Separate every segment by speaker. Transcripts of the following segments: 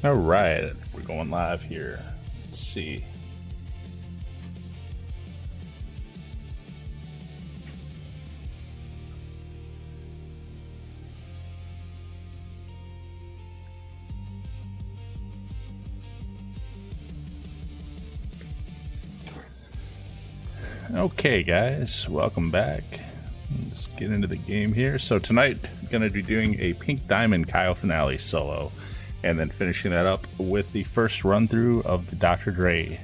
Speaker 1: All right, we're going live here. Let's see. Okay, guys, welcome back. Let's get into the game here. So tonight, I'm going to be doing a Pink Diamond Cayo finale solo, and then finishing that up with the first run through of the Dr. Dre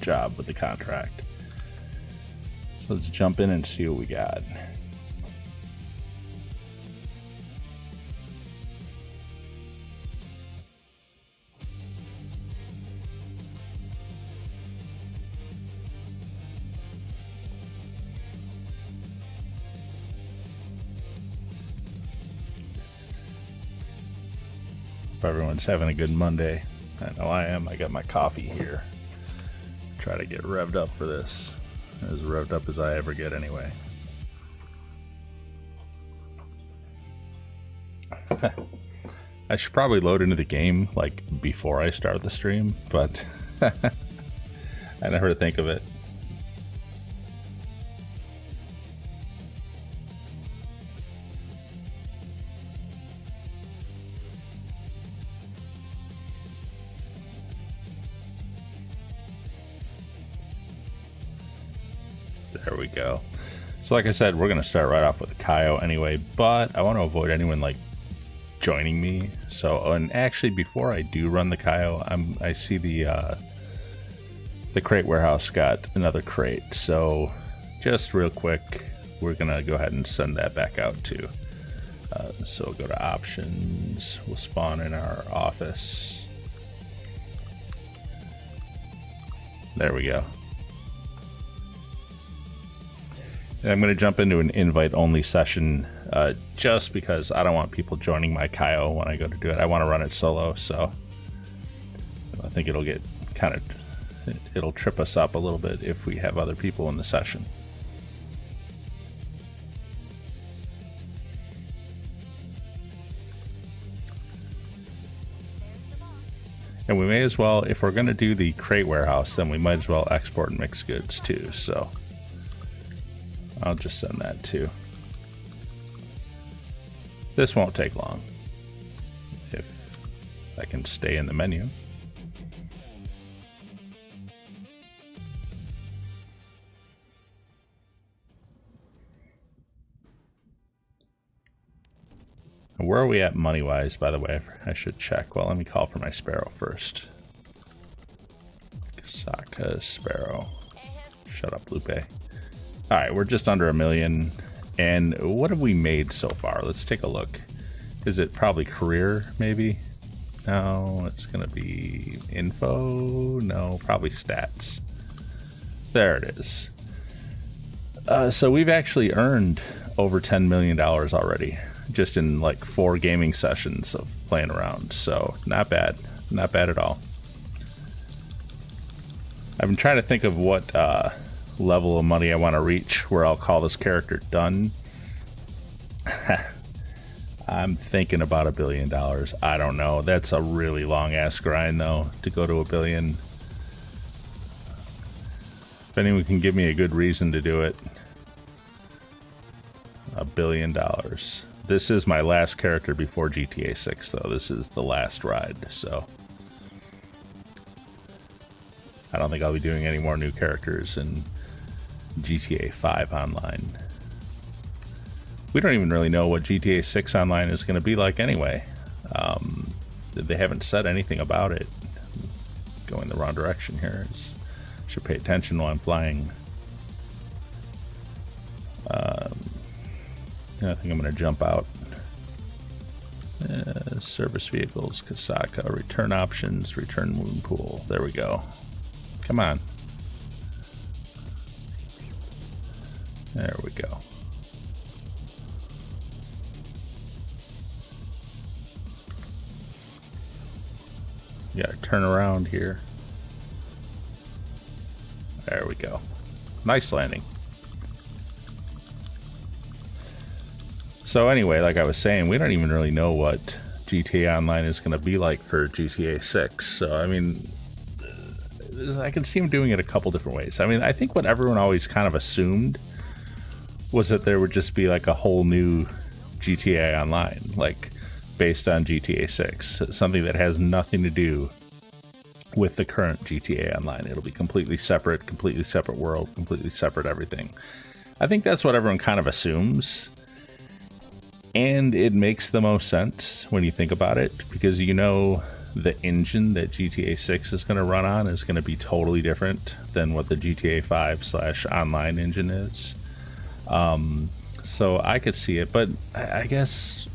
Speaker 1: job with the contract. So let's jump in and see what we got. Hope everyone's having a good Monday. I know I am. I got my coffee here. Try to get revved up for this. As revved up as I ever get anyway. I should probably load into the game like before I start the stream, but I never think of it. There we go. So like I said, we're going to start right off with Cayo anyway, but I want to avoid anyone like joining me. So, and actually before I do run the Cayo, I see the crate warehouse got another crate. So just real quick, we're going to go ahead and send that back out too. So we'll go to options, we'll spawn in our office. There we go. And I'm going to jump into an invite-only session just because I don't want people joining my Cayo when I go to do it. I want to run it solo, so I think it'll get it'll trip us up a little bit if we have other people in the session. And we may as well, if we're going to do the crate warehouse, then we might as well export and mix goods too, so I'll just send that too. This won't take long if I can stay in the menu. Where are we at money-wise, by the way? I should check. Well, let me call for my Sparrow first. Kasaka Sparrow. Shut up, Lupe. Alright, we're just under 1 million. And what have we made so far? Let's take a look. Is it probably career, maybe? No, it's going to be info. No, probably stats. There it is. So we've actually earned over $10 million already, just in like 4 gaming sessions of playing around. So not bad. Not bad at all. I've been trying to think of what level of money I want to reach where I'll call this character done. I'm thinking about $1 billion. I don't know. That's a really long ass grind though to go to $1 billion. If anyone can give me a good reason to do it. $1 billion. This is my last character before GTA 6 though. This is the last ride, so I don't think I'll be doing any more new characters in GTA 5 online. We don't even really know what GTA 6 online is going to be like anyway. They haven't said anything about it. Going the wrong direction here. Should pay attention while I'm flying. I think I'm going to jump out. Service vehicles, Kasaka, return options, return moon pool. There we go. Come on. There we go. You gotta turn around here. There we go. Nice landing. So anyway, like I was saying, we don't even really know what GTA Online is going to be like for GTA 6. So, I mean, I can see him doing it a couple different ways. I mean, I think what everyone always kind of assumed was that there would just be like a whole new GTA Online, like based on GTA 6, something that has nothing to do with the current GTA Online. It'll be completely separate world, completely separate everything. I think that's what everyone kind of assumes. And it makes the most sense when you think about it, because you know the engine that GTA 6 is going to run on is going to be totally different than what the GTA 5/online engine is. So I could see it, but I guess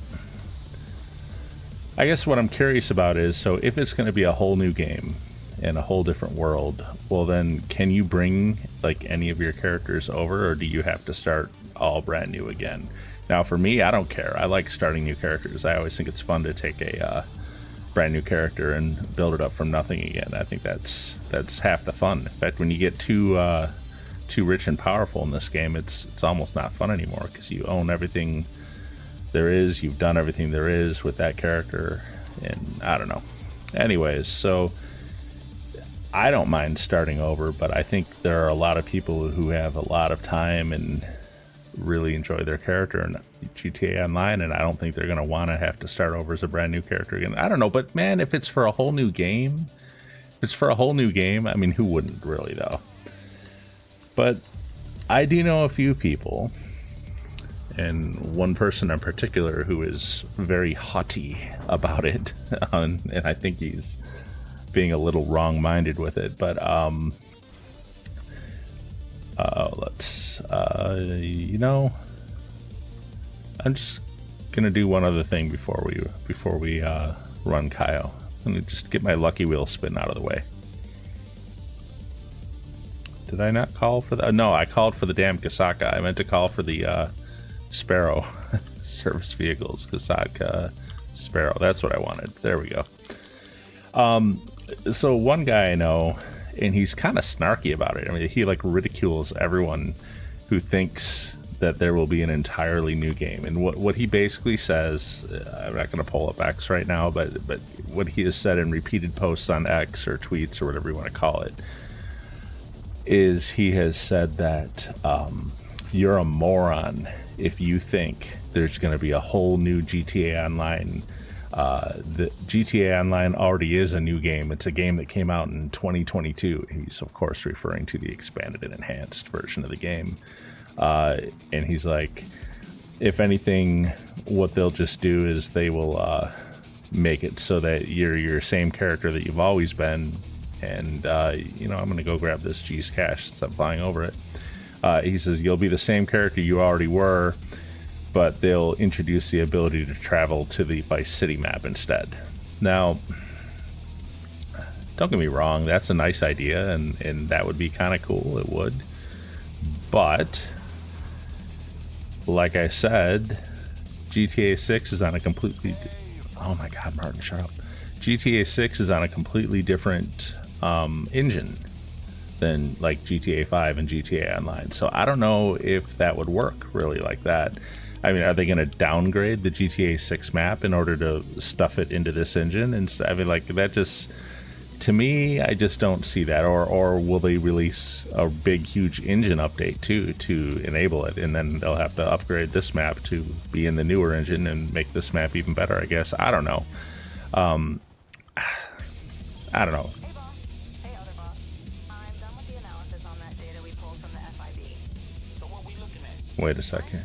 Speaker 1: what I'm curious about is, so if it's going to be a whole new game in a whole different world, well then can you bring like any of your characters over, or do you have to start all brand new again? Now for me, I don't care. I like starting new characters. I always think it's fun to take a brand new character and build it up from nothing again. I think that's half the fun. In fact, when you get too rich and powerful in this game, it's almost not fun anymore, because you own everything there is, you've done everything there is with that character, and I don't know. Anyways, so I don't mind starting over, but I think there are a lot of people who have a lot of time and really enjoy their character in GTA Online, and I don't think they're going to want to have to start over as a brand new character again. I don't know, but man, if it's for a whole new game, I mean, who wouldn't really, though? But I do know a few people, and one person in particular who is very haughty about it, and I think he's being a little wrong-minded with it, but you know, I'm just gonna do one other thing before we run Cayo. Let me just get my lucky wheel spin out of the way. Did I not call for the? No, I called for the damn Kasaka. I meant to call for the Sparrow service vehicles. Kasaka Sparrow. That's what I wanted. There we go. So one guy I know, and he's kind of snarky about it. I mean, he like ridicules everyone who thinks that there will be an entirely new game. And what he basically says, I'm not going to pull up X right now, but what he has said in repeated posts on X or tweets or whatever you want to call it, is he has said that you're a moron if you think there's going to be a whole new GTA Online. The GTA Online already is a new game. It's a game that came out in 2022. He's of course referring to the expanded and enhanced version of the game. And he's like, if anything, what they'll just do is they will make it so that you're your same character that you've always been. And you know, I'm gonna go grab this G's cash since I'm flying over it. He says you'll be the same character you already were, but they'll introduce the ability to travel to the Vice City map instead. Now, don't get me wrong, that's a nice idea, and that would be kind of cool, it would. But, like I said, GTA 6 is on a completely... Oh my god, Martin, shut up. GTA 6 is on a completely different engine than like GTA 5 and GTA Online. So I don't know if that would work really like that. I mean, are they going to downgrade the GTA 6 map in order to stuff it into this engine? And I mean, like, that just, to me, I just don't see that. Or will they release a big, huge engine update too to enable it, and then they'll have to upgrade this map to be in the newer engine and make this map even better, I guess. I don't know. I don't know.
Speaker 2: Hey other boss. I'm done with the analysis on that data we pulled from the FIB. So what we looking at?
Speaker 1: Wait a second.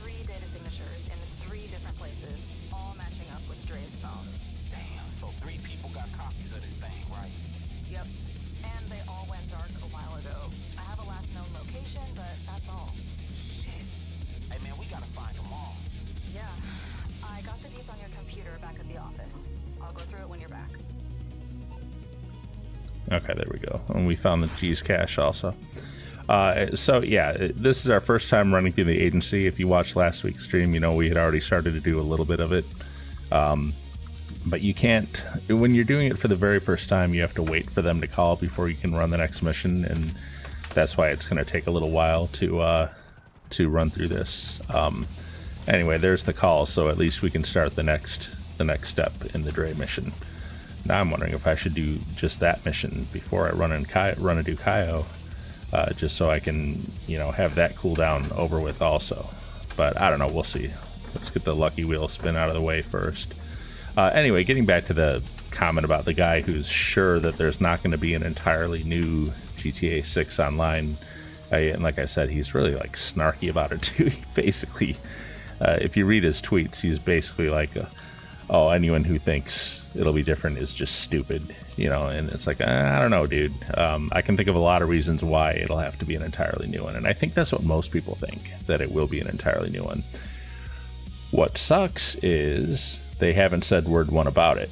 Speaker 2: Three data signatures in three different places, all matching up with Dre's phone.
Speaker 3: Damn, so 3 people got copies of this thing, right?
Speaker 2: Yep. And they all went dark a while ago. I have a last known location, but that's all.
Speaker 3: Shit. Hey man, we gotta find them all.
Speaker 2: Yeah. I got the deets on your computer back at the office. I'll go through it when you're back.
Speaker 1: Okay, there we go. And we found the G's cache also. So yeah, this is our first time running through the agency. If you watched last week's stream, you know we had already started to do a little bit of it. But you can't, when you're doing it for the very first time, you have to wait for them to call before you can run the next mission, and that's why it's going to take a little while to run through this. Anyway, there's the call, so at least we can start the next the next step in the Dre mission. Now I'm wondering if I should do just that mission before I run and do Cayo, just so I can, you know, have that cooldown over with also. But I don't know, we'll see. Let's get the lucky wheel spin out of the way first. Anyway, getting back to the comment about the guy who's sure that there's not going to be an entirely new GTA 6 online. And like I said, he's really like snarky about it too. He basically, if you read his tweets, he's basically like, oh, anyone who thinks it'll be different is just stupid, you know. And it's like, I don't know, dude. I can think of a lot of reasons why it'll have to be an entirely new one, and I think that's what most people think, that it will be an entirely new one. What sucks is they haven't said word one about it.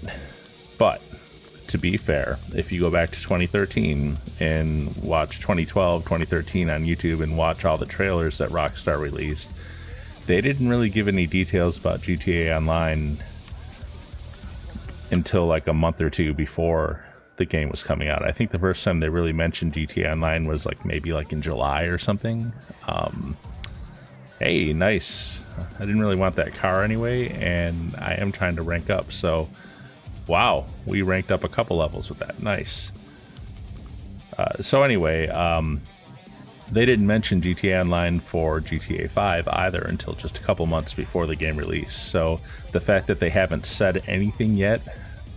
Speaker 1: But to be fair, if you go back to 2013 and watch 2012, 2013 on YouTube and watch all the trailers that Rockstar released, they didn't really give any details about GTA Online until like a month or two before the game was coming out. I think the first time they really mentioned GTA Online was like maybe like in July or something. Hey, nice. I didn't really want that car anyway, and I am trying to rank up, so wow, we ranked up a couple levels with that. Nice. So anyway, they didn't mention GTA Online for GTA 5 either until just a couple months before the game release. So the fact that they haven't said anything yet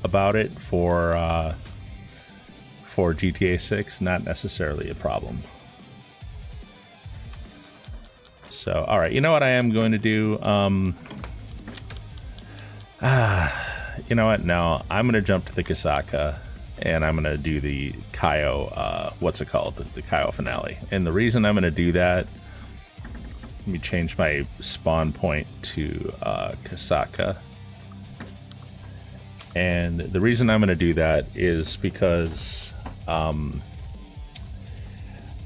Speaker 1: about it for GTA 6, not necessarily a problem. So, all right, you know what I am going to do? You know what? No, I'm going to jump to the Kasaka, and I'm going to do the Cayo, what's it called? The Cayo finale. And the reason I'm going to do that, let me change my spawn point to Kasaka. And the reason I'm going to do that is because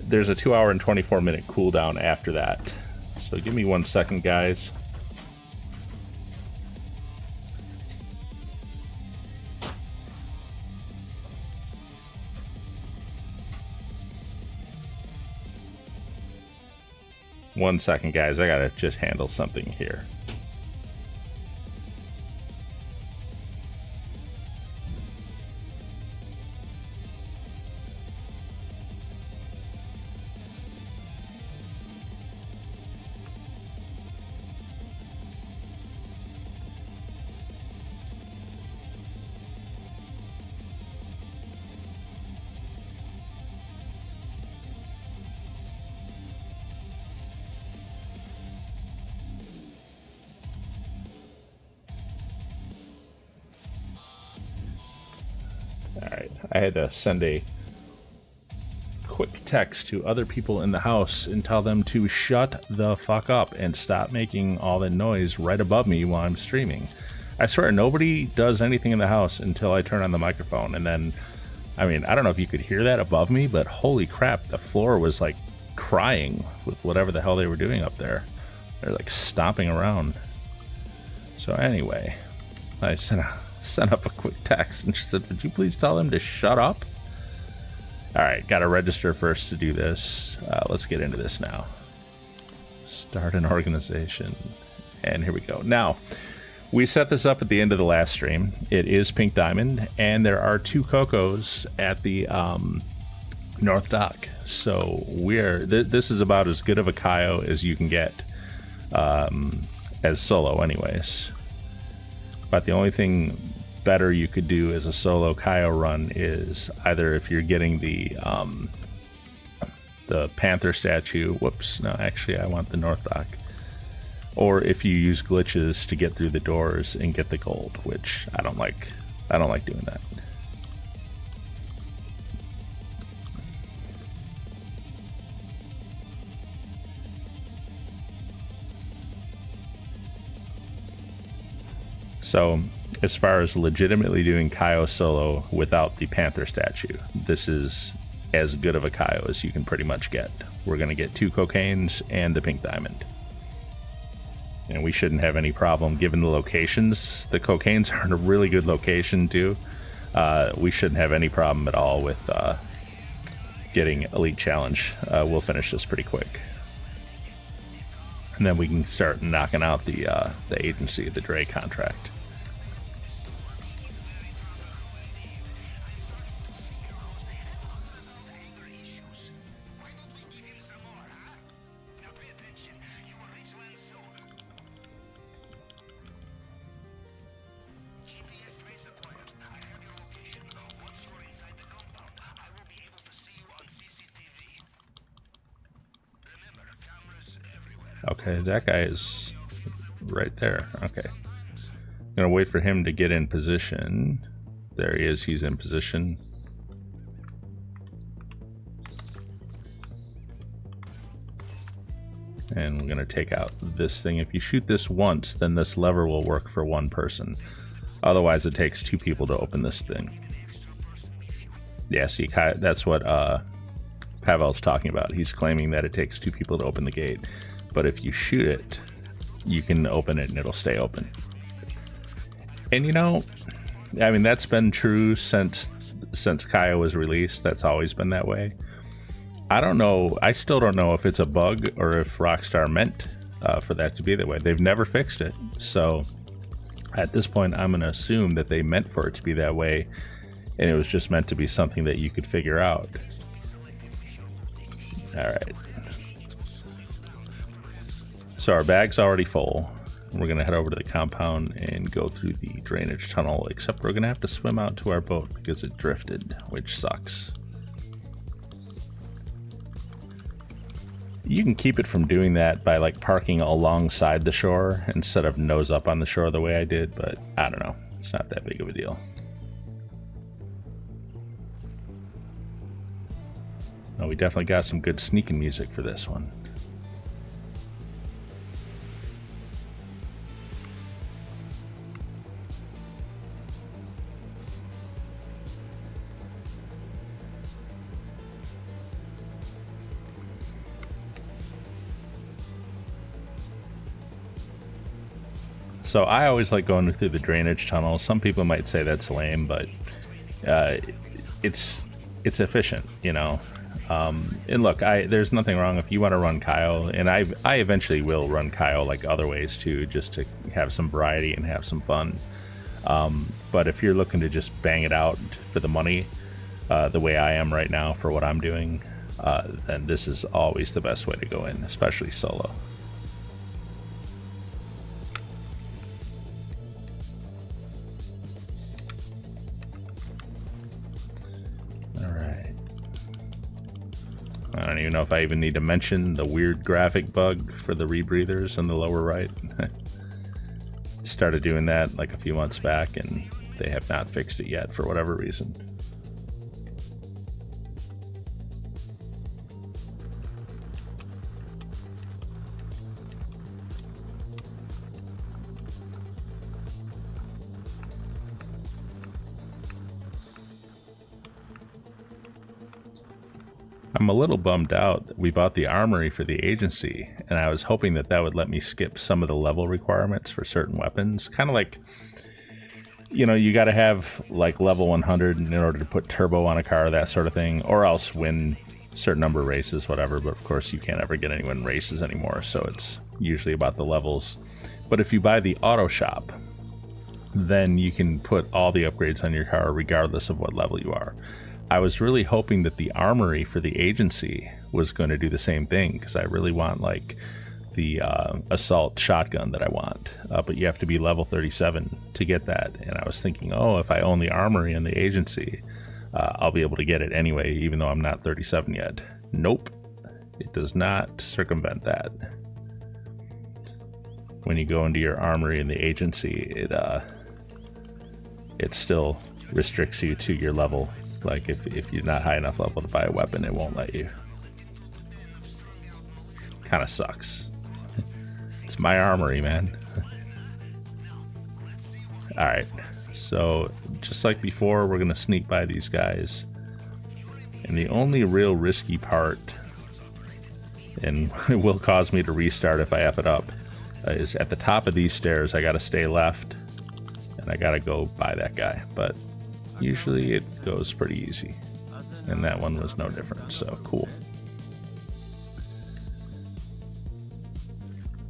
Speaker 1: there's a 2 hour and 24 minute cooldown after that. So give me 1 second, guys. One second, guys. I gotta just handle something here. Alright, I had to send a quick text to other people in the house and tell them to shut the fuck up and stop making all the noise right above me while I'm streaming. I swear, nobody does anything in the house until I turn on the microphone, and then, I mean, I don't know if you could hear that above me, but holy crap, the floor was like crying with whatever the hell they were doing up there. They're like stomping around. So anyway, I sent up a quick text and she said, would you please tell them to shut up? Alright, gotta register first to do this. Let's get into this now. Start an organization. And here we go. Now, we set this up at the end of the last stream. It is Pink Diamond, and there are 2 Cocos at the North Dock. So this is about as good of a Cayo as you can get, as solo anyways. But the only thing better you could do as a solo Cayo run is either if you're getting the Panther statue. Whoops, no, actually I want the North Dock. Or if you use glitches to get through the doors and get the gold, which I don't like. I don't like doing that. So, as far as legitimately doing Cayo solo without the Panther statue, this is as good of a Cayo as you can pretty much get. We're going to get 2 cocaines and the Pink Diamond. And we shouldn't have any problem given the locations. The cocaines are in a really good location too. We shouldn't have any problem at all with getting Elite Challenge. We'll finish this pretty quick. And then we can start knocking out the agency, the Dre Contract. Okay, that guy is right there. Okay. I'm gonna wait for him to get in position. There he is, he's in position. And we're gonna take out this thing. If you shoot this once, then this lever will work for one person. Otherwise, it takes two people to open this thing. Yeah, see, that's what Pavel's talking about. He's claiming that it takes two people to open the gate. But if you shoot it, you can open it and it'll stay open. And you know, I mean, that's been true since Cayo was released. That's always been that way. I don't know. I still don't know if it's a bug or if Rockstar meant for that to be that way. They've never fixed it. So at this point, I'm going to assume that they meant for it to be that way. And it was just meant to be something that you could figure out. All right. So our bag's already full. We're going to head over to the compound and go through the drainage tunnel, except we're going to have to swim out to our boat because it drifted, which sucks. You can keep it from doing that by like parking alongside the shore instead of nose up on the shore the way I did, but I don't know. It's not that big of a deal. Oh, we definitely got some good sneaking music for this one. So I always like going through the drainage tunnel. Some people might say that's lame, but it's efficient, you know. And look, there's nothing wrong if you want to run Cayo, and I eventually will run Cayo like other ways too, just to have some variety and have some fun. But if you're looking to just bang it out for the money, the way I am right now for what I'm doing, then this is always the best way to go in, especially solo. I don't even know if I even need to mention the weird graphic bug for the rebreathers in the lower right. Started doing that like a few months back and they have not fixed it yet for whatever reason. I'm a little bummed out that we bought the armory for the agency, and I was hoping that that would let me skip some of the level requirements for certain weapons. Kind of like, you know, you got to have like level 100 in order to put turbo on a car, that sort of thing, or else win a certain number of races, whatever. But of course, you can't ever get anyone races anymore, so it's usually about the levels. But if you buy the auto shop, then you can put all the upgrades on your car regardless of what level you are. I was really hoping that the armory for the agency was going to do the same thing, because I really want like the assault shotgun that I want, but you have to be level 37 to get that. And I was thinking, oh, if I own the armory and the agency, I'll be able to get it anyway, even though I'm not 37 yet. Nope, it does not circumvent that. When you go into your armory and the agency, it still restricts you to your level. Like if you're not high enough level to buy a weapon, it won't let you. Kind of sucks. It's my armory, man. Alright, so just like before, we're gonna sneak by these guys. And the only real risky part, and it will cause me to restart if I F it up, is at the top of these stairs. I gotta stay left, and I gotta go by that guy. But usually it goes pretty easy, and that one was no different, so cool.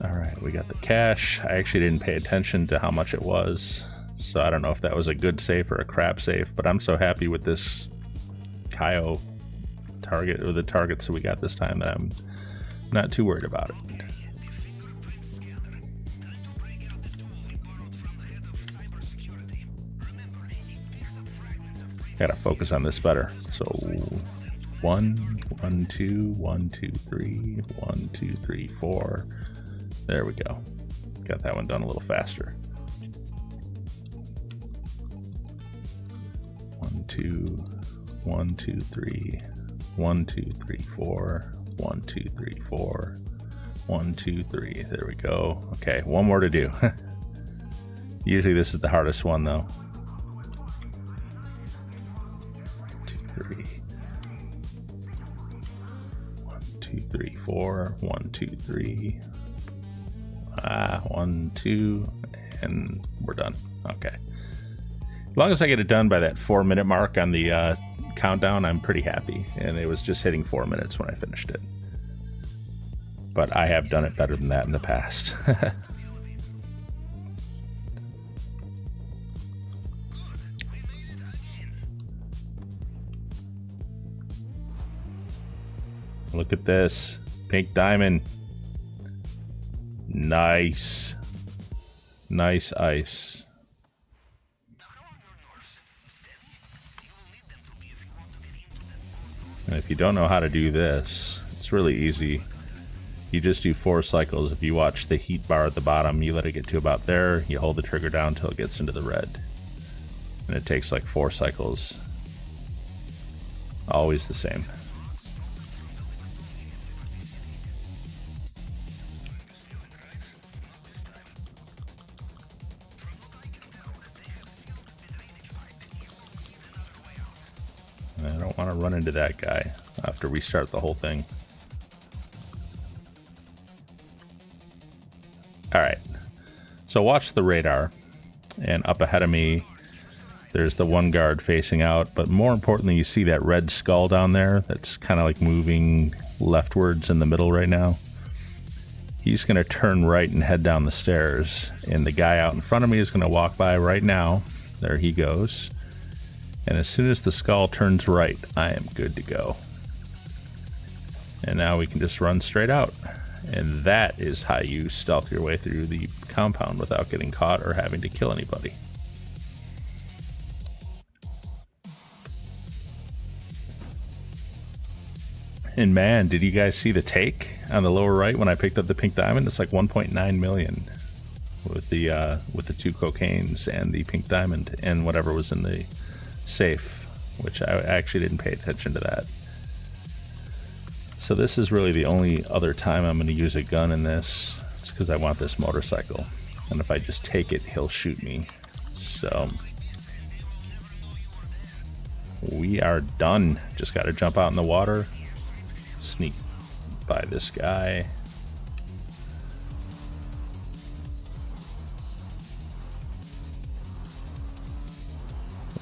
Speaker 1: Alright, we got the cash. I actually didn't pay attention to how much it was, so I don't know if that was a good safe or a crap safe, but I'm so happy with this Cayo target, or the targets that we got this time, that I'm not too worried about it. Gotta focus on this better. So 1, 1, 2, 1, 2, 3, 1, 2, 3, 4. There we go. Got that one done a little faster. 1, 2, 1, 2, 3, 1, 2, 3, 4, 1, 2, 3, 4, 1, 2, 3. There we go. Okay, one more to do. Usually this is the hardest one though. 1, 2, 3. 1, 2, 3, 4. 1, 2, 3. 1, 2, and we're done. Okay. As long as I get it done by that 4-minute mark on the countdown, I'm pretty happy. And it was just hitting 4 minutes when I finished it. But I have done it better than that in the past. Look at this. Pink diamond. Nice. Nice ice. And if you don't know how to do this, it's really easy. You just do 4 cycles. If you watch the heat bar at the bottom, you let it get to about there, you hold the trigger down until it gets into the red. And it takes like 4 cycles. Always the same. I don't want to run into that guy after we start the whole thing. Alright, so watch the radar, and up ahead of me there's the one guard facing out, but more importantly you see that red skull down there that's kind of like moving leftwards in the middle right now. He's going to turn right and head down the stairs, and the guy out in front of me is going to walk by right now. There he goes. And as soon as the skull turns right, I am good to go. And now we can just run straight out. And that is how you stealth your way through the compound without getting caught or having to kill anybody. And man, did you guys see the take on the lower right when I picked up the pink diamond? It's like 1.9 million with the 2 cocaines and the pink diamond and whatever was in the safe, which I actually didn't pay attention to that. So this is really the only other time I'm going to use a gun in this. It's because I want this motorcycle, and if I just take it, he'll shoot me. So we are done. Just got to jump out in the water, sneak by this guy.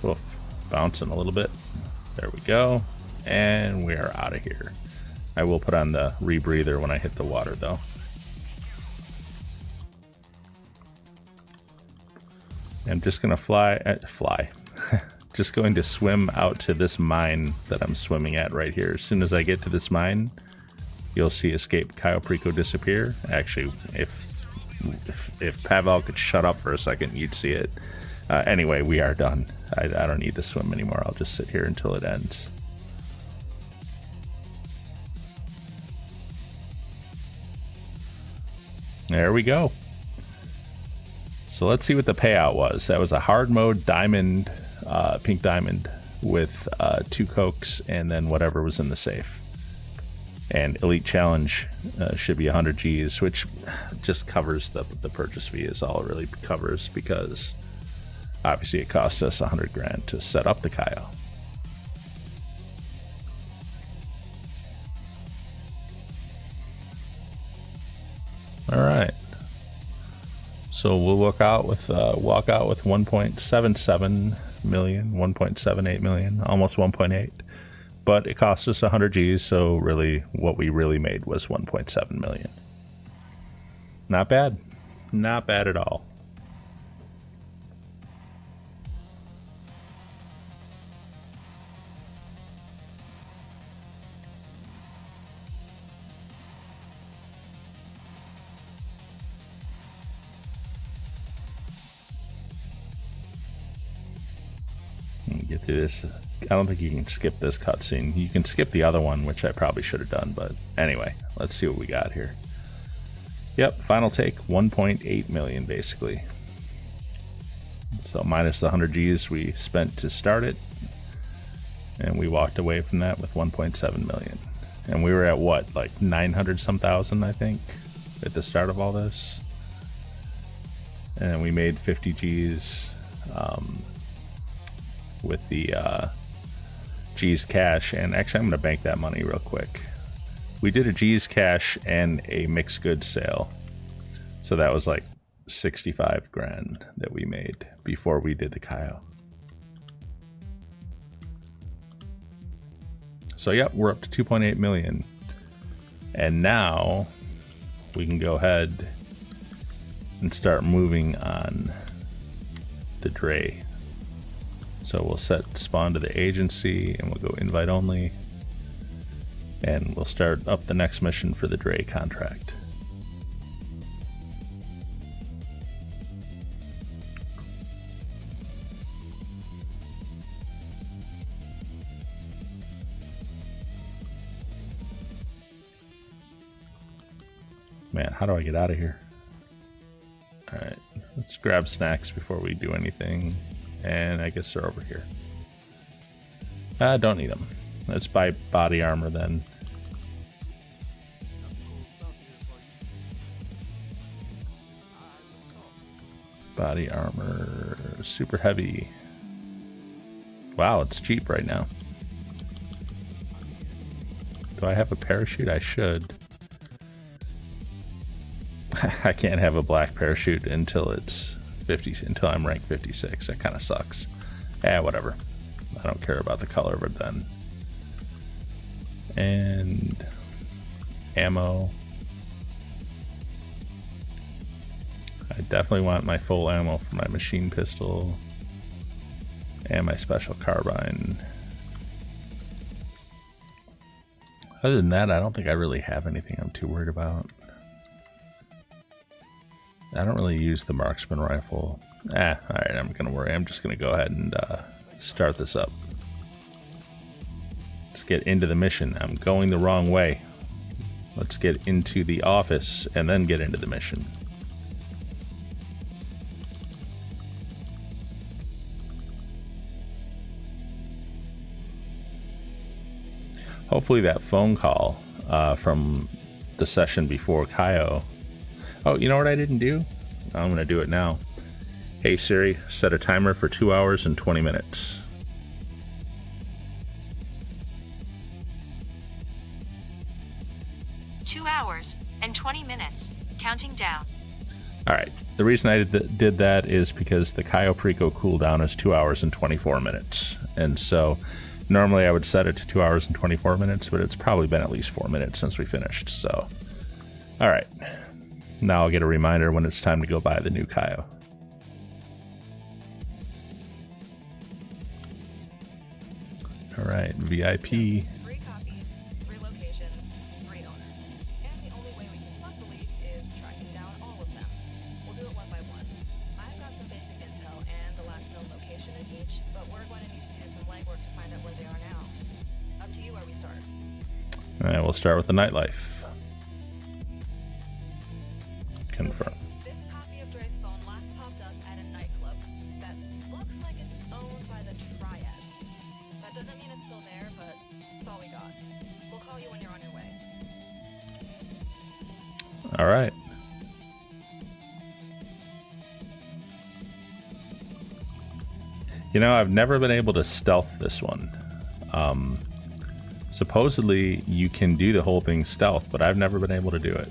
Speaker 1: Oof. Bouncing a little bit. There we go. And we're out of here. I will put on the rebreather when I hit the water though. I'm just gonna fly. Just going to swim out to this mine that I'm swimming at right here. As soon as I get to this mine, you'll see Escape Cayo Perico disappear. Actually, if Pavel could shut up for a second, you'd see it. Anyway, we are done. I don't need to swim anymore. I'll just sit here until it ends. There we go. So let's see what the payout was. That was a hard mode diamond, pink diamond with 2 cokes and then whatever was in the safe. And elite challenge should be 100 G's, which just covers the purchase fee is all it really covers, because obviously it cost us 100 grand to set up the Cayo. All right. So we'll walk out with 1.77 million, 1.78 million, almost 1.8. But it cost us 100 G's, so really what we really made was 1.7 million. Not bad. Not bad at all. Get through this I don't think you can skip this cutscene. You can skip the other one, which I probably should have done, but anyway, let's see what we got here. Yep, final take, 1.8 million basically. So minus the 100 G's we spent to start it, and we walked away from that with 1.7 million. And we were at what, like 900 some thousand, I think, at the start of all this. And we made 50 G's with the G's cash. And actually, I'm going to bank that money real quick. We did a G's cash and a mixed goods sale. So that was like 65 grand that we made before we did the Cayo. So yep, we're up to 2.8 million. And now we can go ahead and start moving on the Dre. So we'll set spawn to the agency and we'll go invite only. And we'll start up the next mission for the Dre contract. Man, how do I get out of here? Alright, let's grab snacks before we do anything. And I guess they're over here. Don't need them. Let's buy body armor then. Body armor, super heavy. Wow, it's cheap right now. Do I have a parachute? I should. I can't have a black parachute until it's 50, until I'm rank 56. That kind of sucks. Whatever. I don't care about the color of it then. And ammo. I definitely want my full ammo for my machine pistol and my special carbine. Other than that, I don't think I really have anything I'm too worried about. I don't really use the marksman rifle. Alright, I'm gonna worry. I'm just gonna go ahead and start this up. Let's get into the mission. I'm going the wrong way. Let's get into the office and then get into the mission. Hopefully that phone call from the session before Cayo. Oh, you know what I didn't do? I'm going to do it now. Hey Siri, set a timer for 2 hours and 20 minutes.
Speaker 4: Hours and 20 minutes, counting down.
Speaker 1: Alright, the reason I did that is because the Cayo Perico cooldown is 2 hours and 24 minutes. And so normally I would set it to 2 hours and 24 minutes, but it's probably been at least 4 minutes since we finished. So, alright. Now I'll get a reminder when it's time to go buy the new Cayo. Alright, VIP. Alright, we'll start with the nightlife. Confirm.
Speaker 2: This copy of Dre's phone last popped up at a nightclub that looks like it's owned by the Triad. That doesn't mean it's still there, but that's all we got. We'll call you when you're on your way.
Speaker 1: Alright. You know, I've never been able to stealth this one. Supposedly you can do the whole thing stealth, but I've never been able to do it.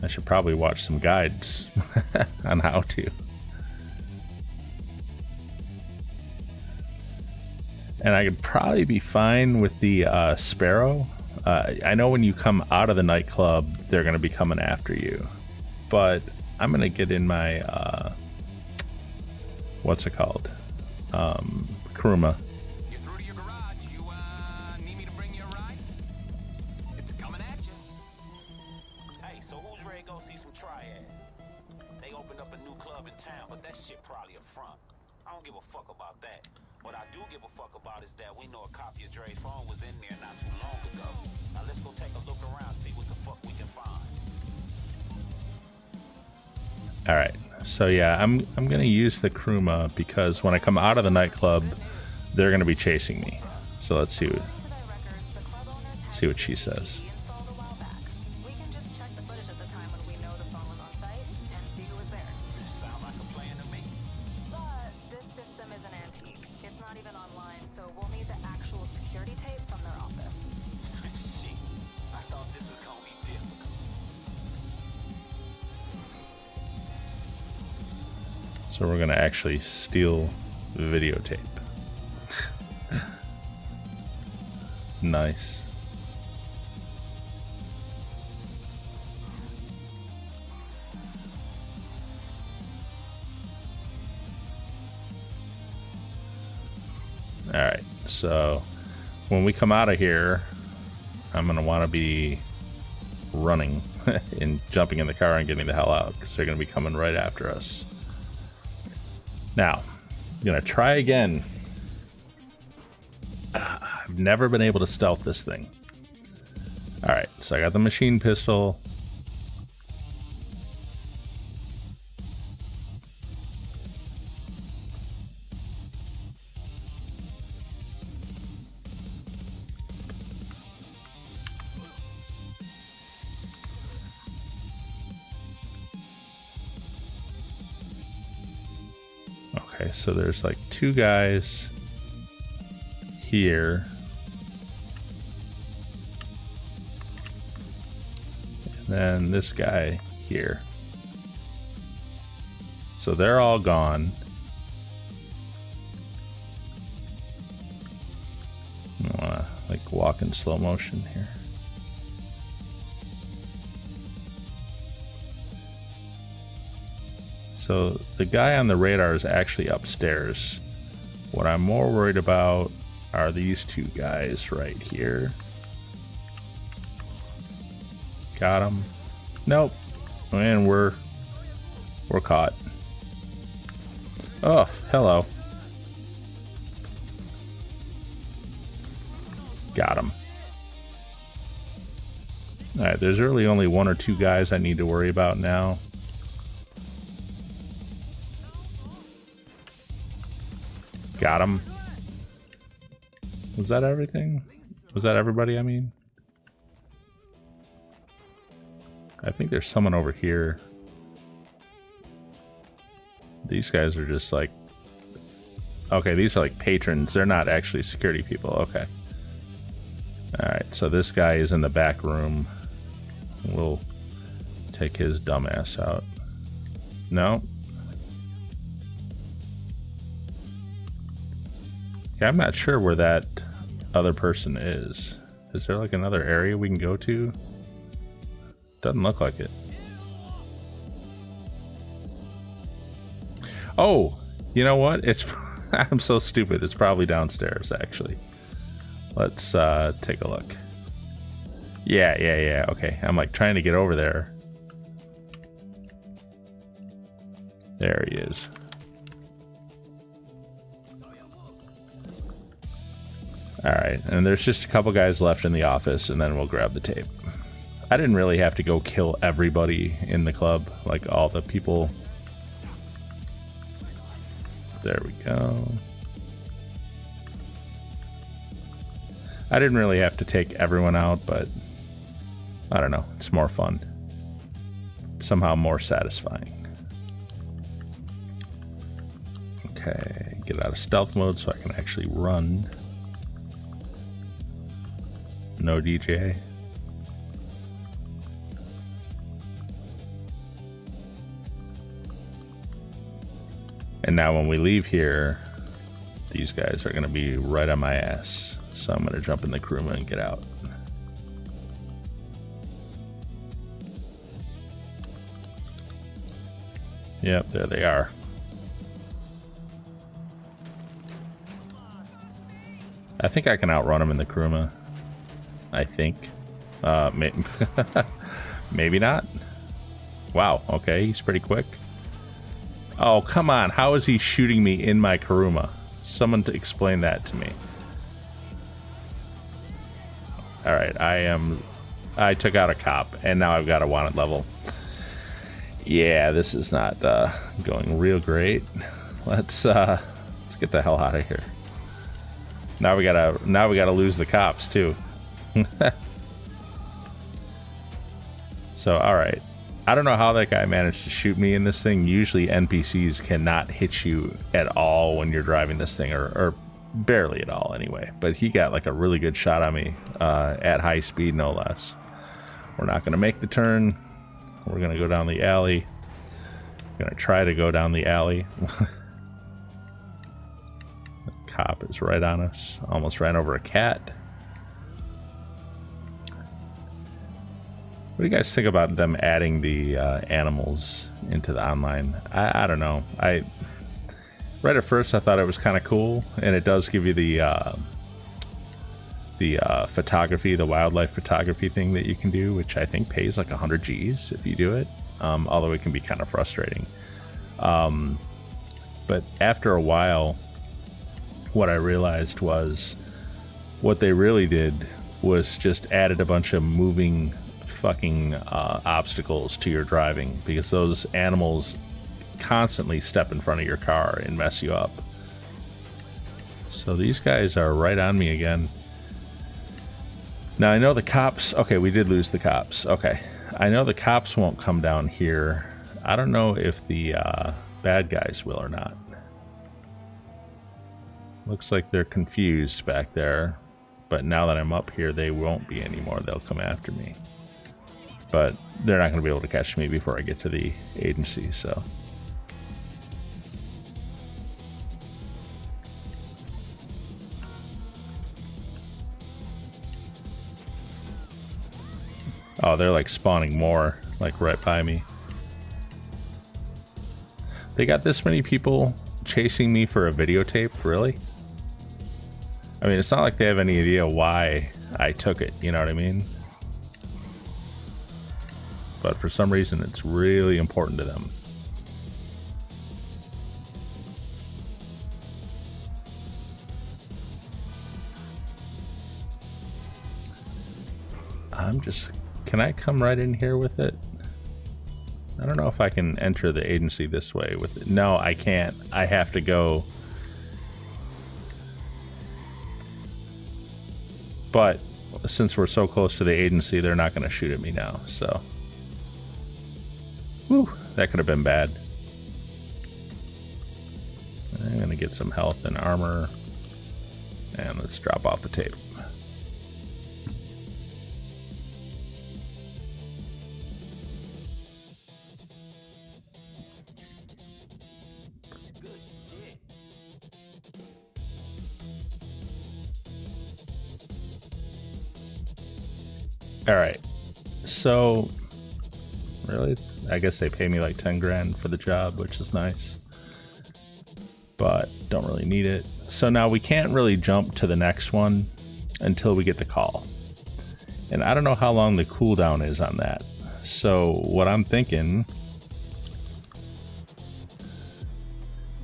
Speaker 1: I should probably watch some guides on how to. And I could probably be fine with the Sparrow. I know when you come out of the nightclub, they're going to be coming after you. But I'm going to get in my, what's it called? Kuruma.
Speaker 3: You're through to your garage. You need me to bring you a ride? It's coming at you. Hey, so who's ready to go see some triads? They opened up a new club in town, but that shit probably a front. I don't give a fuck about that. What I do give a fuck about is that we know a copy of Dre's phone was in there not too long ago. Now let's go take a look around, see what the fuck we can find.
Speaker 1: All right, so yeah, I'm gonna use the Kruma because when I come out of the nightclub, they're gonna be chasing me. So let's see what she says.
Speaker 3: Sound like a plan to me.
Speaker 2: But this system is an antique. It's not even online, so we'll need the actual security tape from their office.
Speaker 3: Shit, I thought this was gonna be difficult.
Speaker 1: So we're gonna actually steal videotape. Nice. All right, so when we come out of here, I'm gonna want to be running and jumping in the car and getting the hell out because they're gonna be coming right after us. Now, I'm gonna try again. I've never been able to stealth this thing. All right, so I got the machine pistol. Okay, so there's like two guys here. And then this guy here. So they're all gone. I wanna like walk in slow motion here. So the guy on the radar is actually upstairs. What I'm more worried about are these two guys right here. Got him. Nope. And we're caught. Oh, hello. Got him. Alright, there's really only one or two guys I need to worry about now. Got him. Was that everything? Was that everybody, I mean? I think there's someone over here. These guys are just like... Okay, these are like patrons. They're not actually security people. Okay. Alright, so this guy is in the back room. We'll take his dumbass out. No? Okay, I'm not sure where that other person is. Is there like another area we can go to? Doesn't look like it. Oh, you know what? It's I'm so stupid. It's probably downstairs, actually. Let's take a look. Yeah. Okay, I'm like trying to get over there. There he is. Alright, and there's just a couple guys left in the office, and then we'll grab the tape. I didn't really have to go kill everybody in the club, like all the people. There we go. I didn't really have to take everyone out, but I don't know, it's more fun. Somehow more satisfying. Okay, get out of stealth mode so I can actually run. No DJ. And now when we leave here, these guys are going to be right on my ass. So I'm going to jump in the Kruma and get out. Yep, there they are. I think I can outrun them in the Kruma. I think. Maybe not. Wow, okay, he's pretty quick. Oh, come on. How is he shooting me in my Kuruma? Someone to explain that to me. Alright, I took out a cop, and now I've got a wanted level. Yeah, this is not going real great. Let's get the hell out of here. Now we gotta lose the cops too. So alright. I don't know how that guy managed to shoot me in this thing. Usually NPCs cannot hit you at all when you're driving this thing, or barely at all anyway. But he got like a really good shot on me at high speed, no less. We're not gonna make the turn. We're gonna go down the alley. We're gonna try to go down the alley. The cop is right on us. Almost ran over a cat. What do you guys think about them adding the animals into the online? I don't know. Right at first I thought it was kind of cool, and it does give you the photography, the wildlife photography thing that you can do, which I think pays like 100 G's if you do it, although it can be kind of frustrating. But after a while, what I realized was what they really did was just added a bunch of moving fucking obstacles to your driving, because those animals constantly step in front of your car and mess you up. So these guys are right on me again. Now I know the cops, okay, we did lose the cops. Okay, I know the cops won't come down here. I don't know if the bad guys will or not. Looks like they're confused back there, but now that I'm up here they won't be anymore. They'll come after me. But they're not going to be able to catch me before I get to the agency, so. Oh, they're like spawning more, like right by me. They got this many people chasing me for a videotape, really? I mean, it's not like they have any idea why I took it, you know what I mean? But for some reason it's really important to them. Can I come right in here with it? I don't know if I can enter the agency this way with it. No, I can't. I have to go. But since we're so close to the agency, they're not going to shoot at me now, so. Whew, that could have been bad. I'm going to get some health and armor. And let's drop off the tape. Alright, so really, I guess they pay me like 10 grand for the job, which is nice, but don't really need it. So now we can't really jump to the next one until we get the call, and I don't know how long the cooldown is on that. So what I'm thinking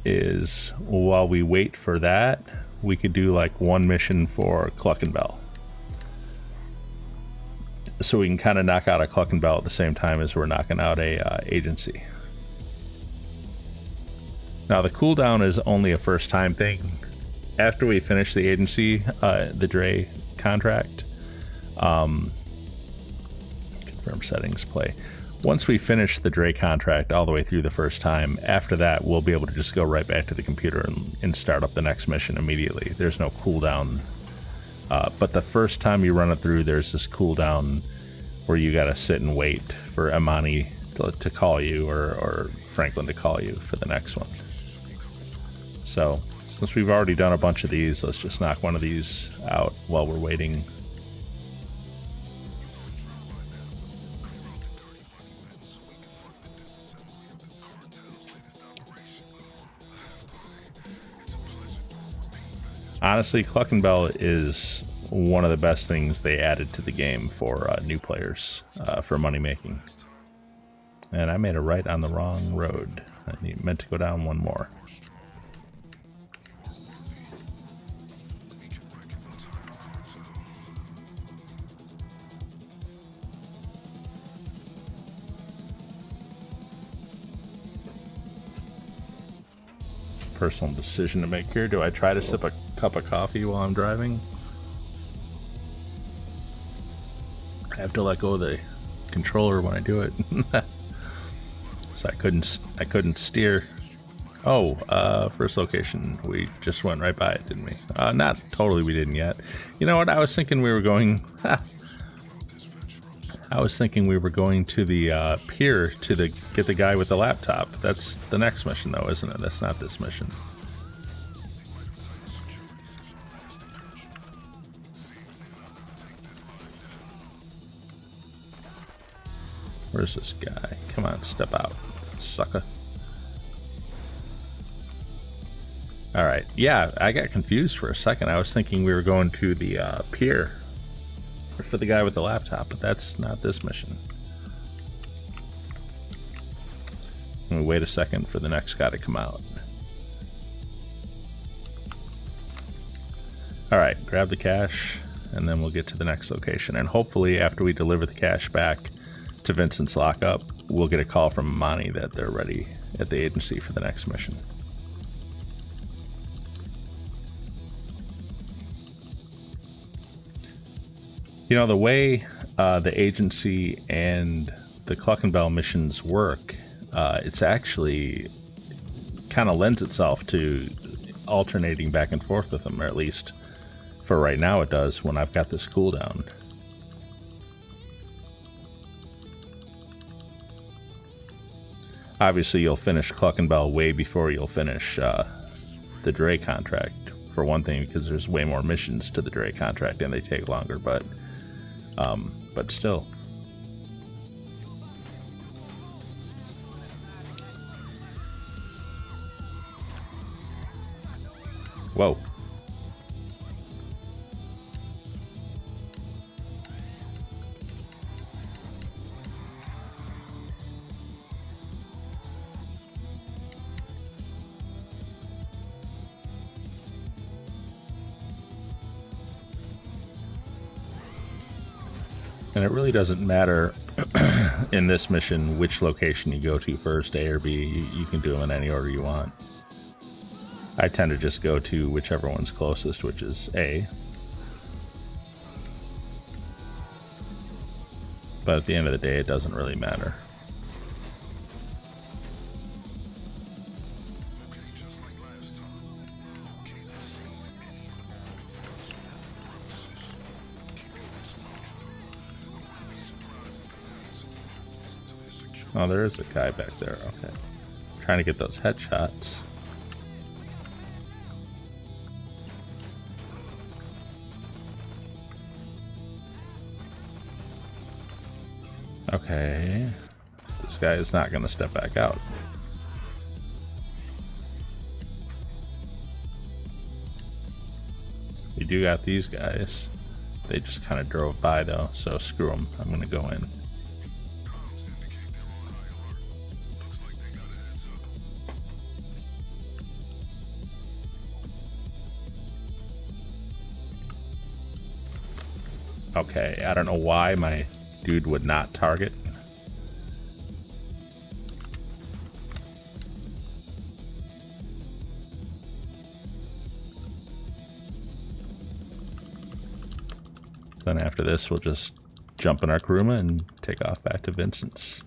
Speaker 1: is, while we wait for that, we could do like one mission for Cluckin Bell. So we can kind of knock out a Cluckin Bell at the same time as we're knocking out a agency. Now the cooldown is only a first time thing. After we finish the agency, the Dre contract, confirm settings, play. Once we finish the Dre contract all the way through the first time, after that we'll be able to just go right back to the computer and start up the next mission immediately. There's no cooldown. But the first time you run it through, there's this cooldown where you gotta sit and wait for Imani to call you, or Franklin to call you for the next one. So, since we've already done a bunch of these, let's just knock one of these out while we're waiting. Honestly, Cluckin Bell is one of the best things they added to the game for new players, for money making. And I made a right on the wrong road. I meant to go down one more. personal decision to make here. Do I try to sip a cup of coffee while I'm driving? I have to let go of the controller when I do it. So I couldn't steer. Oh, first location. We just went right by it, didn't we? Not totally, we didn't yet. You know what? I was thinking we were going... I was thinking we were going to the pier to get the guy with the laptop. That's the next mission, though, isn't it? That's not this mission. Where's this guy? Come on, step out, sucker. Alright, yeah, I got confused for a second. I was thinking we were going to the pier for the guy with the laptop, but that's not this mission. Let me wait a second for the next guy to come out. Alright, grab the cash, and then we'll get to the next location. And hopefully after we deliver the cash back to Vincent's lockup, we'll get a call from Monty that they're ready at the agency for the next mission. You know, the way the agency and the Cluckin Bell missions work, it's actually kind of lends itself to alternating back and forth with them, or at least for right now it does when I've got this cooldown. Obviously, you'll finish Cluckin Bell way before you'll finish the Dre contract, for one thing, because there's way more missions to the Dre contract and they take longer, but still. Whoa. And it really doesn't matter in this mission which location you go to first, A or B. You can do them in any order you want. I tend to just go to whichever one's closest, which is A. But at the end of the day, it doesn't really matter. Oh, there is a guy back there. Okay. Trying to get those headshots. Okay. This guy is not going to step back out. We do got these guys. They just kind of drove by though, so screw them. I'm going to go in. Okay, I don't know why my dude would not target. Then after this, we'll just jump in our Kuruma and take off back to Vincent's.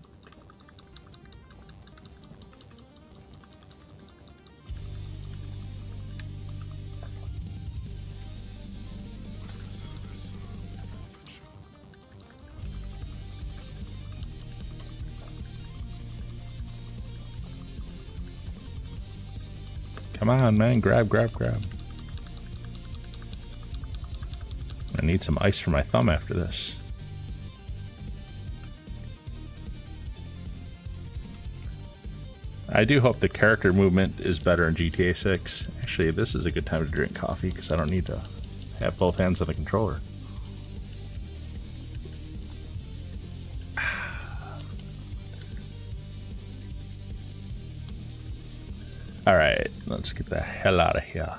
Speaker 1: Come on, man, grab. I need some ice for my thumb after this. I do hope the character movement is better in GTA 6. Actually, this is a good time to drink coffee because I don't need to have both hands on the controller. Alright, let's get the hell out of here.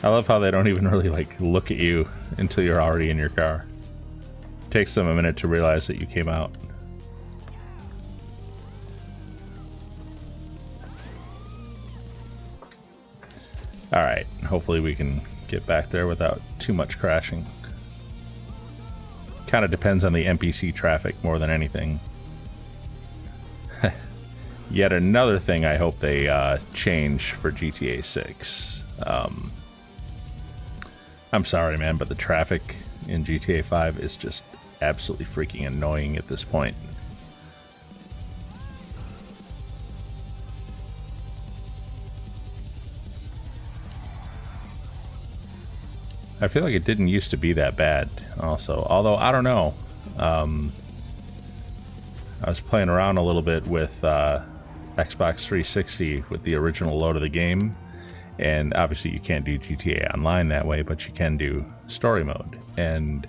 Speaker 1: I love how they don't even really like look at you until you're already in your car. It takes them a minute to realize that you came out. Alright, hopefully we can get back there without too much crashing. Kind of depends on the NPC traffic more than anything. Yet another thing I hope they change for GTA 6. I'm sorry, man, but the traffic in GTA 5 is just absolutely freaking annoying at this point. I feel like it didn't used to be that bad also, although I don't know. I was playing around a little bit with Xbox 360 with the original load of the game, and obviously you can't do GTA Online that way, but you can do story mode, and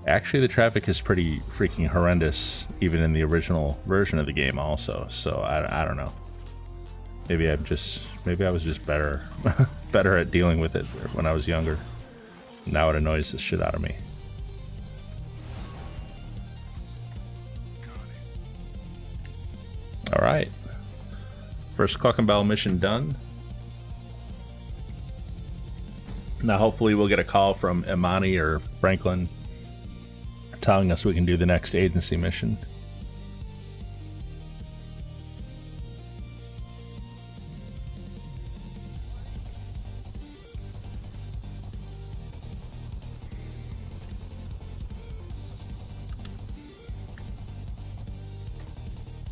Speaker 1: actually the traffic is pretty freaking horrendous even in the original version of the game also. So I don't know, maybe I was just better better at dealing with it when I was younger. Now it annoys the shit out of me. Alright. First Cluckin Bell mission done. Now hopefully we'll get a call from Imani or Franklin telling us we can do the next agency mission.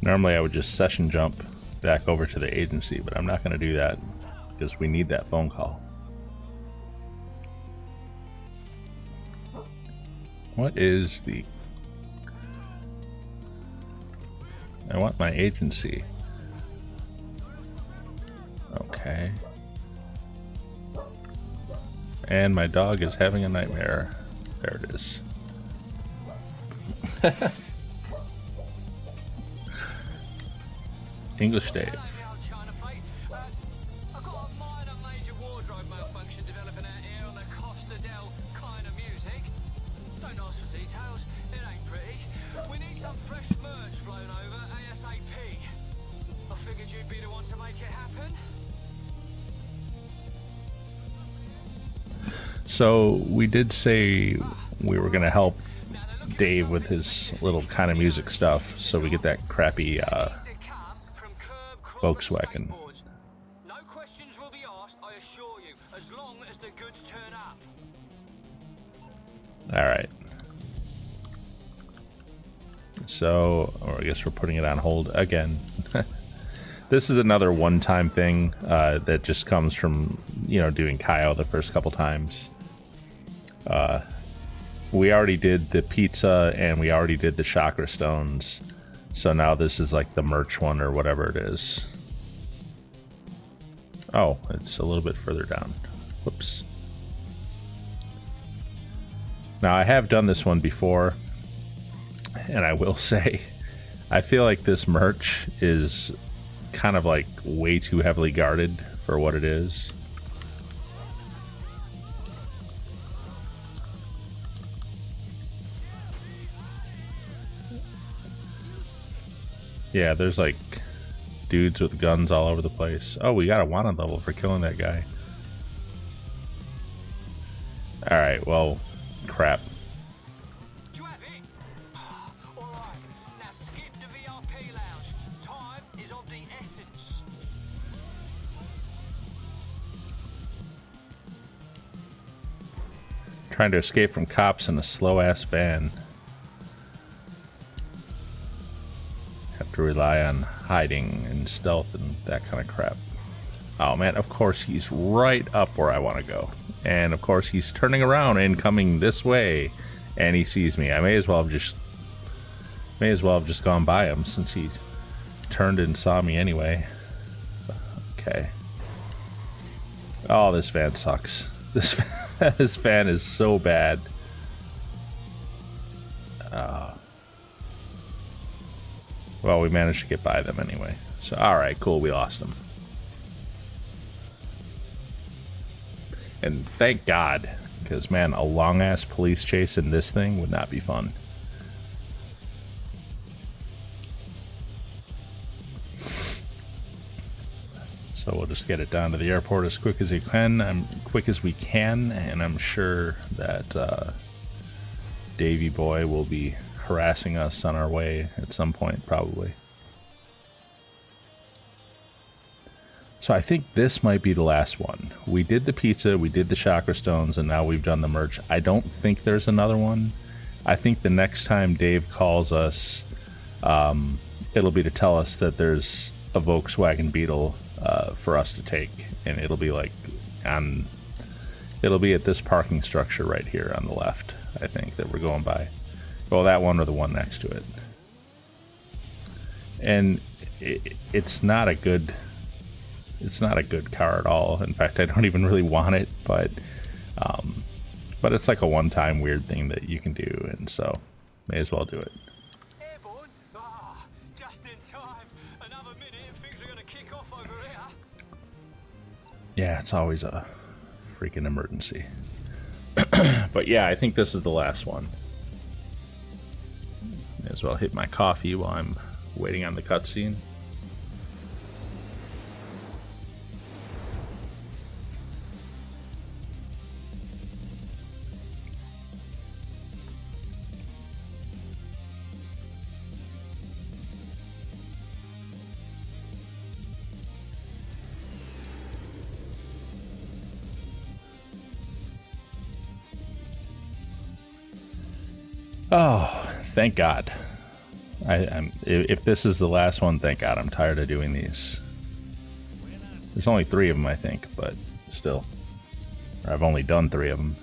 Speaker 1: Normally I would just session jump back over to the agency, but I'm not going to do that because we need that phone call. What is the... I want my agency. Okay. And my dog is having a nightmare. There it is. English Dave. So we did say we were going to help Dave with his little kind of music stuff, so we get that crappy Volkswagen.
Speaker 3: No questions will be asked, I assure you, as long as the goods turn up.
Speaker 1: Alright. So, or I guess we're putting it on hold again. This is another one-time thing that just comes from, you know, doing Cayo the first couple times. We already did the pizza and we already did the chakra stones. So now this is like the merch one or whatever it is. Oh, it's a little bit further down. Whoops. Now I have done this one before, and I will say, I feel like this merch is kind of like way too heavily guarded for what it is. Yeah, there's like dudes with guns all over the place. Oh, we got a wanted level for killing that guy. Alright, well, crap. Trying to escape from cops in a slow-ass van. Have to rely on hiding and stealth and that kind of crap. Oh man, of course he's right up where I want to go. And of course he's turning around and coming this way. And he sees me. I may as well have just gone by him since he turned and saw me anyway. Okay. Oh, this van sucks. This van is so bad. Well, we managed to get by them anyway. So, alright, cool, we lost them. And thank God, because man, a long-ass police chase in this thing would not be fun. So we'll just get it down to the airport as quick as we can. And I'm sure that Davy Boy will be harassing us on our way at some point, probably. So I think this might be the last one. We did the pizza, we did the chakra stones, and now we've done the merch. I don't think there's another one. I think the next time Dave calls us, it'll be to tell us that there's a Volkswagen Beetle for us to take, and it'll be like it'll be at this parking structure right here on the left, I think, that we're going by. Well, that one or the one next to it. And it's not a good car at all. In fact, I don't even really want it, but it's like a one-time weird thing that you can do, and so may as well do it.
Speaker 3: Airborne? Ah, just in time. Another minute, things are gonna kick off over here.
Speaker 1: Yeah, it's always a freaking emergency. But yeah, I think this is the last one. May as well hit my coffee while I'm waiting on the cutscene. Oh, thank God. If this is the last one, thank God. I'm tired of doing these. There's only 3 of them, I think, but still. I've only done 3 of them.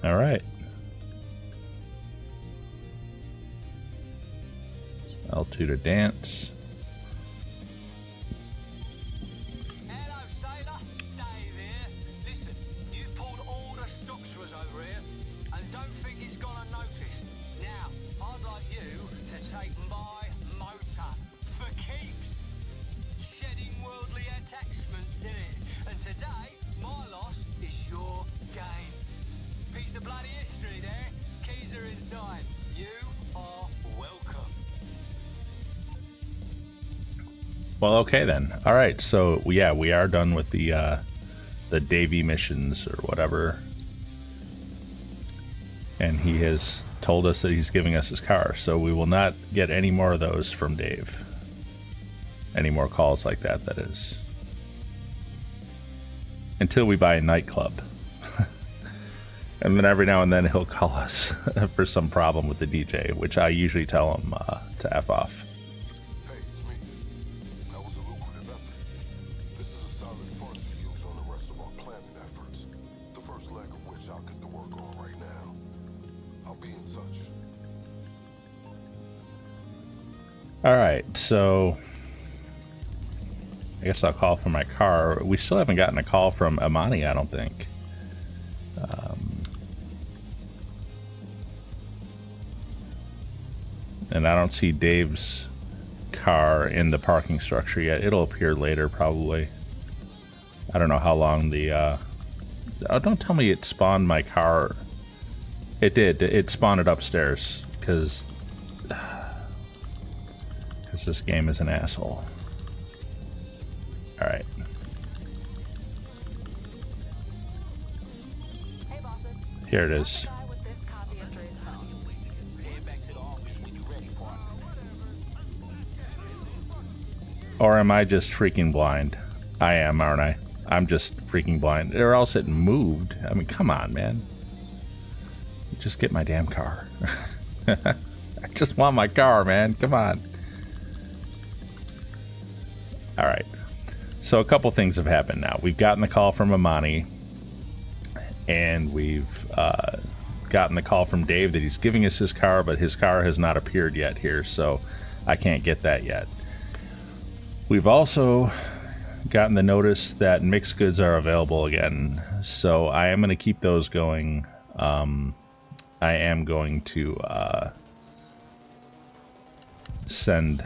Speaker 1: All right. L2 to dance.
Speaker 3: Hello, sailor. Dave here. Listen, you've pulled all the stocks for us over here, and don't think it's gone unnoticed. Now, I'd like you to take my motor for keeps. Shedding worldly attachments in it. And today, my loss is your gain. Piece of bloody history there. Keys are inside. You are welcome.
Speaker 1: Well, okay then. All right, so yeah, we are done with the Davy missions or whatever, and he has told us that he's giving us his car. So we will not get any more of those from Dave. Any more calls like that, that is, until we buy a nightclub. And then every now and then he'll call us for some problem with the DJ, which I usually tell him to F off. Alright, so I guess I'll call for my car. We still haven't gotten a call from Amani, I don't think. And I don't see Dave's car in the parking structure yet. It'll appear later, probably. I don't know how long the... Oh, don't tell me it spawned my car. It did. It spawned it upstairs, because this game is an asshole. Alright.
Speaker 2: Hey, bosses.
Speaker 1: Here it is.
Speaker 2: The guy with this copy of Dre's phone.
Speaker 3: Head back to the office when you're ready, partner.
Speaker 1: Or am I just freaking blind? I am, aren't I? I'm just freaking blind. Or else it moved. I mean, come on, man. Just get my damn car. I just want my car, man. Come on. Alright. So a couple things have happened now. We've gotten the call from Amani. And we've gotten the call from Dave that he's giving us his car, but his car has not appeared yet here, so I can't get that yet. We've also gotten the notice that mixed goods are available again, so I am going to keep those going. I am going to send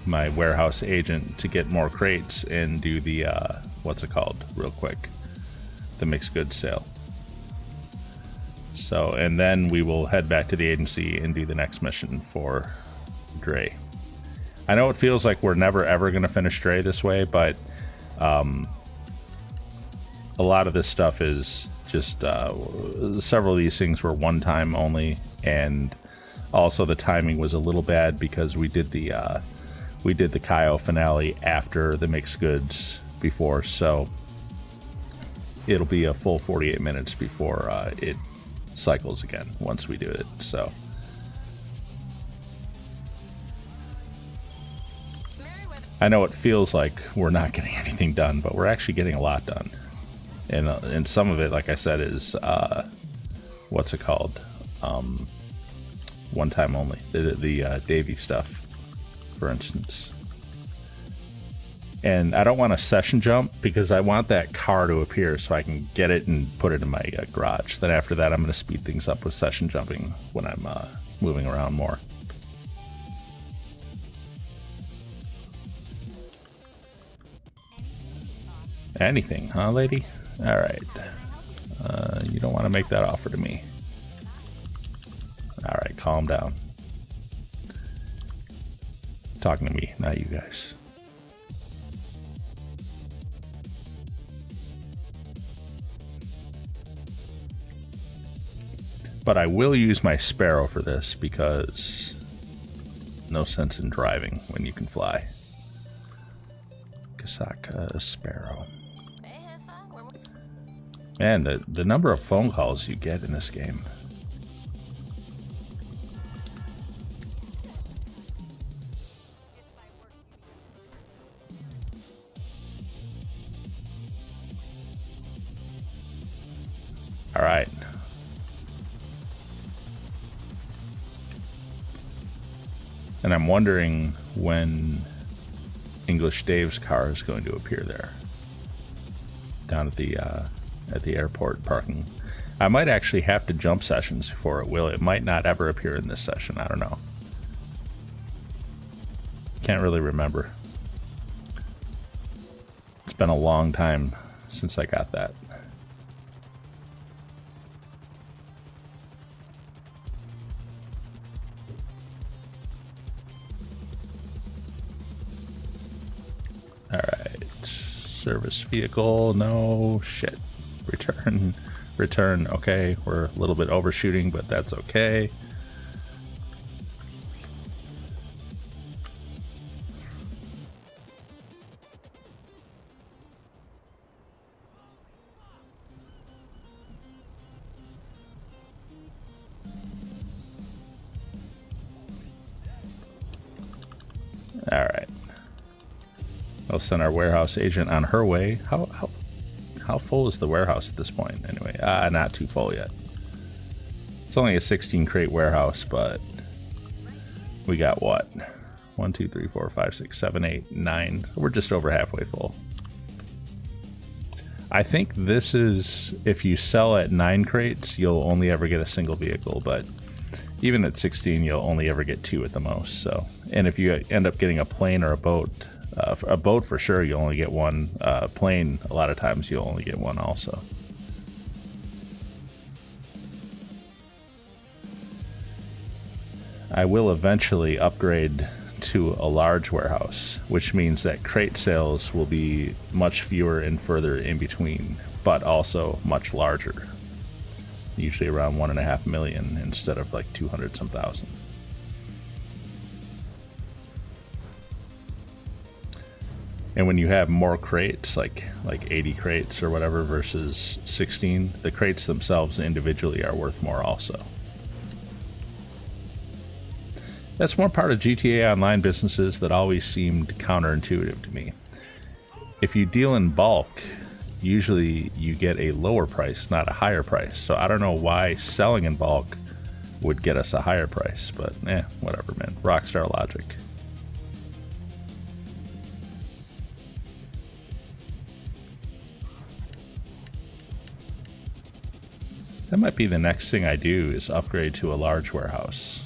Speaker 1: my warehouse agent to get more crates and do the what's it called real quick, the mixed goods sale. So, and then we will head back to the agency and do the next mission for Dre. I know it feels like we're never ever going to finish Dre this way, but a lot of this stuff is just several of these things were one time only, and also the timing was a little bad because we did the Cayo finale after the mixed goods before, so it'll be a full 48 minutes before it cycles again once we do it. So I know it feels like we're not getting anything done, but we're actually getting a lot done, and some of it, like I said, is what's it called, one time only, the Davy stuff, for instance. And I don't want a session jump because I want that car to appear so I can get it and put it in my garage. Then after that, I'm going to speed things up with session jumping when I'm moving around more. Anything, huh, lady? All right. You don't want to make that offer to me. All right, calm down. Talking to me, not you guys. But I will use my Sparrow for this because no sense in driving when you can fly. Kasaka Sparrow. Man, the number of phone calls you get in this game. All right. And I'm wondering when English Dave's car is going to appear there, down at the airport parking. I might actually have to jump sessions before it will. It might not ever appear in this session. I don't know. Can't really remember. It's been a long time since I got that. Alright, service vehicle, no, shit, return, okay, we're a little bit overshooting, but that's okay. Alright. We'll send our warehouse agent on her way. How full is the warehouse at this point? Anyway, not too full yet. It's only a 16 crate warehouse, but we got what? 1, 2, 3, 4, 5, 6, 7, 8, 9. We're just over halfway full. I think this is, if you sell at 9 crates, you'll only ever get a single vehicle, but even at 16, you'll only ever get 2 at the most. So, and if you end up getting a plane or a boat for sure, you only get 1. Plane, a lot of times you'll only get 1 also. I will eventually upgrade to a large warehouse, which means that crate sales will be much fewer and further in between, but also much larger. Usually around 1.5 million instead of like 200 some thousand. And when you have more crates, like 80 crates or whatever versus 16, the crates themselves individually are worth more also. That's one part of GTA Online businesses that always seemed counterintuitive to me. If you deal in bulk, usually you get a lower price, not a higher price. So I don't know why selling in bulk would get us a higher price, but whatever, man. Rockstar logic. That might be the next thing I do, is upgrade to a large warehouse.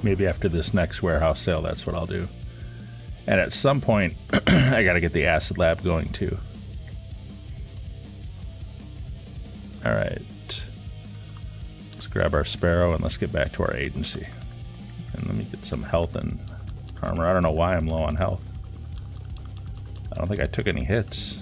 Speaker 1: Maybe after this next warehouse sale, that's what I'll do. And at some point, I gotta get the acid lab going too. Alright. Let's grab our sparrow and let's get back to our agency. And let me get some health and armor. I don't know why I'm low on health. I don't think I took any hits.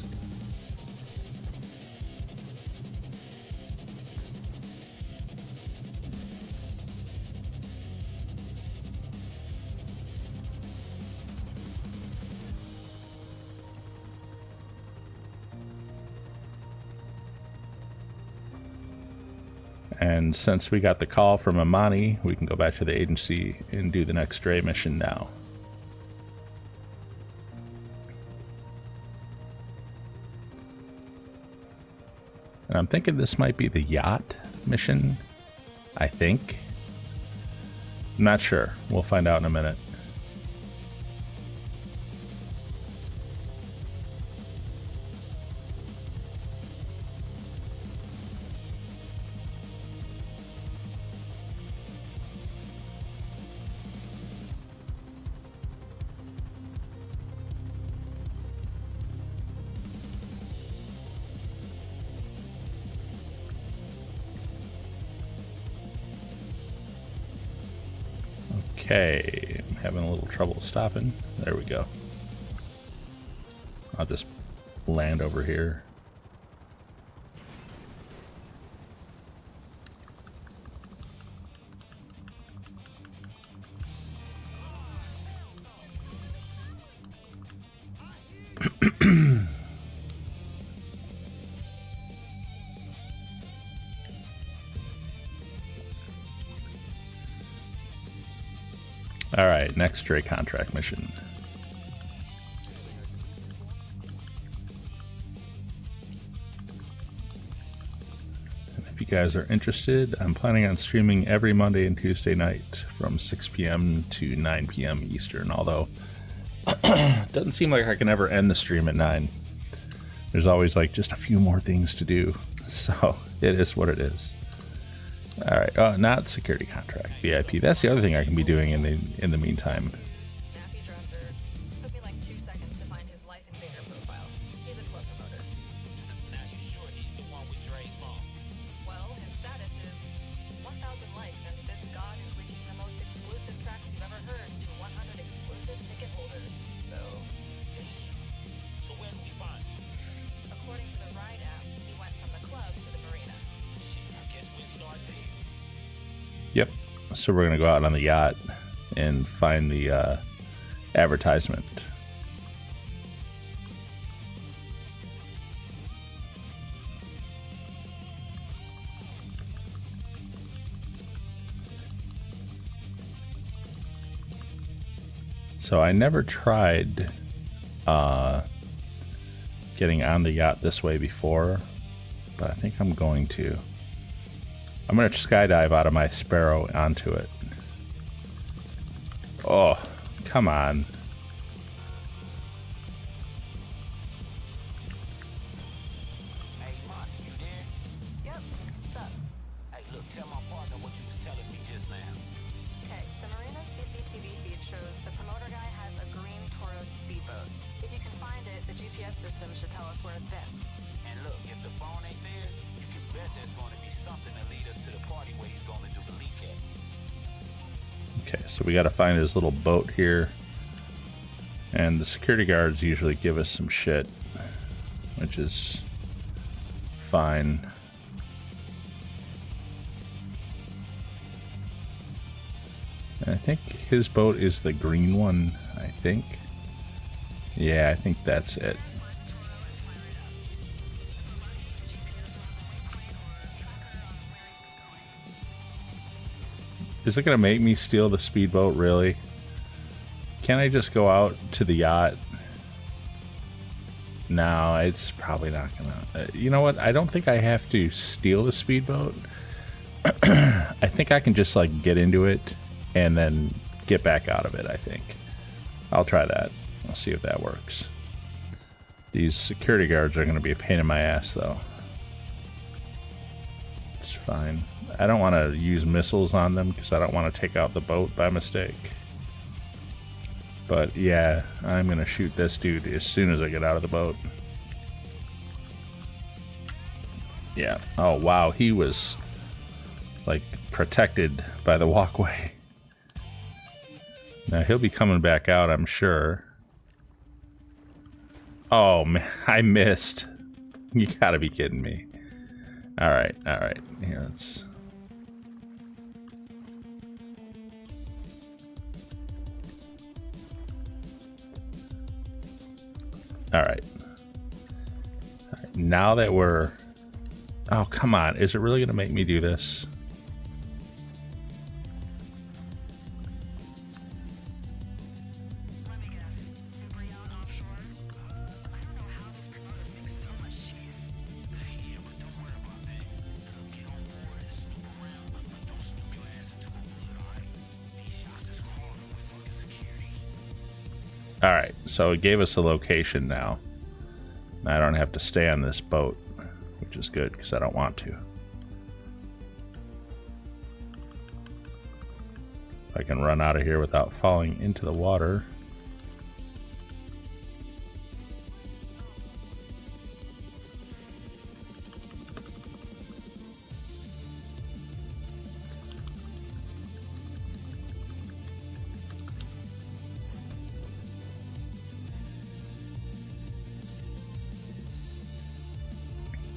Speaker 1: And since we got the call from Amani, we can go back to the agency and do the next Dre mission now. And I'm thinking this might be the yacht mission, I think. I'm not sure. We'll find out in a minute. Okay, I'm having a little trouble stopping. There we go. I'll just land over here. Alright, next Dre Contract mission. And if you guys are interested, I'm planning on streaming every Monday and Tuesday night from 6 p.m. to 9 p.m. Eastern, although it doesn't seem like I can ever end the stream at 9. There's always like just a few more things to do, so it is what it is. Alright, not security contract, VIP. That's the other thing I can be doing in the meantime.
Speaker 2: Nappy dresser. Took me like 2 seconds to find his Life Invader profile. He's a club promoter.
Speaker 5: Now you sure he's the one with Dre's phone?
Speaker 2: Well, his status is 1,000 likes, and this god is leaking the most exclusive tracks you've ever heard to 100 exclusive ticket holders.
Speaker 5: So where do we find him?
Speaker 2: According to the Ride app, he went from the club to the marina.
Speaker 5: I guess we start there.
Speaker 1: Yep. So we're going to go out on the yacht and find the advertisement. So I never tried getting on the yacht this way before, but I think I'm going to. I'm going to skydive out of my Sparrow onto it. Oh, come on.
Speaker 5: Hey, Mark, you there?
Speaker 2: Yep, what's up?
Speaker 5: Hey, look, tell my partner what you was telling me just now.
Speaker 2: Okay, the marina's CCTV feed shows the promoter guy has a green Toro speedboat. If you can find it, the GPS system should tell us where it's been.
Speaker 5: And look, if the phone ain't there, you can bet there's going to be something to lead us to the party where he's going to do the leak at.
Speaker 1: Okay, so we got to find his little boat here. And the security guards usually give us some shit, which is fine. And I think his boat is the green one, I think. Yeah, I think that's it. Is it going to make me steal the speedboat, really? Can I just go out to the yacht? No, it's probably not going to. You know what? I don't think I have to steal the speedboat. I think I can just, like, get into it and then get back out of it, I think. I'll try that. I'll see if that works. These security guards are going to be a pain in my ass, though. It's fine. I don't want to use missiles on them because I don't want to take out the boat by mistake. But yeah, I'm going to shoot this dude as soon as I get out of the boat. Yeah. Oh, wow. He was, like, protected by the walkway. Now, he'll be coming back out, I'm sure. Oh, man. I missed. You gotta be kidding me. Alright, alright. Here, let's... Alright. Now that we're... Oh, come on. Is it really going to make me do this?
Speaker 2: Let me guess. Super yacht offshore? I don't know how these promoters make so much cheese.
Speaker 5: Yeah, but don't worry about that. Get on board and snoop around, but don't snoop your ass into the wood, alright? These shots is crawling with fucking security.
Speaker 1: Alright, so it gave us a location now. I don't have to stay on this boat, which is good because I don't want to. If I can run out of here without falling into the water.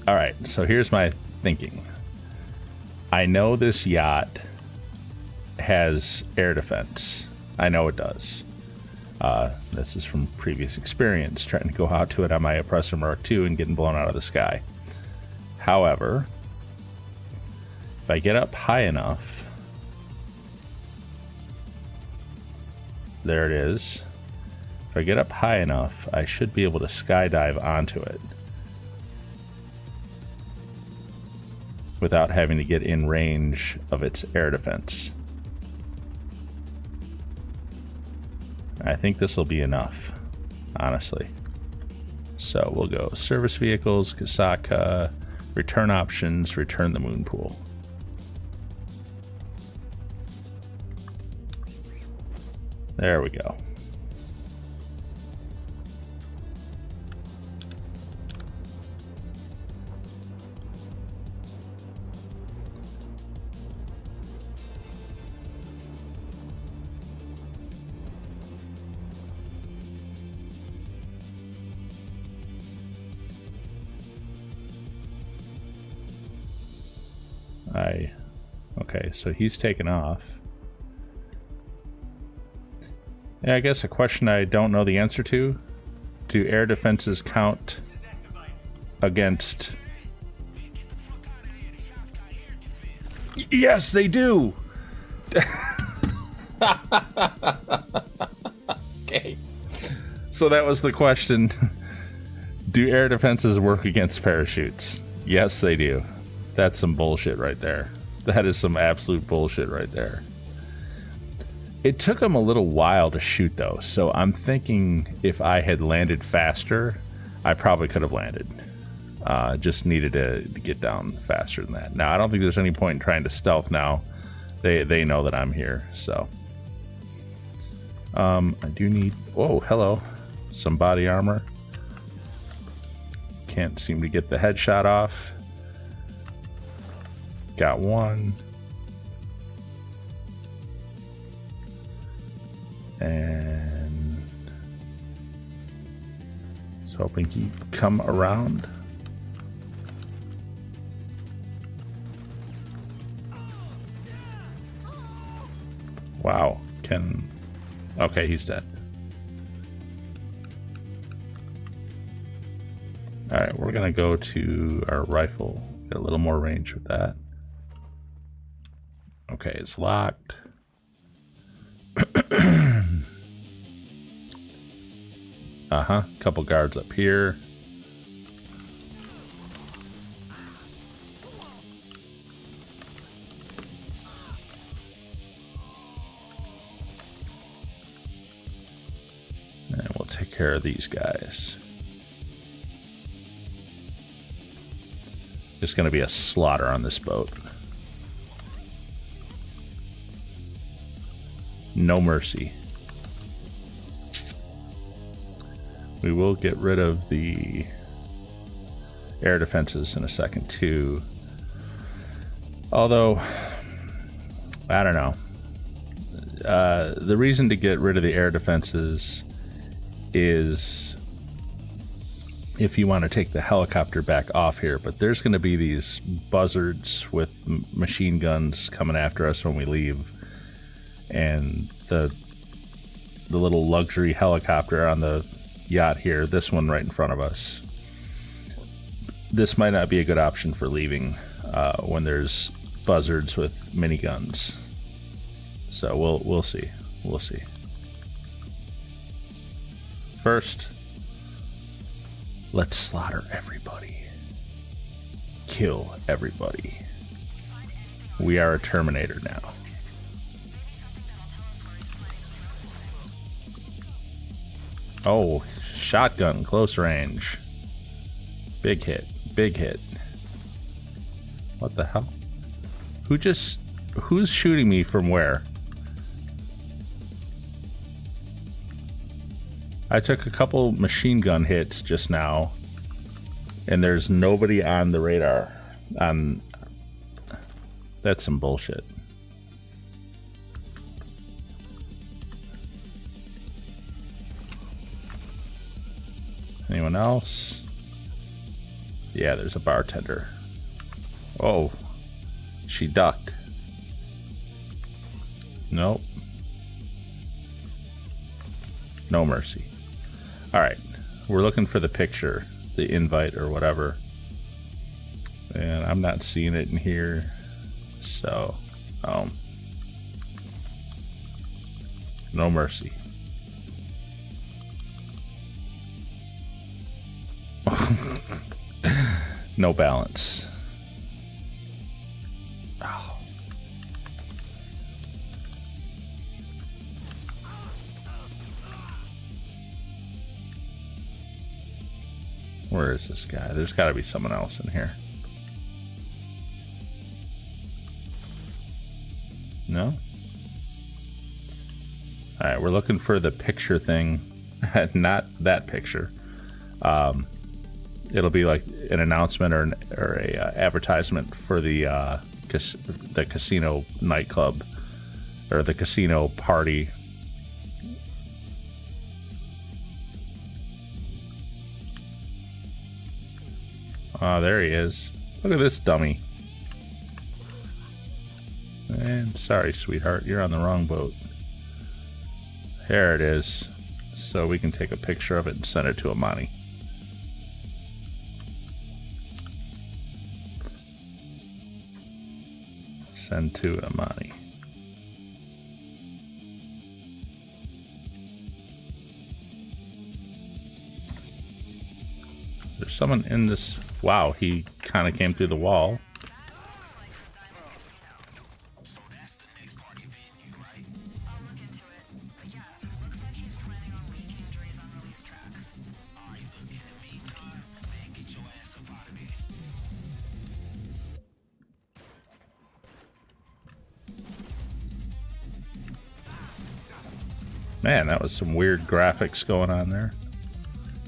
Speaker 1: Alright, so here's my thinking. I know this yacht has air defense. I know it does. This is from previous experience, trying to go out to it on my Oppressor Mark II and getting blown out of the sky. However, if I get up high enough, there it is. If I get up high enough, I should be able to skydive onto it without having to get in range of its air defense. I think this will be enough, honestly. So we'll go service vehicles, Kasaka, return options, return the moon pool. There we go. Okay, so he's taken off. Yeah, I guess a question I don't know the answer to. Do air defenses count against... Yes, they do! Okay. So that was the question. Do air defenses work against parachutes? Yes, they do. That's some bullshit right there. That is some absolute bullshit right there. It took them a little while to shoot, though, so I'm thinking if I had landed faster, I probably could have landed. Just needed to get down faster than that. Now, I don't think there's any point in trying to stealth now. They know that I'm here, so. I do need... Whoa, hello. Some body armor. Can't seem to get the headshot off. Got one. And just hoping he'd come around. Wow. Okay, he's dead. Alright, we're gonna go to our rifle. Get a little more range with that. Okay, it's locked. Couple guards up here. And we'll take care of these guys. It's going to be a slaughter on this boat. No mercy. We will get rid of the air defenses in a second too. Although, I don't know. The reason to get rid of the air defenses is if you want to take the helicopter back off here, but there's going to be these buzzards with machine guns coming after us when we leave, and the little luxury helicopter on the yacht here, this one right in front of us, this might not be a good option for leaving when there's buzzards with miniguns. So we'll see. We'll see. First, let's slaughter everybody. Kill everybody. We are a Terminator now. Oh, shotgun, close range. Big hit, big hit. What the hell? Who's shooting me from where? I took a couple machine gun hits just now, and there's nobody on the radar. That's some bullshit. Anyone else? Yeah, there's a bartender. Oh, she ducked. Nope. No mercy. Alright, we're looking for the picture, the invite or whatever. And I'm not seeing it in here. So, no mercy. No balance. Oh. Where is this guy? There's got to be someone else in here. No? Alright, we're looking for the picture thing. Not that picture. It'll be like an announcement or a advertisement for the casino nightclub or the casino party. Oh, there he is. Look at this dummy. And sorry, sweetheart, you're on the wrong boat. There it is. So we can take a picture of it and send it to Amani. Send to Amani. There's someone in this. Wow, he kind of came through the wall.
Speaker 5: So that's the next party venue, right? I'll look into it. But yeah, looks like he's planning on leaking Dre's unreleased tracks. Alright, look, in the meantime, man, get your ass up out of here.
Speaker 1: Man, that was some weird graphics going on there.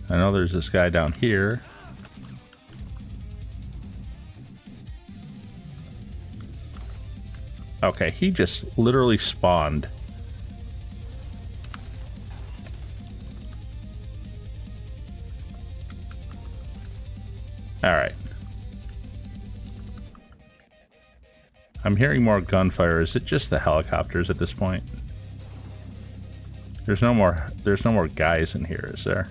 Speaker 1: I know there's this guy down here. Okay, he just literally spawned. Alright. I'm hearing more gunfire. Is it just the helicopters at this point? There's no more guys in here, is there?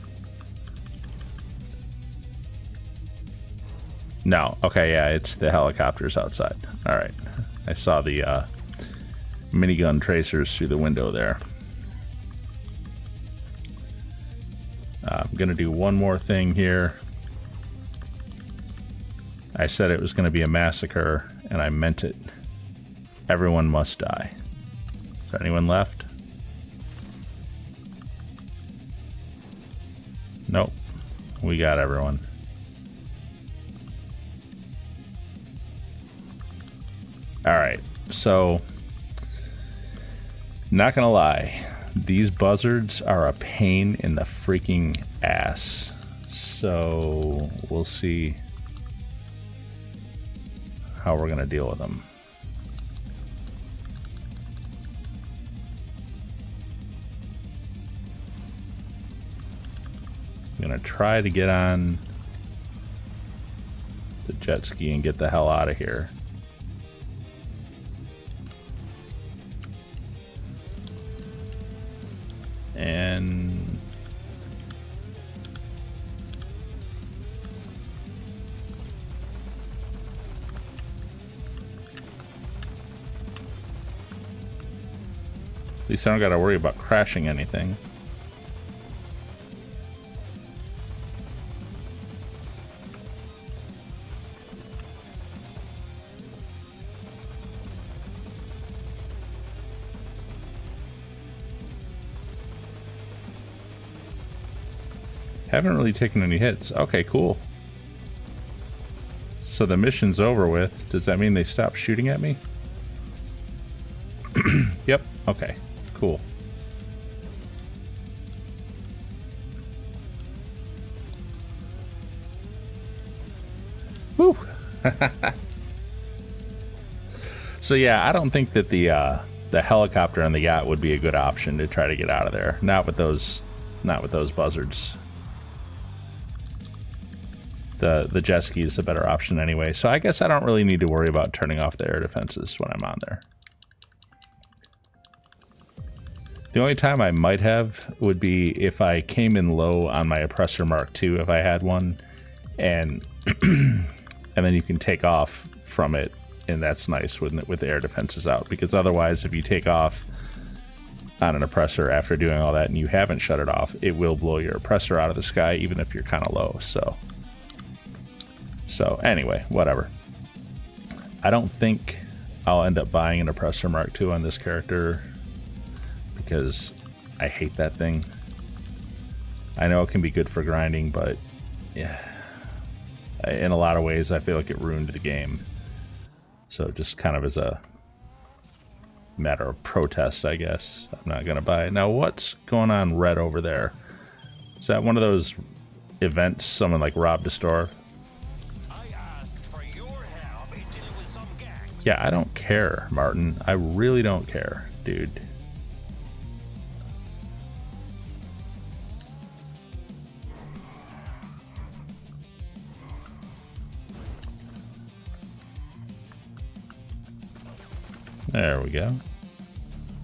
Speaker 1: No. Okay, yeah, it's the helicopters outside. Alright. I saw the minigun tracers through the window there. I'm gonna do one more thing here. I said it was gonna be a massacre, and I meant it. Everyone must die. Is there anyone left? Nope. We got everyone. Alright, so not gonna lie, these buzzards are a pain in the freaking ass. So we'll see how we're gonna deal with them. I'm gonna try to get on the jet ski and get the hell out of here. And at least I don't gotta worry about crashing anything. Haven't really taken any hits. Okay, cool. So the mission's over with. Does that mean they stop shooting at me? Yep. Okay, cool. Woo! So yeah, I don't think that the helicopter and the yacht would be a good option to try to get out of there. Not with those buzzards. The jet ski is the better option anyway, so I guess I don't really need to worry about turning off the air defenses when I'm on there. The only time I might have would be if I came in low on my oppressor Mark II, if I had one, and and then you can take off from it, and that's nice with the air defenses out, because otherwise if you take off on an oppressor after doing all that and you haven't shut it off, it will blow your oppressor out of the sky even if you're kind of low. So anyway, whatever. I don't think I'll end up buying an oppressor Mark II on this character because I hate that thing. I know it can be good for grinding, but yeah, in a lot of ways I feel like it ruined the game. So just kind of as a matter of protest, I guess, I'm not gonna buy it. Now what's going on red over there? Is that one of those events someone like robbed a store? Yeah, I don't care, Martin. I really don't care, dude. There we go.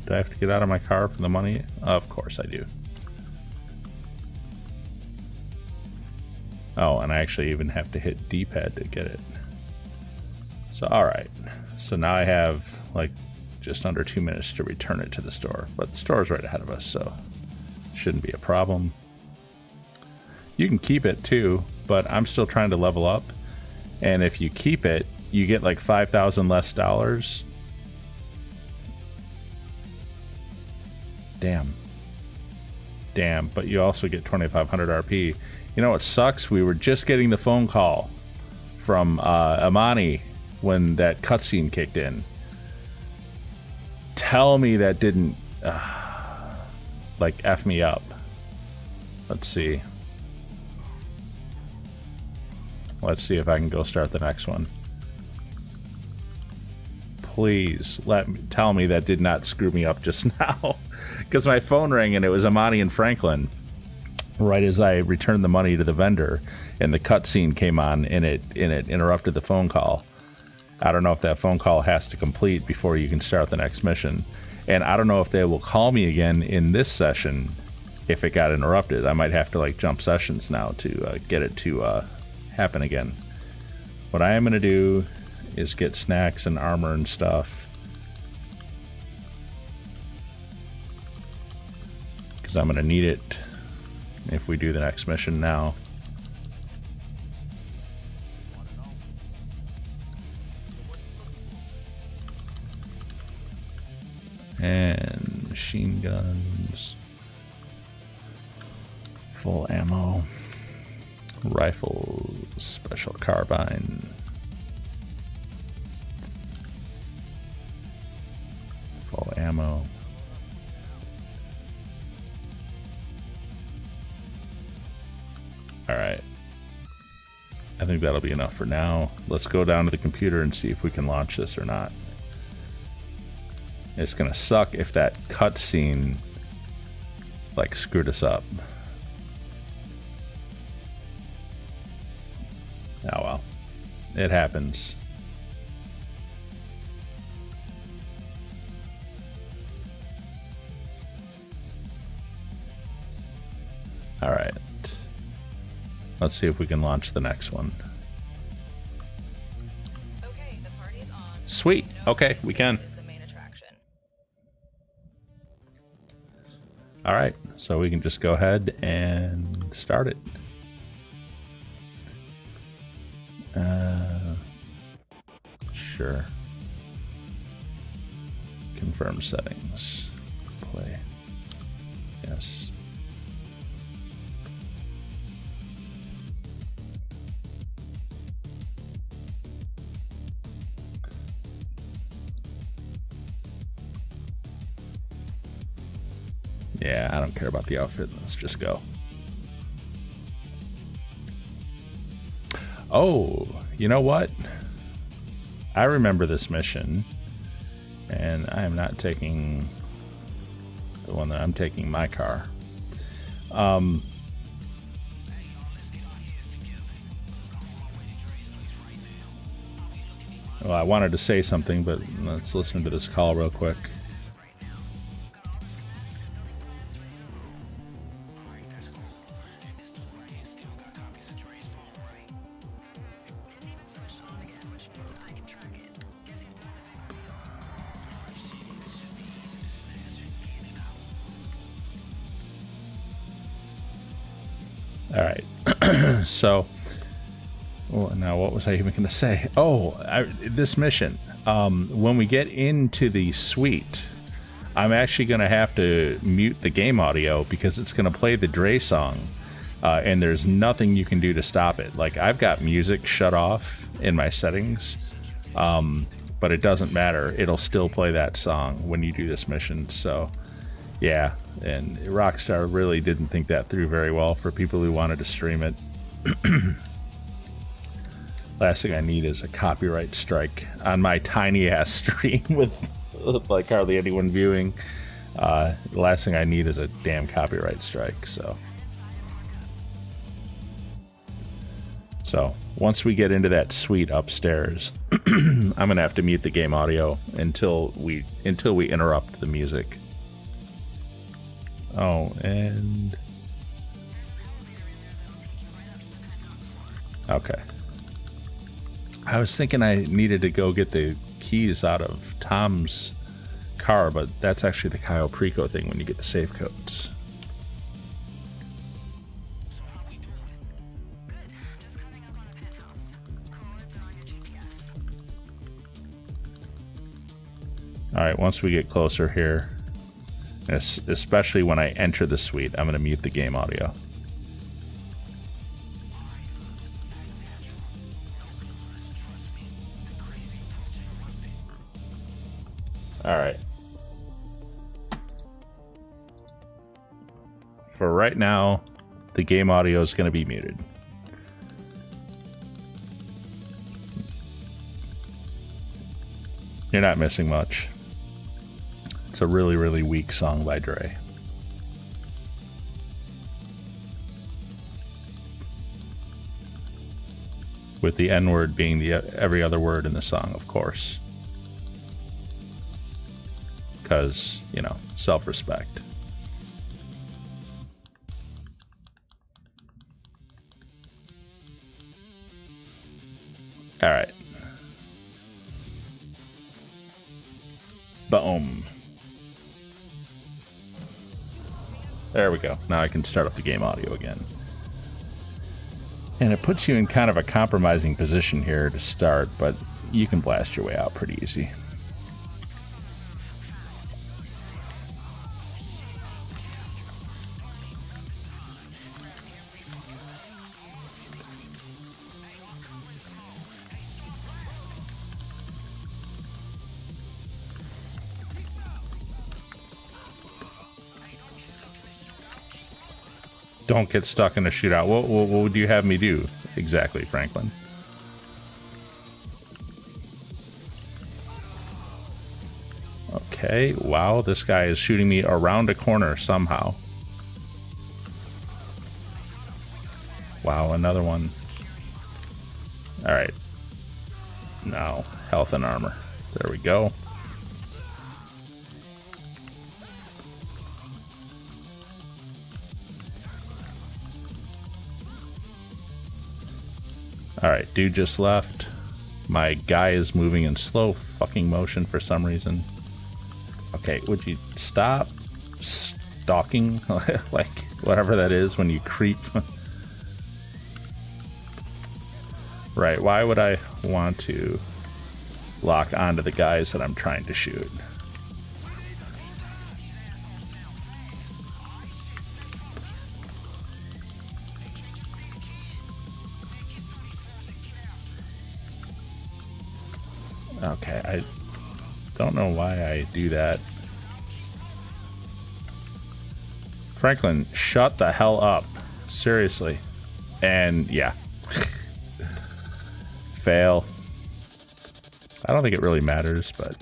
Speaker 1: Do I have to get out of my car for the money? Of course I do. Oh, and I actually even have to hit D-pad to get it. So, alright. So now I have like just under 2 minutes to return it to the store, but the store is right ahead of us, so shouldn't be a problem. You can keep it too, but I'm still trying to level up, and if you keep it, you get like 5,000 less dollars. Damn, but you also get 2,500 RP. You know what sucks? We were just getting the phone call from Amani when that cutscene kicked in. Tell me that didn't like F me up. Let's see. Let's see if I can go start the next one. Please tell me that did not screw me up just now, because my phone rang and it was Amani and Franklin right as I returned the money to the vendor, and the cutscene came on and it interrupted the phone call. I don't know if that phone call has to complete before you can start the next mission, and I don't know if they will call me again in this session if it got interrupted. I might have to like jump sessions now to get it to happen again. What I am going to do is get snacks and armor and stuff, because I'm going to need it if we do the next mission now. And machine guns, full ammo, rifles, special carbine. ammo. Alright. I think that'll be enough for now. Let's go down to the computer and see if we can launch this or not. It's gonna suck if that cutscene like screwed us up. Oh well. It happens. Alright. Let's see if we can launch the next one.
Speaker 2: Okay, the party's on.
Speaker 1: Sweet. Okay, we can.
Speaker 2: Is the main attraction.
Speaker 1: Alright, so we can just go ahead and start it. Sure. Confirm settings. Play. Yes. Yeah, I don't care about the outfit. Let's just go. Oh, you know what? I remember this mission, and I am not taking the one that I'm taking my car. Well, I wanted to say something, but let's listen to this call real quick. All right. So, well, now what was I even going to say? Oh, this mission. When we get into the suite, I'm actually going to have to mute the game audio because it's going to play the Dre song, and there's nothing you can do to stop it. Like, I've got music shut off in my settings, but it doesn't matter. It'll still play that song when you do this mission. So, yeah. And Rockstar really didn't think that through very well for people who wanted to stream it. Last thing I need is a copyright strike on my tiny ass stream with like hardly anyone viewing. The last thing I need is a damn copyright strike. So once we get into that suite upstairs, I'm gonna have to mute the game audio until we interrupt the music. Oh, and okay. I was thinking I needed to go get the keys out of Tom's car, but that's actually the Cayo Perico thing when you get the safe codes.
Speaker 5: So how we doing? Good. Just coming up on the penthouse. Coordinates are on your GPS.
Speaker 1: All right, once we get closer here, especially when I enter the suite, I'm going to mute the game audio. All right. For right now, the game audio is going to be muted. You're not missing much. It's a really, really weak song by Dre. With the N-word being the every other word in the song, of course. Because, you know, self-respect. All right. Boom. There we go. Now I can start up the game audio again. And it puts you in kind of a compromising position here to start, but you can blast your way out pretty easy. don't get stuck in a shootout. What would you have me do exactly, Franklin? Okay, wow, this guy is shooting me around a corner somehow. Wow, another one. Alright. Now, health and armor. There we go. Alright, dude just left. My guy is moving in slow fucking motion for some reason. Okay, would you stop stalking? Like, whatever that is when you creep. Right, why would I want to lock onto the guys that I'm trying to shoot? Okay, I don't know why I do that. Franklin, shut the hell up. Seriously. And yeah. Fail. I don't think it really matters, but...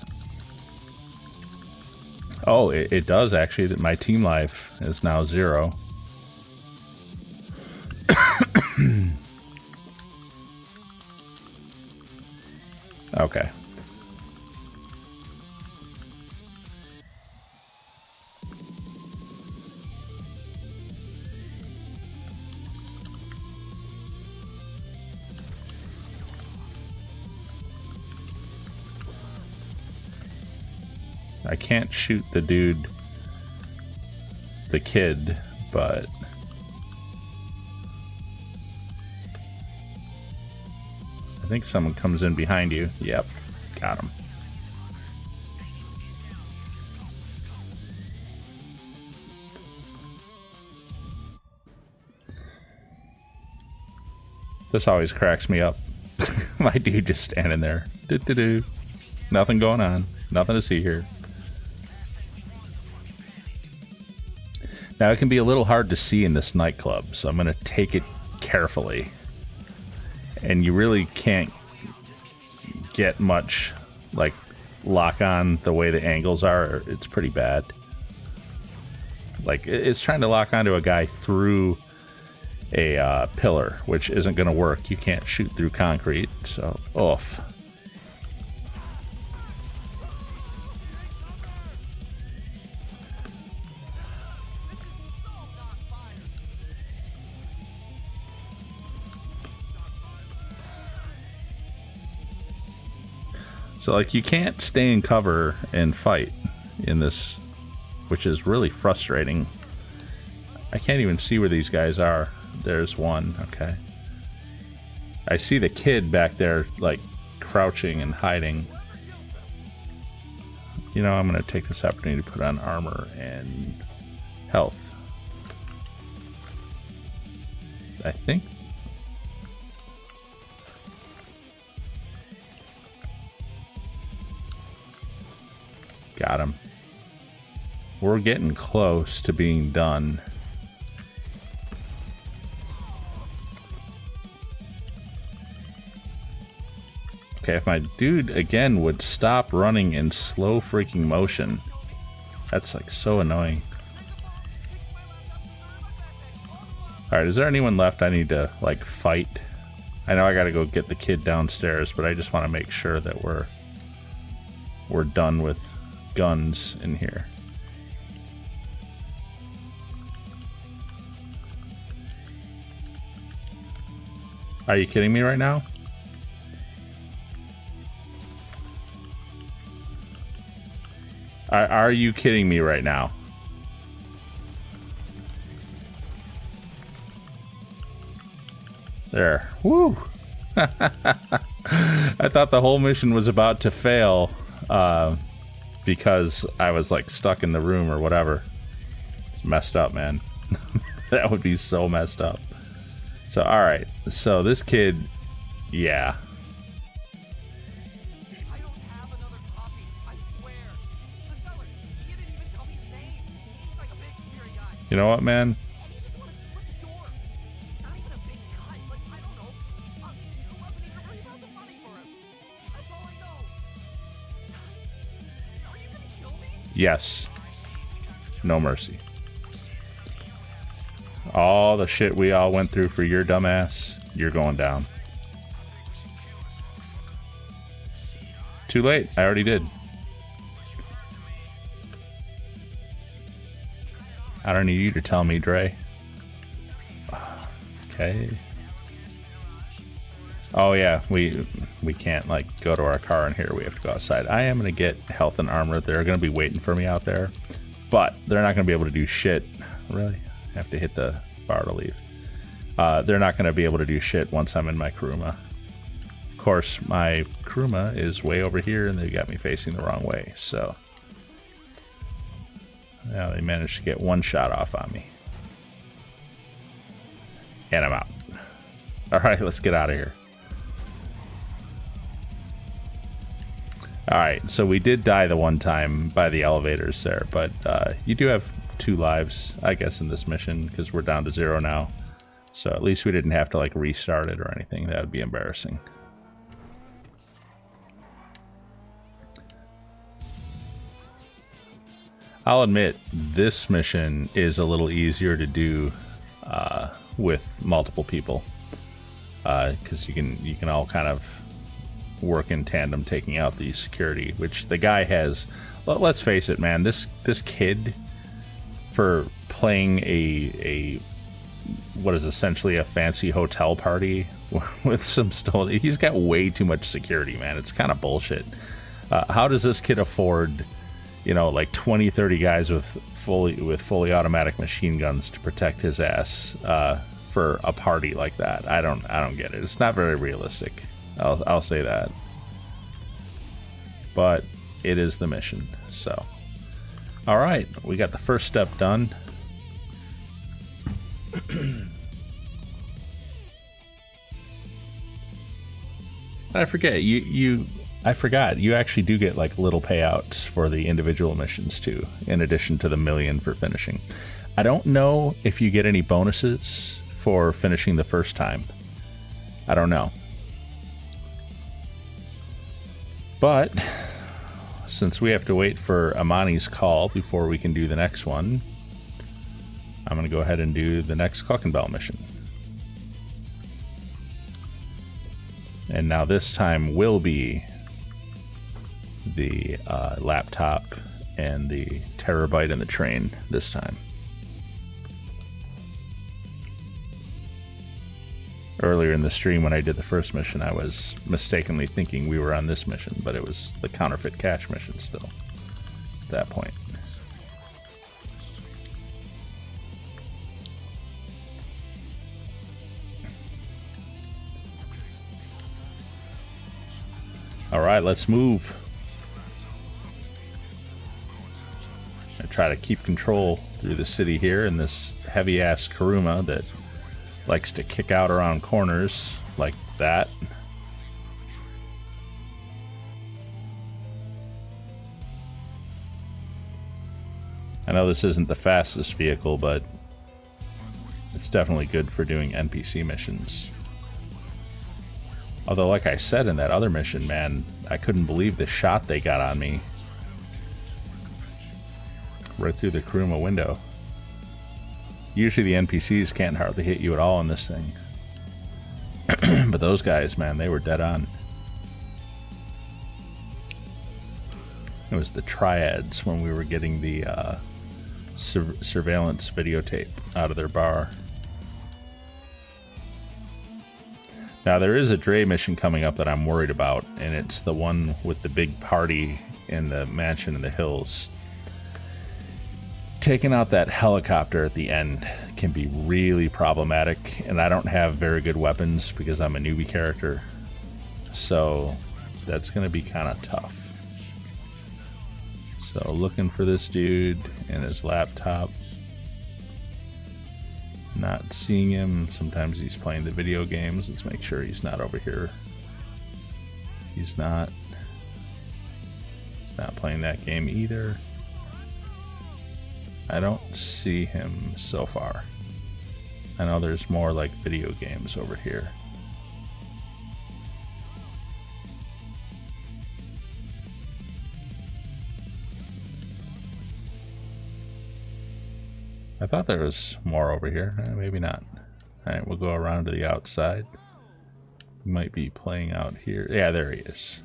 Speaker 1: Oh, it does actually. That my team life is now 0. Okay. I can't shoot the dude, the kid, but I think someone comes in behind you. Yep, got him. This always cracks me up. My dude just standing there. Do-do-do. Nothing going on. Nothing to see here. Now, it can be a little hard to see in this nightclub, so I'm going to take it carefully. And you really can't get much, like, lock on the way the angles are. It's pretty bad. Like, it's trying to lock onto a guy through a pillar, which isn't going to work. You can't shoot through concrete, so, oof. So, like, you can't stay in cover and fight in this, which is really frustrating. I can't even see where these guys are. There's one, okay. I see the kid back there, like, crouching and hiding. You know, I'm going to take this opportunity to put on armor and health. I think. Got him. We're getting close to being done. Okay, if my dude again would stop running in slow freaking motion. That's like so annoying. Alright, is there anyone left I need to like fight? I know I gotta go get the kid downstairs, but I just want to make sure that we're done with guns in here. Are you kidding me right now? Are you kidding me right now? There. Woo! I thought the whole mission was about to fail. Because I was like stuck in the room or whatever. It's messed up, man. That would be so messed up. So, alright. So this kid, yeah.
Speaker 3: I don't have another copy, I swear. The seller, he didn't even tell me his name. He's like a big scary guy.
Speaker 1: You know what, man?
Speaker 3: And he just wanted to
Speaker 1: Yes. No mercy. All the shit we all went through for your dumbass, you're going down. Too late. I already did. I don't need you to tell me, Dre. Okay. Oh yeah, we can't like go to our car in here. We have to go outside. I am gonna get health and armor. They're gonna be waiting for me out there, but they're not gonna be able to do shit. Really, I have to hit the bar to leave. They're not gonna be able to do shit once I'm in my Kuruma. Of course, my Kuruma is way over here, and they got me facing the wrong way. So now they managed to get one shot off on me, and I'm out. All right, let's get out of here. Alright, so we did die the one time by the elevators there, but you do have 2 lives, I guess, in this mission, because we're down to 0 now. So at least we didn't have to, like, restart it or anything. That would be embarrassing. I'll admit, this mission is a little easier to do with multiple people, because you can all kind of work in tandem taking out the security, which the guy has. Let's face it, man, this kid, for playing a what is essentially a fancy hotel party with some stolen, he's got way too much security, man. It's kind of bullshit. How does this kid afford, you know, like 20-30 guys with fully automatic machine guns to protect his ass for a party like that? I don't get it. It's not very realistic. I'll say that. But it is the mission. So, all right, we got the first step done. I forget I forgot you actually do get like little payouts for the individual missions too, in addition to the 1 million for finishing. I don't know if you get any bonuses for finishing the first time. I don't know. But since we have to wait for Amani's call before we can do the next one, I'm going to go ahead and do the next Cluckin Bell mission. And now this time will be the laptop and the terabyte in the train this time. Earlier in the stream when I did the first mission, I was mistakenly thinking we were on this mission, but it was the counterfeit cash mission still at that point. All right, let's move. I try to keep control through the city here in this heavy-ass Kuruma that likes to kick out around corners like that. I know this isn't the fastest vehicle, but it's definitely good for doing NPC missions. Although, like I said in that other mission, man, I couldn't believe the shot they got on me. Right through the Kuruma window. Usually the NPCs can't hardly hit you at all in this thing. But those guys, man, they were dead on. It was the triads when we were getting the surveillance videotape out of their bar. Now there is a Dre mission coming up that I'm worried about, and it's the one with the big party in the mansion in the hills. Taking out that helicopter at the end can be really problematic, and I don't have very good weapons because I'm a newbie character, so that's going to be kind of tough. So looking for this dude and his laptop. Not seeing him. Sometimes he's playing the video games. Let's make sure he's not over here. He's not. He's not playing that game either. I don't see him so far. I know there's more like video games over here. I thought there was more over here. Maybe not. Alright, we'll go around to the outside. He might be playing out here. Yeah, there he is.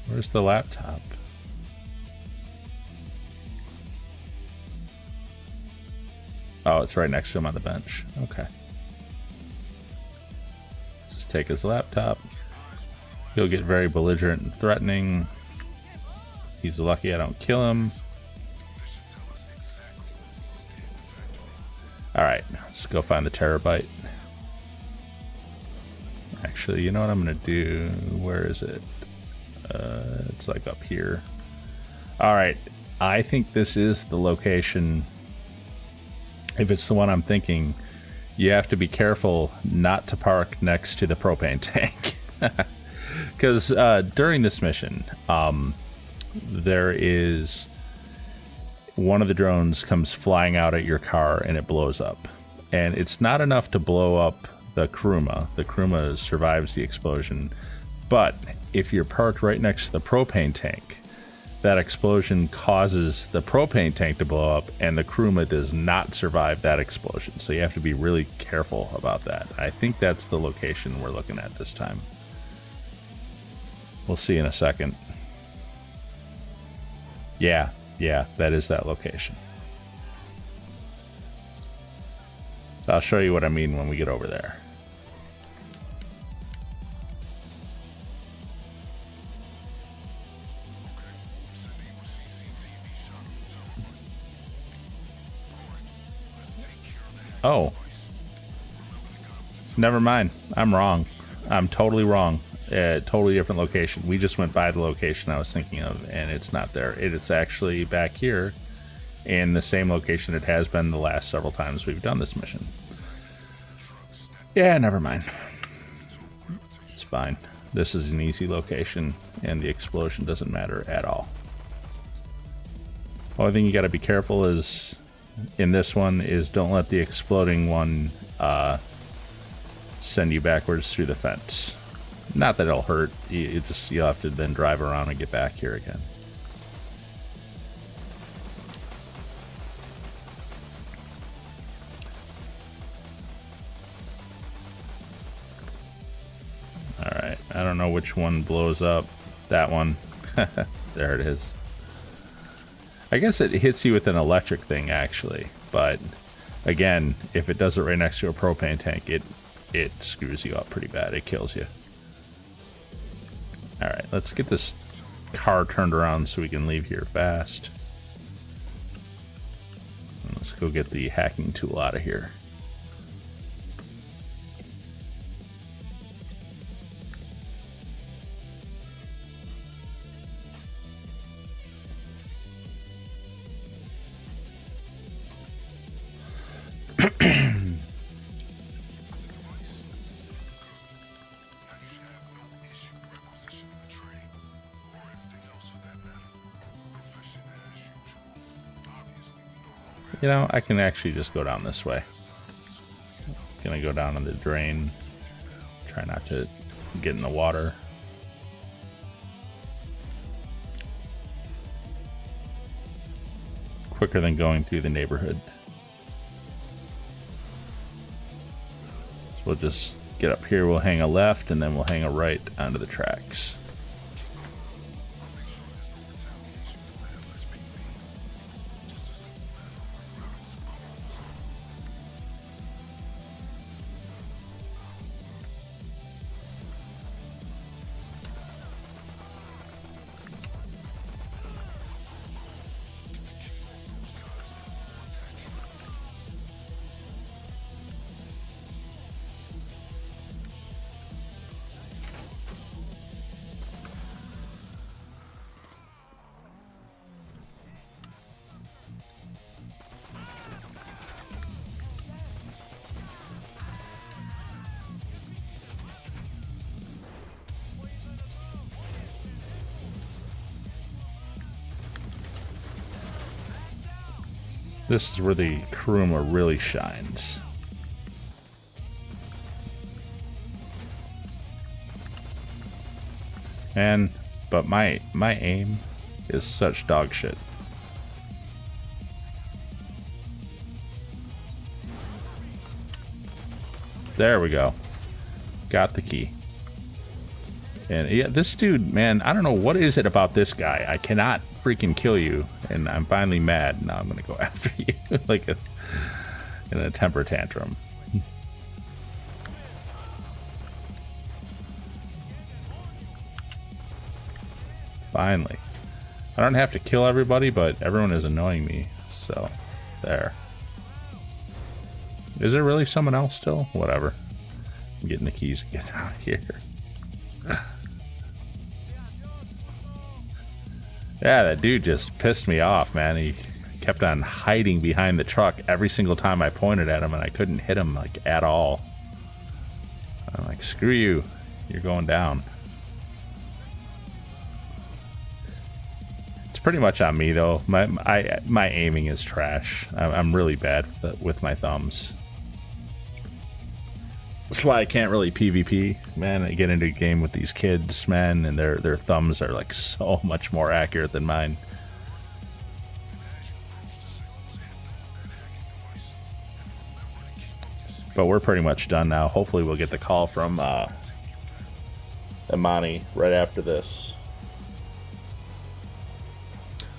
Speaker 1: Where's the laptop? Oh, it's right next to him on the bench. Okay. Just take his laptop. He'll get very belligerent and threatening. He's lucky I don't kill him. Alright, let's go find the terabyte. Actually, you know what I'm gonna do? Where is it? It's like up here. Alright, I think this is the location. If it's the one I'm thinking, you have to be careful not to park next to the propane tank. Because during this mission, there is one of the drones comes flying out at your car and it blows up. And it's not enough to blow up the Kuruma. The Kuruma survives the explosion. But if you're parked right next to the propane tank, that explosion causes the propane tank to blow up, and the Kuruma does not survive that explosion. So you have to be really careful about that. I think that's the location we're looking at this time. We'll see in a second. Yeah, that is that location. So I'll show you what I mean when we get over there. Oh. Never mind. I'm wrong. I'm totally wrong. Totally different location. We just went by the location I was thinking of, and it's not there. It's actually back here in the same location it has been the last several times we've done this mission. Yeah, never mind. It's fine. This is an easy location, and the explosion doesn't matter at all. Only thing you got to be careful is, in this one, is don't let the exploding one send you backwards through the fence. Not that it'll hurt. You'll have to then drive around and get back here again. Alright, I don't know which one blows up. That one. There it is. I guess it hits you with an electric thing, actually. But, again, if it does it right next to a propane tank, it screws you up pretty bad. It kills you. Alright, let's get this car turned around so we can leave here fast. And let's go get the hacking tool out of here. You know, I can actually just go down this way. Gonna go down in the drain. Try not to get in the water. Quicker than going through the neighborhood. So we'll just get up here, we'll hang a left, and then we'll hang a right onto the tracks. This is where the Kuruma really shines. Man, but my aim is such dog shit. There we go. Got the key. And yeah, this dude, man, I don't know what is it about this guy. I cannot freaking kill you, and I'm finally mad. Now I'm gonna go after you like in a temper tantrum. Finally. I don't have to kill everybody, but everyone is annoying me. So, there. Is there really someone else still? Whatever. I'm getting the keys to get out of here. Yeah, that dude just pissed me off, man. He kept on hiding behind the truck every single time I pointed at him, and I couldn't hit him, like, at all. I'm like, screw you. You're going down. It's pretty much on me, though. My aiming is trash. I'm really bad with my thumbs. That's why I can't really PvP, man. I get into a game with these kids, man, and their thumbs are like so much more accurate than mine. But we're pretty much done now. Hopefully we'll get the call from Imani right after this.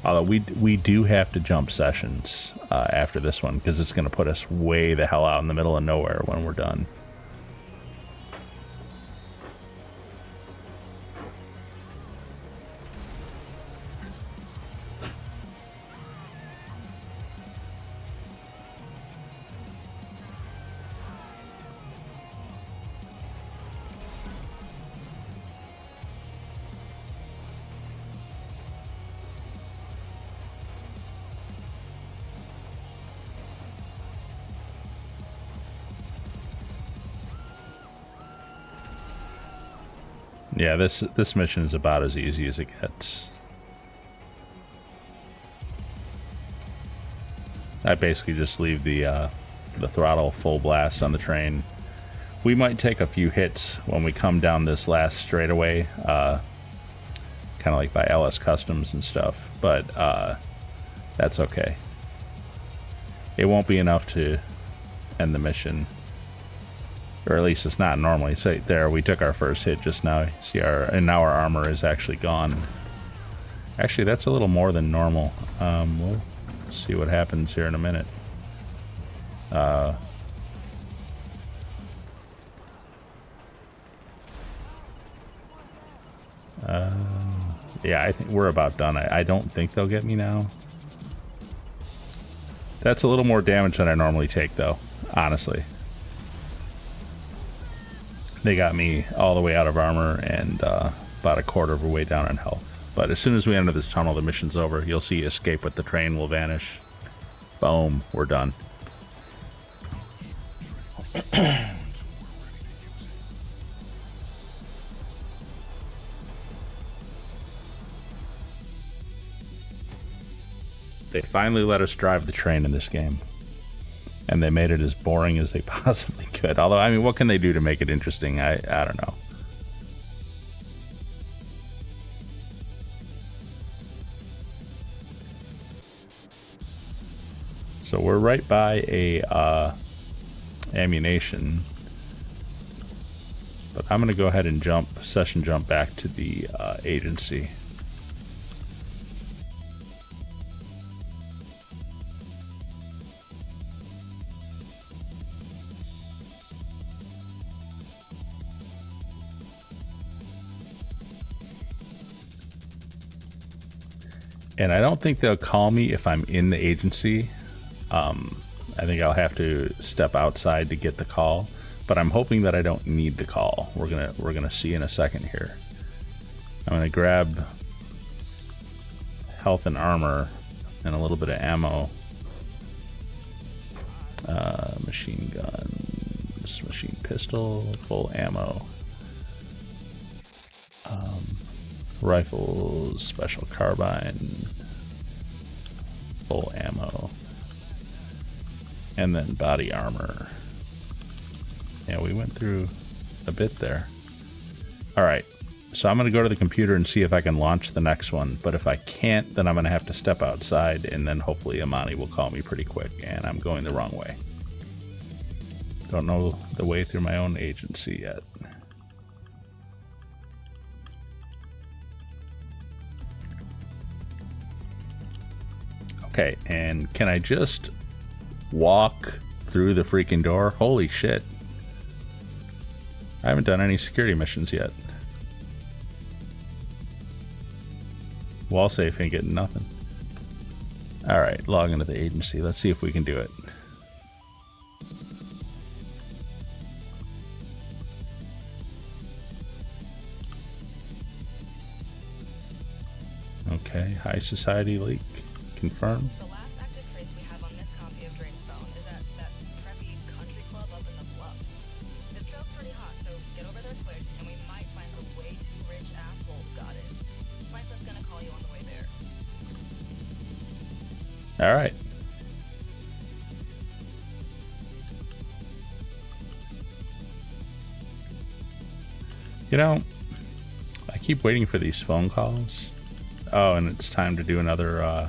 Speaker 1: Although we do have to jump sessions after this one, because it's going to put us way the hell out in the middle of nowhere when we're done. Yeah, this mission is about as easy as it gets. I basically just leave the throttle full blast on the train. We might take a few hits when we come down this last straightaway, kind of like by LS Customs and stuff, but that's okay. It won't be enough to end the mission. Or at least it's not normally. So there, we took our first hit just now. See, and now our armor is actually gone. Actually, that's a little more than normal. We'll see what happens here in a minute. Yeah, I think we're about done. I don't think they'll get me now. That's a little more damage than I normally take, though, honestly. They got me all the way out of armor and about a quarter of a way down in health. But as soon as we enter this tunnel, the mission's over. You'll see escape with the train will vanish. Boom, we're done. They finally let us drive the train in this game. And they made it as boring as they possibly could. Although, I mean, what can they do to make it interesting? I don't know. So we're right by a ammunition. But I'm going to go ahead and session jump back to the agency. And I don't think they'll call me if I'm in the agency. I think I'll have to step outside to get the call, but I'm hoping that I don't need the call. We're gonna see in a second here. I'm gonna grab health and armor and a little bit of ammo. Machine guns, machine pistol, full ammo. Rifles, special carbine, full ammo, and then body armor. Yeah, we went through a bit there. Alright, So I'm going to go to the computer and see if I can launch the next one. But if I can't, then I'm going to have to step outside, and then hopefully Amani will call me pretty quick, and I'm going the wrong way. Don't know the way through my own agency yet. Okay, and can I just walk through the freaking door? Holy shit. I haven't done any security missions yet. Wall safe ain't getting nothing. Alright, log into the agency. Let's see if we can do it. Okay, high society leak. Confirm.
Speaker 2: The last active trace we have on this copy of Drake's phone is at that preppy country club up in the bluffs. The trail's pretty hot, so get over there quick, and we might find the way too rich asshole who got it. Franklin's gonna call you on the way there.
Speaker 1: Alright. You know, I keep waiting for these phone calls. Oh, and it's time to do another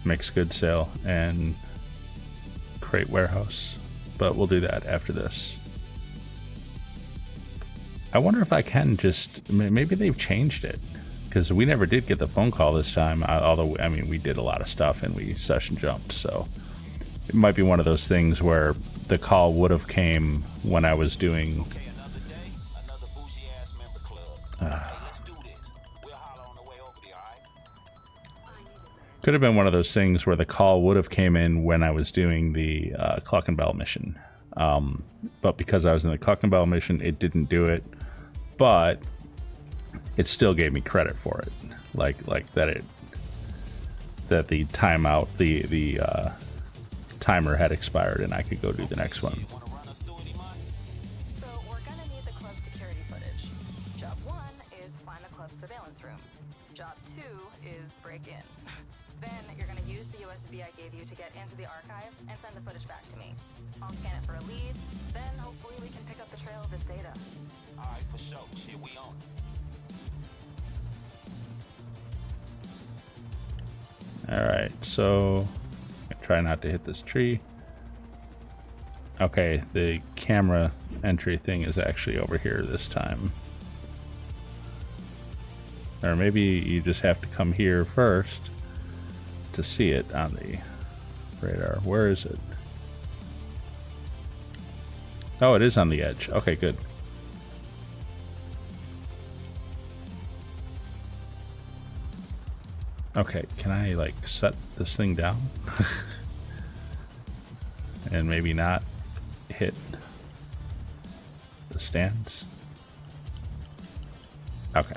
Speaker 1: mixed goods sale and crate warehouse. But we'll do that after this. I wonder if I can just... Maybe they've changed it. Because we never did get the phone call this time. Although, I mean, we did a lot of stuff and we session jumped. So it might be one of those things where the call would have came when I was doing...
Speaker 3: Okay, another day, another bougie ass member club. Hey, let's do this. We'll holler on the way over there, alright?
Speaker 1: Could have been one of those things where the call would have came in when I was doing the Cluckin Bell mission. But because I was in the Cluckin Bell mission, it didn't do it. But it still gave me credit for it. Like that the timeout, the timer had expired and I could go do the next one.
Speaker 3: Wanna run us through any money?
Speaker 2: So we're gonna need the club security footage. Job 1 is find the club surveillance room. Job 2 is break in. Then you're gonna use the USB I gave you to get into the archive and send the footage back to me. I'll scan it for a lead, then hopefully we can pick up the trail of this data.
Speaker 3: Alright, for sure. Shit, we on it.
Speaker 1: Alright, so try not to hit this tree. Okay, the camera entry thing is actually over here this time. Or maybe you just have to come here first to see it on the radar. Where is it? Oh, it is on the edge. Okay, good. Okay, can I like set this thing down? And maybe not hit the stands? Okay.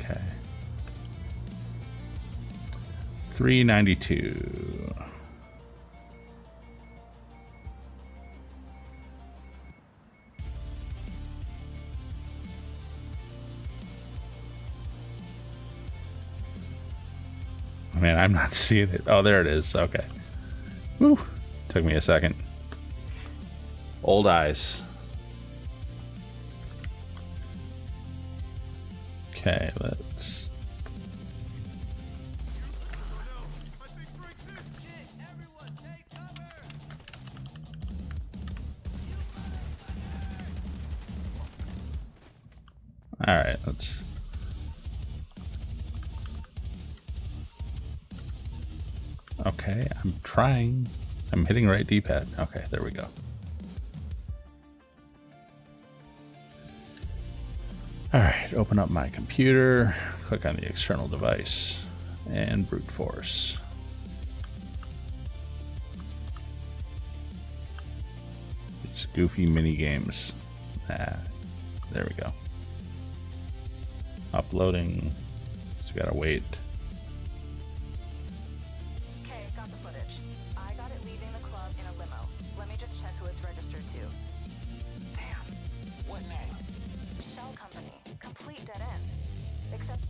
Speaker 1: Okay. 392. Man, I'm not seeing it. Oh, there it is. Okay. Woo. Took me a second. Old eyes. Okay, let's... Alright, let's... Okay, I'm trying. I'm hitting right D-pad. Okay, there we go. Alright, open up my computer, click on the external device, and brute force. These goofy mini games. There we go. Uploading. Just gotta wait.
Speaker 2: Okay, got the footage. I got it leaving the club in a limo. Let me just check who it's registered to. Damn.
Speaker 3: What now?
Speaker 2: Shell company. Complete dead end. Except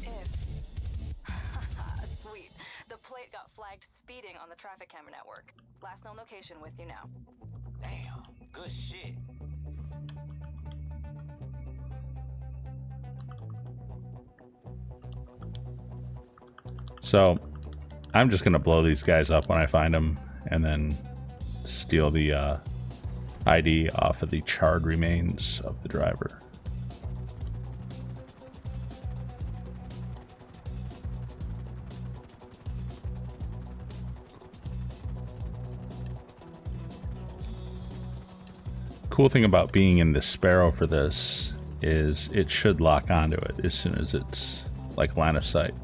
Speaker 2: if... traffic camera network. Last known location with you now.
Speaker 5: Damn, good shit.
Speaker 1: So I'm just gonna blow these guys up when I find them, and then steal the ID off of the charred remains of the driver. Cool thing about being in the Sparrow for this is it should lock onto it as soon as it's like line of sight.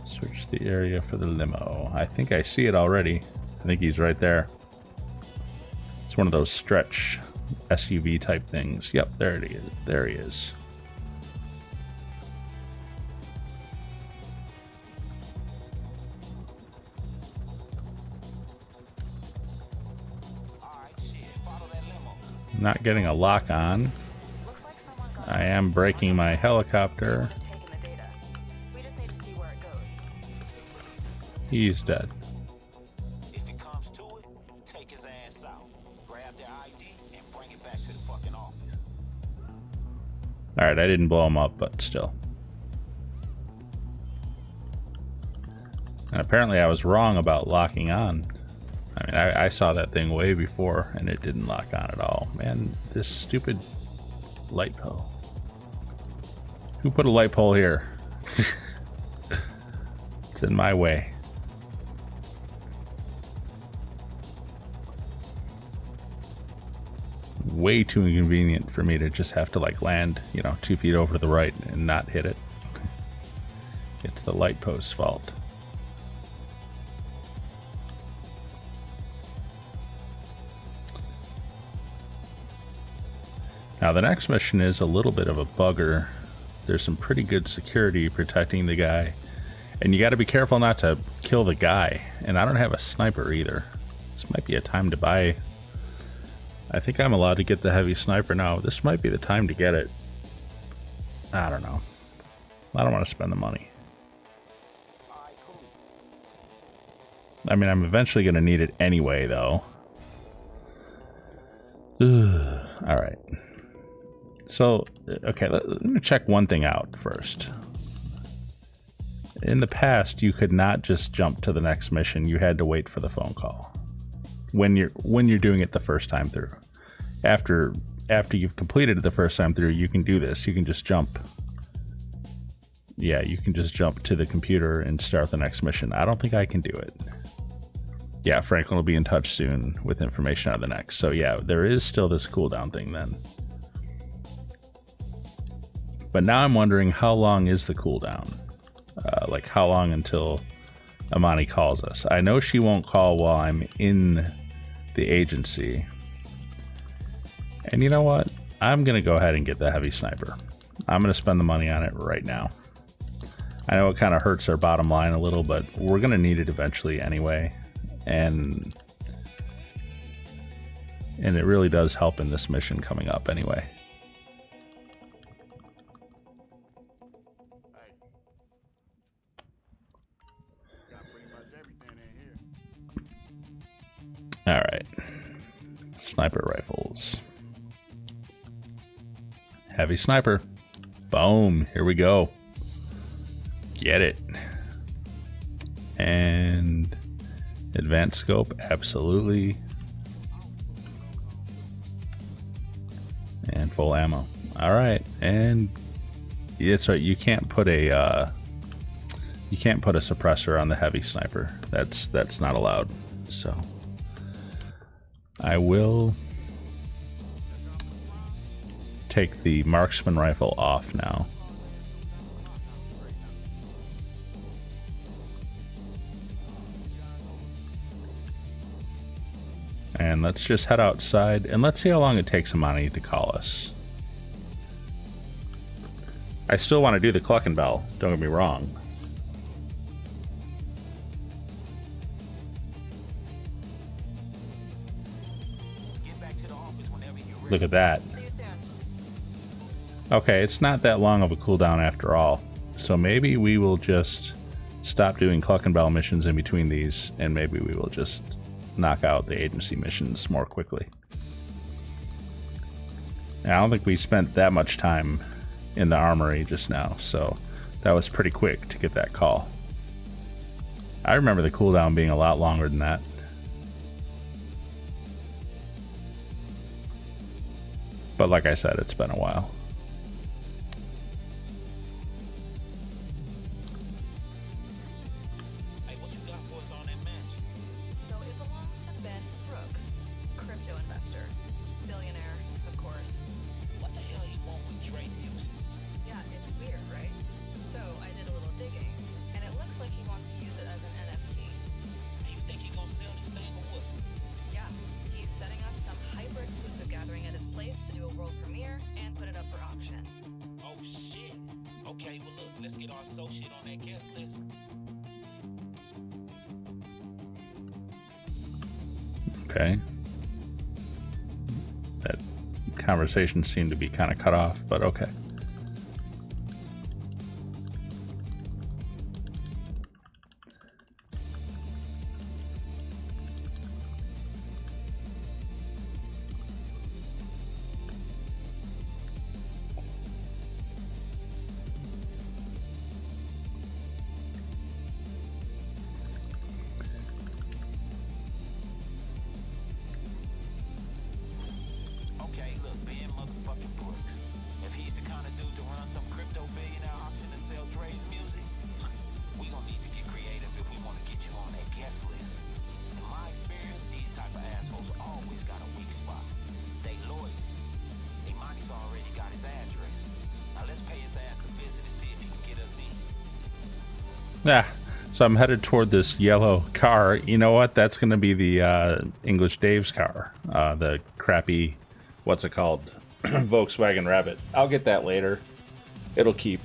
Speaker 1: Search the area for the limo. I think I see it already. I think he's right there. It's one of those stretch SUV type things. Yep, there it is. There he is.
Speaker 5: Alright, shit, follow that limo.
Speaker 1: Not getting a lock on.
Speaker 2: Looks like someone got
Speaker 1: I am breaking my helicopter.
Speaker 2: taking the data. We just need to see where it goes.
Speaker 1: He's dead.
Speaker 5: If it comes to it, take his ass out. Grab their ID and bring it back to the fucking office.
Speaker 1: Alright, I didn't blow him up, but still. And apparently I was wrong about locking on. I mean, I saw that thing way before, and it didn't lock on at all. Man, this stupid light pole. Who put a light pole here? It's in my way. Way too inconvenient for me to just have to like land, you know, 2 feet over to the right and not hit it. It's the light post's fault. Now the next mission is a little bit of a bugger. There's some pretty good security protecting the guy, and you got to be careful not to kill the guy. And I don't have a sniper either. This might be a time to buy. I think I'm allowed to get the heavy sniper now. This might be the time to get it. I don't know. I don't want to spend the money.
Speaker 5: Alright, cool.
Speaker 1: I mean, I'm eventually going to need it anyway, though. All right. So, okay, let me check one thing out first. In the past, you could not just jump to the next mission. You had to wait for the phone call when you're doing it the first time through. After you've completed it the first time through, you can do this. You can just jump. Yeah, you can just jump to the computer and start the next mission. I don't think I can do it. Yeah, Franklin will be in touch soon with information on the next. So yeah, there is still this cooldown thing then. But now I'm wondering, how long is the cooldown? Like, how long until Amani calls us? I know she won't call while I'm in the agency. And you know what? I'm going to go ahead and get the heavy sniper. I'm going to spend the money on it right now. I know it kind of hurts our bottom line a little, but we're going to need it eventually anyway. And it really does help in this mission coming up anyway. All right, sniper rifles, heavy sniper, boom, here we go, get it. And advanced scope, absolutely. And full ammo. All right, and it's right, you can't put a suppressor on the heavy sniper. That's not allowed. So I will take the marksman rifle off now. And let's just head outside and let's see how long it takes Amani to call us. I still want to do the Cluckin Bell, don't get me wrong. Look at that.
Speaker 2: See you soon.
Speaker 1: Okay, it's not that long of a cooldown after all. So maybe we will just stop doing Cluckin Bell missions in between these, and maybe we will just knock out the agency missions more quickly. And I don't think we spent that much time in the armory just now, so that was pretty quick to get that call. I remember the cooldown being a lot longer than that. But like I said, it's been a while.
Speaker 5: Hey, what you got for us on that match?
Speaker 2: So it belongs to Ben Brooks, crypto investor, billionaire, of course.
Speaker 5: What the hell you want with Dre music?
Speaker 2: Yeah, it's weird, right? So I did a little digging, and it looks like he wants to use it as an NFT.
Speaker 5: And you think you gonna sell this thing or what?
Speaker 2: Yeah, he's setting up some hyper-exclusive gathering at his place to do a world premiere and put it up for auction.
Speaker 5: Oh shit. Okay, well look, let's get our associate on that guest list.
Speaker 1: Okay. That conversation seemed to be kind of cut off, but okay.
Speaker 5: Okay, look, Ben motherfucking Brooks. If he's the kind of dude to run some crypto billionaire auction and sell Dre's music, we gonna need to get creative if we want to get you on that guest list. In my experience, these type of assholes always got a weak spot. They loyal. Imani's already got his address. Now let's pay his ass a visit and see if he can get us in.
Speaker 1: Yeah. So I'm headed toward this yellow car. You know what? That's going to be the English Dave's car. The crappy, what's it called? Volkswagen Rabbit. I'll get that later. It'll keep.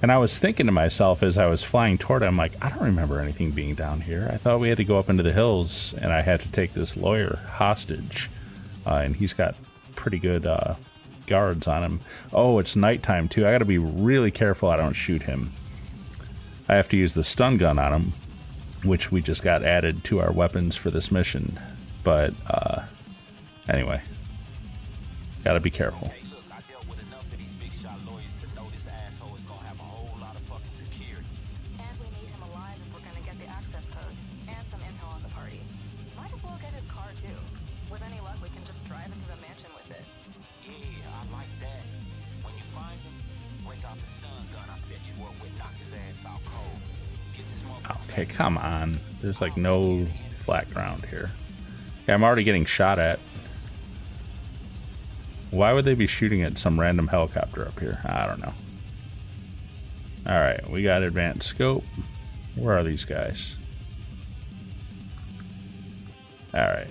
Speaker 1: And I was thinking to myself as I was flying toward it, I'm like, I don't remember anything being down here. I thought we had to go up into the hills and I had to take this lawyer hostage. And he's got pretty good guards on him. Oh, it's nighttime too. I got to be really careful I don't shoot him. I have to use the stun gun on him, which we just got added to our weapons for this mission. But anyway, got to be careful.
Speaker 5: Hey, look, I dealt with enough of these big shot lawyers to know this asshole is gonna have a whole lot of fucking security.
Speaker 2: And we need him alive if we're gonna get the access codes and some intel on the party. Might as well get his car too. With any luck, we can just drive into the mansion with it.
Speaker 5: Yeah, I like that. When you find him, break out the stun gun I set you up with, knock his ass out cold. Get this motherfucker.
Speaker 1: Okay, come on. There's like no flat ground here. Yeah, I'm already getting shot at. Why would they be shooting at some random helicopter up here? I don't know. Alright, we got advanced scope. Where are these guys? Alright.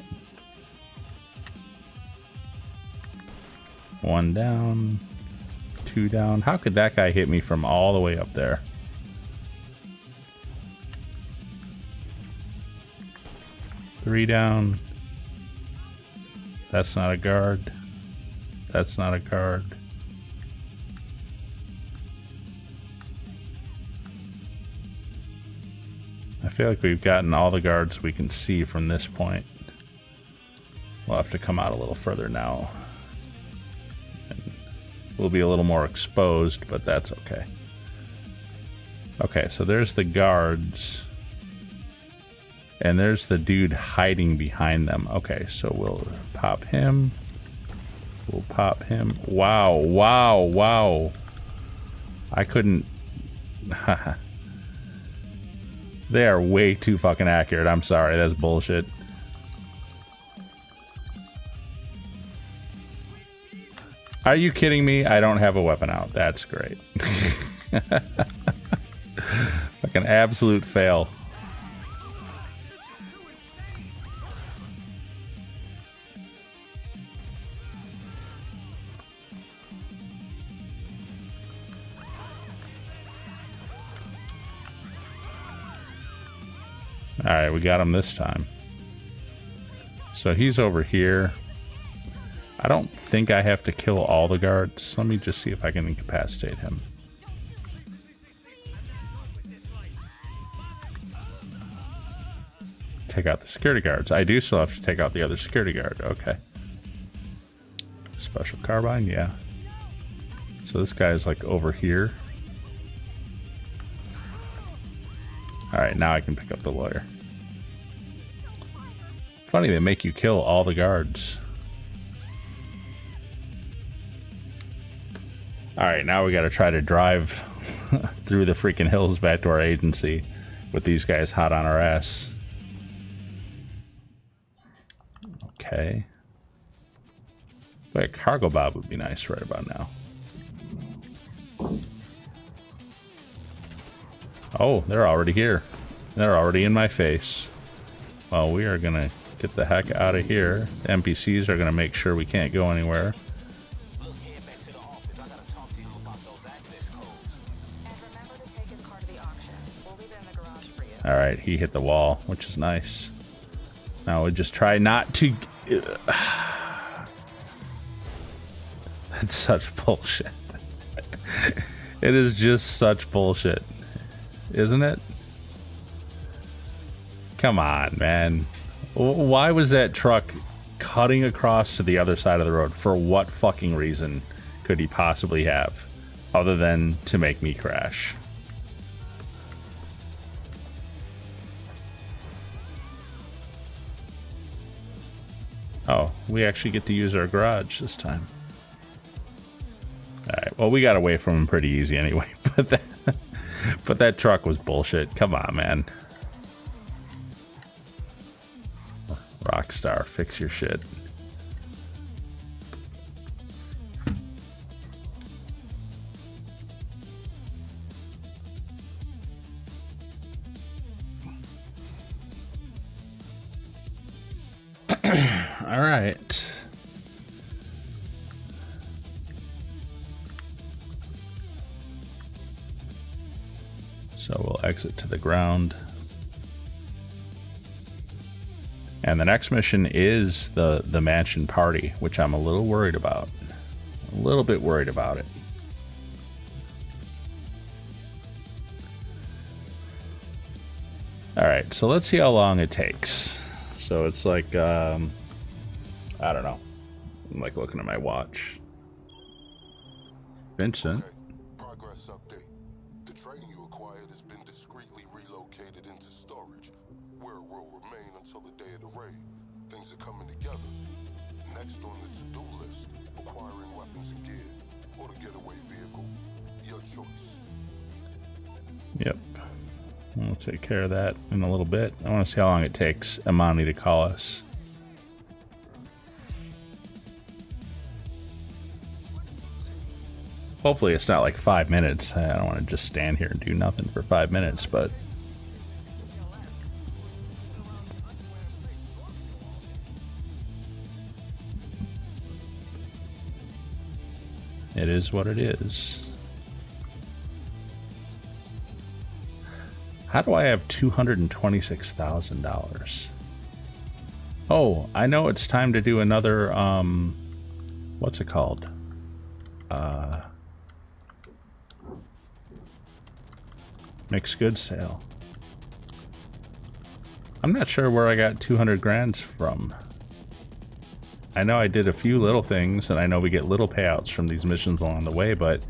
Speaker 1: One down. Two down. How could that guy hit me from all the way up there? Three down. That's not a guard. That's not a guard. I feel like we've gotten all the guards we can see from this point. We'll have to come out a little further now. And we'll be a little more exposed, but that's okay. Okay, so there's the guards. And there's the dude hiding behind them. Okay, so we'll pop him. We'll pop him. Wow, wow, wow. I couldn't... They are way too fucking accurate. I'm sorry, that's bullshit. Are you kidding me? I don't have a weapon out. That's great. Like an absolute fail. Alright, we got him this time. So he's over here. I don't think I have to kill all the guards. Let me just see if I can incapacitate him. Take out the security guards. I do still have to take out the other security guard. Okay. Special carbine, yeah. So this guy's like over here. Alright, now I can pick up the lawyer. Funny, they make you kill all the guards. Alright, now we gotta try to drive through the freaking hills back to our agency with these guys hot on our ass. Okay. But a cargo bob would be nice right about now. Oh, they're already here. They're already in my face. Well, we are gonna get the heck out of here. The NPCs are gonna make sure we can't go anywhere.
Speaker 3: Look, head back to the office. I gotta talk to you about those access codes.
Speaker 2: And remember to take his car to the auction. We'll leave it in the garage for you.
Speaker 1: Alright, he hit the wall, which is nice. Now we just try not to... That's such bullshit. It is just such bullshit. Isn't it? Come on, man. Why was that truck cutting across to the other side of the road? For what fucking reason could he possibly have? Other than to make me crash. Oh, we actually get to use our garage this time. Alright, well, we got away from him pretty easy anyway, but that truck was bullshit. Come on, man. Rockstar, fix your shit. All right. So we'll exit to the ground. And the next mission is the mansion party, which I'm a little worried about. A little bit worried about it. All right, so let's see how long it takes. So it's like, I don't know. I'm like looking at my watch. Vincent.
Speaker 6: Okay. Progress update. The train you acquired has been discreetly relocated into storage, where it will remain until the day of the raid. Things are coming together. Next on the to-do list, acquiring weapons and gear, or the getaway vehicle. Your choice.
Speaker 1: Yep. We'll take care of that in a little bit. I want to see how long it takes Amani to call us. Hopefully it's not like 5 minutes. I don't want to just stand here and do nothing for 5 minutes, but... it is what it is. How do I have $226,000? Oh, I know it's time to do another, what's it called? Mixed goods sale. I'm not sure where I got 200 grand from. I know I did a few little things, and I know we get little payouts from these missions along the way, but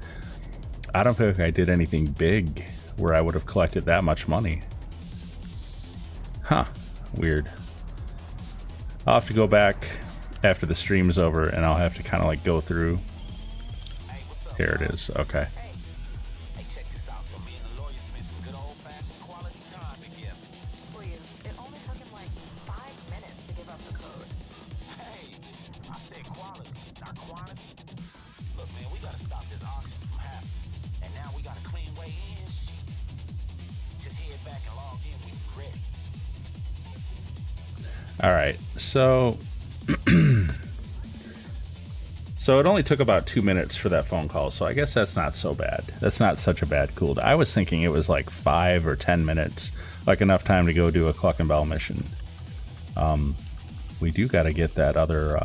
Speaker 1: I don't feel like I did anything big where I would have collected that much money. Huh. Weird. I'll have to go back after the stream's over, and I'll have to kind of like go through. Here it is. Okay.
Speaker 3: Hey, check this out. So me and the lawyer spent some good old-fashioned quality time together.
Speaker 2: Please, it only took him like 5 minutes to give up the code.
Speaker 3: Hey, I said quality, not quantity. Look, man, we gotta stop this auction from happening. And now we got a clean way in. Just head back and log in when you're ready.
Speaker 1: All right. So So it only took about 2 minutes for that phone call, so I guess that's not so bad. That's not such a bad cooldown. I was thinking it was like 5 or 10 minutes, like enough time to go do a Cluckin Bell mission. We do got to get that other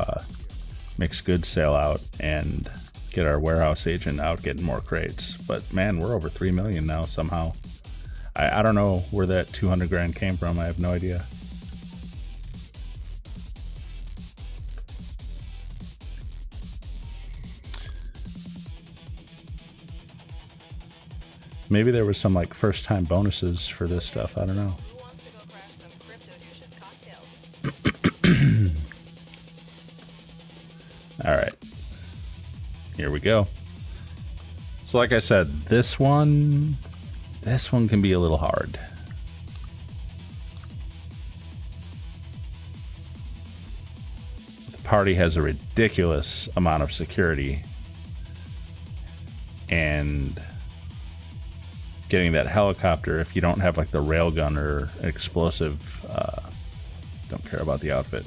Speaker 1: mixed goods sale out and get our warehouse agent out getting more crates. But man, we're over 3 million now somehow. I don't know where that 200 grand came from. I have no idea. Maybe there was some like first time bonuses for this stuff. I don't know.
Speaker 2: Who wants to go crash some crypto douches cocktails?
Speaker 1: All right, here we go. So like I said, this one can be a little hard. The party has a ridiculous amount of security, and getting that helicopter, if you don't have like the railgun or explosive, don't care about the outfit.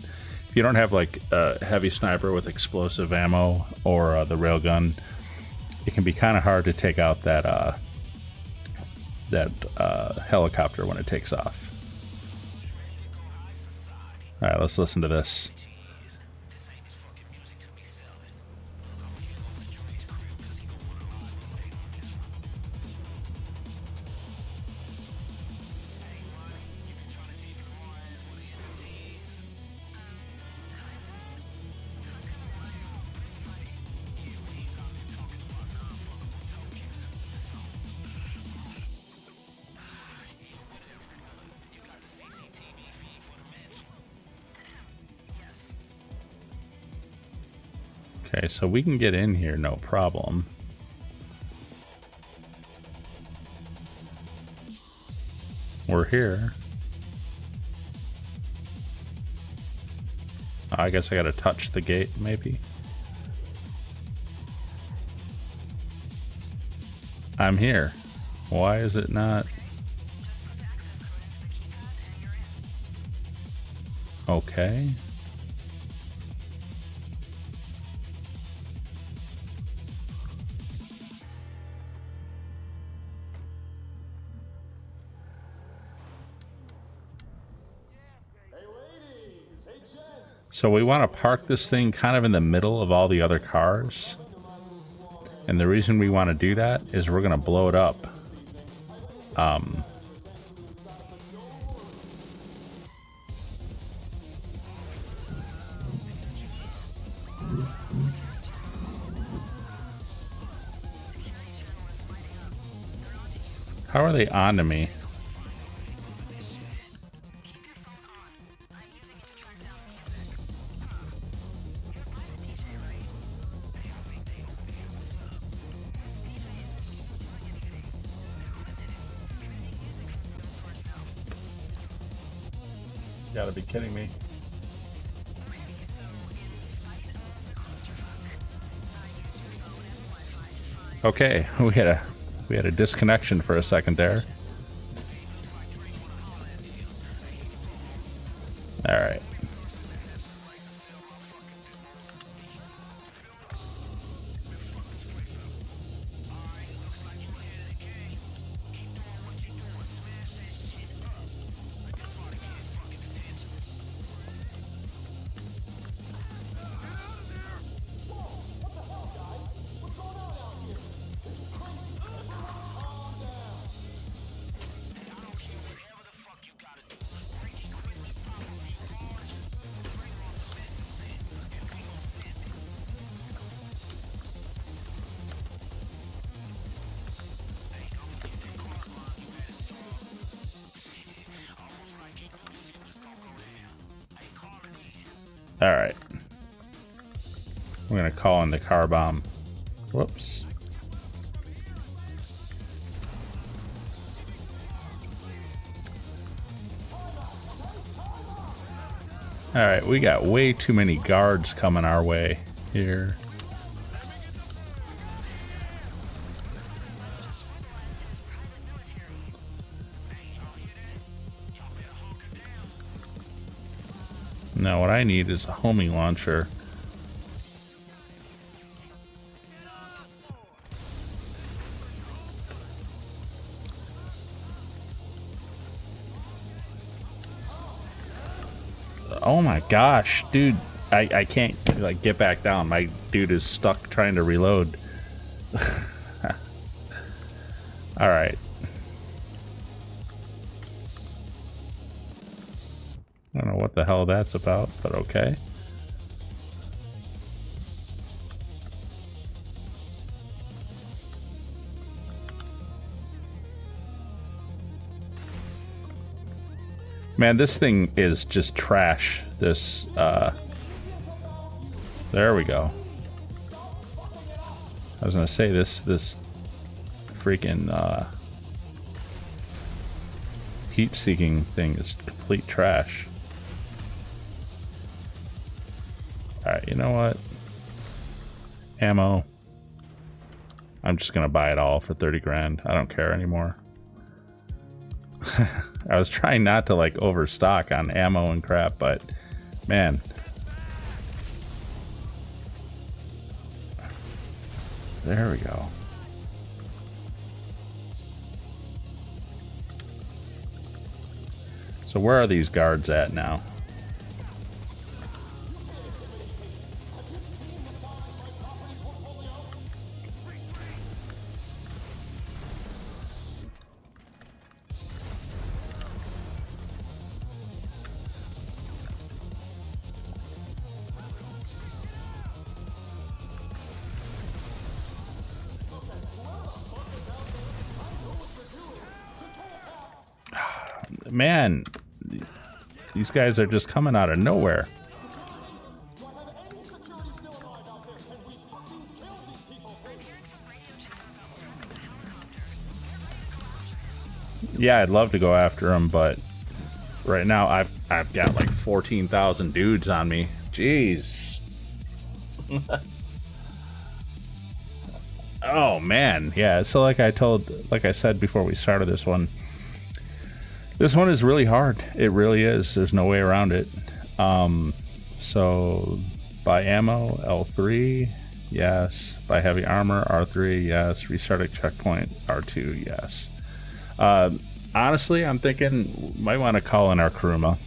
Speaker 1: If you don't have like a heavy sniper with explosive ammo or the railgun, it can be kind of hard to take out that helicopter when it takes off. All right, let's listen to this. Okay, so we can get in here, no problem. We're here. I guess I gotta touch the gate, maybe. I'm here. Why is it not? Okay. So we want to park this thing kind of in the middle of all the other cars. And the reason we want to do that is we're going to blow it up. How are they on to me? You gotta be kidding me. Okay, we had a disconnection for a second there. All right. All right. We're gonna call in the car bomb. Whoops. All right, we got way too many guards coming our way here. Now what I need is a homing launcher. Oh my gosh, dude. I can't like get back down. My dude is stuck trying to reload. Alright. I don't know what the hell that's about, but okay. Man, this thing is just trash. This, there we go. I was gonna say this freaking, heat-seeking thing is complete trash. Alright, you know what? Ammo. I'm just gonna buy it all for 30 grand. I don't care anymore. I was trying not to like overstock on ammo and crap, but man. There we go. So where are these guards at now? Man, these guys are just coming out of nowhere. Yeah, I'd love to go after them, but right now I've got like 14,000 dudes on me. Jeez. Oh man, yeah. So like I said before we started this one is really hard. It really is. There's no way around it. So buy ammo, L3, yes. Buy heavy armor, R3, yes. Restart a checkpoint, R2, yes. Honestly, I'm thinking might want to call in our Kuruma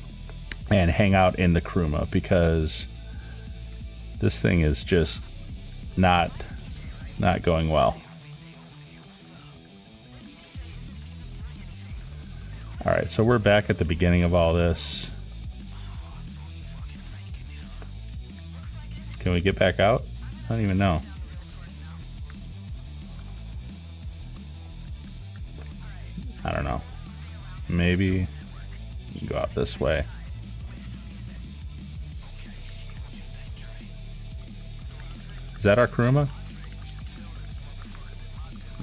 Speaker 1: and hang out in the Kuruma because this thing is just not going well. Alright, so we're back at the beginning of all this. Can we get back out? I don't even know. I don't know. Maybe you can go out this way. Is that our Kuruma?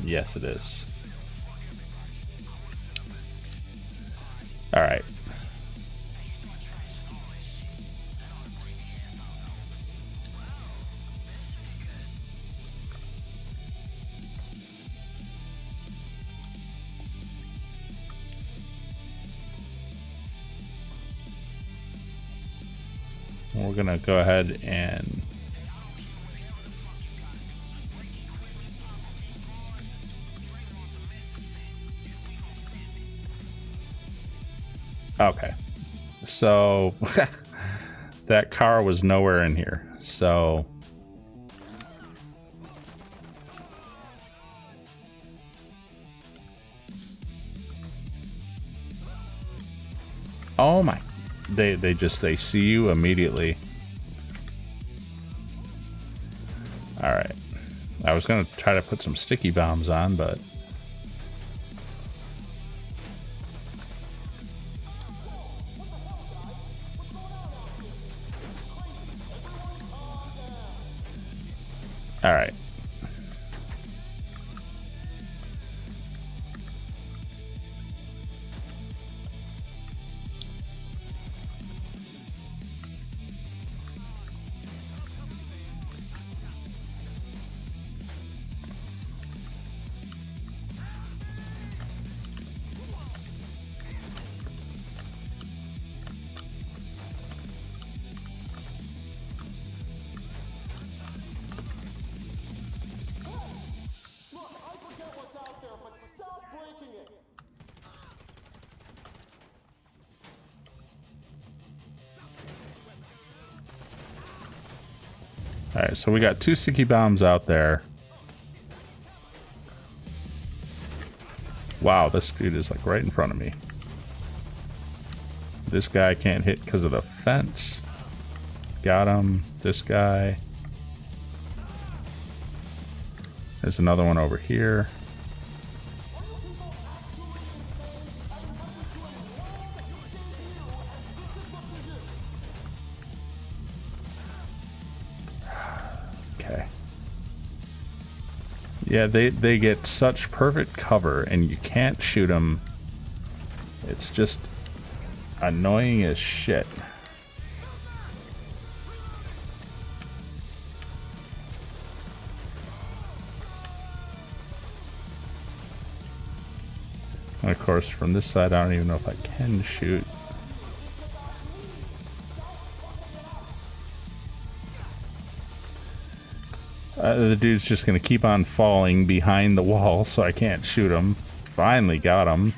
Speaker 1: Yes, it is. All right. We're gonna go ahead and okay, so that car was nowhere in here, so oh my, they see you immediately. All right, I was gonna try to put some sticky bombs on, but all right. Alright, so we got 2 sticky bombs out there. Wow, this dude is like right in front of me. This guy can't hit because of the fence. Got him. This guy. There's another one over here. Okay. Yeah, they get such perfect cover and you can't shoot them. It's just annoying as shit. And of course, from this side, I don't even know if I can shoot. The dude's just gonna keep on falling behind the wall, so I can't shoot him. Finally got him.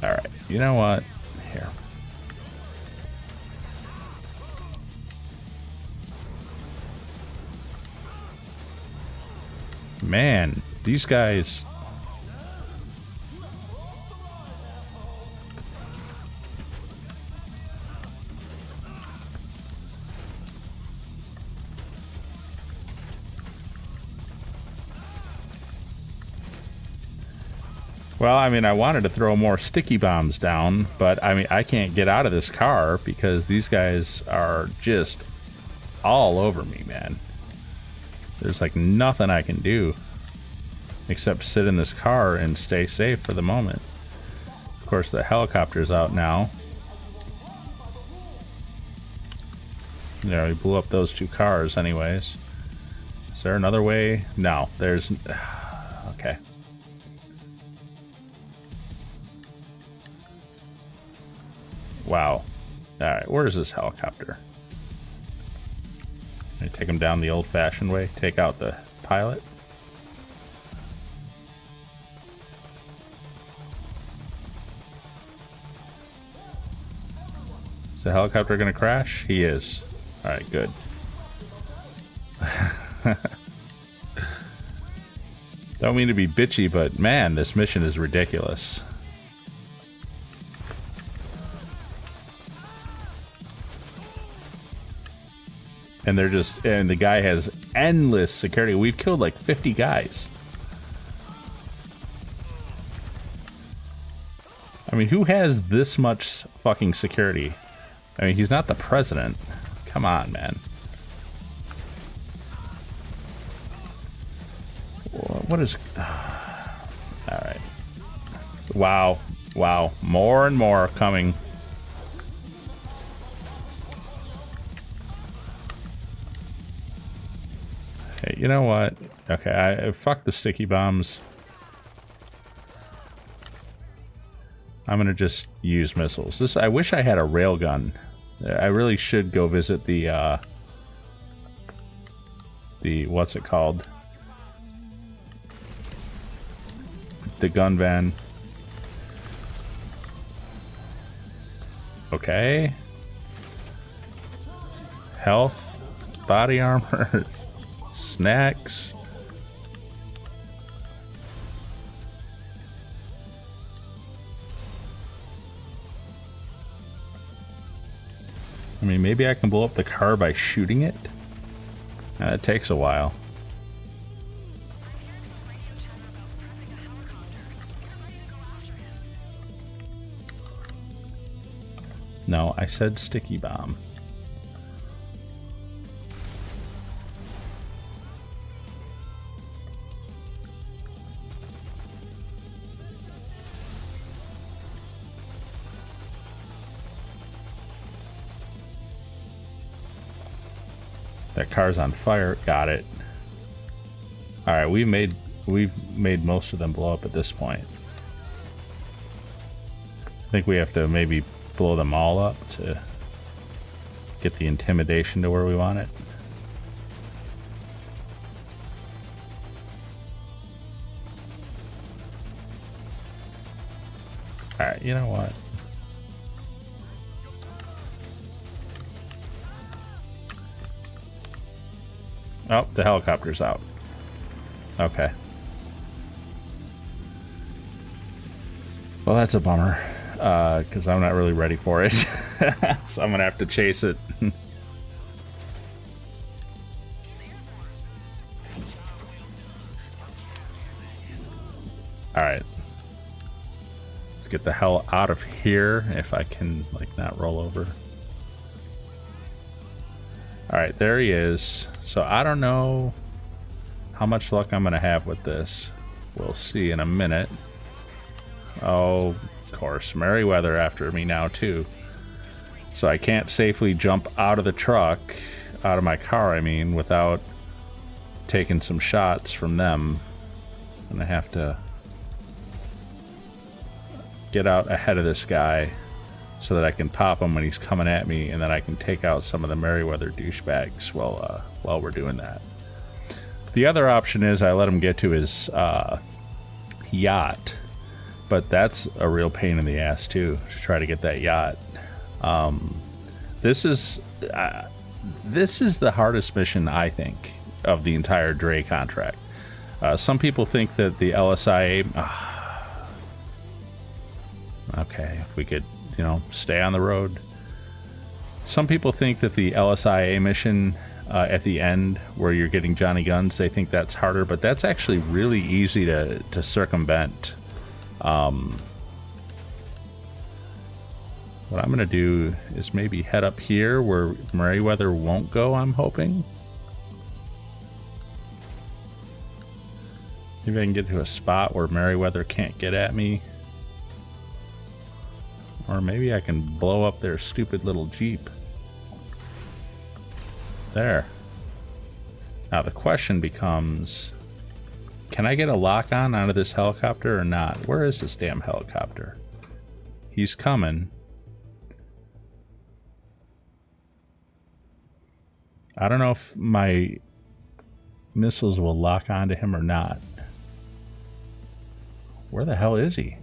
Speaker 1: Alright, you know what? Here. Man, these guys... Well, I mean, I wanted to throw more sticky bombs down, but I mean, I can't get out of this car because these guys are just all over me, man. There's like nothing I can do except sit in this car and stay safe for the moment. Of course, the helicopter's out now. You know, we blew up those 2 cars anyways. Is there another way? No, there's... Okay. Wow. Alright, where is this helicopter? Can I take him down the old-fashioned way? Take out the pilot? Is the helicopter gonna crash? He is. Alright, good. Don't mean to be bitchy, but man, this mission is ridiculous. And they're just, and the guy has endless security. We've killed like 50 guys. I mean, who has this much fucking security? I mean, he's not the president. Come on, man. What is... Alright. Wow. Wow. More and more coming. Okay, you know what? Okay, I fuck the sticky bombs. I'm gonna just use missiles. I wish I had a railgun. I really should go visit the what's it called? The gun van. Okay. Health, body armor, snacks. I mean, maybe I can blow up the car by shooting it. It takes a while. No, I said sticky bomb. That car's on fire. Got it. All right, we've made most of them blow up at this point. I think we have to maybe blow them all up to get the intimidation to where we want it. All right, you know what? Oh, the helicopter's out. Okay. Well, that's a bummer, because I'm not really ready for it. So I'm going to have to chase it. Alright. Let's get the hell out of here, if I can, like, not roll over. Alright, there he is. So I don't know how much luck I'm going to have with this. We'll see in a minute. Oh, of course, Merryweather after me now too. So I can't safely jump out of the truck, out of my car I mean, without taking some shots from them. And I have to get out ahead of this guy so that I can pop him when he's coming at me, and then I can take out some of the Merryweather douchebags while we're doing that. The other option is I let him get to his yacht, but that's a real pain in the ass too, to try to get that yacht. This is the hardest mission, I think, of the entire Dre contract. Some people think that the LSIA... okay, if we could, you know, stay on the road. Some people think that the LSIA mission at the end, where you're getting Johnny Guns, they think that's harder, but that's actually really easy to circumvent. What I'm going to do is maybe head up here where Merryweather won't go, I'm hoping. Maybe I can get to a spot where Merryweather can't get at me. Or maybe I can blow up their stupid little Jeep. There. Now the question becomes, can I get a lock-on out of this helicopter or not? Where is this damn helicopter? He's coming. I don't know if my missiles will lock onto him or not. Where the hell is he?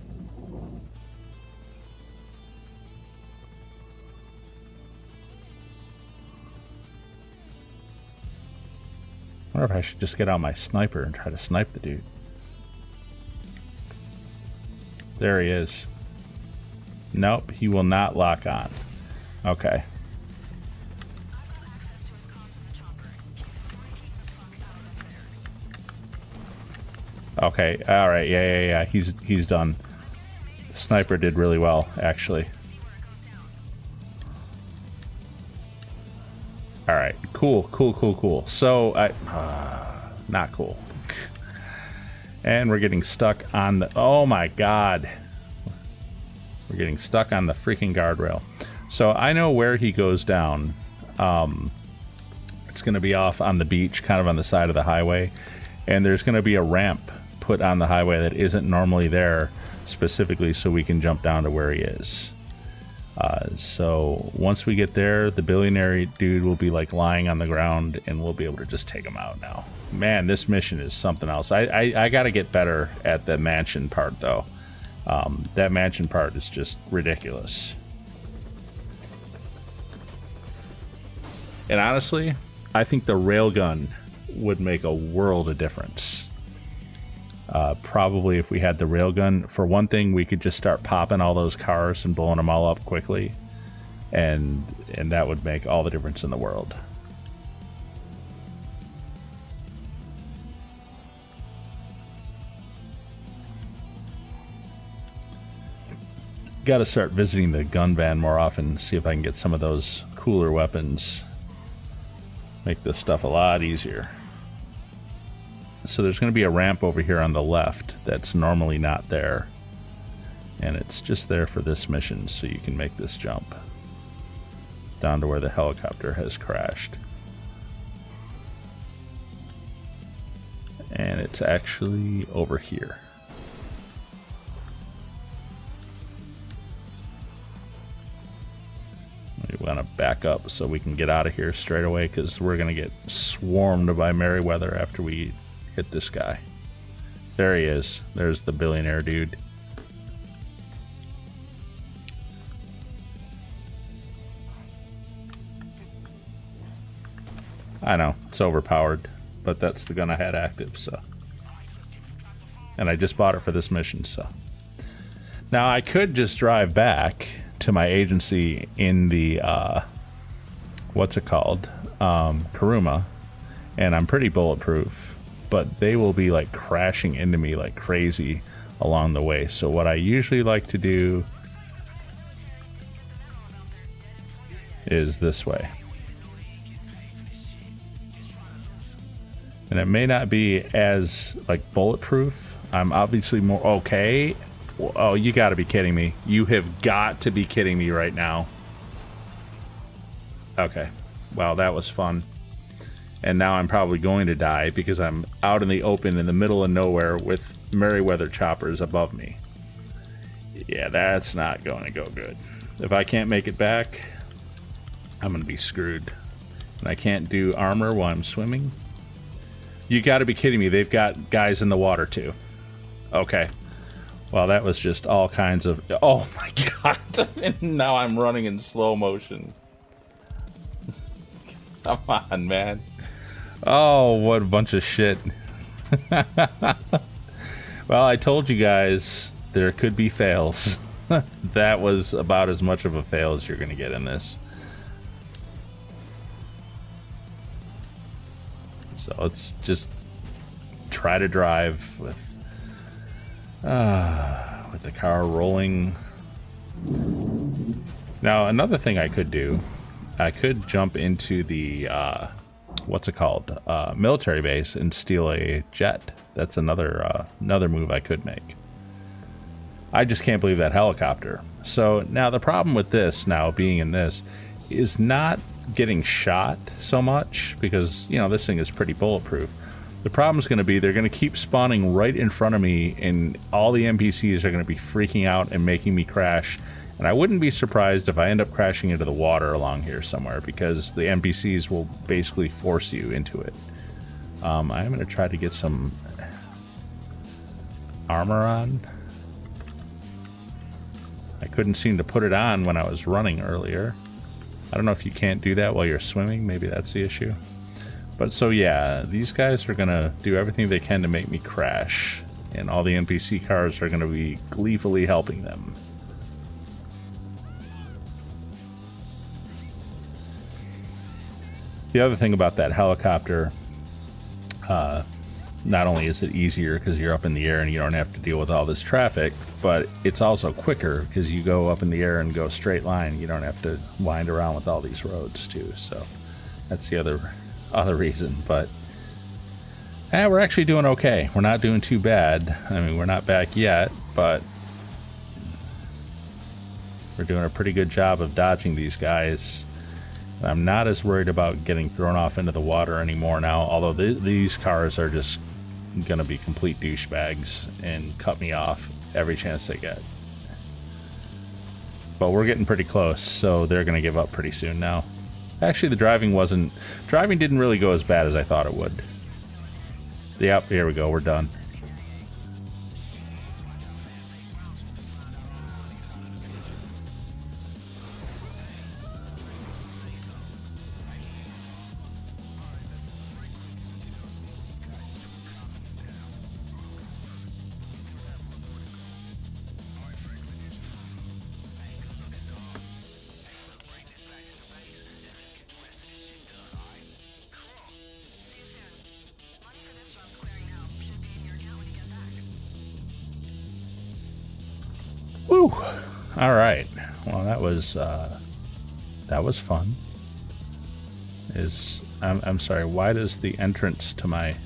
Speaker 1: I wonder if I should just get out my sniper and try to snipe the dude. There he is. Nope, he will not lock on. Okay. Okay, alright, yeah. He's done. The sniper did really well, actually. Alright, cool. So, not cool. And we're getting stuck on the... Oh my god. We're getting stuck on the freaking guardrail. So I know where he goes down. It's going to be off on the beach, kind of on the side of the highway. And there's going to be a ramp put on the highway that isn't normally there, specifically so we can jump down to where he is. So once we get there, the billionaire dude will be like lying on the ground, and we'll be able to just take him out now. Man, this mission is something else. I got to get better at the mansion part, though. That mansion part is just ridiculous. And honestly, I think the railgun would make a world of difference. Probably if we had the railgun, for one thing, we could just start popping all those cars and blowing them all up quickly, and that would make all the difference in the world. Got to start visiting the gun van more often, see if I can get some of those cooler weapons. Make this stuff a lot easier. So there's going to be a ramp over here on the left that's normally not there, and it's just there for this mission, so you can make this jump down to where the helicopter has crashed. And it's actually over here. We want to back up so we can get out of here straight away, because we're going to get swarmed by Merryweather after we hit this guy. There he is. There's the billionaire dude. I know, it's overpowered. but that's the gun I had active, so. And I just bought it for this mission, so. Now I could just drive back to my agency in the, what's it called? Kuruma, and I'm pretty bulletproof, but they will be like crashing into me like crazy along the way. So what I usually like to do is this way. And it may not be as like bulletproof. I'm obviously more okay. Oh, you got to be kidding me. You have got to be kidding me right now. Okay. Wow, that was fun. And now I'm probably going to die because I'm out in the open in the middle of nowhere with Merryweather choppers above me. Yeah, that's not going to go good. If I can't make it back, I'm going to be screwed. And I can't do armor while I'm swimming. You got to be kidding me. They've got guys in the water too. Okay. Well, that was just all kinds of... Oh my god. And now I'm running in slow motion. Come on, man. Oh, what a bunch of shit. Well, I told you guys there could be fails. That was about as much of a fail as you're going to get in this. So let's just try to drive with the car rolling. Now, another thing I could do, I could jump into the what's it called, military base and steal a jet. That's another move I could make. I just can't believe that helicopter. So now the problem with this, now being in this, is not getting shot so much, because you know this thing is pretty bulletproof. The problem is going to be they're going to keep spawning right in front of me, and all the NPCs are going to be freaking out and making me crash. And I wouldn't be surprised if I end up crashing into the water along here somewhere, because the NPCs will basically force you into it. I'm going to try to get some armor on. I couldn't seem to put it on when I was running earlier. I don't know if you can't do that while you're swimming. Maybe that's the issue. But so yeah, these guys are going to do everything they can to make me crash. And all the NPC cars are going to be gleefully helping them. The other thing about that helicopter, not only is it easier because you're up in the air and you don't have to deal with all this traffic, but it's also quicker because you go up in the air and go straight line. You don't have to wind around with all these roads too. So that's the other reason. But we're actually doing okay. We're not doing too bad. I mean, we're not back yet, but we're doing a pretty good job of dodging these guys. I'm not as worried about getting thrown off into the water anymore now, although these cars are just going to be complete douchebags and cut me off every chance they get. But we're getting pretty close, so they're going to give up pretty soon now. Actually, the driving didn't really go as bad as I thought it would. Yep, here we go, we're done. Woo! All right. Well, that was fun. I'm sorry. Why does the entrance to my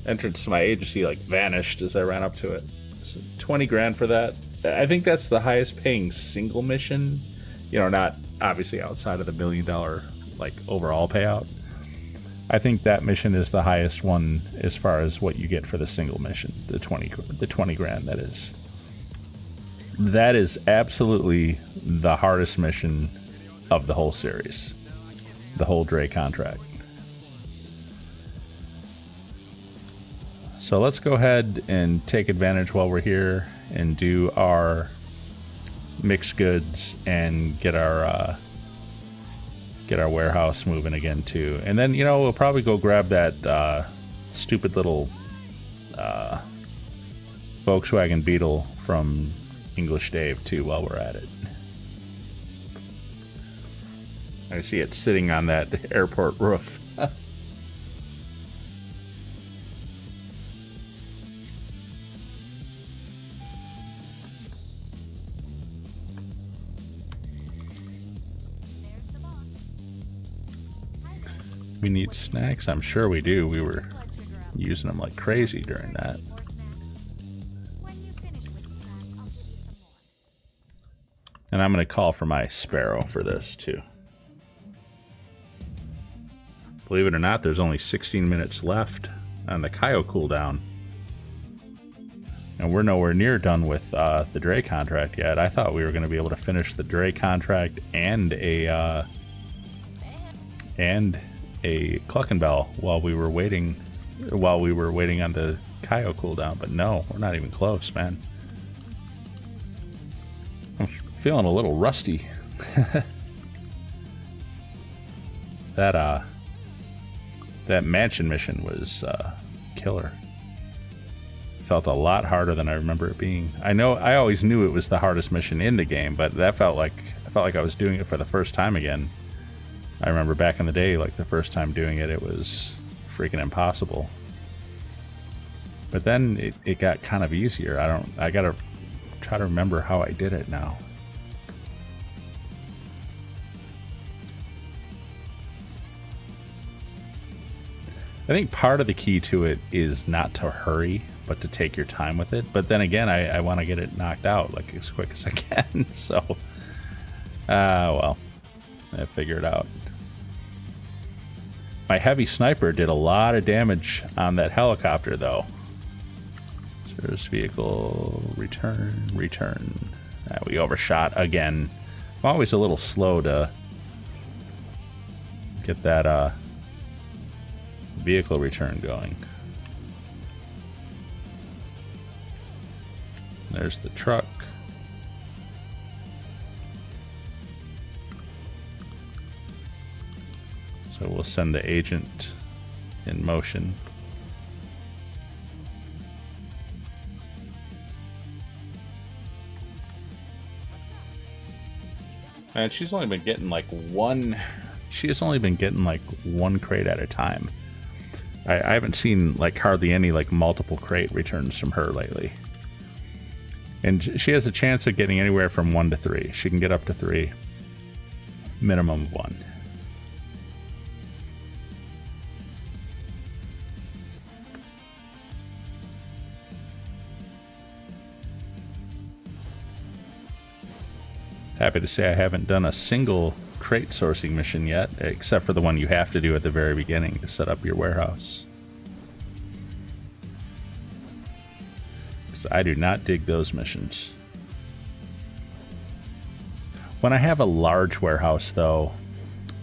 Speaker 1: entrance to my agency like vanished as I ran up to it? So 20 grand for that. I think that's the highest paying single mission. You know, not obviously outside of the $1 million like overall payout. I think that mission is the highest one as far as what you get for the single mission, the 20 grand, that is. That is absolutely the hardest mission of the whole series, the whole Dre contract. So let's go ahead and take advantage while we're here and do our mixed goods and get our get our warehouse moving again too. And then, you know, we'll probably go grab that stupid little Volkswagen Beetle from English Dave too while we're at it. I see it sitting on that airport roof. We need snacks? I'm sure we do. We were using them like crazy during that. And I'm going to call for my Sparrow for this too. Believe it or not, there's only 16 minutes left on the Cayo cooldown. And we're nowhere near done with the Dre contract yet. I thought we were going to be able to finish the Dre contract and a Cluckin Bell while we were waiting on the Cayo cooldown, but no, we're not even close, man. I'm feeling a little rusty. That mansion mission was killer. Felt a lot harder than I remember it being. I always knew it was the hardest mission in the game, but that felt like I was doing it for the first time again. I remember back in the day, like the first time doing it, it was freaking impossible. But then it got kind of easier. I gotta try to remember how I did it now. I think part of the key to it is not to hurry, but to take your time with it. But then again, I want to get it knocked out like as quick as I can. So, well, I figure it out. My heavy sniper did a lot of damage on that helicopter, though. Service vehicle, return. We overshot again. I'm always a little slow to get that vehicle return going. There's the truck. So we'll send the agent in motion. And she's only been getting like one. She has only been getting like one crate at a time. I haven't seen like hardly any like multiple crate returns from her lately. And she has a chance of getting anywhere from 1 to 3. She can get up to 3. Minimum of 1. Happy to say I haven't done a single crate sourcing mission yet, except for the one you have to do at the very beginning to set up your warehouse. Because I do not dig those missions. When I have a large warehouse, though,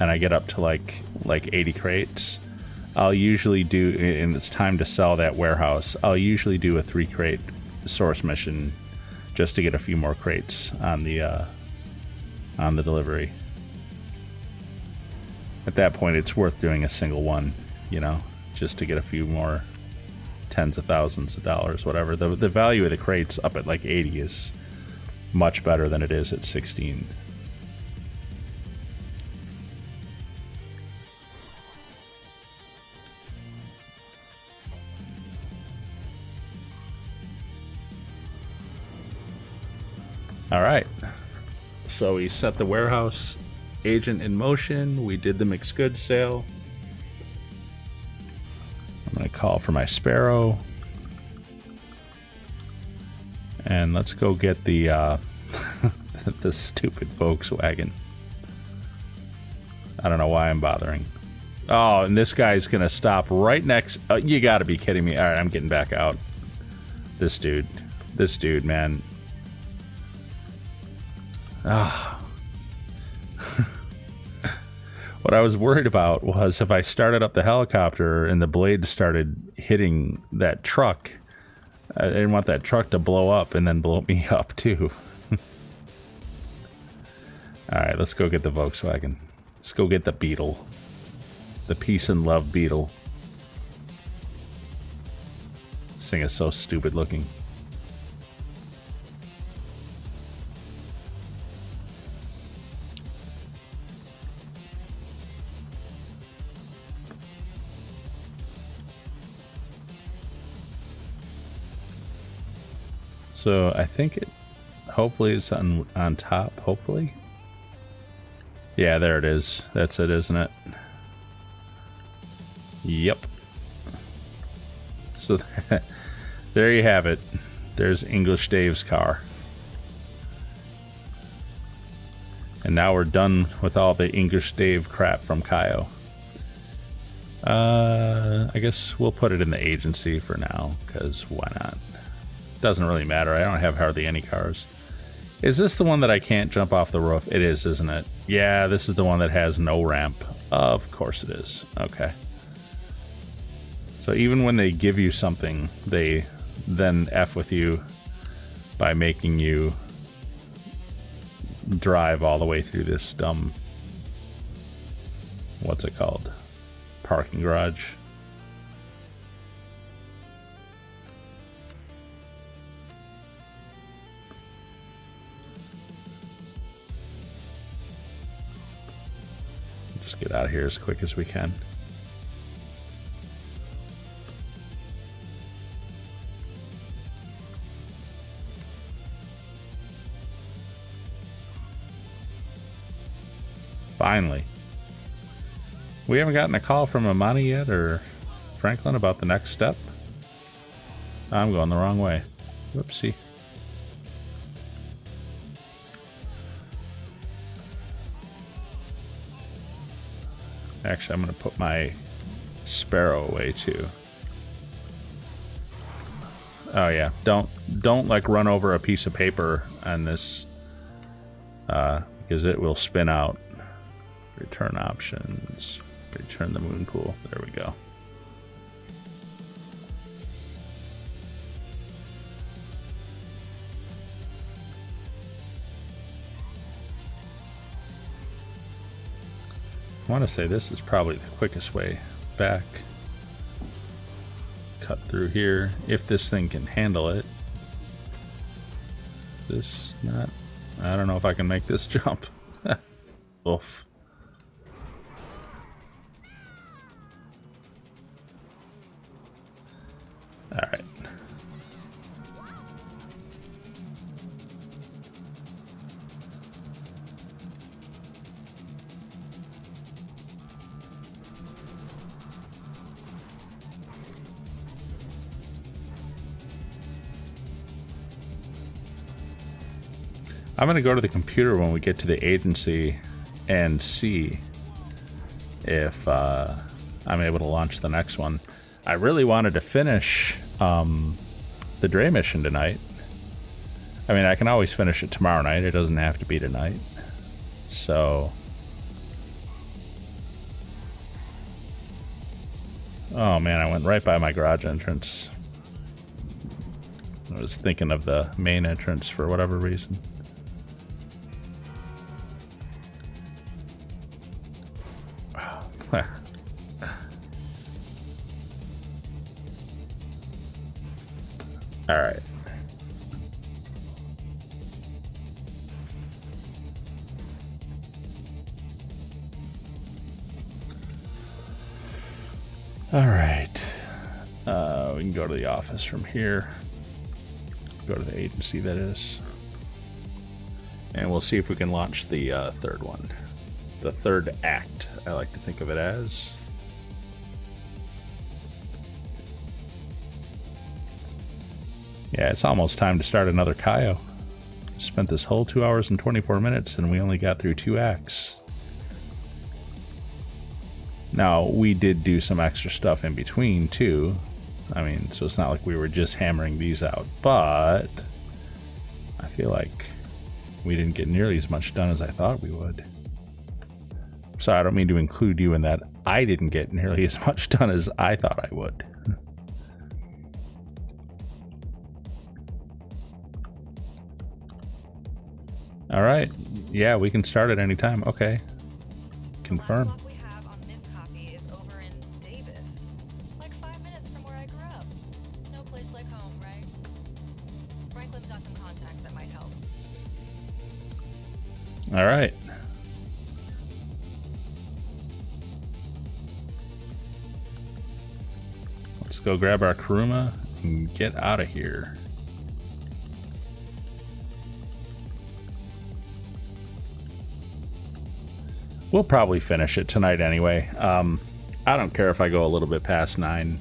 Speaker 1: and I get up to like 80 crates, I'll usually do, and it's time to sell that warehouse, I'll usually do a 3 crate source mission just to get a few more crates on the delivery. At that point, it's worth doing a single one, you know, just to get a few more tens of thousands of dollars, whatever. The value of the crates up at like 80 is much better than it is at 16. All right. So we set the warehouse agent in motion. We did the mixed goods sale. I'm going to call for my Sparrow. And let's go get the the stupid Volkswagen. I don't know why I'm bothering. Oh, and this guy's going to stop right next. You got to be kidding me. All right, I'm getting back out. This dude, man. Ah. What I was worried about was if I started up the helicopter and the blades started hitting that truck, I didn't want that truck to blow up and then blow me up too. Alright, let's go get the Volkswagen. Let's go get the beetle. The peace and love beetle. This thing is so stupid looking. So I think it, hopefully it's on top, hopefully. Yeah, there it is. That's it, isn't it? Yep. So there you have it. There's English Dave's car. And now we're done with all the English Dave crap from Cayo. I guess we'll put it in the agency for now, because why not? Doesn't really matter. I don't have hardly any cars. Is this the one that I can't jump off the roof? It is, isn't it? Yeah, this is the one that has no ramp. Of course it is. Okay. So even when they give you something, they then F with you by making you drive all the way through this dumb, what's it called? Parking garage. Just get out of here as quick as we can. Finally. We haven't gotten a call from Amani yet, or Franklin, about the next step. I'm going the wrong way. Whoopsie. Actually, I'm going to put my sparrow away too. Oh yeah, don't like run over a piece of paper on this, because it will spin out. Return options. Return the moon pool. There we go. I want to say this is probably the quickest way back. Cut through here, if this thing can handle it. This not... I don't know if I can make this jump. Oof. Alright. I'm going to go to the computer when we get to the agency and see if I'm able to launch the next one. I really wanted to finish the Dre mission tonight. I mean, I can always finish it tomorrow night. It doesn't have to be tonight. So... Oh man, I went right by my garage entrance. I was thinking of the main entrance for whatever reason. All right. All right. We can go to the office from here. Go to the agency, that is. And we'll see if we can launch the third one. The third act, I like to think of it as. Yeah, it's almost time to start another Cayo. Spent this whole 2 hours and 24 minutes and we only got through 2 acts. Now, we did do some extra stuff in between too. I mean, so it's not like we were just hammering these out, but I feel like we didn't get nearly as much done as I thought we would. Sorry, I don't mean to include you in that. I didn't get nearly as much done as I thought I would. All right. Yeah, we can start at any time. Okay. Confirm.
Speaker 2: The last lock we have on this copy is over in Davis. Like 5 minutes from where I grew up. No place like home, right? Franklin's got some contacts that might help.
Speaker 1: All right. Let's go grab our Kuruma and get out of here. We'll probably finish it tonight anyway. I don't care if I go a little bit past 9.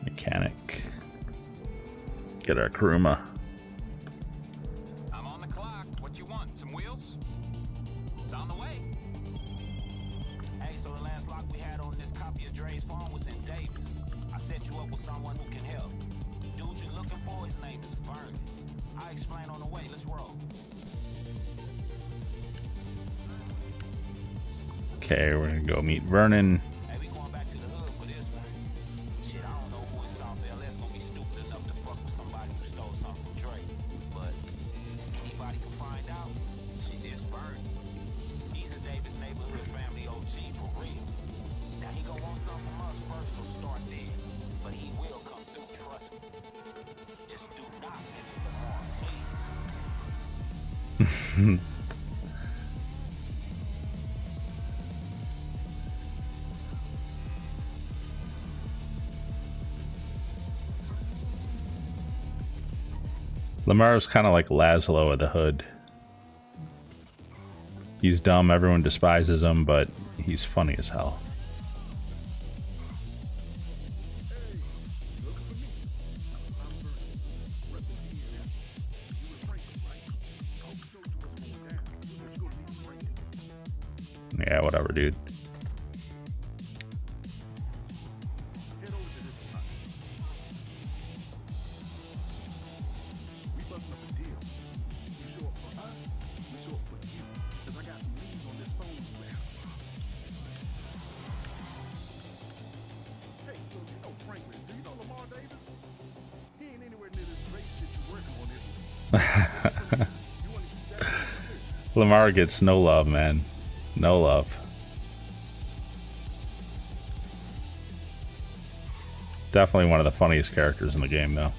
Speaker 1: Mechanic. Get our Kuruma.
Speaker 3: I'm on the clock. What you want? Some wheels? It's on the way.
Speaker 7: Hey, so the last lock we had on this copy of Dre's farm was in Davis. I set you up with someone who can help. Dude you're looking for, his name is Vernon. I'll explain on the way. Let's roll.
Speaker 1: Okay, we're gonna go meet Vernon.
Speaker 7: Hey, we going back to the hood for this one. Shit, I don't know who in South LS gonna be stupid enough to fuck with somebody who stole something from Dre. But anybody can find out. Shit, it's Vernon. He's a Davis neighborhood family OG for real. Now he gonna want something from us first, so start there. But he will come through, trust me. Just do not mention the farm, please.
Speaker 1: Lamar's kind of like Laszlo of the Hood. He's dumb, everyone despises him, but he's funny as hell. Yeah, whatever, dude. Lamar gets no love, man. No love. Definitely one of the funniest characters in the game, though.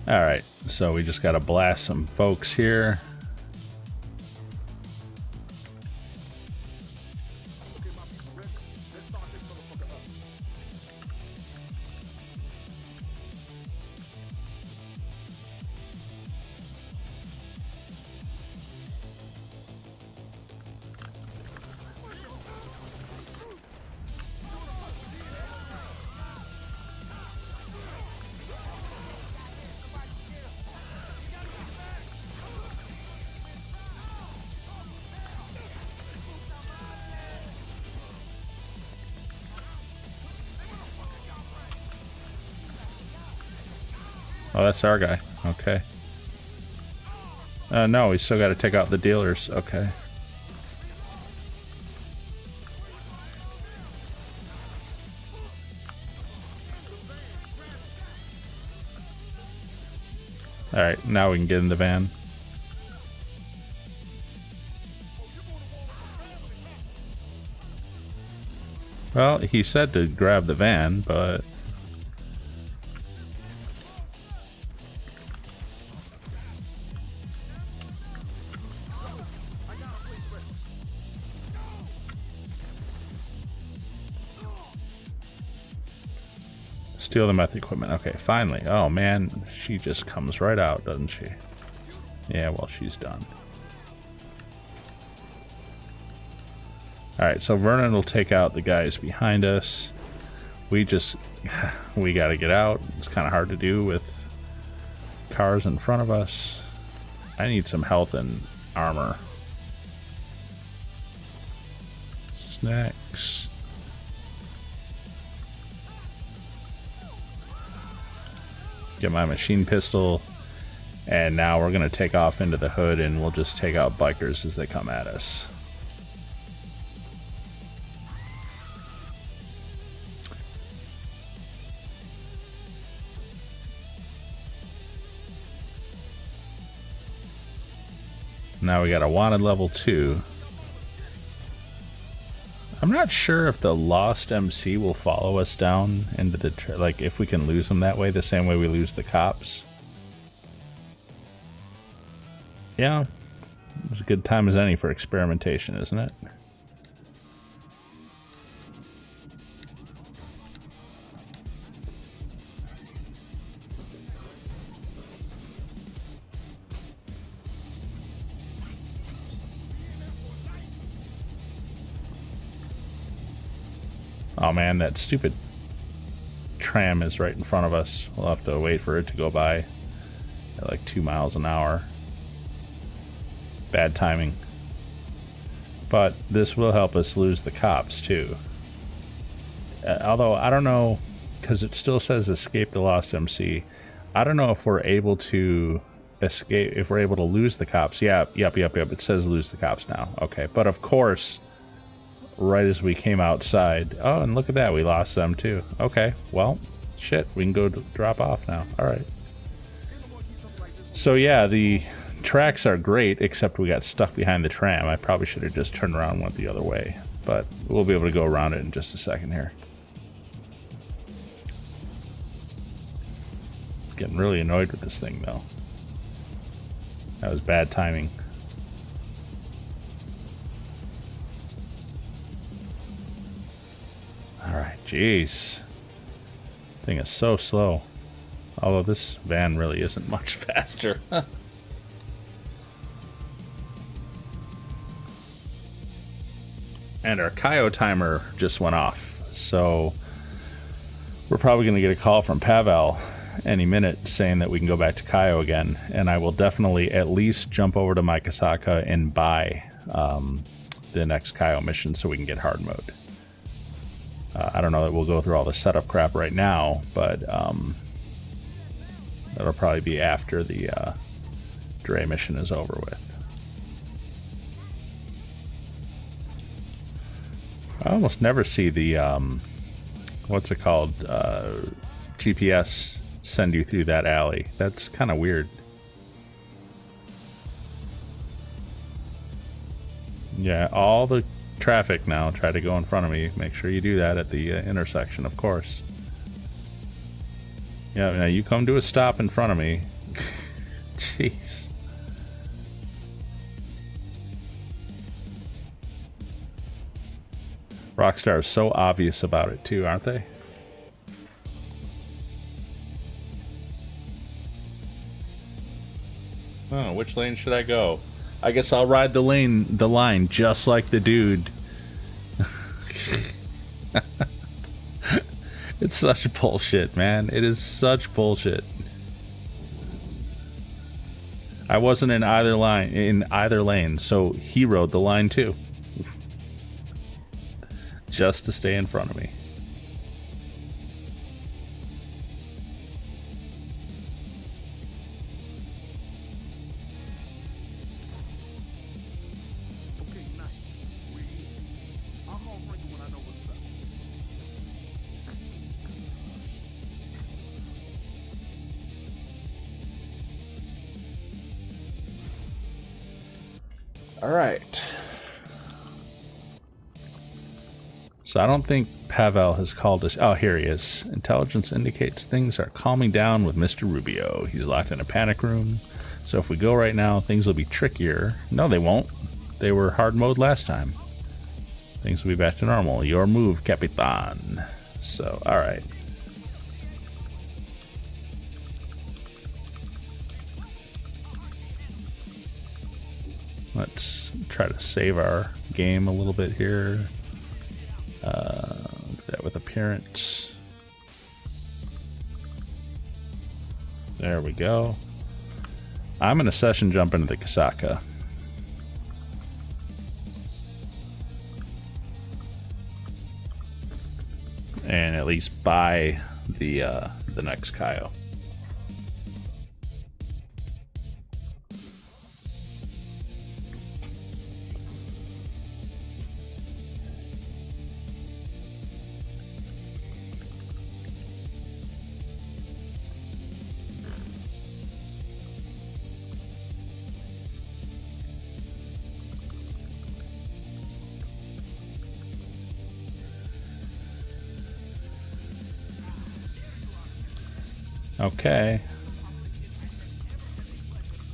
Speaker 1: Alright, so we just gotta blast some folks here. Oh, that's our guy. Okay. No, we still got to take out the dealers. Okay. Alright, now we can get in the van. Well, he said to grab the van, but... Steal the meth equipment. Okay, finally. Oh man, she just comes right out, doesn't she? Yeah, well, she's done. Alright, so Vernon will take out the guys behind us. We gotta get out. It's kind of hard to do with cars in front of us. I need some health and armor. Snacks. Get my machine pistol, and now we're gonna take off into the hood and we'll just take out bikers as they come at us. Now we got a wanted level 2. I'm not sure if the lost MC will follow us down into the... like, if we can lose them that way, the same way we lose the cops. Yeah. It's a good time as any for experimentation, isn't it? Oh man, that stupid tram is right in front of us. We'll have to wait for it to go by at like 2 miles an hour. Bad timing. But this will help us lose the cops too. Although I don't know, because it still says escape the lost MC. I don't know if we're able to escape, if we're able to lose the cops. Yeah, yep. It says lose the cops now. Okay, but of course, right as we came outside, oh, and look at that, we lost them too. Okay, well, shit, we can go drop off now. All right. So yeah, the tracks are great, except we got stuck behind the tram. I probably should have just turned around and went the other way, but we'll be able to go around it in just a second here. Getting really annoyed with this thing though. That was bad timing. Alright, jeez. Thing is so slow. Although this van really isn't much faster. And our Cayo timer just went off. So we're probably going to get a call from Pavel any minute saying that we can go back to Cayo again. And I will definitely at least jump over to my Kasaka and buy the next Cayo mission so we can get hard mode. I don't know that we'll go through all the setup crap right now, but that'll probably be after the Dre mission is over with. I almost never see the, what's it called, GPS send you through that alley. That's kind of weird. Yeah, all the traffic now try to go in front of me. Make sure you do that at the intersection, of course. Yeah, now you come to a stop in front of me. Jeez. Rockstar is so obvious about it too, aren't they? Oh, which lane should I go? I guess I'll ride the line just like the dude. It's such bullshit, man. It is such bullshit. I wasn't in either lane, so he rode the line too. Just to stay in front of me. All right. So I don't think Pavel has called us. Oh, here he is. Intelligence indicates things are calming down with Mr. Rubio. He's locked in a panic room. So if we go right now, things will be trickier. No, they won't. They were hard mode last time. Things will be back to normal. Your move, Capitan. So, all right. Let's try to save our game a little bit here. Do that with appearance. There we go. I'm going to session jump into the Kasaka. And at least buy the next Cayo. Okay.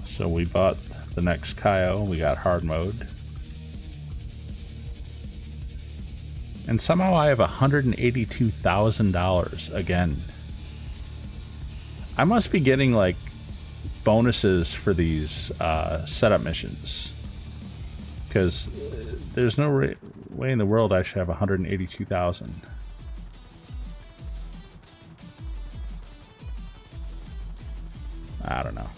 Speaker 1: So we bought the next Cayo. We got hard mode. And somehow I have $182,000 again. I must be getting like bonuses for these setup missions. Because there's no way in the world I should have 182,000. I don't know.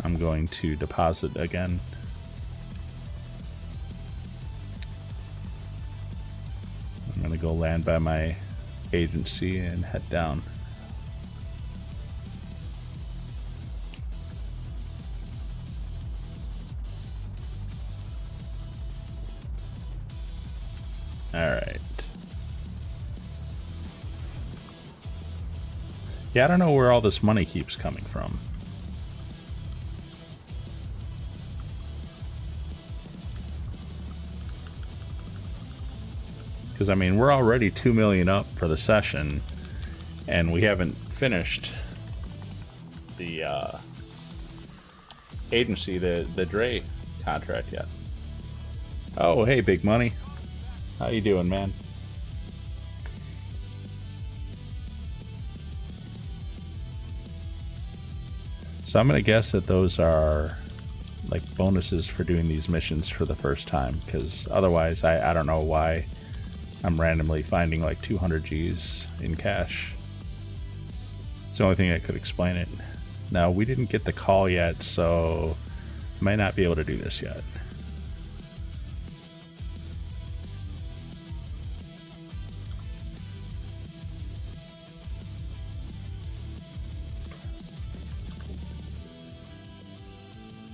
Speaker 1: I'm going to deposit again. I'm going to go land by my agency and head down. Alright. Yeah, I don't know where all this money keeps coming from. Because, I mean, we're already 2 million up for the session, and we haven't finished the agency, the Dre contract yet. Oh, hey, big money. How you doing, man? So I'm going to guess that those are like bonuses for doing these missions for the first time, because otherwise I don't know why I'm randomly finding like 200 G's in cash. It's the only thing that could explain it. Now, we didn't get the call yet, so I might not be able to do this yet.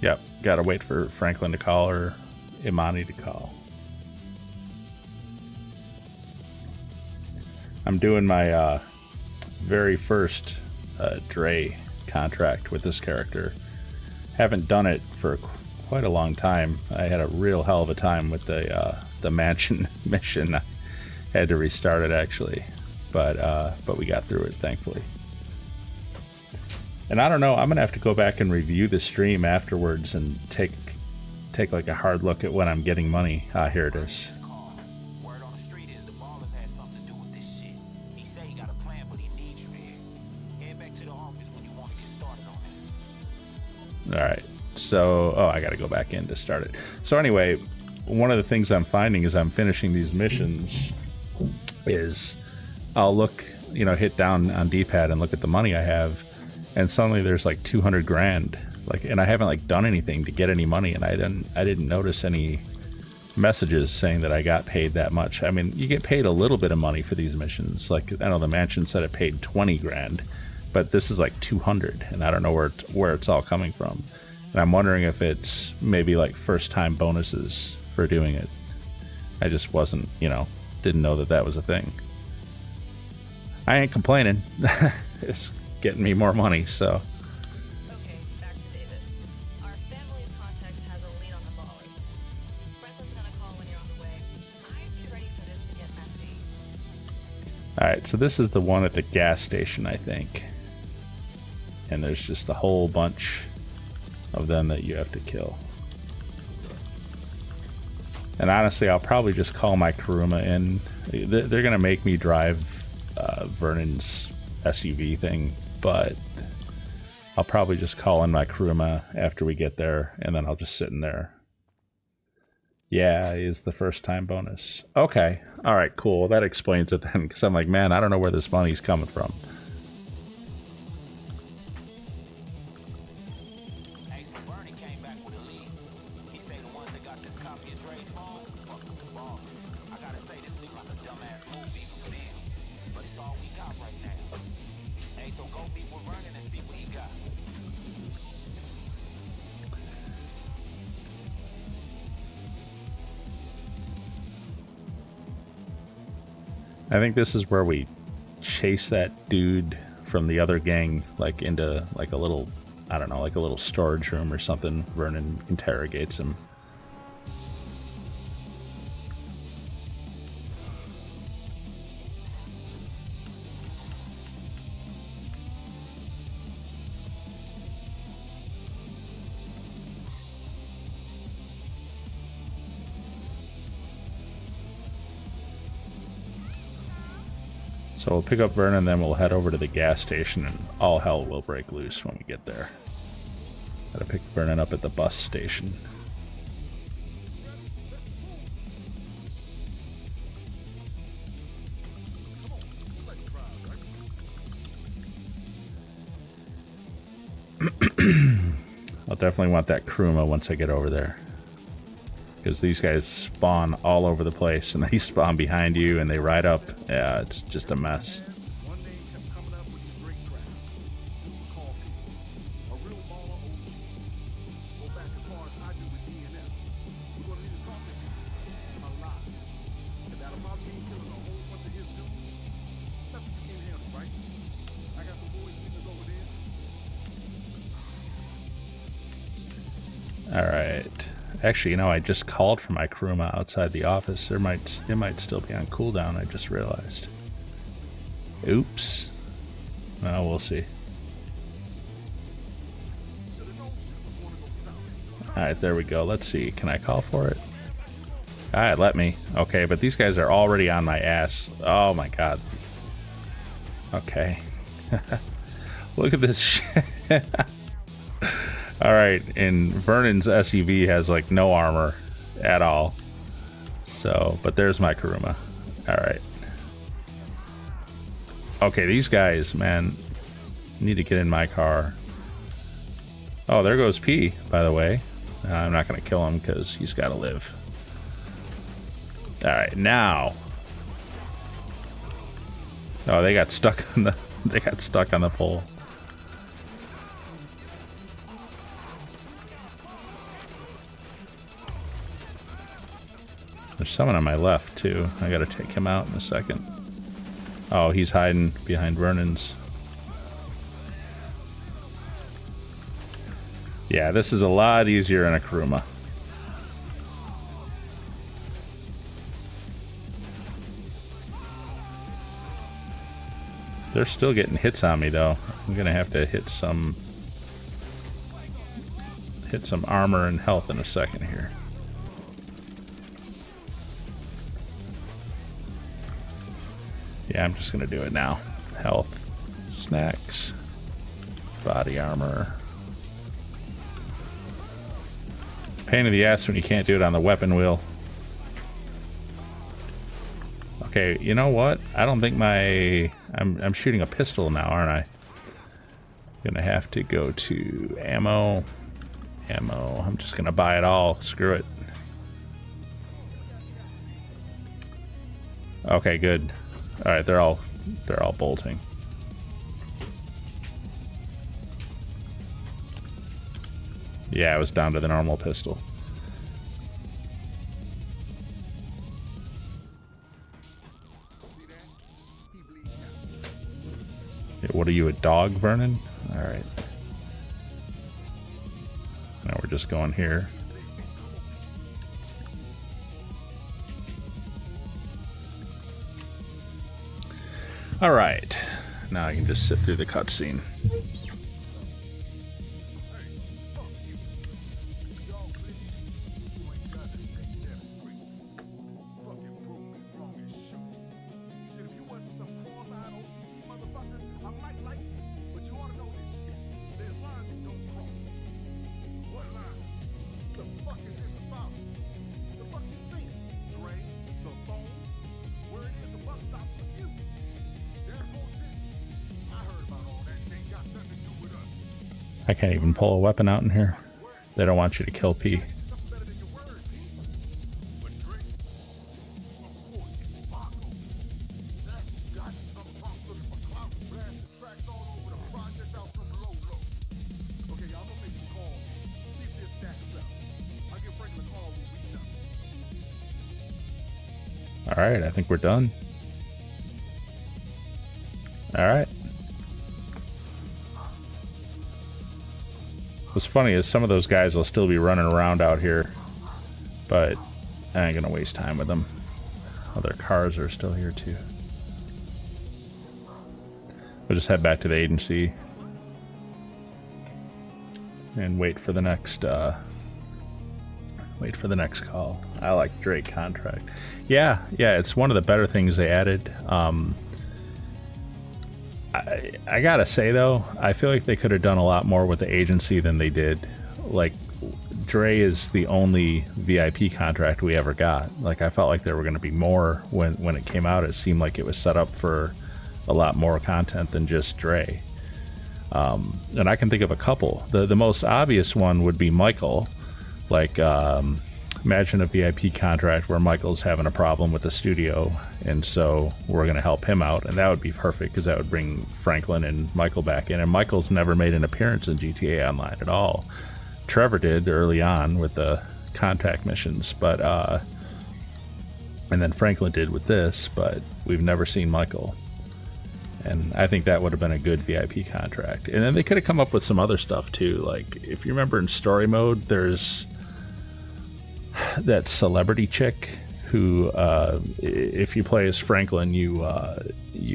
Speaker 1: Yep, gotta wait for Franklin to call or Imani to call. I'm doing my very first Dre contract with this character. Haven't done it for quite a long time. I had a real hell of a time with the mansion mission. I had to restart it actually, but we got through it thankfully. And I don't know, I'm gonna have to go back and review the stream afterwards and take like a hard look at when I'm getting money. Here it is.
Speaker 7: Word on the street is the ballers had something to do with this shit. He say he got a plan, but he needs you here. Head back to the office when you want to get started on this.
Speaker 1: Alright, so, oh, I gotta go back in to start it. So anyway, one of the things I'm finding as I'm finishing these missions is I'll look, you know, hit down on D-pad and look at the money I have, and suddenly there's like 200 grand, like, and I haven't like done anything to get any money, and I didn't notice any messages saying that I got paid that much. I mean, you get paid a little bit of money for these missions. Like, I know the mansion said it paid 20 grand, but this is like 200, and I don't know where it's all coming from. And I'm wondering if it's maybe like first time bonuses for doing it. I just wasn't, you know, didn't know that was a thing. I ain't complaining. It's getting me more money, so.
Speaker 2: Okay, back to David. Our family of contacts has a lead on the ballers. Franklin's gonna call when you're on the way. I'd be ready for this to get messy.
Speaker 1: Alright, so this is the one at the gas station, I think. And there's just a whole bunch of them that you have to kill. And honestly, I'll probably just call my Kuruma in. They're gonna make me drive Vernon's SUV thing, but I'll probably just call in my Kuruma after we get there, and then I'll just sit in there. Yeah, is the first time bonus. Okay, alright, cool. That explains it then, because I'm like, man, I don't know where this money's coming from.
Speaker 7: Hey, so Bernie came back with a lead. He say the ones that got this copy of Dre's phone fucked with the ball. I gotta say, this seems like a dumbass move even for them, but it's all we got right now. Hey, so go meet with Vernon and see what he got.
Speaker 1: I think this is where we chase that dude from the other gang, like into like a little, I don't know, like a little storage room or something. Vernon interrogates him. So we'll pick up Vernon, then we'll head over to the gas station, and all hell will break loose when we get there. Gotta pick Vernon up at the bus station. I'll definitely want that Kruma once I get over there. Because these guys spawn all over the place, and they spawn behind you, and they ride up. Yeah, it's just a mess.
Speaker 6: One name kept coming up with these great tracks. Call people. A real baller OG. Go back as far as I do with DNF. We're gonna need to talk to him a lot. And that about me killing a whole bunch of his dudes, that's what you can't handle, right? I got some boys niggas over there.
Speaker 1: Alright. Actually, you know, I just called for my Kruma outside the office. It might still be on cooldown, I just realized. Oops. Well, we'll see. Alright, there we go. Let's see. Can I call for it? Alright, let me. Okay, but these guys are already on my ass. Oh my god. Okay. Look at this shit. Alright, and Vernon's SUV has like no armor at all. So, but there's my Kuruma. Alright. Okay, these guys, man, need to get in my car. Oh, there goes P, by the way. I'm not going to kill him because he's got to live. Alright, now. Oh, they got stuck on the pole. There's someone on my left, too. I gotta take him out in a second. Oh, he's hiding behind Vernon's. Yeah, this is a lot easier in a Kuruma. They're still getting hits on me, though. I'm gonna have to hit some armor and health in a second here. Yeah, I'm just gonna do it now. Health, snacks, body armor. Pain in the ass when you can't do it on the weapon wheel. Okay, you know what? I don't think I'm shooting a pistol now, aren't I? Gonna have to go to ammo. I'm just gonna buy it all. Screw it. Okay, good. All right, they're all bolting. Yeah, I was down to the normal pistol. Yeah, what are you, a dog, Vernon? All right. Now we're just going here. All right, now I can just sit through the cutscene. I can't even pull a weapon out in here. They don't want you to kill P. Alright, I think we're done. Alright. What's funny is some of those guys will still be running around out here, but I ain't gonna waste time with them. Oh, their cars are still here too. We'll just head back to the agency and wait for the next call. I like Dre Contract. Yeah, it's one of the better things they added. I gotta say though, I feel like they could have done a lot more with the agency than they did. Like, Dre is the only VIP contract we ever got. Like, I felt like there were going to be more when it came out. It seemed like it was set up for a lot more content than just Dre. And I can think of a couple. The most obvious one would be Michael. Like, imagine a VIP contract where Michael's having a problem with the studio, and so we're going to help him out, and that would be perfect because that would bring Franklin and Michael back in. And Michael's never made an appearance in GTA Online at all. Trevor did early on with the contact missions, but and then Franklin did with this, but we've never seen Michael. And I think that would have been a good VIP contract. And then they could have come up with some other stuff too. Like, if you remember in story mode, there's that celebrity chick who, if you play as Franklin, you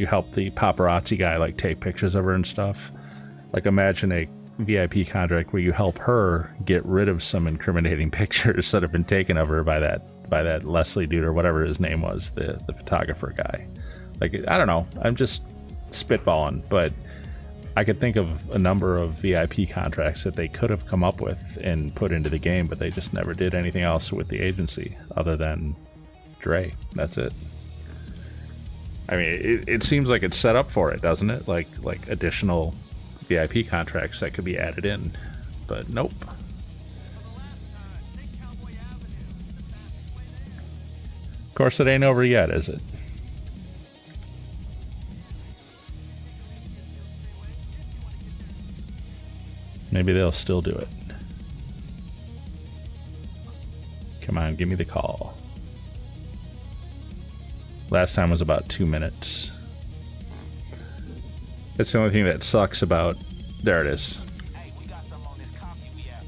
Speaker 1: help the paparazzi guy like take pictures of her and stuff. Like, imagine a VIP contract where you help her get rid of some incriminating pictures that have been taken of her by that Leslie dude or whatever his name was, the photographer guy. Like, I don't know, I'm just spitballing, but I could think of a number of VIP contracts that they could have come up with and put into the game, but they just never did anything else with the agency other than Dre. That's it. I mean, it seems like it's set up for it, doesn't it? Like additional VIP contracts that could be added in, but nope. Of course, it ain't over yet, is it? Maybe they'll still do it. Come on, give me the call. Last time was about 2 minutes. That's the only thing that sucks about... There it is.
Speaker 7: Hey, we got some on this copy we have.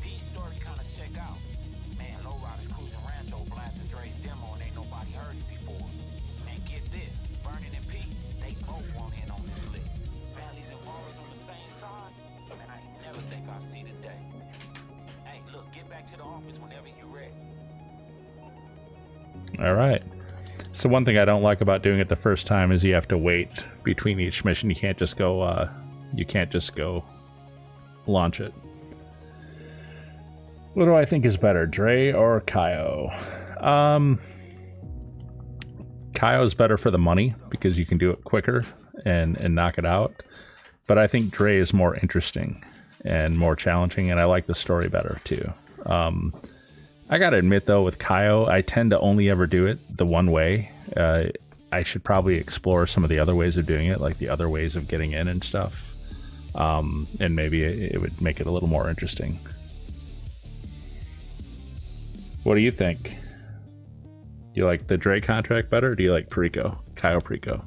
Speaker 7: These stories kind of check out. Man, lowriders cruising Rancho blasting Dre's demo and ain't nobody heard it before. And get this, Vernon and Pete, they both want in on this lick. Families and borrowers on the same side. Man, I ain't never think I'd see the day. Hey, look, get back to the office whenever you're ready.
Speaker 1: All right. So one thing I don't like about doing it the first time is you have to wait between each mission. You can't just go launch it. What do I think is better, Dre or Cayo? Cayo's better for the money because you can do it quicker and knock it out. But I think Dre is more interesting and more challenging, and I like the story better too. I gotta admit though, with Cayo, I tend to only ever do it the one way. I should probably explore some of the other ways of doing it, like the other ways of getting in and stuff. And maybe it would make it a little more interesting. What do you think? Do you like the Dre contract better, or do you like Perico? Cayo Perico?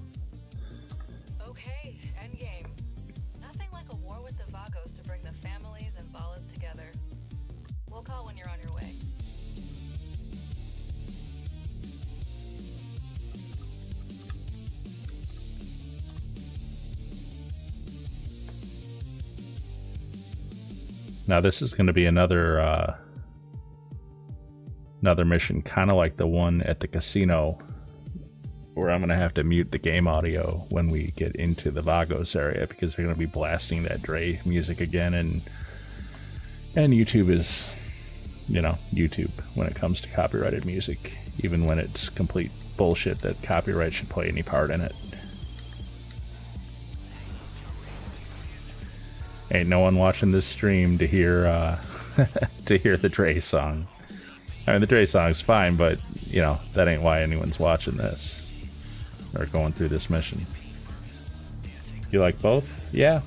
Speaker 2: Okay, endgame. Nothing like a war with the Vagos to bring the families and ballas together. We'll call when you're on your way.
Speaker 1: Now this is going to be another mission, kind of like the one at the casino, where I'm going to have to mute the game audio when we get into the Vagos area because they're going to be blasting that Dre music again, and YouTube is, you know, YouTube when it comes to copyrighted music, even when it's complete bullshit that copyright should play any part in it. Ain't no one watching this stream to hear to hear the Dre song. I mean, the Dre song's fine, but you know, that ain't why anyone's watching this or going through this mission. You like both? Yeah.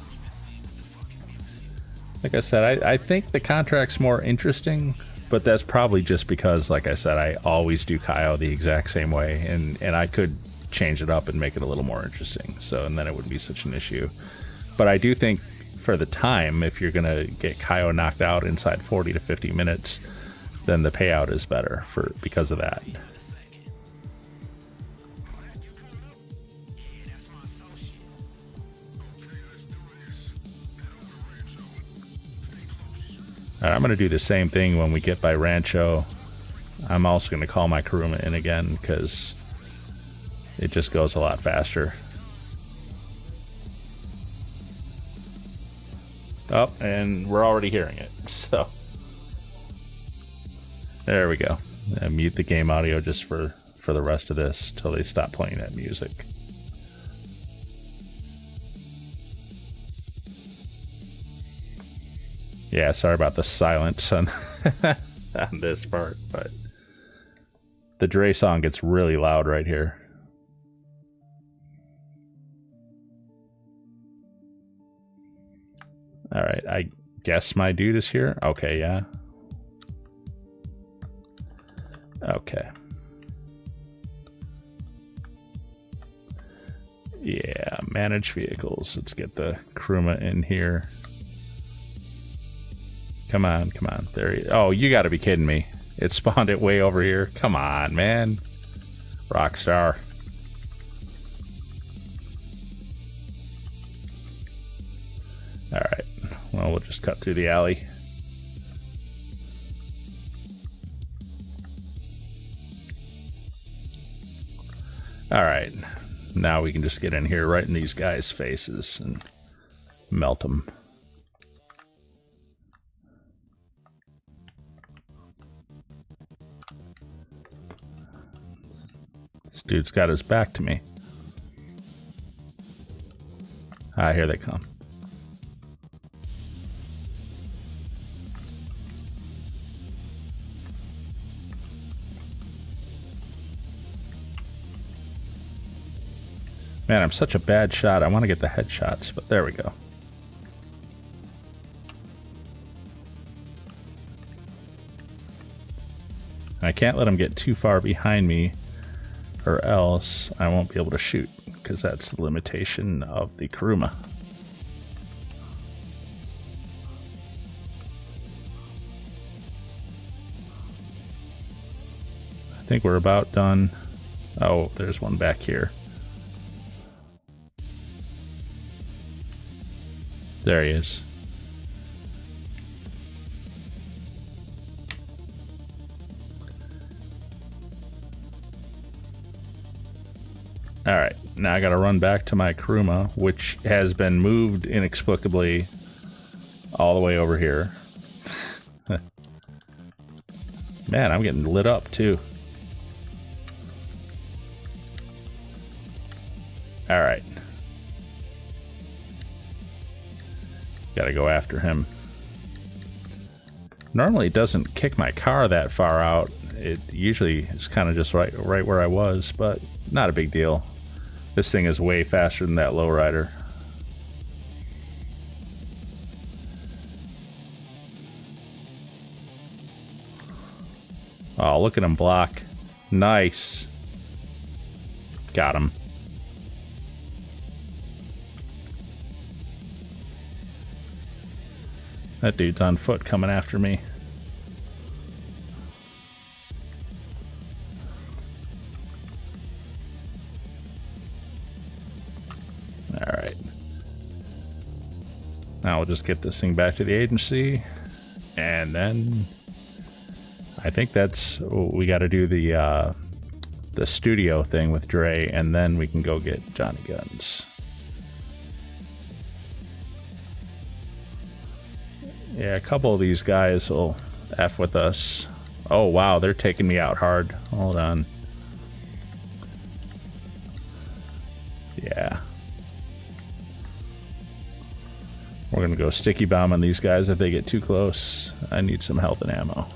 Speaker 1: Like I said, I think the contract's more interesting, but that's probably just because, like I said, I always do Cayo the exact same way, and I could change it up and make it a little more interesting, so, and then it wouldn't be such an issue. But I do think for the time, if you're gonna get Cayo knocked out inside 40 to 50 minutes, then the payout is better because of that. All right, I'm gonna do the same thing when we get by Rancho. I'm also gonna call my Kuruma in again because it just goes a lot faster. Oh, and we're already hearing it. So there we go. Mute the game audio just for the rest of this till they stop playing that music. Yeah, sorry about the silence on, on this part, but the Dre song gets really loud right here. All right, I guess my dude is here. Okay, yeah. Okay. Yeah, manage vehicles. Let's get the Kruma in here. Come on, come on. There he is. Oh, you gotta be kidding me. It spawned it way over here. Come on, man. Rockstar. Alright. Well, we'll just cut through the alley. Alright. Now we can just get in here right in these guys' faces and melt them. This dude's got his back to me. Ah, here they come. Man, I'm such a bad shot. I want to get the headshots, but there we go. I can't let him get too far behind me, or else I won't be able to shoot, because that's the limitation of the Kuruma. I think we're about done. Oh, there's one back here. There he is. Alright, now I gotta run back to my Kuruma, which has been moved inexplicably all the way over here. Man, I'm getting lit up too. Alright. Gotta go after him. Normally it doesn't kick my car that far out. It usually is kind of just right where I was, but not a big deal. This thing is way faster than that lowrider. Oh, look at him block. Nice. Got him. That dude's on foot coming after me. Alright. Now we'll just get this thing back to the agency. And then I think that's we got to do the studio thing with Dre, and then we can go get Johnny Guns. Yeah, a couple of these guys will F with us. Oh wow, they're taking me out hard. Hold on. Yeah. We're gonna go sticky bomb on these guys if they get too close. I need some health and ammo.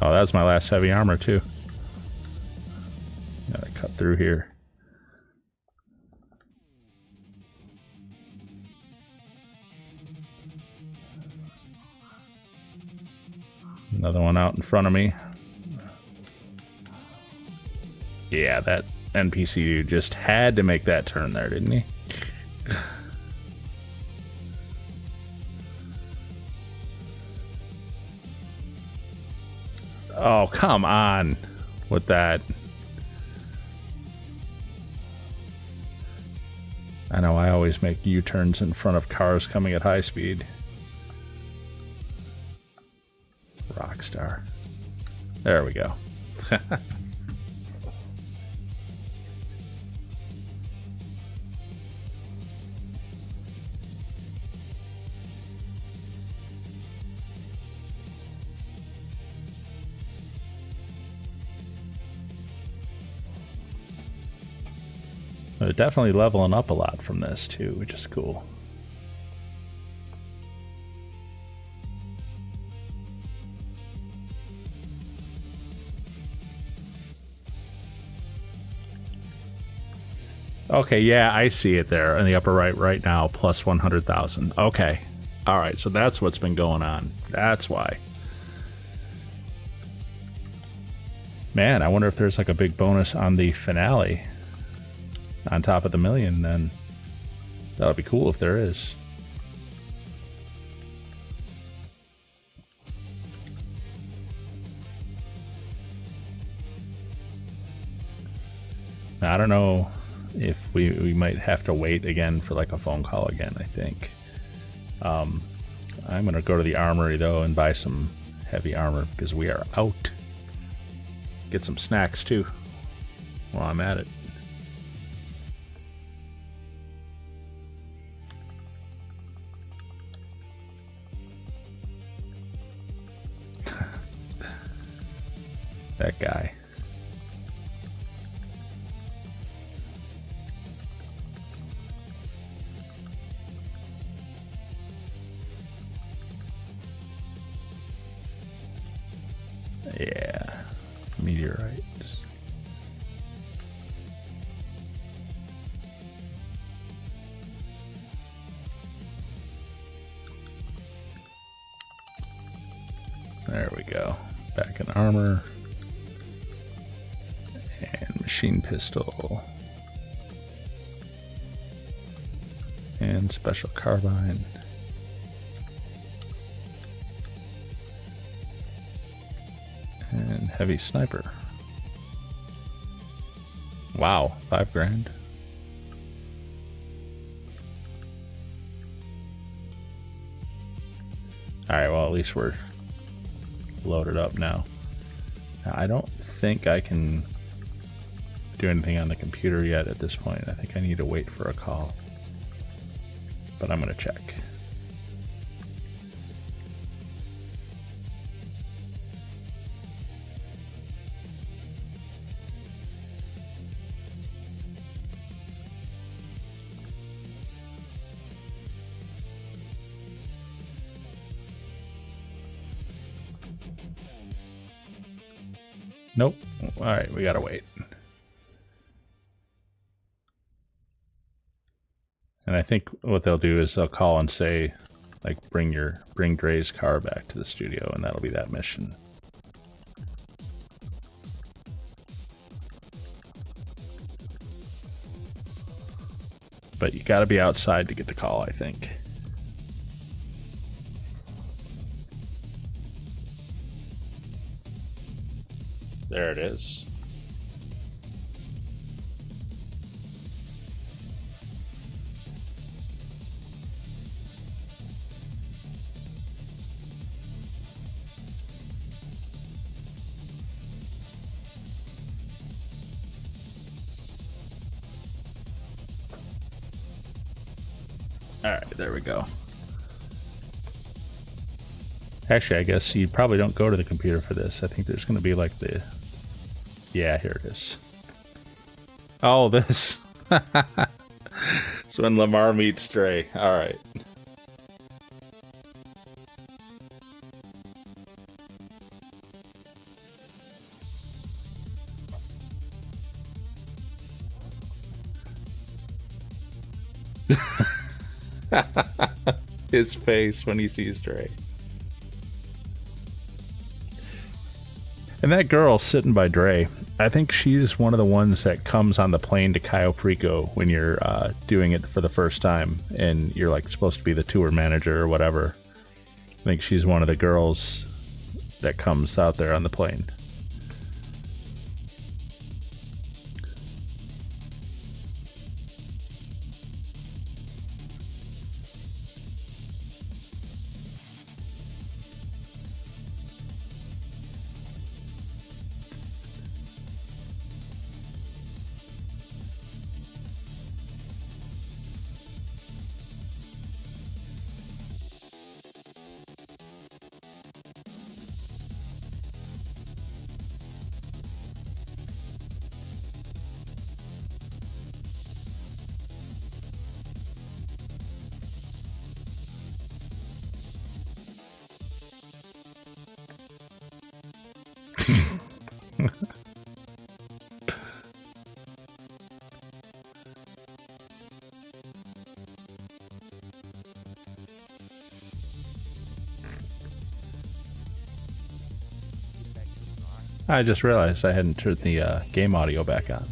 Speaker 1: Oh, that's my last heavy armor too. Gotta cut through here. Another one out in front of me. Yeah, that NPC dude just had to make that turn there, didn't he? Oh, come on with that. I know I always make U-turns in front of cars coming at high speed. Rockstar. There we go. They're definitely leveling up a lot from this too, which is cool. Okay, yeah, I see it there in the upper right now, plus 100,000. Okay. All right, so that's what's been going on. That's why. Man, I wonder if there's like a big bonus on the finale on top of the million, then that would be cool if there is. I don't know if we might have to wait again for like a phone call again, I think. I'm going to go to the armory though and buy some heavy armor because we are out. Get some snacks too while I'm at it. That guy. Yeah, meteorites. There we go. Back in armor. And machine pistol. And special carbine. And heavy sniper. Wow, 5 grand. Alright, well at least we're loaded up now. I don't think I can do anything on the computer yet at this point. I think I need to wait for a call. But I'm going to check. Nope. Alright, we gotta wait. And I think what they'll do is they'll call and say, like, bring Dre's car back to the studio, and that'll be that mission. But you gotta be outside to get the call, I think. There it is. All right, there we go. Actually, I guess you probably don't go to the computer for this. I think there's going to be like the... Yeah, here it is. Oh, this. It's when Lamar meets Dre. All right. His face when he sees Dre. And that girl sitting by Dre, I think she's one of the ones that comes on the plane to Cayo Perico when you're doing it for the first time and you're like supposed to be the tour manager or whatever. I think she's one of the girls that comes out there on the plane. I just realized I hadn't turned the game audio back on.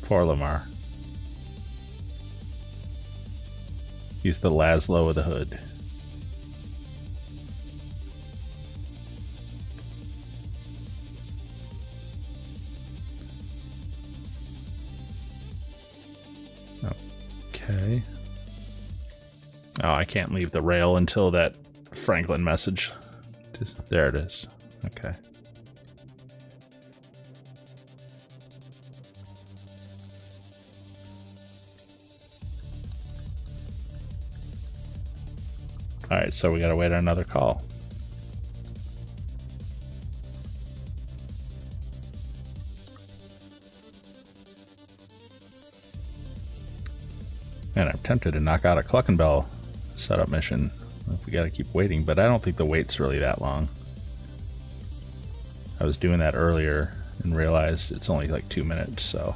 Speaker 1: Poor Lamar. He's the Laszlo of the hood. Okay. Oh, I can't leave the rail until that Franklin message. There it is. Okay. Alright, so we gotta wait on another call. Man, I'm tempted to knock out a Cluckin Bell setup mission. We gotta keep waiting, but I don't think the wait's really that long. I was doing that earlier and realized it's only like 2 minutes, so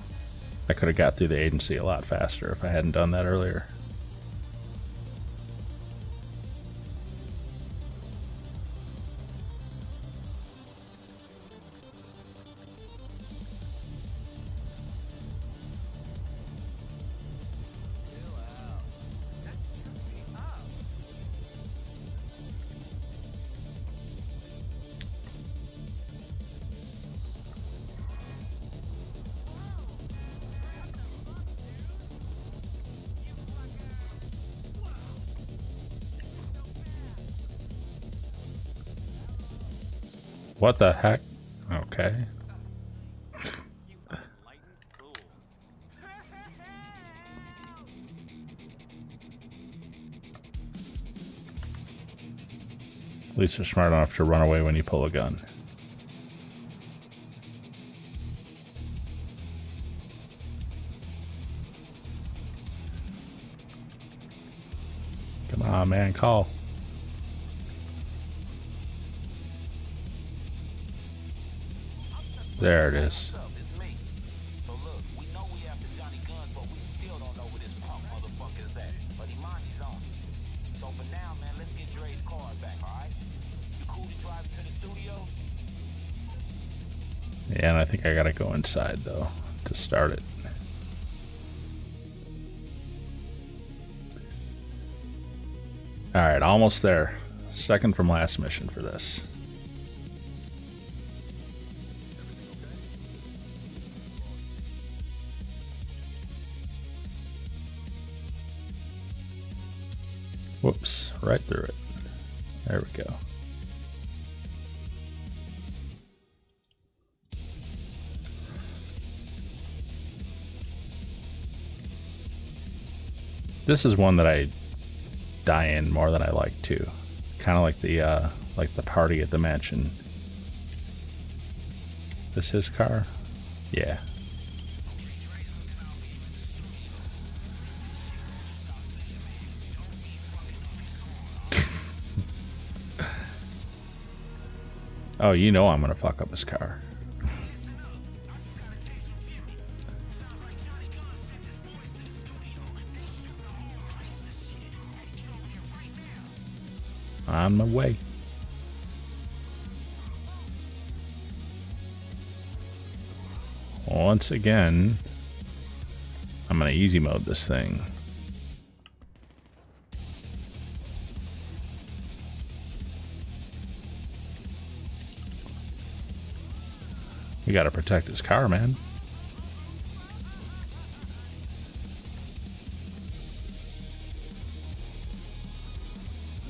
Speaker 1: I could have got through the agency a lot faster if I hadn't done that earlier. What the heck? Okay. At least you're smart enough to run away when you pull a gun. Come on, man, call. There it is.
Speaker 7: It's me. So look, we know we after Johnny Guns, but we still don't know where this punk motherfucker is at. But he mind his own. So for now, man, let's get Dre's car back, alright? You cool to drive to the studio?
Speaker 1: Yeah, and I think I gotta go inside though to start it. Alright, almost there. Second from last mission for this. Whoops, right through it. There we go. This is one that I die in more than I like too. Kind of like the party at the mansion. This his car? Yeah. Oh, you know I'm gonna fuck up his car. On my way. Once again, I'm gonna easy mode this thing. We gotta protect his car, man.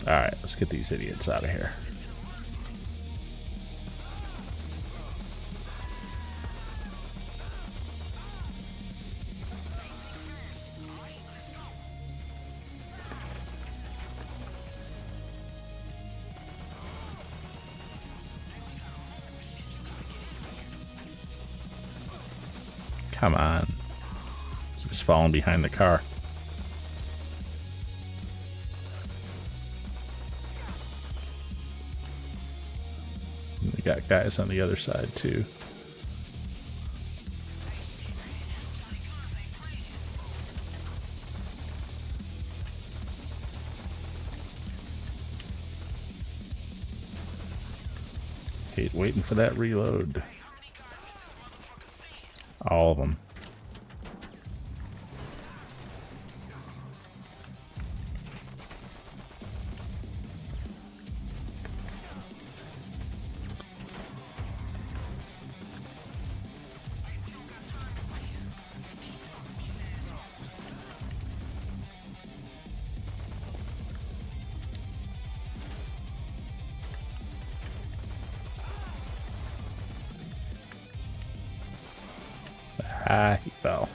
Speaker 1: Alright, let's get these idiots out of here. Come on. Just falling behind the car. We got guys on the other side too. Hate waiting for that reload. All of them. Ah, he fell.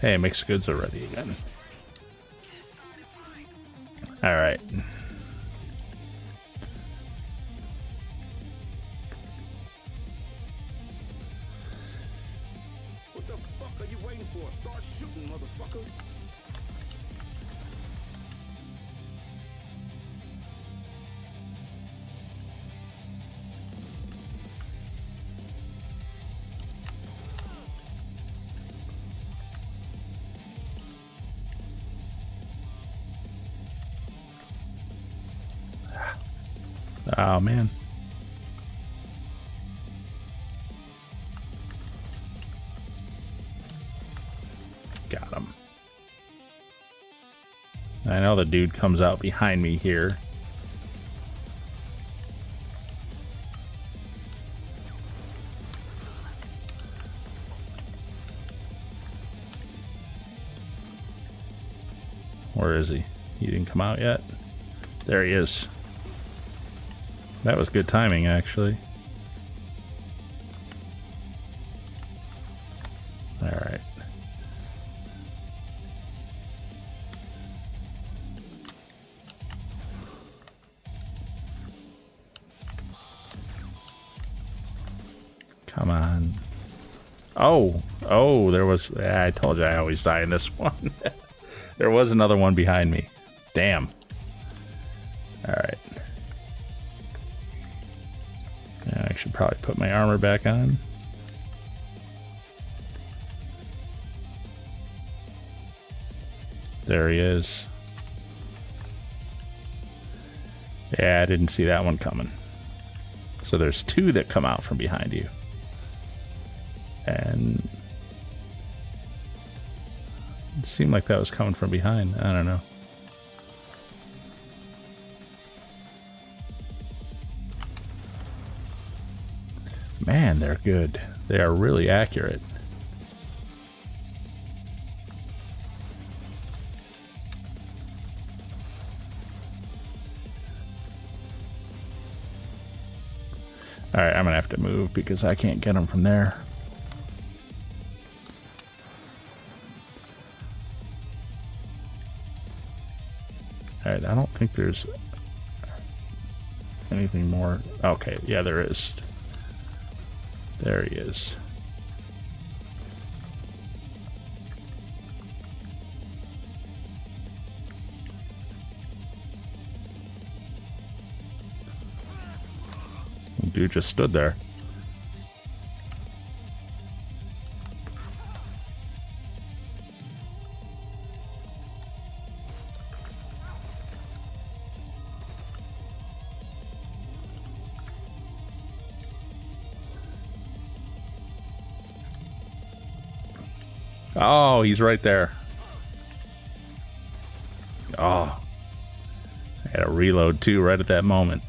Speaker 1: Hey, mixed goods are ready again. Alright.
Speaker 8: What the fuck are you waiting for? Start shooting, motherfucker.
Speaker 1: Oh man. Got him. I know the dude comes out behind me here. Where is he? He didn't come out yet? There he is. That was good timing, actually. Alright. Come on. Oh! Oh, there was... Yeah, I told you I always die in this one. There was another one behind me. Damn. Alright. I should probably put my armor back on. There he is. Yeah, I didn't see that one coming. So there's two that come out from behind you. And it seemed like that was coming from behind. I don't know. Man, they're good. They are really accurate. Alright, I'm gonna have to move because I can't get them from there. Alright, I don't think there's anything more. Okay, yeah, there is. There he is. Dude just stood there. Oh, he's right there. Oh. I had to reload too right at that moment.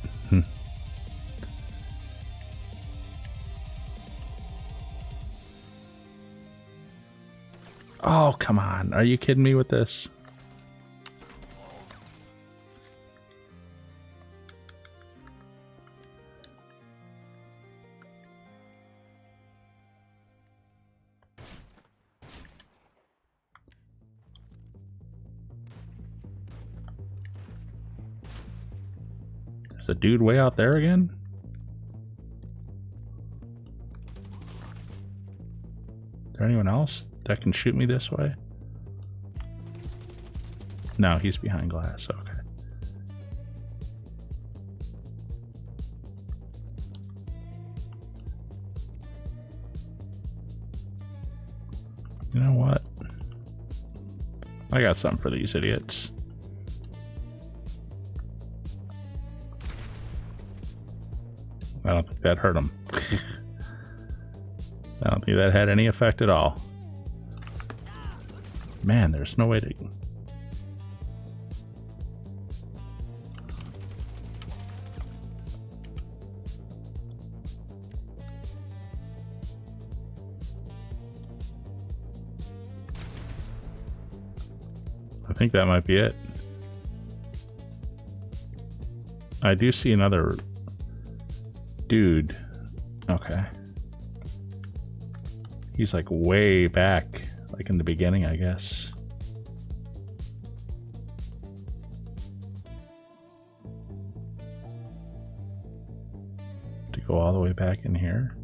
Speaker 1: Oh, come on. Are you kidding me with this? There's a dude way out there again? there anyone else that can shoot me this way? No, he's behind glass. Okay. You know what? I got something for these idiots. I don't think that hurt them. I don't think that had any effect at all. Man, there's no way to... I think that might be it. I do see another dude. Okay. He's like way back, like in the beginning, I guess. To go all the way back in here.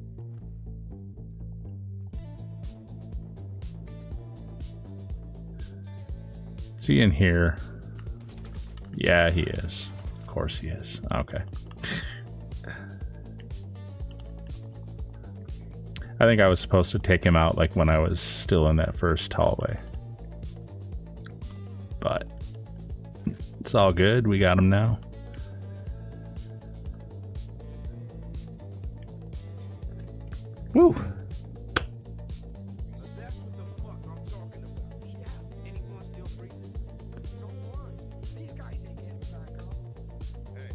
Speaker 1: Is he in here? Yeah, he is. Of course he is. Okay. I think I was supposed to take him out like when I was still in that first hallway. But it's all good. We got him now. Woo!
Speaker 8: That's what the fuck I'm talking about. Yeah, anyone still breathing? Don't worry. These guys ain't getting back up. Hey,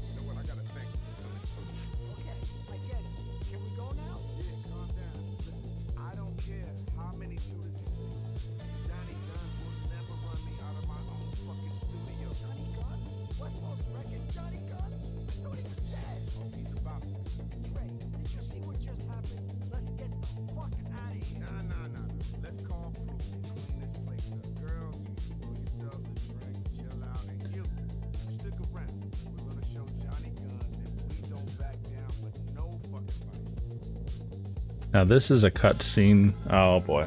Speaker 8: you know what? I gotta thank you for coming first. Okay, I get it. Can we go now? Yeah, calm down. Listen, I don't care how many shooters he sees. Johnny Gunn will never run me out of my own fucking studio. Johnny Gunn? West Coast Records, Johnny Gunn? I thought he was dead. Oh, he's about to. Dre, did you see what just happened? Let's get the fuck out of here. Nah. Let's call crew and clean this place up. Girls, pull yourself a drink, chill out, and you stick around. We're gonna show Johnny Guns that we don't back down with no fucking fight.
Speaker 1: Now this is a cutscene. Oh boy.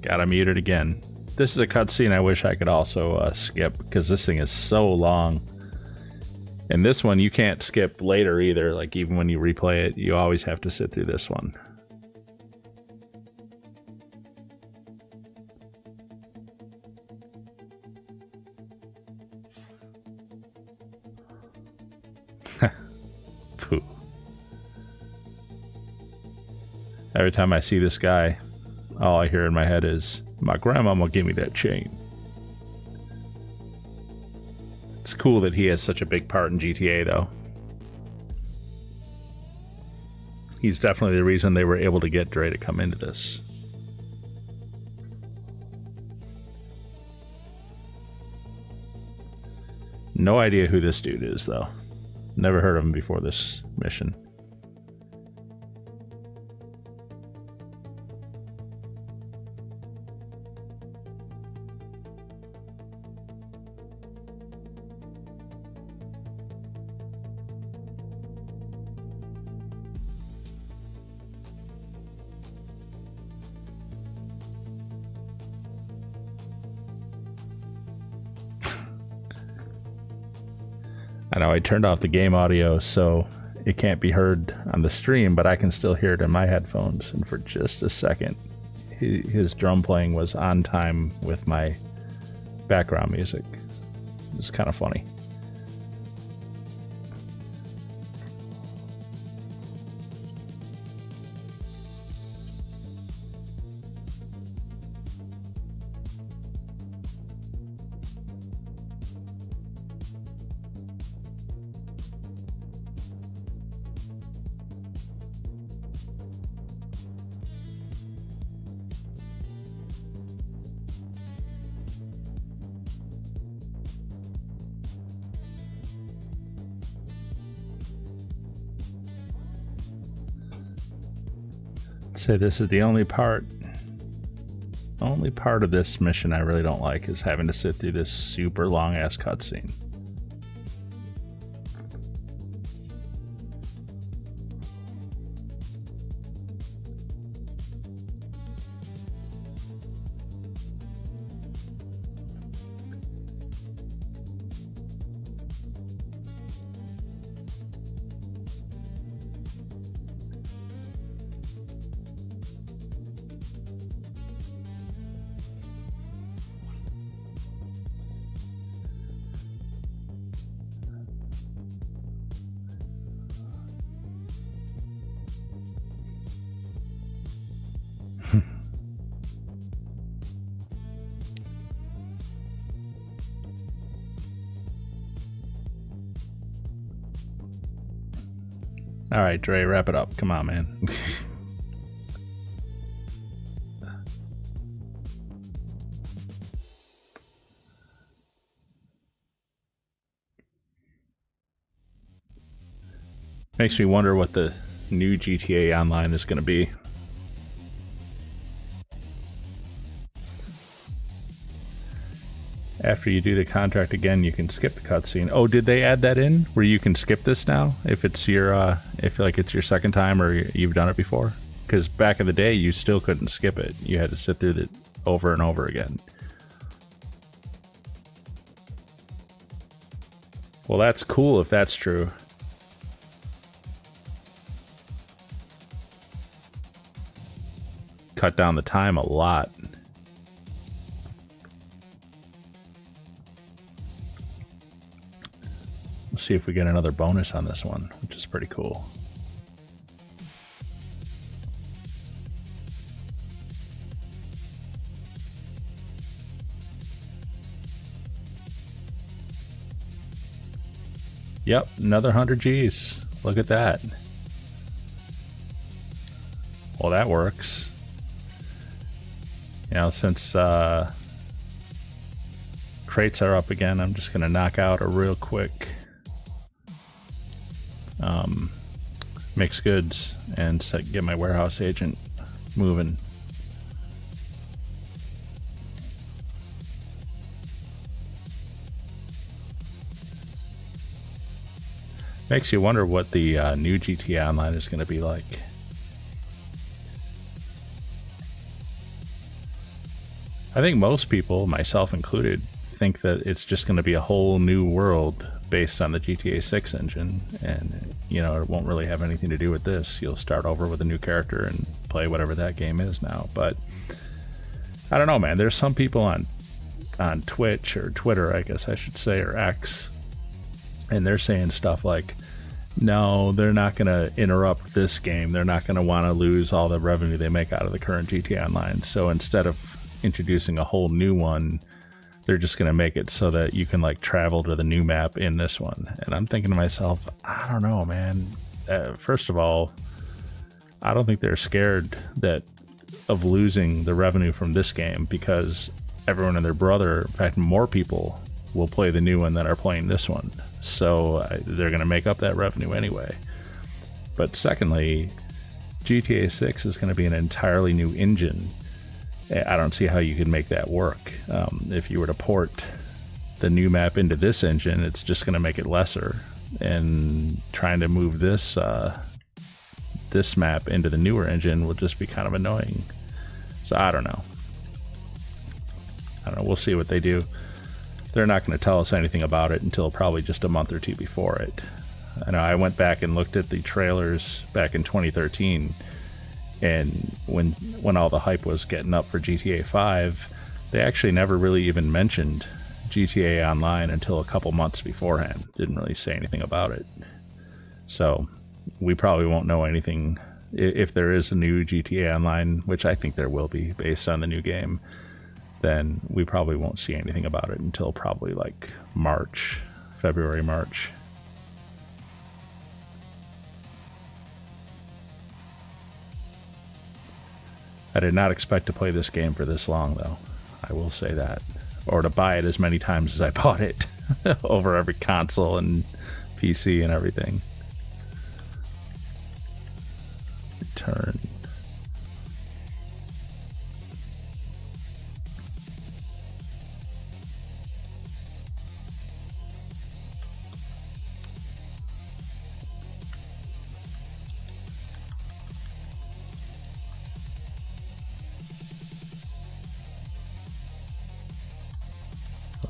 Speaker 1: Got him muted again. This is a cutscene I wish I could also skip because this thing is so long. And this one you can't skip later either. Like even when you replay it, you always have to sit through this one. Pooh. Every time I see this guy, all I hear in my head is, my grandmama gave me that chain. It's cool that he has such a big part in GTA though. He's definitely the reason they were able to get Dre to come into this. No idea who this dude is though. Never heard of him before this mission. I know I turned off the game audio so it can't be heard on the stream, but I can still hear it in my headphones. And for just a second, his drum playing was on time with my background music. It's kind of funny. Say this is the only part of this mission I really don't like is having to sit through this super long ass cutscene. All right, Dre, wrap it up. Come on, man. Makes me wonder what the new GTA Online is going to be. After you do the contract again, you can skip the cutscene. Oh, did they add that in where you can skip this now if it's your if like it's your second time or you've done it before? Because back in the day, you still couldn't skip it. You had to sit through it over and over again. Well, that's cool if that's true. Cut down the time a lot. Let's see if we get another bonus on this one, which is pretty cool. Yep, another 100 G's. Look at that. Well, that works. You know, since crates are up again, I'm just going to knock out a real quick mixed goods and get my warehouse agent moving. Makes you wonder what the new GTA Online is going to be like. I think most people, myself included, think that it's just going to be a whole new world based on the GTA 6 engine, and you know, it won't really have anything to do with this. You'll start over with a new character and play whatever that game is now. But I don't know, man. There's some people on Twitch or Twitter, I guess I should say, or X, and they're saying stuff like, no, they're not going to interrupt this game. They're not going to want to lose all the revenue they make out of the current GTA Online. So instead of introducing a whole new one, they're just going to make it so that you can like travel to the new map in this one. And I'm thinking to myself, I don't know, man. First of all, I don't think they're scared of losing the revenue from this game, because everyone and their brother, in fact, more people will play the new one than are playing this one. So they're going to make up that revenue anyway. But secondly, GTA 6 is going to be an entirely new engine. I don't see how you could make that work. If you were to port the new map into this engine, it's just going to make it lesser. And trying to move this this map into the newer engine will just be kind of annoying. So I don't know. We'll see what they do. They're not going to tell us anything about it until probably just a month or two before it. I know I went back and looked at the trailers back in 2013, and when all the hype was getting up for GTA 5, they actually never really even mentioned GTA Online until a couple months beforehand. Didn't really say anything about it. So we probably won't know anything if there is a new GTA Online, which I think there will be based on the new game. Then we probably won't see anything about it until probably like February, March. I did not expect to play this game for this long, though. I will say that. Or to buy it as many times as I bought it over every console and PC and everything. Return.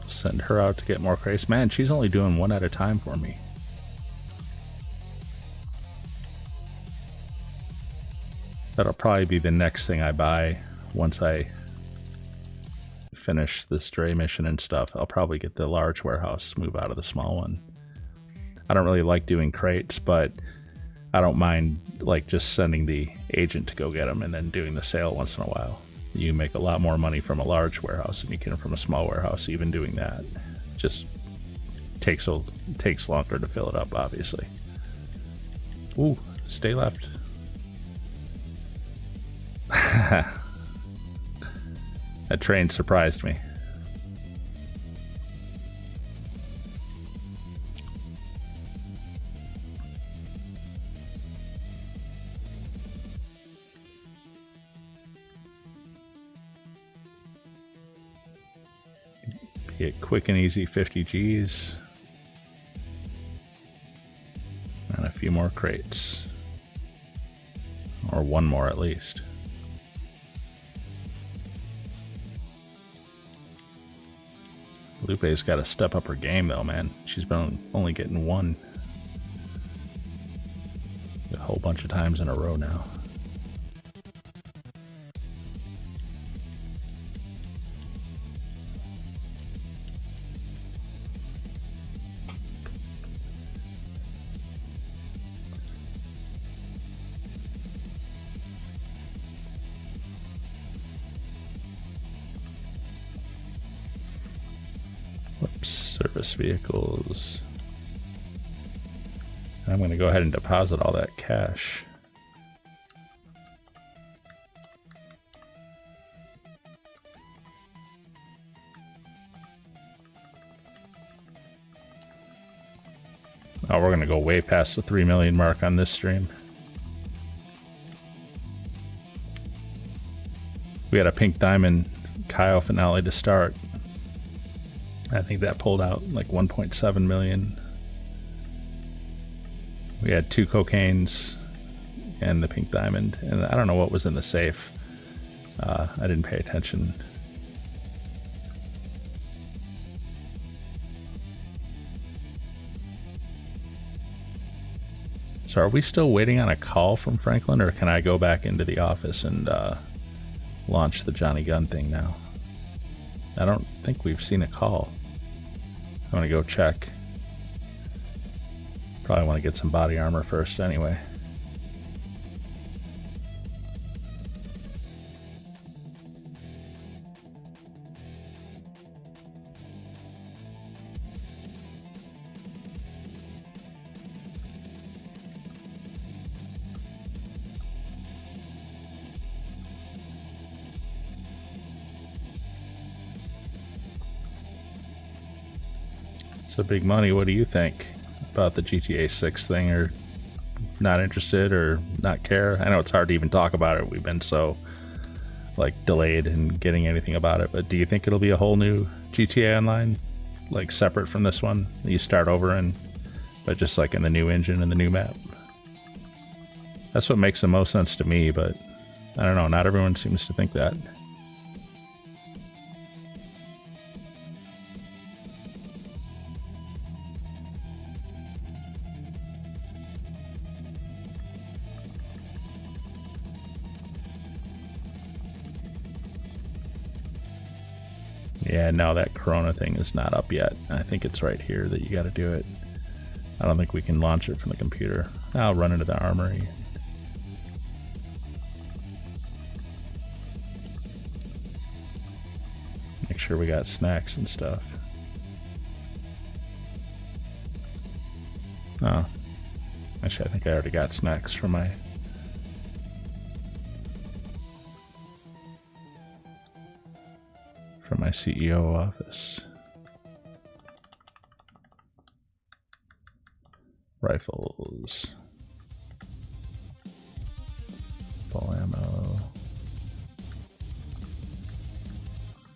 Speaker 1: Send her out to get more crates. Man, she's only doing one at a time for me. That'll probably be the next thing I buy once I finish the stray mission and stuff. I'll probably get the large warehouse, move out of the small one. I don't really like doing crates, but I don't mind like just sending the agent to go get them and then doing the sale once in a while. You make a lot more money from a large warehouse than you can from a small warehouse. Even doing that just takes longer to fill it up, obviously. Ooh, Stay left. That train surprised me. Get quick and easy 50 Gs. And a few more crates. Or one more at least. Lupe's got to step up her game though, man. She's been only getting one a whole bunch of times in a row now. Service vehicles. I'm going to go ahead and deposit all that cash. Oh, we're going to go way past the 3 million mark on this stream. We had a pink diamond Cayo finale to start. I think that pulled out like 1.7 million. We had 2 cocaines and the pink diamond, and I don't know what was in the safe. I didn't pay attention. So are we still waiting on a call from Franklin, or can I go back into the office and launch the Johnny Gunn thing now? I don't think we've seen a call. I'm gonna go check. Probably want to get some body armor first anyway. So Big Money, what do you think about the GTA 6 thing? Or not interested or not care? I know it's hard to even talk about it. We've been so like delayed in getting anything about it, but do you think it'll be a whole new GTA Online, like separate from this one that you start over in, but just like in the new engine and the new map? That's what makes the most sense to me, but I don't know, not everyone seems to think that. Yeah, no, that Corona thing is not up yet. I think it's right here that you got to do it. I don't think we can launch it from the computer. I'll run into the armory. Make sure we got snacks and stuff. Oh, actually, I think I already got snacks from my CEO office. Rifles. Full ammo.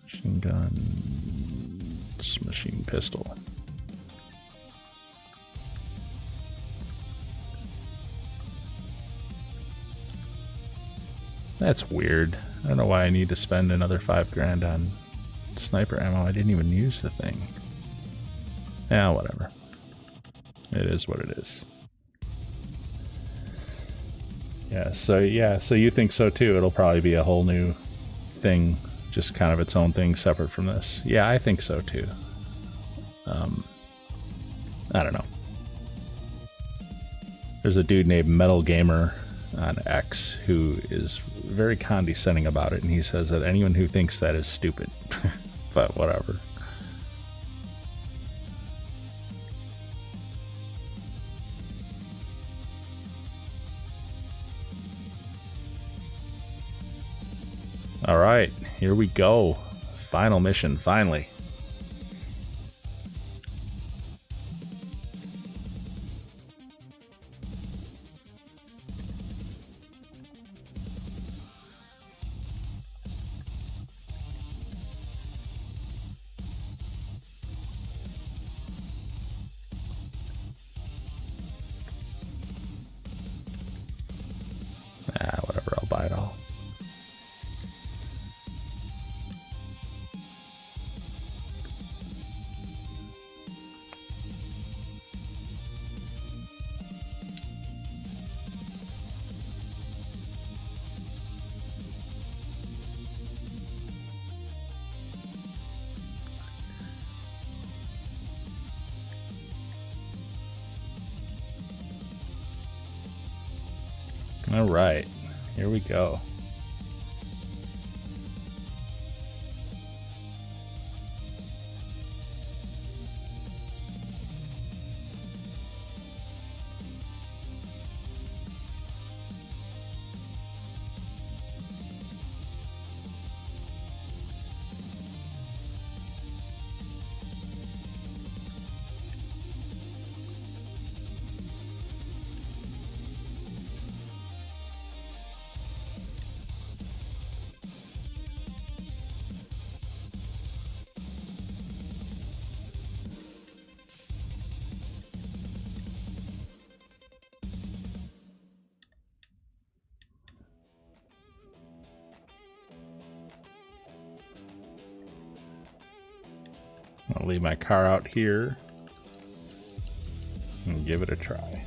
Speaker 1: Machine guns. Machine pistol. That's weird. I don't know why I need to spend another $5 grand on sniper ammo. I didn't even use the thing. Yeah, whatever. It is what it is. Yeah, so you think so too. It'll probably be a whole new thing, just kind of its own thing separate from this. Yeah, I think so too. I don't know. There's a dude named Metal Gamer on X who is very condescending about it, and he says that anyone who thinks that is stupid. But whatever. All right, here we go. Final mission, finally. Ah, whatever, I'll buy it all. All right, here we go. I'll leave my car out here and give it a try.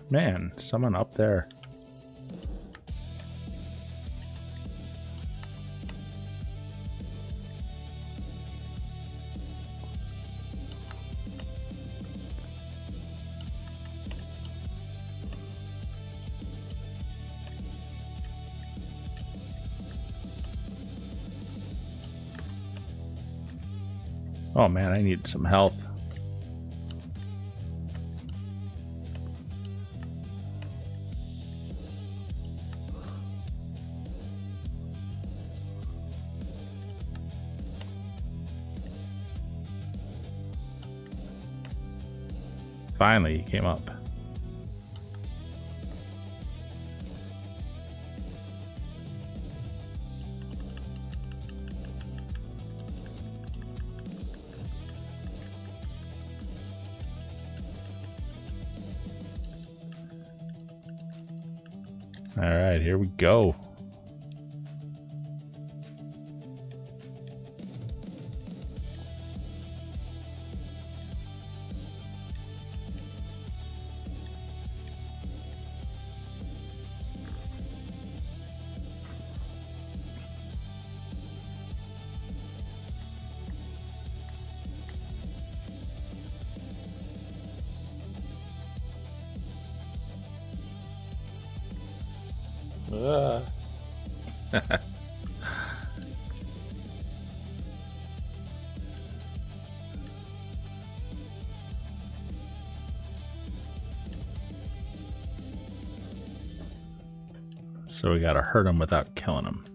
Speaker 1: Man, someone up there. Oh man, I need some health. Finally, he came up. All right, here we go. So we gotta hurt him without killing him.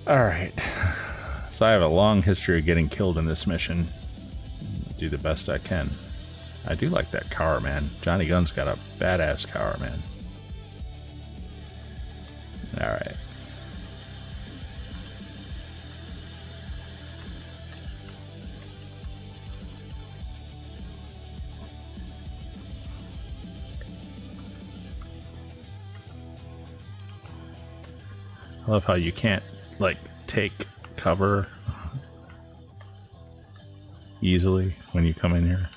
Speaker 1: Alright. So I have a long history of getting killed in this mission. Do the best I can. I do like that car, man. Johnny Gunn's got a badass car, man. Alright. I love how you can't, like, take cover easily when you come in here.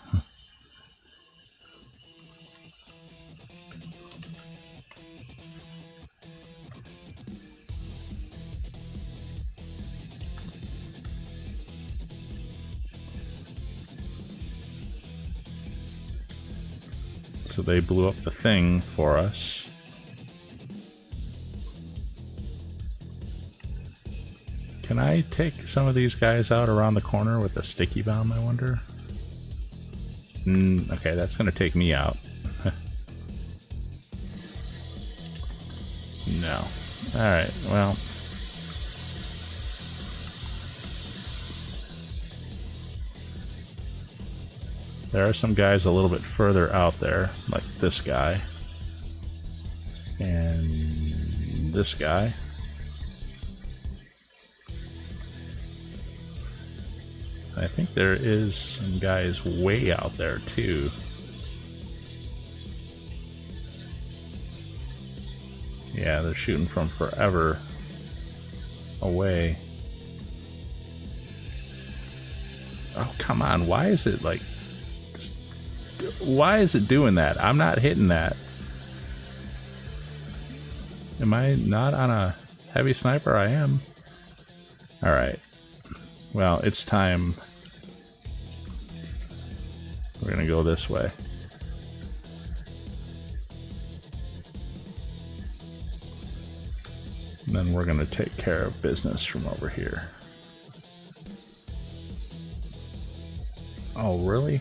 Speaker 1: So they blew up the thing for us. Can I take some of these guys out around the corner with a sticky bomb, I wonder? Okay, that's going to take me out. No. Alright, well. There are some guys a little bit further out there, like this guy. And this guy. I think there is some guys way out there too. Yeah, they're shooting from forever away. Oh, come on. Why is it like... Why is it doing that? I'm not hitting that. Am I not on a heavy sniper? I am. Alright. Well, it's time. We're gonna go this way. And then we're gonna take care of business from over here. Oh, really?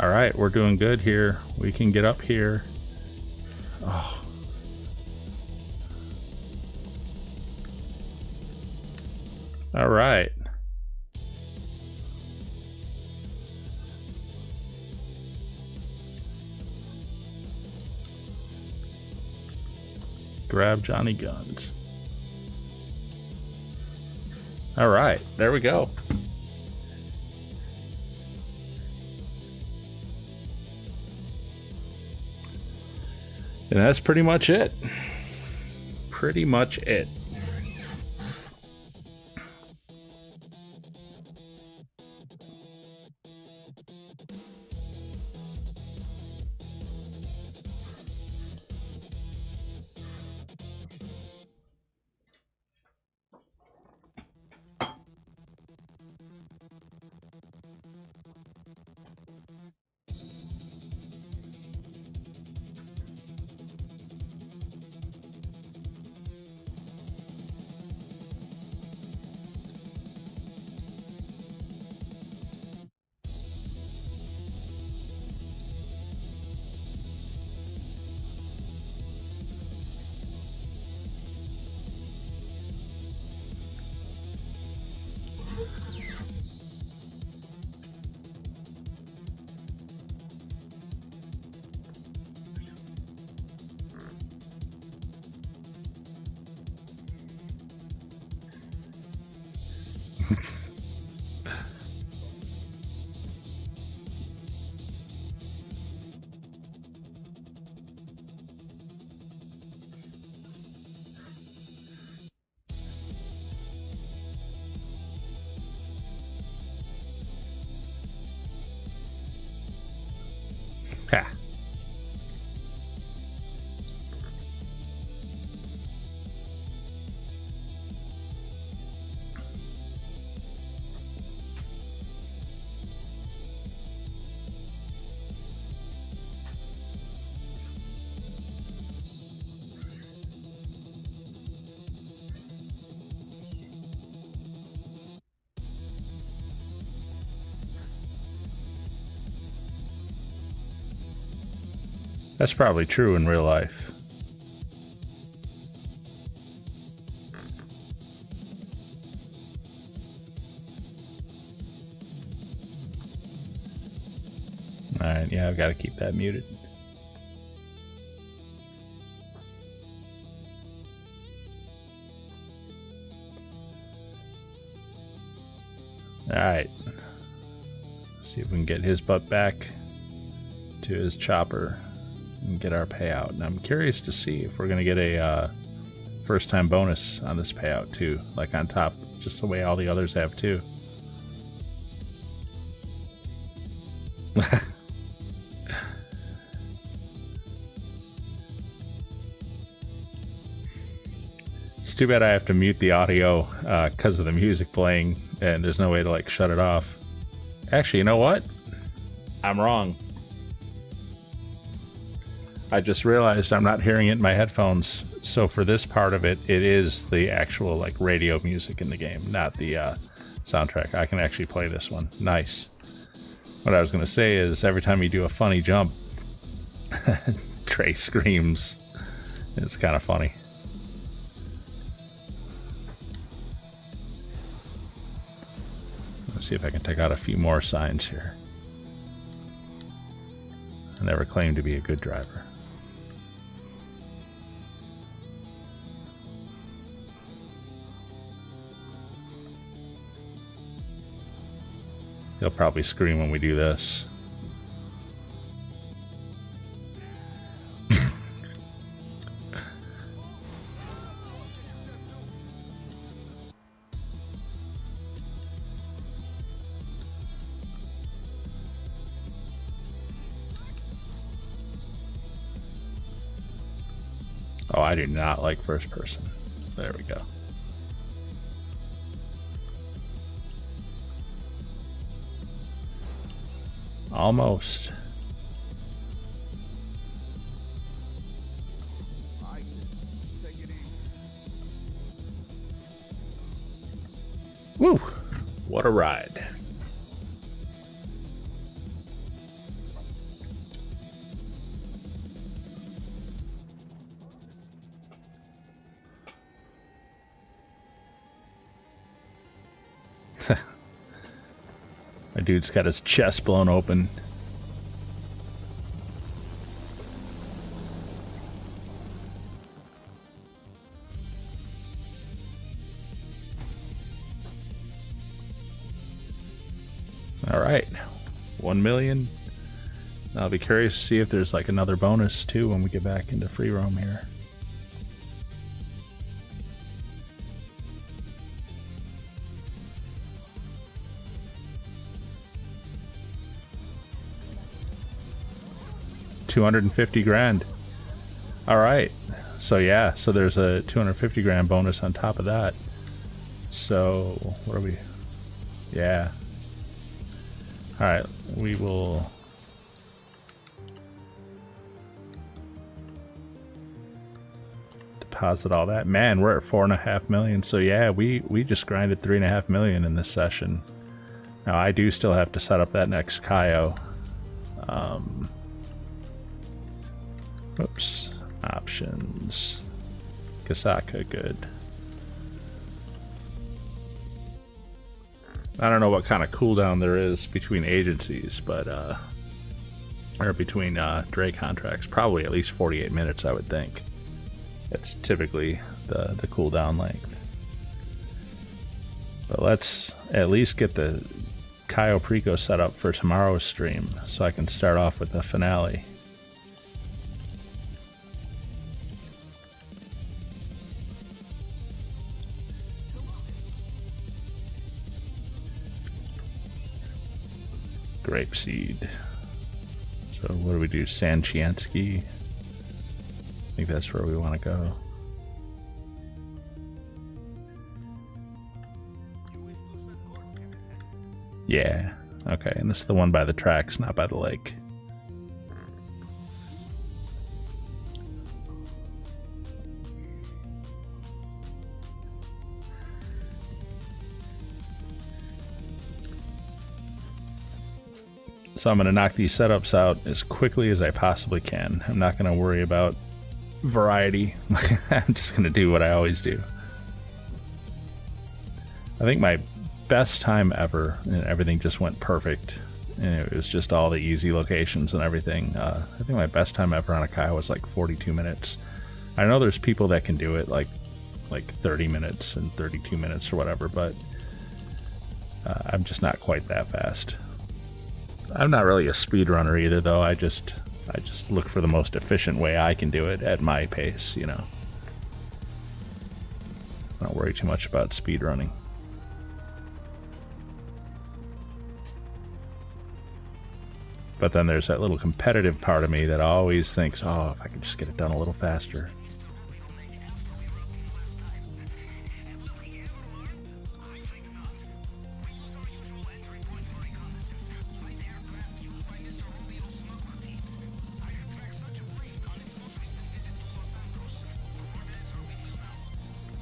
Speaker 1: Alright, we're doing good here. We can get up here. Oh. Alright. Grab Johnny Guns. Alright, there we go. And that's pretty much it. Pretty much it. Ha. That's probably true in real life. Alright, yeah, I've got to keep that muted. Alright. See if we can get his butt back to his chopper and get our payout. And I'm curious to see if we're going to get a first time bonus on this payout too. Like on top, just the way all the others have too. It's too bad I have to mute the audio because of the music playing, and there's no way to like shut it off. Actually, you know what? I'm wrong. I just realized I'm not hearing it in my headphones. So for this part of it, it is the actual like radio music in the game, not the soundtrack. I can actually play this one. Nice. What I was going to say is every time you do a funny jump, Trey screams. It's kind of funny. Let's see if I can take out a few more signs here. I never claimed to be a good driver. He'll probably scream when we do this. Oh, I do not like first person. There we go. Almost. Woo! What a ride. My dude's got his chest blown open. All right, 1 million. I'll be curious to see if there's like another bonus too when we get back into free roam here. $250 grand. All right, so yeah, so there's a 250 grand bonus on top of that. So what are we? Yeah. All right, we will deposit all that. Man, we're at 4.5 million. So yeah, we just grinded 3.5 million in this session. Now I do still have to set up that next Cayo. Oops, options, Kasaka, good. I don't know what kind of cooldown there is between agencies, but or between Dre contracts. Probably at least 48 minutes, I would think. That's typically the cooldown length. But let's at least get the Cayo Perico set up for tomorrow's stream, so I can start off with the finale. Grapeseed. So what do we do? Sanchiansky? I think that's where we want to go. Yeah. Okay, and this is the one by the tracks, not by the lake. So I'm going to knock these setups out as quickly as I possibly can. I'm not going to worry about variety. I'm just going to do what I always do. I think my best time ever, and everything just went perfect, and it was just all the easy locations and everything. I think my best time ever on a Cayo was like 42 minutes. I know there's people that can do it like 30 minutes and 32 minutes or whatever, but I'm just not quite that fast. I'm not really a speedrunner either, though. I just look for the most efficient way I can do it at my pace, you know. I don't worry too much about speedrunning. But then there's that little competitive part of me that always thinks, oh, if I could just get it done a little faster.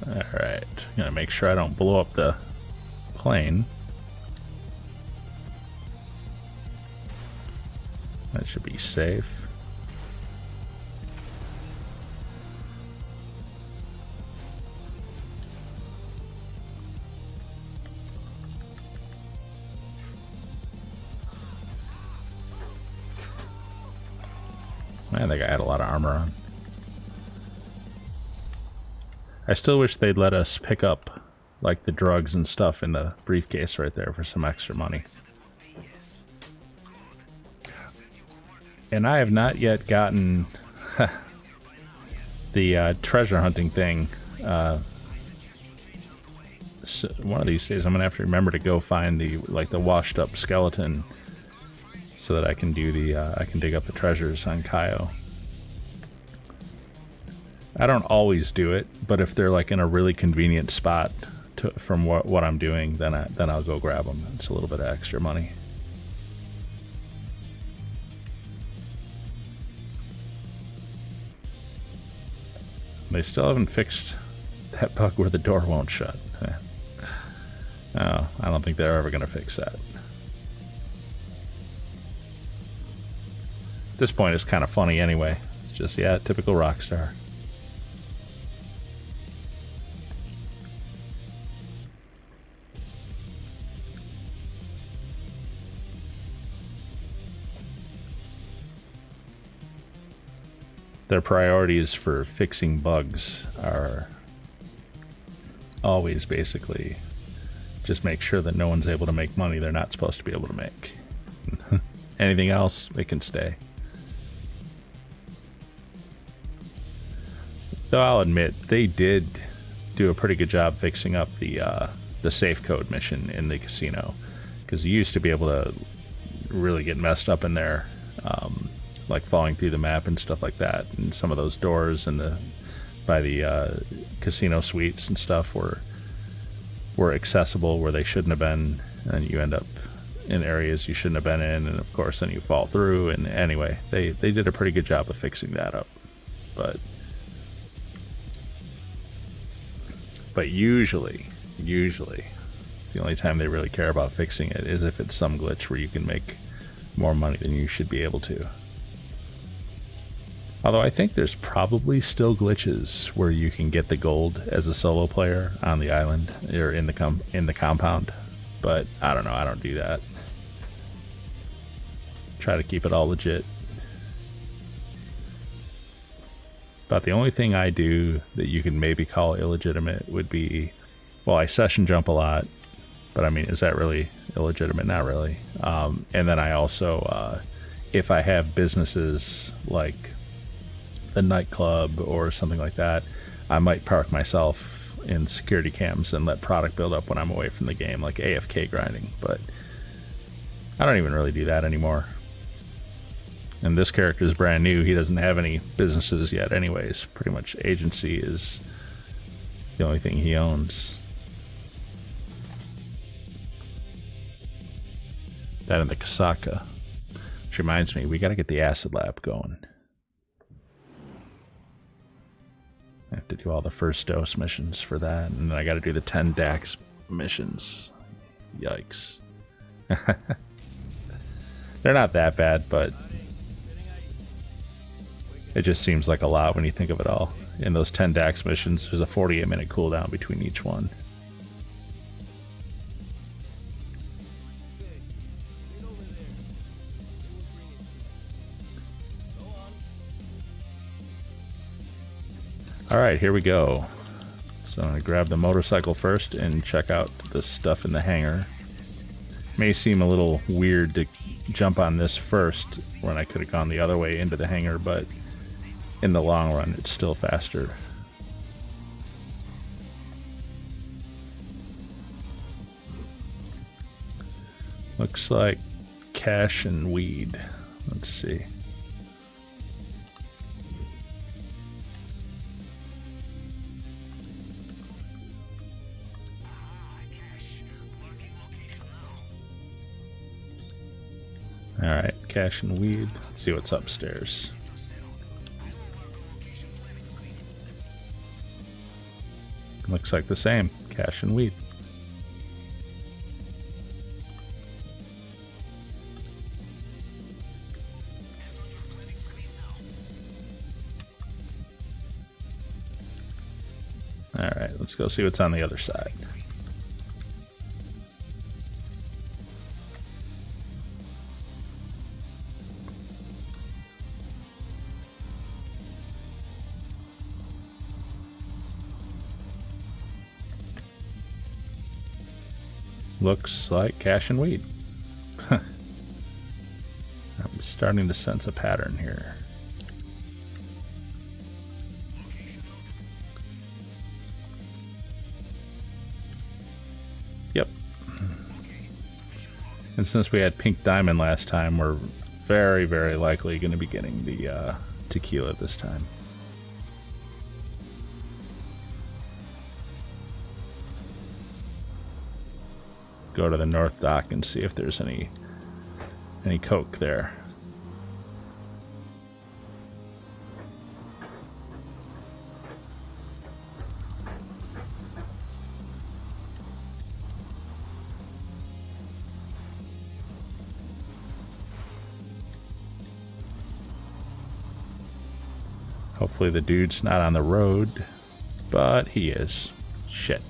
Speaker 1: Alright, gonna make sure I don't blow up the plane. That should be safe. Man, that guy had a lot of armor on. I still wish they'd let us pick up like the drugs and stuff in the briefcase right there for some extra money. And I have not yet gotten the treasure hunting thing. So one of these days I'm gonna have to remember to go find the washed up skeleton so that I can do the I can dig up the treasures on Cayo. I don't always do it, but if they're like in a really convenient spot from what I'm doing, then I'll go grab them. It's a little bit of extra money. They still haven't fixed that bug where the door won't shut. No, I don't think they're ever going to fix that. At this point, it's kind of funny anyway. It's just, yeah, typical Rockstar. Their priorities for fixing bugs are always basically just make sure that no one's able to make money they're not supposed to be able to make. Anything else, it can stay. Though I'll admit, they did do a pretty good job fixing up the safe code mission in the casino, because you used to be able to really get messed up in there. Like falling through the map and stuff like that, and some of those doors and by the casino suites and stuff were accessible where they shouldn't have been, and you end up in areas you shouldn't have been in, and of course then you fall through. And anyway, they did a pretty good job of fixing that up, but usually the only time they really care about fixing it is if it's some glitch where you can make more money than you should be able to. Although I think there's probably still glitches where you can get the gold as a solo player on the island or in the compound, but I don't know. I don't do that. Try to keep it all legit. About the only thing I do that you can maybe call illegitimate would be, well, I session jump a lot, but I mean, is that really illegitimate? Not really. And then I also, if I have businesses like a nightclub or something like that, I might park myself in security cams and let product build up when I'm away from the game, like AFK grinding. But I don't even really do that anymore. And this character is brand new. He doesn't have any businesses yet anyways. Pretty much agency is the only thing he owns. That and the Kasaka. Which reminds me, we gotta get the acid lab going. I have to do all the first dose missions for that, and then I got to do the 10 DAX missions. Yikes. They're not that bad, but it just seems like a lot when you think of it all. In those 10 DAX missions, there's a 48-minute cooldown between each one. Alright, here we go. So I'm going to grab the motorcycle first and check out the stuff in the hangar. May seem a little weird to jump on this first when I could have gone the other way into the hangar, but in the long run it's still faster. Looks like cash and weed. Let's see. Alright, cash and weed. Let's see what's upstairs. Looks like the same. Cash and weed. Alright, let's go see what's on the other side. Looks like cash and weed. I'm starting to sense a pattern here. Yep. And since we had pink diamond last time, we're very, very likely going to be getting the tequila this time. Go to the north dock and see if there's any coke there. Hopefully the dude's not on the road, but he is. Shit.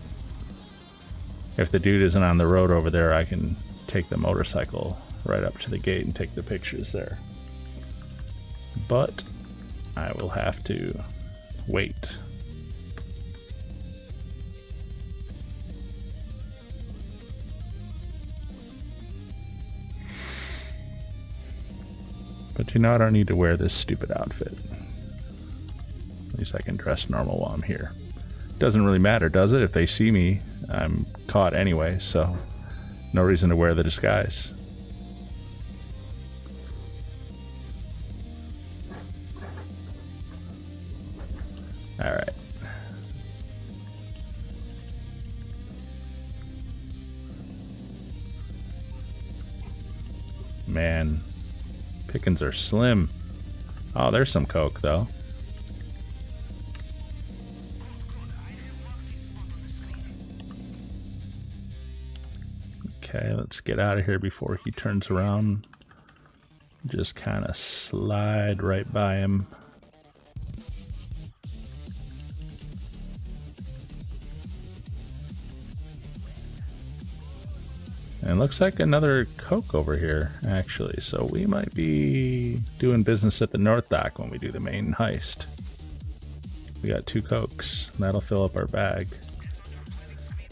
Speaker 1: If the dude isn't on the road over there, I can take the motorcycle right up to the gate and take the pictures there. But I will have to wait. But you know, I don't need to wear this stupid outfit. At least I can dress normal while I'm here. Doesn't really matter, does it? If they see me, I'm caught anyway, so no reason to wear the disguise. Alright. Man, pickings are slim. Oh, there's some coke, though. Okay, let's get out of here before he turns around. Just kind of slide right by him. And looks like another coke over here, actually. So we might be doing business at the North Dock when we do the main heist. We got 2 cokes. That'll fill up our bag.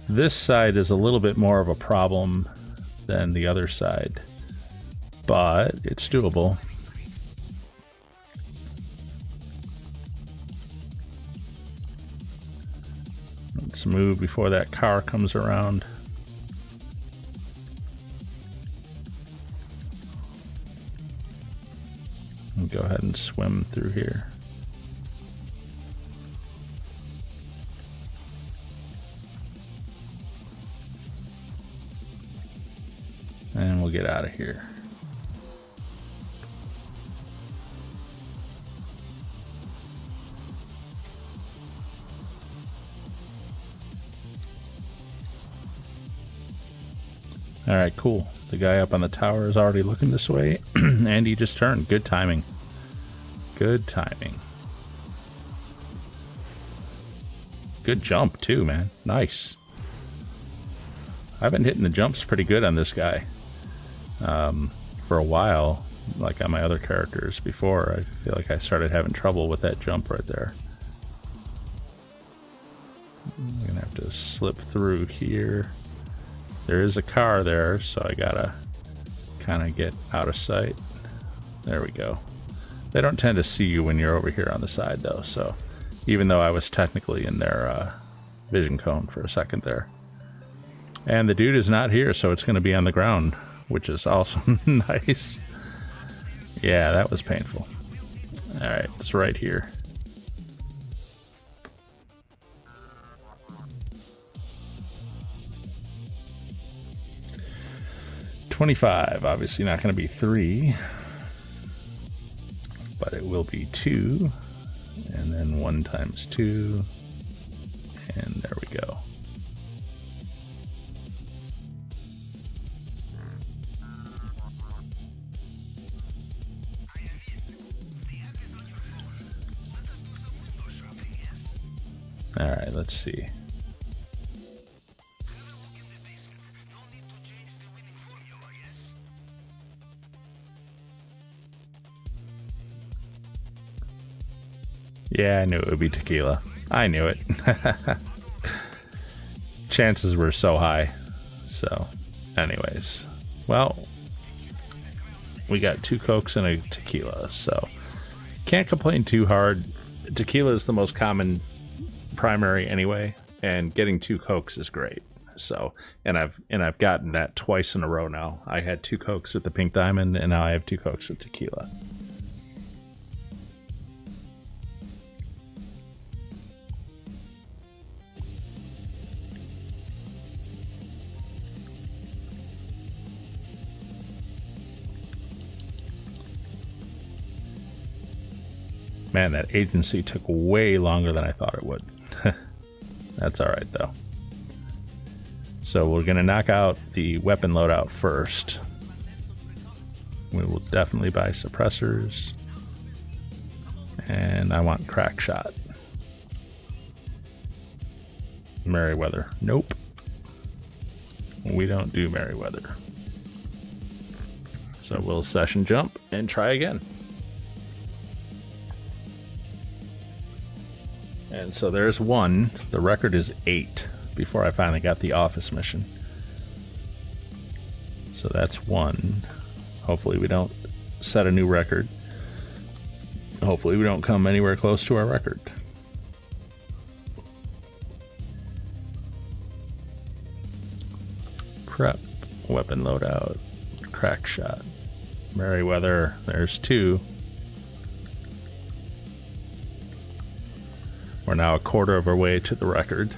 Speaker 1: This side is a little bit more of a problem than the other side, but it's doable. Let's move before that car comes around. And go ahead and swim through here. And we'll get out of here. All right, cool. The guy up on the tower is already looking this way, and he just turned. Good timing. Good timing. Good jump, too, man. Nice. I've been hitting the jumps pretty good on this guy for a while, like on my other characters before. I feel like I started having trouble with that jump right there. I'm going to have to slip through here. There is a car there, so I gotta kind of get out of sight. There we go. They don't tend to see you when you're over here on the side, though, so even though I was technically in their vision cone for a second there. And the dude is not here, so it's going to be on the ground, which is also nice. Yeah, that was painful. Alright, it's right here. $25, obviously not going to be 3, but it will be 2, and then 1 times 2, and there we go. All right, let's see. Yeah, I knew it would be tequila. I knew it. Chances were so high. So, anyways. Well, we got 2 Cokes and a tequila, so can't complain too hard. Tequila is the most common primary anyway, and getting 2 Cokes is great. So, and I've gotten that twice in a row now. I had 2 Cokes with the Pink Diamond, and now I have 2 Cokes with tequila. Man, that agency took way longer than I thought it would. That's alright, though. So we're going to knock out the weapon loadout first. We will definitely buy suppressors. And I want crack shot. Merryweather. Nope. We don't do Merryweather. So we'll session jump and try again. And so there's 1. The record is 8 before I finally got the office mission. So that's 1. Hopefully we don't set a new record. Hopefully we don't come anywhere close to our record. Prep, weapon loadout, crack shot, Merryweather, there's 2. We're now a quarter of our way to the record.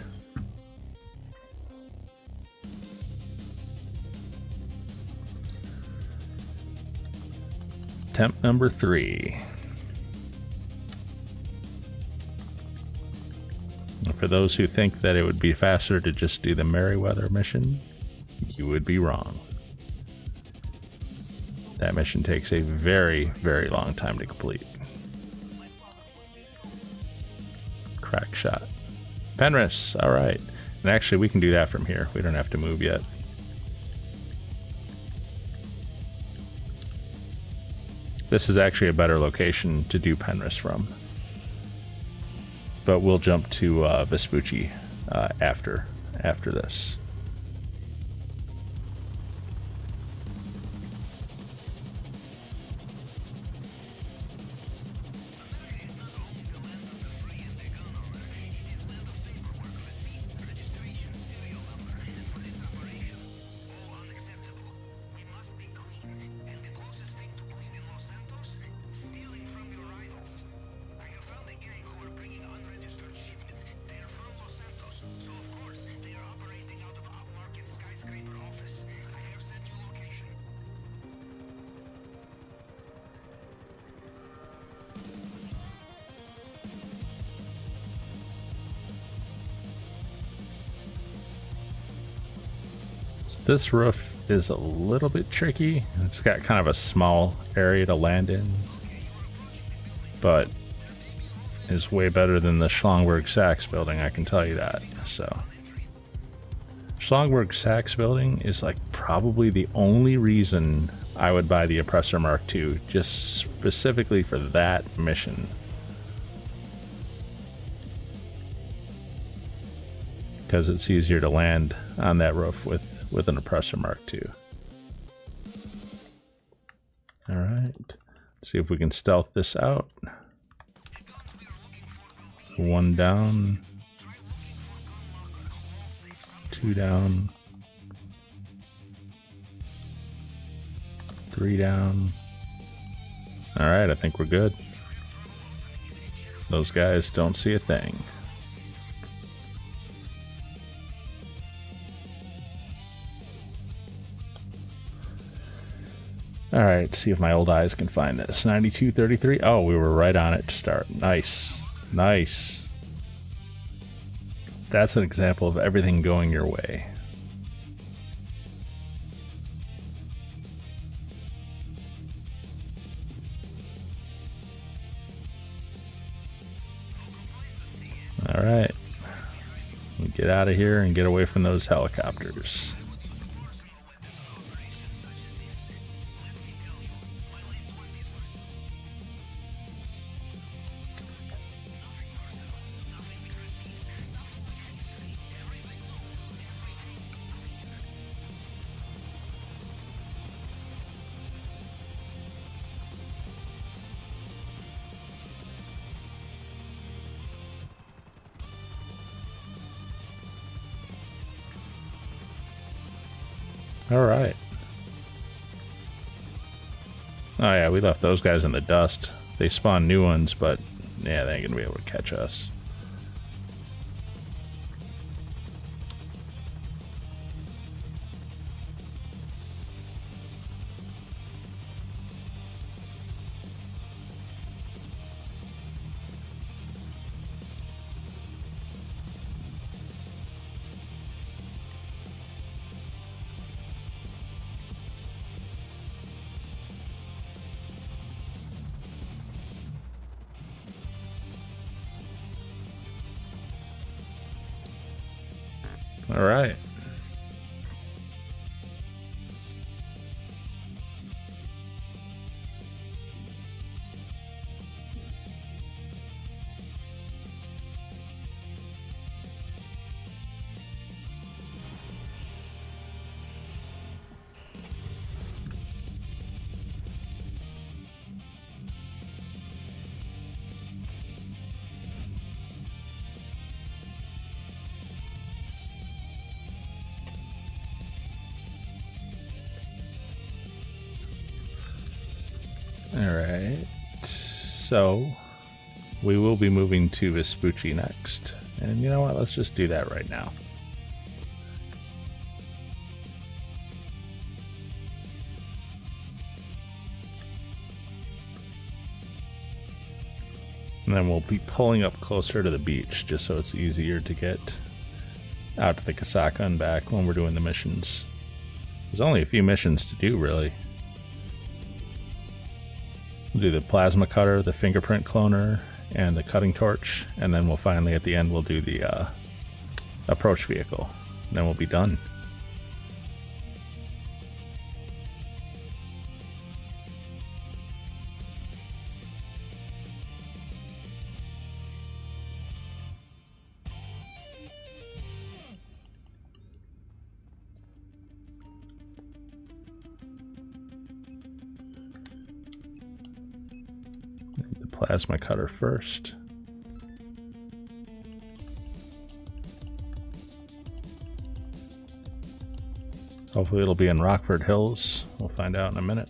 Speaker 1: Attempt number 3. And for those who think that it would be faster to just do the Merryweather mission, you would be wrong. That mission takes a very, very long time to complete. Crack shot. Penrith, alright. And actually we can do that from here. We don't have to move yet. This is actually a better location to do Penrith from. But we'll jump to Vespucci after this. This roof is a little bit tricky. It's got kind of a small area to land in, but is way better than the Schlongberg Sachs building, I can tell you that. So Schlongberg Sachs building is like probably the only reason I would buy the Oppressor Mark II, just specifically for that mission. Because it's easier to land on that roof with an Oppressor Mark II. Alright, see if we can stealth this out. 1 down. 2 down. 3 down. Alright, I think we're good. Those guys don't see a thing. Alright, see if my old eyes can find this. 92.33. Oh, we were right on it to start. Nice. Nice. That's an example of everything going your way. Alright. We get out of here and get away from those helicopters. Alright. Oh yeah, we left those guys in the dust. They spawn new ones, but yeah, they ain't gonna be able to catch us. All right. Alright, so we will be moving to Vespucci next. And you know what, let's just do that right now. And then we'll be pulling up closer to the beach just so it's easier to get out to the Kasaka and back when we're doing the missions. There's only a few missions to do, really. We'll do the plasma cutter, the fingerprint cloner, and the cutting torch, and then we'll finally, at the end, we'll do the approach vehicle. And then we'll be done. Plasma cutter first. Hopefully it'll be in Rockford Hills. We'll find out in a minute.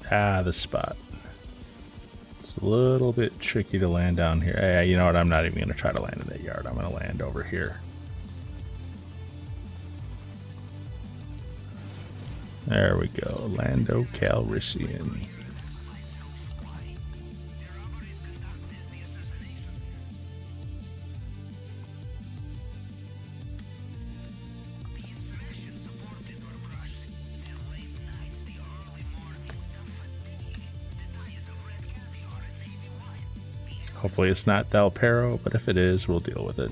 Speaker 1: Ah, the spot. It's a little bit tricky to land down here. Hey, you know what? I'm not even going to try to land in that yard. I'm going to land over here. There we go. Lando Calrissian. Hopefully it's not Del Perro, but if it is, we'll deal with it.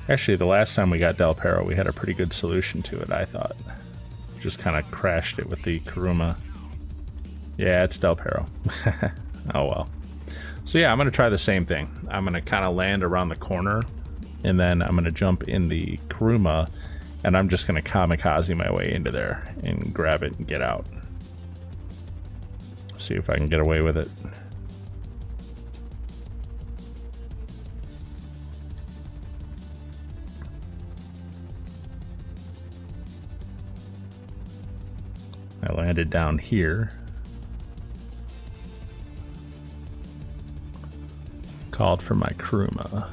Speaker 1: Actually, the last time we got Del Perro, we had a pretty good solution to it, I thought. Just kind of crashed it with the Kuruma. Yeah, it's Del Perro. Oh well. So yeah, I'm going to try the same thing. I'm going to kind of land around the corner, and then I'm going to jump in the Kuruma, and I'm just going to kamikaze my way into there and grab it and get out. See if I can get away with it. I landed down here. Called for my Kuruma.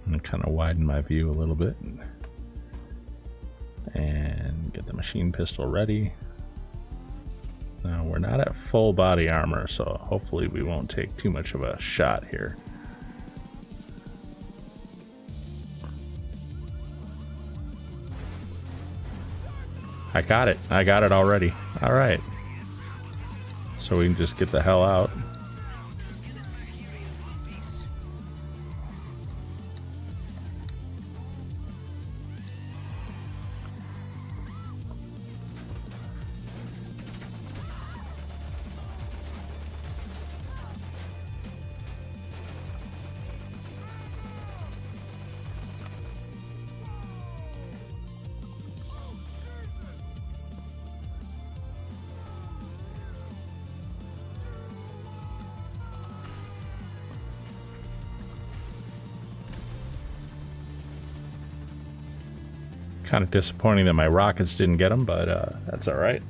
Speaker 1: I'm gonna kind of widen my view a little bit and get the machine pistol ready. Now we're not at full body armor, so hopefully we won't take too much of a shot here. I got it already. All right. So we can just get the hell out. Kind of disappointing that my rockets didn't get them, but that's all right.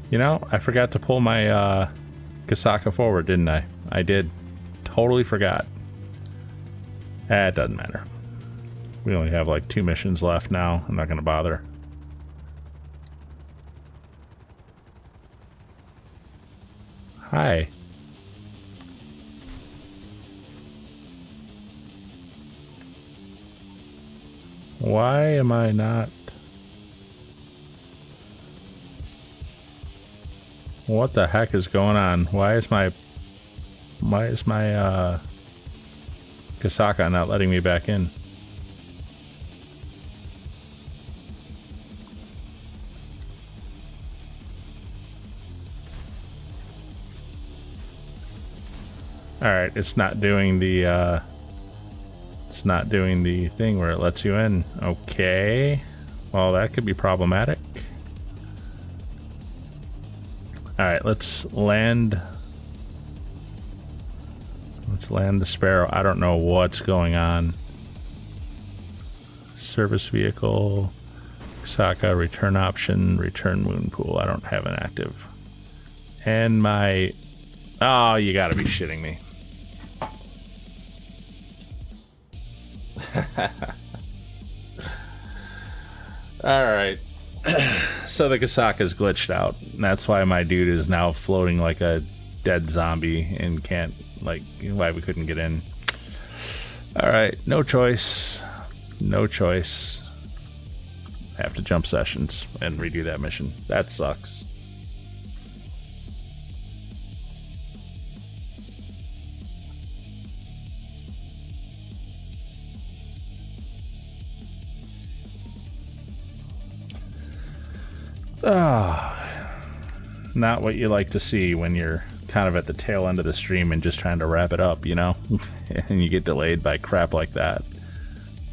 Speaker 1: You know, I forgot to pull my Kasaka forward, didn't I? I did. Totally forgot. It doesn't matter. We only have like 2 missions left now. I'm not going to bother. Hi. Why am I not? What the heck is going on? Why is my Kasaka not letting me back in? All right, it's not doing the thing where it lets you in. Okay. Well, that could be problematic. All right, let's land the Sparrow. I don't know what's going on. Service vehicle, Saka, return option, return moon pool. I don't have an active. And my... Oh, you gotta be shitting me. Alright. So the Kasaka's glitched out. And that's why my dude is now floating like a dead zombie and can't, like, why we couldn't get in. Alright, no choice. No choice. Have to jump sessions and redo that mission. That sucks. Not what you like to see when you're kind of at the tail end of the stream and just trying to wrap it up, you know? And you get delayed by crap like that.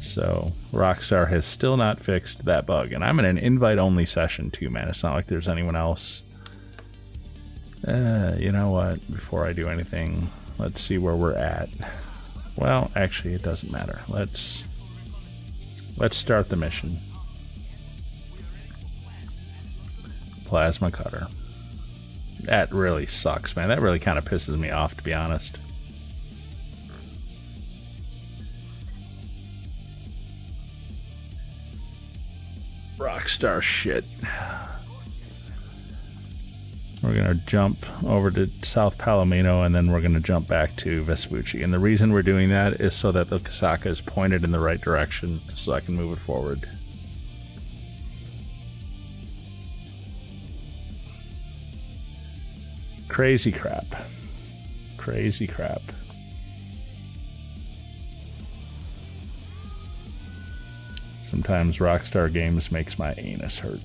Speaker 1: So Rockstar has still not fixed that bug, and I'm in an invite-only session too, man. It's not like there's anyone else. You know what? Before I do anything, let's see where we're at. Well, actually, it doesn't matter. Let's start the mission. Plasma cutter. That really sucks, man. That really kind of pisses me off, to be honest. Rockstar shit. We're gonna jump over to South Palomino, and then we're gonna jump back to Vespucci. And the reason we're doing that is so that the Kasaka is pointed in the right direction, so I can move it forward. Crazy crap. Crazy crap. Sometimes Rockstar Games makes my anus hurt.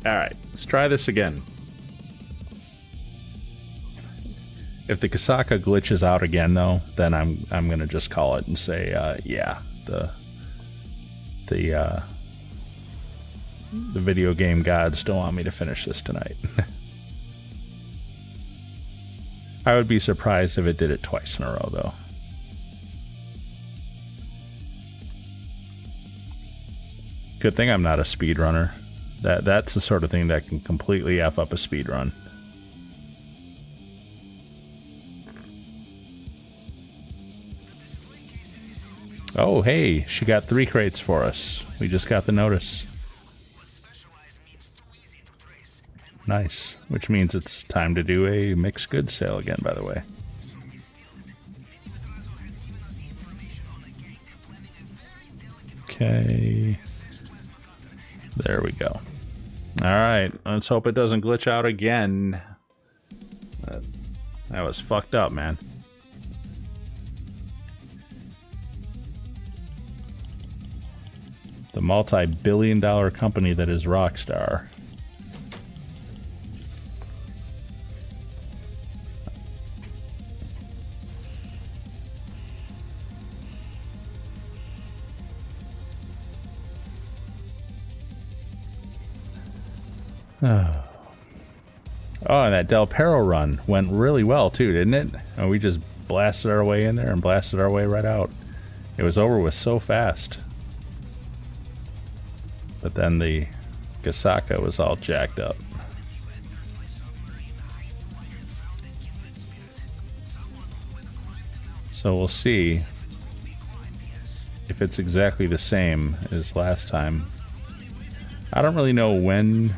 Speaker 1: Alright, let's try this again. If the Kasaka glitches out again, though, then I'm gonna just call it and say, yeah, the video game gods don't want me to finish this tonight. I would be surprised if it did it twice in a row, though. Good thing I'm not a speedrunner. That's the sort of thing that can completely F up a speedrun. Oh, hey, she got 3 crates for us. We just got the notice. Nice, which means it's time to do a mixed goods sale again, by the way. Okay. There we go. Alright, let's hope it doesn't glitch out again. That was fucked up, man. The multi-billion-dollar company that is Rockstar. Oh, and that Del Perro run went really well too, didn't it? And we just blasted our way in there and blasted our way right out. It was over with so fast. But then the Kasaka was all jacked up. So we'll see if it's exactly the same as last time. I don't really know when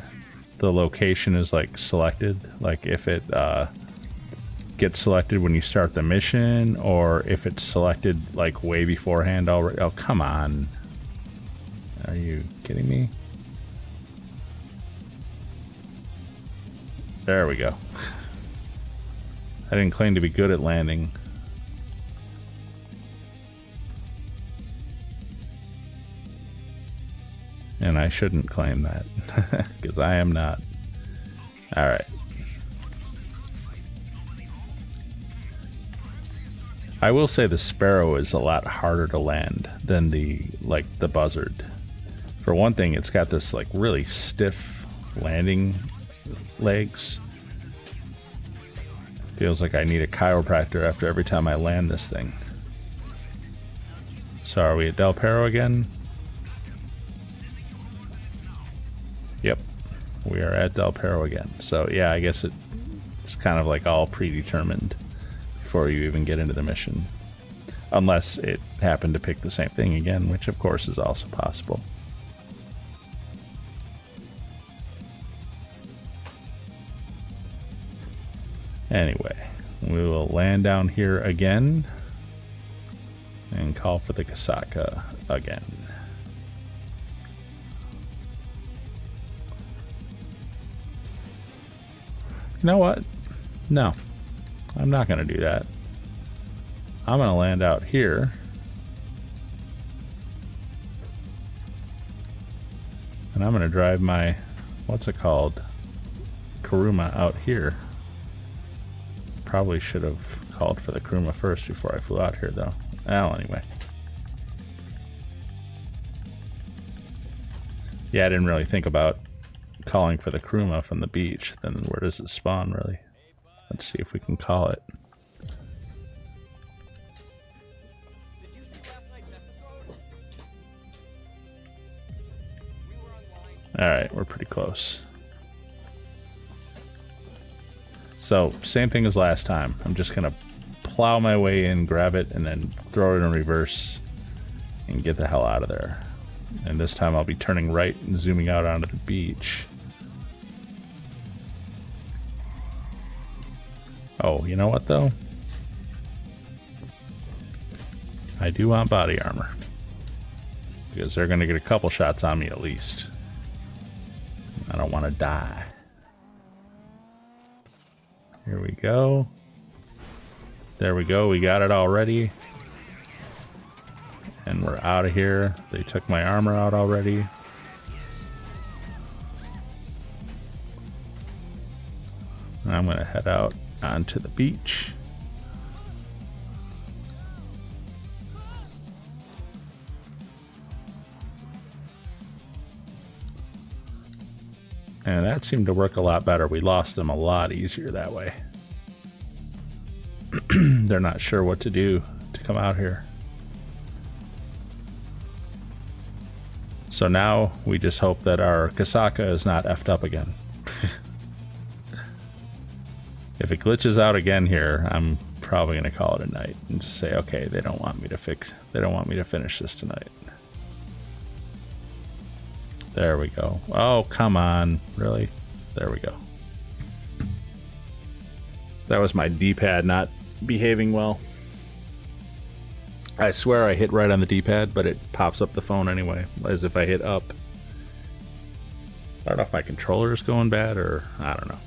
Speaker 1: the location is like selected, like if it gets selected when you start the mission, or if it's selected like way beforehand already. Oh, come on. Are you kidding me? There we go. I didn't claim to be good at landing. And I shouldn't claim that, because I am not. Alright. I will say the Sparrow is a lot harder to land than the Buzzard. For one thing, it's got this like really stiff landing legs. Feels like I need a chiropractor after every time I land this thing. So are we at Del Perro again? Yep, we are at Del Perro again. So yeah, I guess it's kind of like all predetermined before you even get into the mission. Unless it happened to pick the same thing again, which of course is also possible. Anyway, we will land down here again and call for the Kasaka again. You know what? No, I'm not going to do that. I'm going to land out here. And I'm gonna drive my, what's it called, Kuruma out here. Probably should have called for the Kuruma first before I flew out here though. Well, anyway. Yeah, I didn't really think about calling for the Kuruma from the beach. Then where does it spawn really? Let's see if we can call it.
Speaker 8: Did you see last night's episode? We were online.
Speaker 1: Alright, we're pretty close. So, same thing as last time. I'm just gonna plow my way in, grab it, and then throw it in reverse and get the hell out of there. And this time I'll be turning right and zooming out onto the beach. Oh, you know what though? I do want body armor. Because they're gonna get a couple shots on me at least. I don't want to die. Here we go. There we go, we got it already. And we're out of here. They took my armor out already. And I'm gonna head out onto the beach. And that seemed to work a lot better. We lost them a lot easier that way. They're not sure what to do to come out here. So now we just hope that our Kasaka is not effed up again. If it glitches out again here, I'm probably gonna call it a night and just say, okay, they don't want me to finish this tonight. There we go. Oh, come on. Really? There we go. That was my D-pad not behaving well. I swear I hit right on the D-pad, but it pops up the phone anyway, as if I hit up. I don't know if my controller is going bad or I don't know.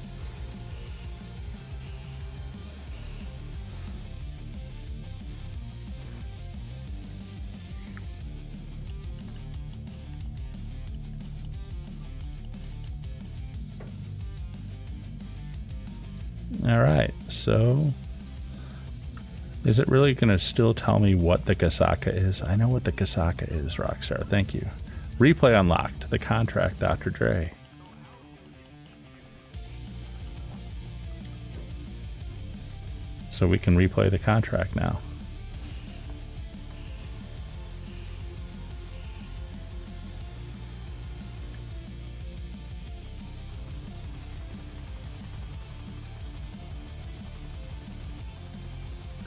Speaker 1: Alright, so is it really going to still tell me what the Kasaka is? I know what the Kasaka is, Rockstar. Thank you. Replay unlocked. The contract, Dr. Dre. So we can replay the contract now.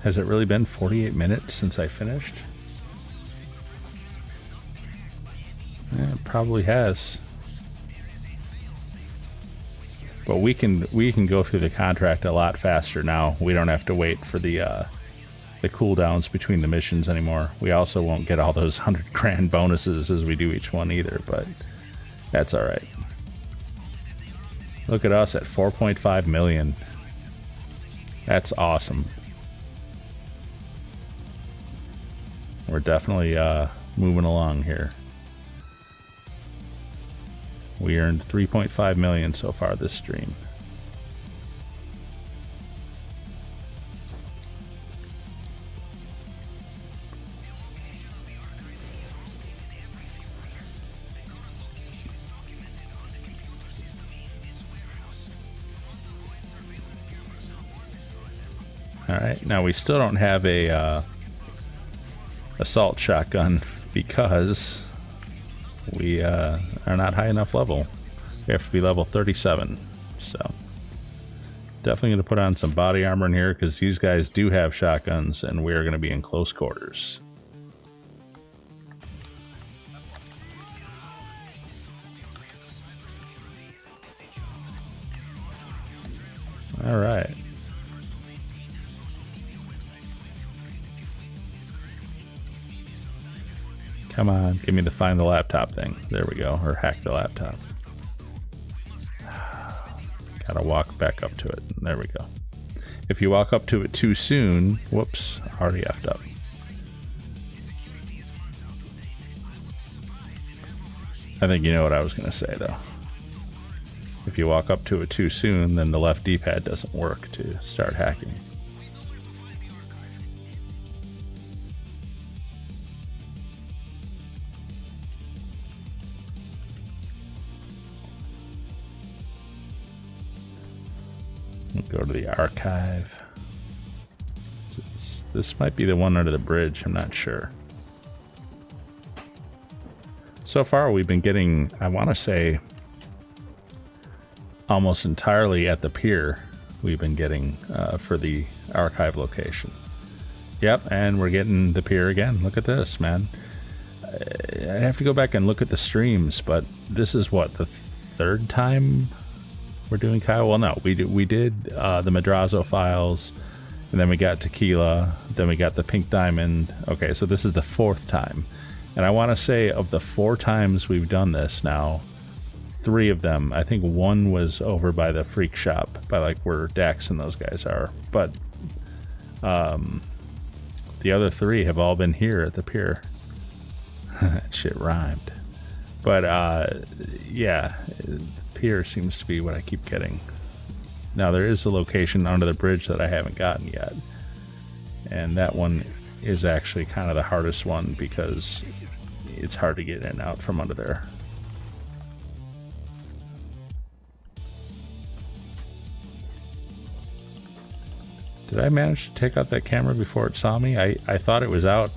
Speaker 1: Has it really been 48 minutes since I finished? Yeah, it probably has. But we can go through the contract a lot faster now. We don't have to wait for the cooldowns between the missions anymore. We also won't get all those 100 grand bonuses as we do each one either, but that's all right. Look at us at 4.5 million. That's awesome. We're definitely moving along here. We earned 3.5 million so far this stream. All right, now we still don't have a assault shotgun because we are not high enough level. We have to be level 37. So definitely going to put on some body armor in here because these guys do have shotguns and we're going to be in close quarters. All right. Come on, give me the find the laptop thing. There we go, or hack the laptop. Gotta walk back up to it. There we go. If you walk up to it too soon, whoops, already effed up. I think you know what I was going to say, though. If you walk up to it too soon, then the left D-pad doesn't work to start hacking. We'll go to the archive. This might be the one under the bridge, I'm not sure. So far we've been getting, I want to say, almost entirely at the pier we've been getting for the archive location. Yep, and we're getting the pier again. Look at this, man. I have to go back and look at the streams, but this is what, the third time we're doing Cayo? Well, no, we did the Madrazo files, and then we got Tequila, then we got the Pink Diamond. Okay, so this is the fourth time. And I want to say of the 4 times we've done this now, 3 of them, I think one was over by the Freak Shop, by like where Dax and those guys are. But the other 3 have all been here at the pier. That shit rhymed. But yeah, pier seems to be what I keep getting. Now there is a location under the bridge that I haven't gotten yet. And that one is actually kind of the hardest one because it's hard to get in and out from under there. Did I manage to take out that camera before it saw me? I thought it was out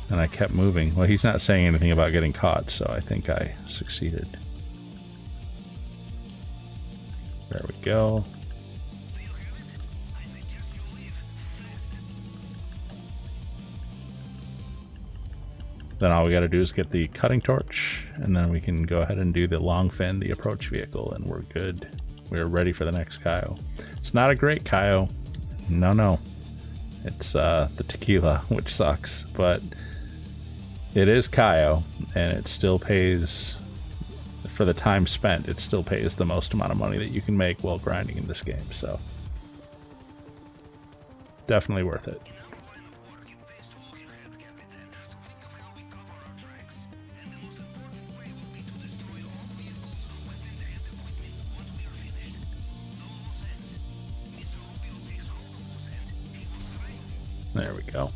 Speaker 1: and I kept moving. Well, he's not saying anything about getting caught, so I think I succeeded. There we go. Then all we got to do is get the cutting torch, and then we can go ahead and do the long fin, the approach vehicle, and we're good. We're ready for the next Cayo. It's not a great Cayo. No. It's the Tequila, which sucks, but it is Cayo, and it still pays, for the time spent, it still pays the most amount of money that you can make while grinding in this game, so definitely worth it. There we go.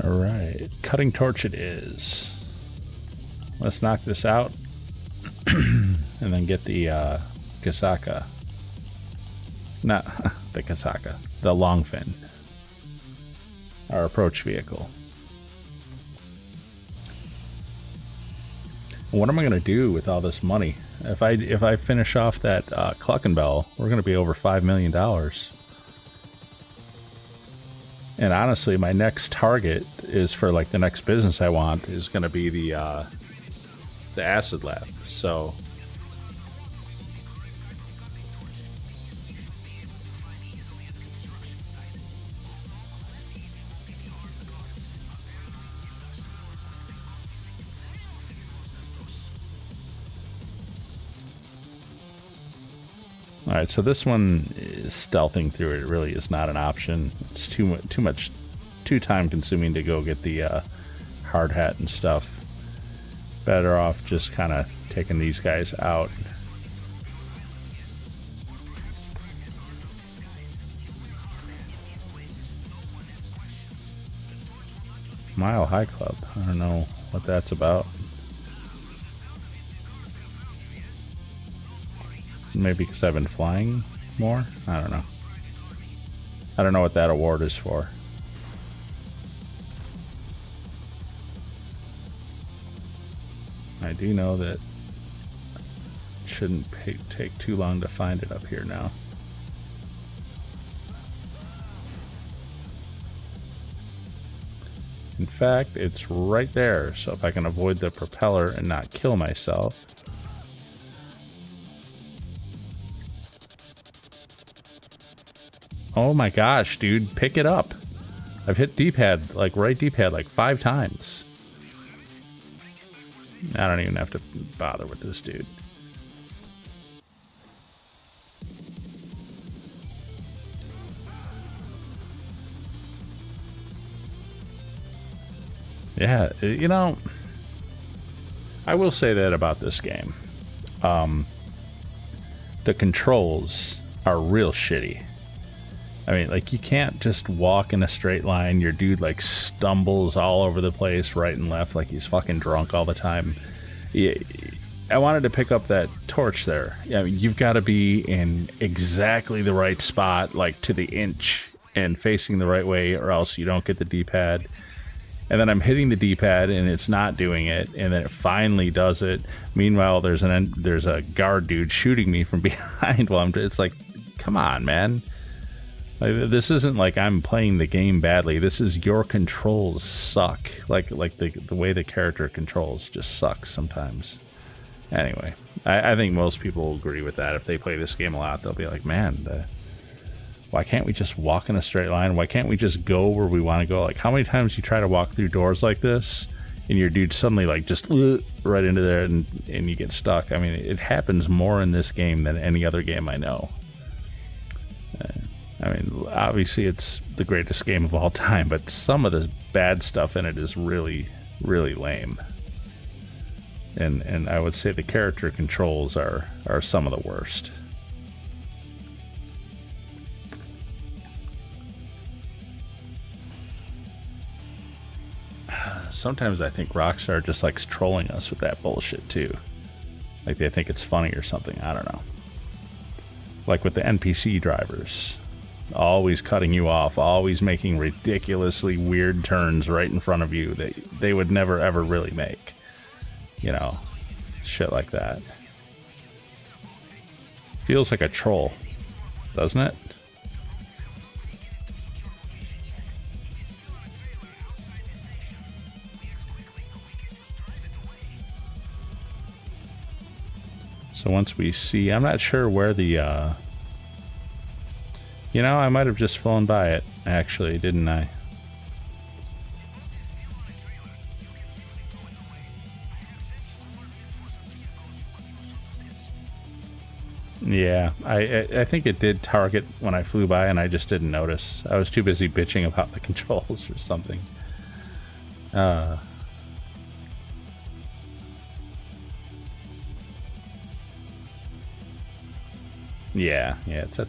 Speaker 1: Alright, cutting torch it is. Let's knock this out and then get the Gasaka. Not the Gasaka, the long fin. Our approach vehicle. What am I going to do with all this money? If I finish off that Cluckin Bell, we're going to be over $5 million. And honestly, my next target is for like the next business I want is going to be the acid lab. So Alright, so this one is stealthing through it. It really is not an option. It's too time consuming to go get the hard hat and stuff. Better off just kind of taking these guys out. Mile High Club. I don't know what that's about. Maybe because I've been flying more? I don't know. I don't know what that award is for. I do know that it shouldn't take too long to find it up here now. In fact, it's right there. So if I can avoid the propeller and not kill myself. Oh my gosh, dude, pick it up. I've hit D-pad, like right D-pad, like 5 times. I don't even have to bother with this dude. Yeah, you know, I will say that about this game. The controls are real shitty. I mean, like, you can't just walk in a straight line. Your dude, like, stumbles all over the place, right and left, like he's fucking drunk all the time. Yeah, I wanted to pick up that torch there. I mean, you've got to be in exactly the right spot, like, to the inch, and facing the right way, or else you don't get the D-pad. And then I'm hitting the D-pad, and it's not doing it, and then it finally does it. Meanwhile, there's a guard dude shooting me from behind while it's like, come on, man. Like, this isn't like I'm playing the game badly. This is your controls suck. Like the way the character controls just sucks sometimes. Anyway, I think most people will agree with that. If they play this game a lot, they'll be like, man, why can't we just walk in a straight line? Why can't we just go where we want to go? Like, how many times you try to walk through doors like this and your dude suddenly like just right into there and you get stuck? I mean, it happens more in this game than any other game I know. I mean, obviously it's the greatest game of all time, but some of the bad stuff in it is really, really lame. And I would say the character controls are some of the worst. Sometimes I think Rockstar just likes trolling us with that bullshit too. Like they think it's funny or something, I don't know. Like with the NPC drivers. Always cutting you off, always making ridiculously weird turns right in front of you that they would never ever really make. You know, shit like that. Feels like a troll, doesn't it? So once we see, I'm not sure where the you know, I might have just flown by it, actually, didn't I? Yeah, I think it did target when I flew by and I just didn't notice. I was too busy bitching about the controls or something. Yeah, it's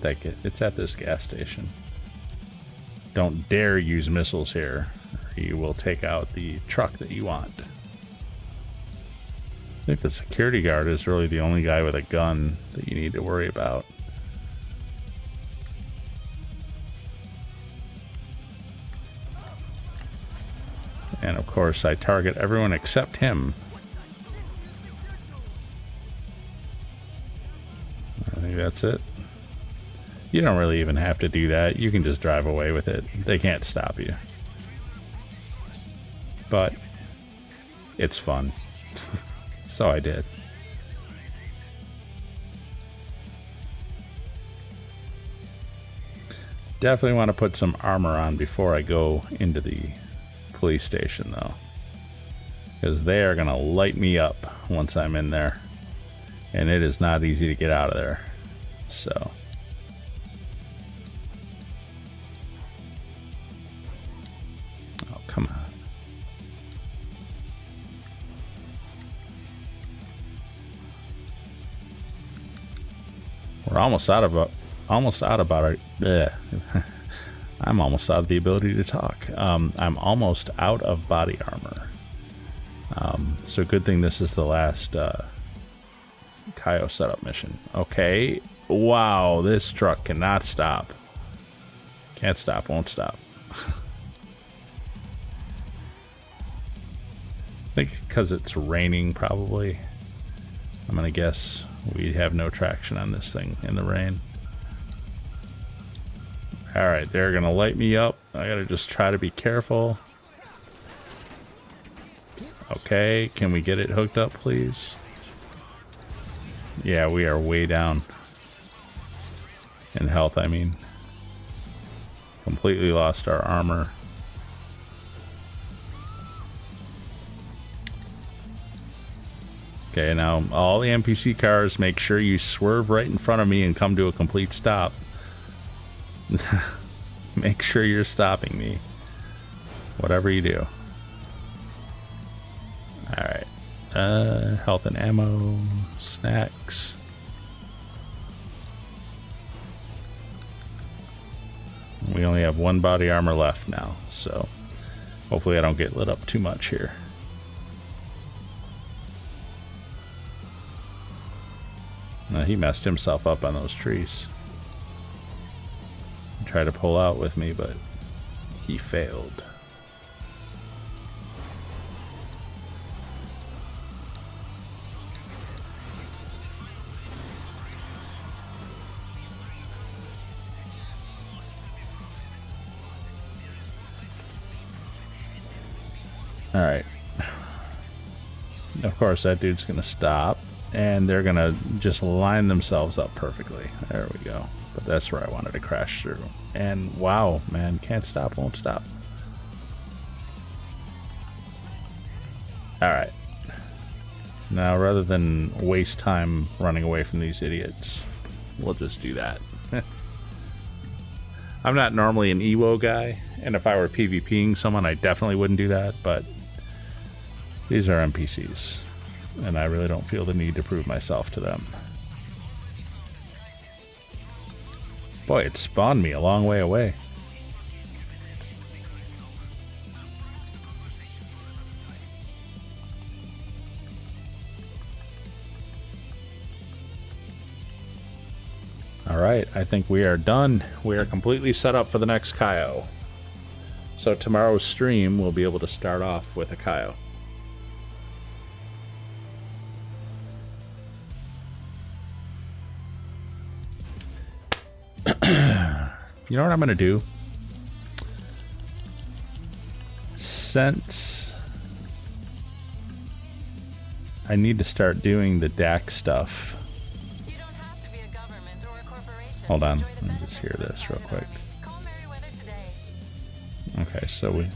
Speaker 1: at this gas station. Don't dare use missiles here, or you will take out the truck that you want. I think the security guard is really the only guy with a gun that you need to worry about. And of course, I target everyone except him. I think that's it. You don't really even have to do that. You can just drive away with it. They can't stop you. But it's fun. So I did. Definitely want to put some armor on before I go into the police station though. Because they are going to light me up once I'm in there. And it is not easy to get out of there. So. Oh, come on. We're almost out of I'm almost out of the ability to talk. I'm almost out of body armor. So good thing this is the last Cayo setup mission. Okay. Wow, this truck cannot stop. Can't stop, won't stop. I think because it's raining probably. I'm gonna guess we have no traction on this thing in the rain. Alright, they're gonna light me up. I gotta just try to be careful. Okay, can we get it hooked up, please? Yeah, we are way down. In health, I mean. Completely lost our armor. Okay, now all the NPC cars, make sure you swerve right in front of me and come to a complete stop. Make sure you're stopping me. Whatever you do. Alright. Health and ammo. Snacks. We only have one body armor left now, so hopefully I don't get lit up too much here. He messed himself up on those trees. He tried to pull out with me, but he failed. Alright. Of course, that dude's gonna stop. And they're gonna just line themselves up perfectly. There we go. But that's where I wanted to crash through. And wow, man, can't stop, won't stop. Alright. Now, rather than waste time running away from these idiots, we'll just do that. I'm not normally an EWO guy, and if I were PvPing someone, I definitely wouldn't do that, but these are NPCs. And I really don't feel the need to prove myself to them. Boy, it spawned me a long way away. Alright, I think we are done. We are completely set up for the next Cayo. So tomorrow's stream, we'll be able to start off with a Cayo. You know what I'm going to do? Since I need to start doing the DAC stuff.
Speaker 2: You don't have to be a government or a corporation.
Speaker 1: Hold on,
Speaker 2: Enjoy the
Speaker 1: let me just hear
Speaker 2: benefits
Speaker 1: this
Speaker 2: of
Speaker 1: real quick.
Speaker 2: Call Merriweather today.
Speaker 1: Okay, so we...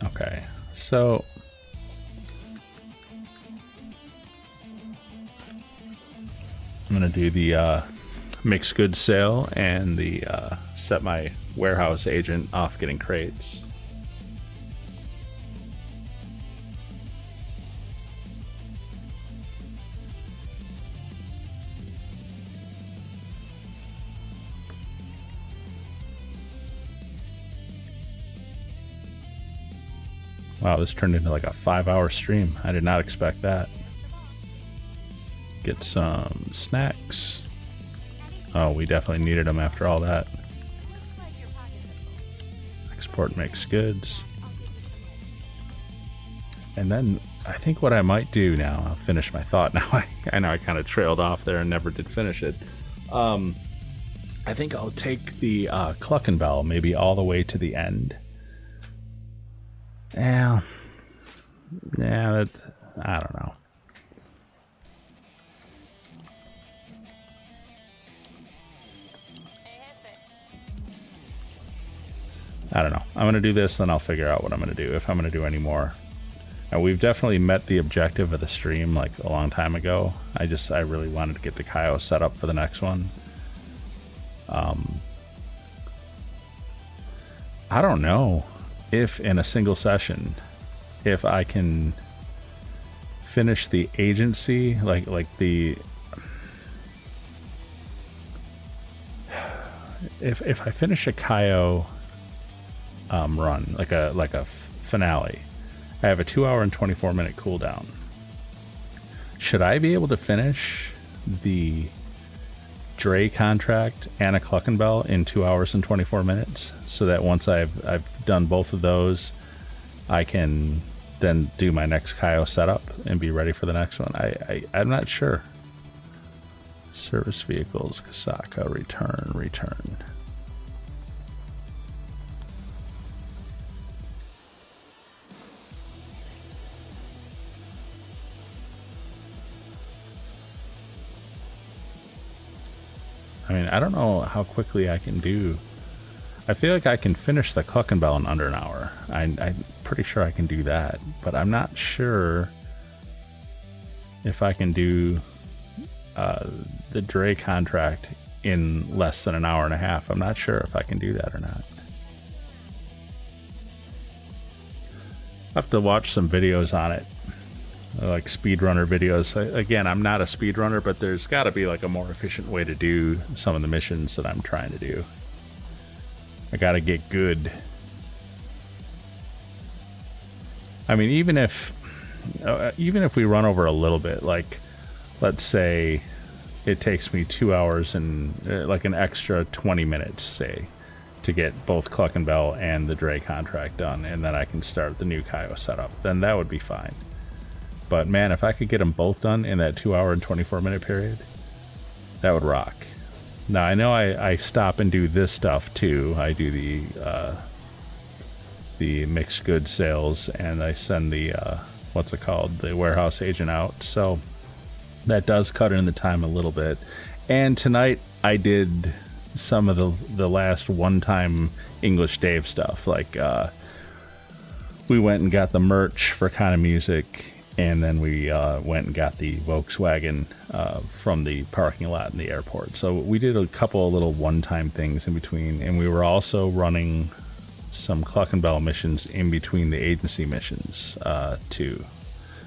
Speaker 1: Okay, so I'm gonna do the mixed goods sale and the set my warehouse agent off getting crates. Wow, this turned into like a 5-hour stream. I did not expect that. Get some snacks. Oh, we definitely needed them after all that. Export mixed goods. And then I think what I might do now, I'll finish my thought now. I know I kind of trailed off there and never did finish it. I think I'll take the Cluckin Bell maybe all the way to the end. Yeah, that, I don't know. I don't know. I'm going to do this, then I'll figure out what I'm going to do, if I'm going to do any more. And we've definitely met the objective of the stream like a long time ago. I really wanted to get the Cayo set up for the next one. I don't know if in a single session, if I can finish the agency, like the if I finish a Cayo run, like a finale, I have a 2-hour and 24-minute cooldown. Should I be able to finish the Dre Contract and a Cluckin Bell in 2 hours and 24 minutes, so that once I've done both of those, I can then do my next Cayo setup and be ready for the next one. I'm not sure. Service vehicles, Kasaka, return. I mean, I don't know how quickly I can do. I feel like I can finish the Cluckin Bell in under an hour. I'm pretty sure I can do that, but I'm not sure if I can do the Dre contract in less than an hour and a half. I'm not sure if I can do that or not. I have to watch some videos on it, like speedrunner videos. Again, I'm not a speedrunner, but there's got to be like a more efficient way to do some of the missions that I'm trying to do. I got to get good. I mean, even if we run over a little bit, like let's say it takes me 2 hours and like an extra 20 minutes, say, to get both Cluckin Bell and the Dre contract done, and then I can start the new Cayo setup, then that would be fine. But man, if I could get them both done in that 2 hour and 24 minute period, that would rock. Now I know I stop and do this stuff too. I do the mixed goods sales, and I send the what's it called, the warehouse agent out. So that does cut in the time a little bit. And tonight I did some of the last one-time English Dave stuff. Like we went and got the merch for Kind of Music, and then we went and got the Volkswagen from the parking lot in the airport. So we did a couple of little one-time things in between, and we were also running some Cluckin Bell missions in between the agency missions too.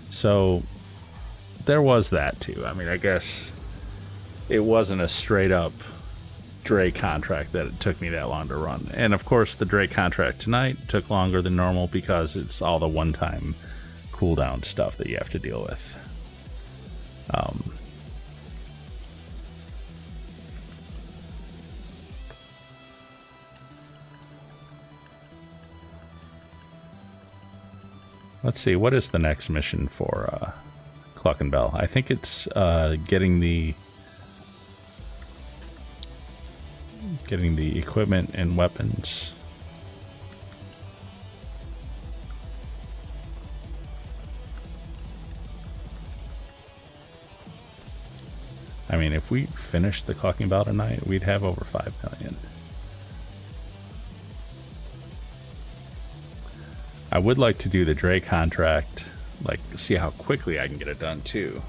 Speaker 1: So there was that too. I mean, I guess it wasn't a straight up Dre contract that it took me that long to run. And of course the Dre contract tonight took longer than normal because it's all the one-time cooldown stuff that you have to deal with. Let's see, what is the next mission for Cluckin Bell? I think it's getting the equipment and weapons. I mean, if we finished the Cluckin Bell tonight, we'd have over 5 million. I would like to do the Dre contract, like see how quickly I can get it done too.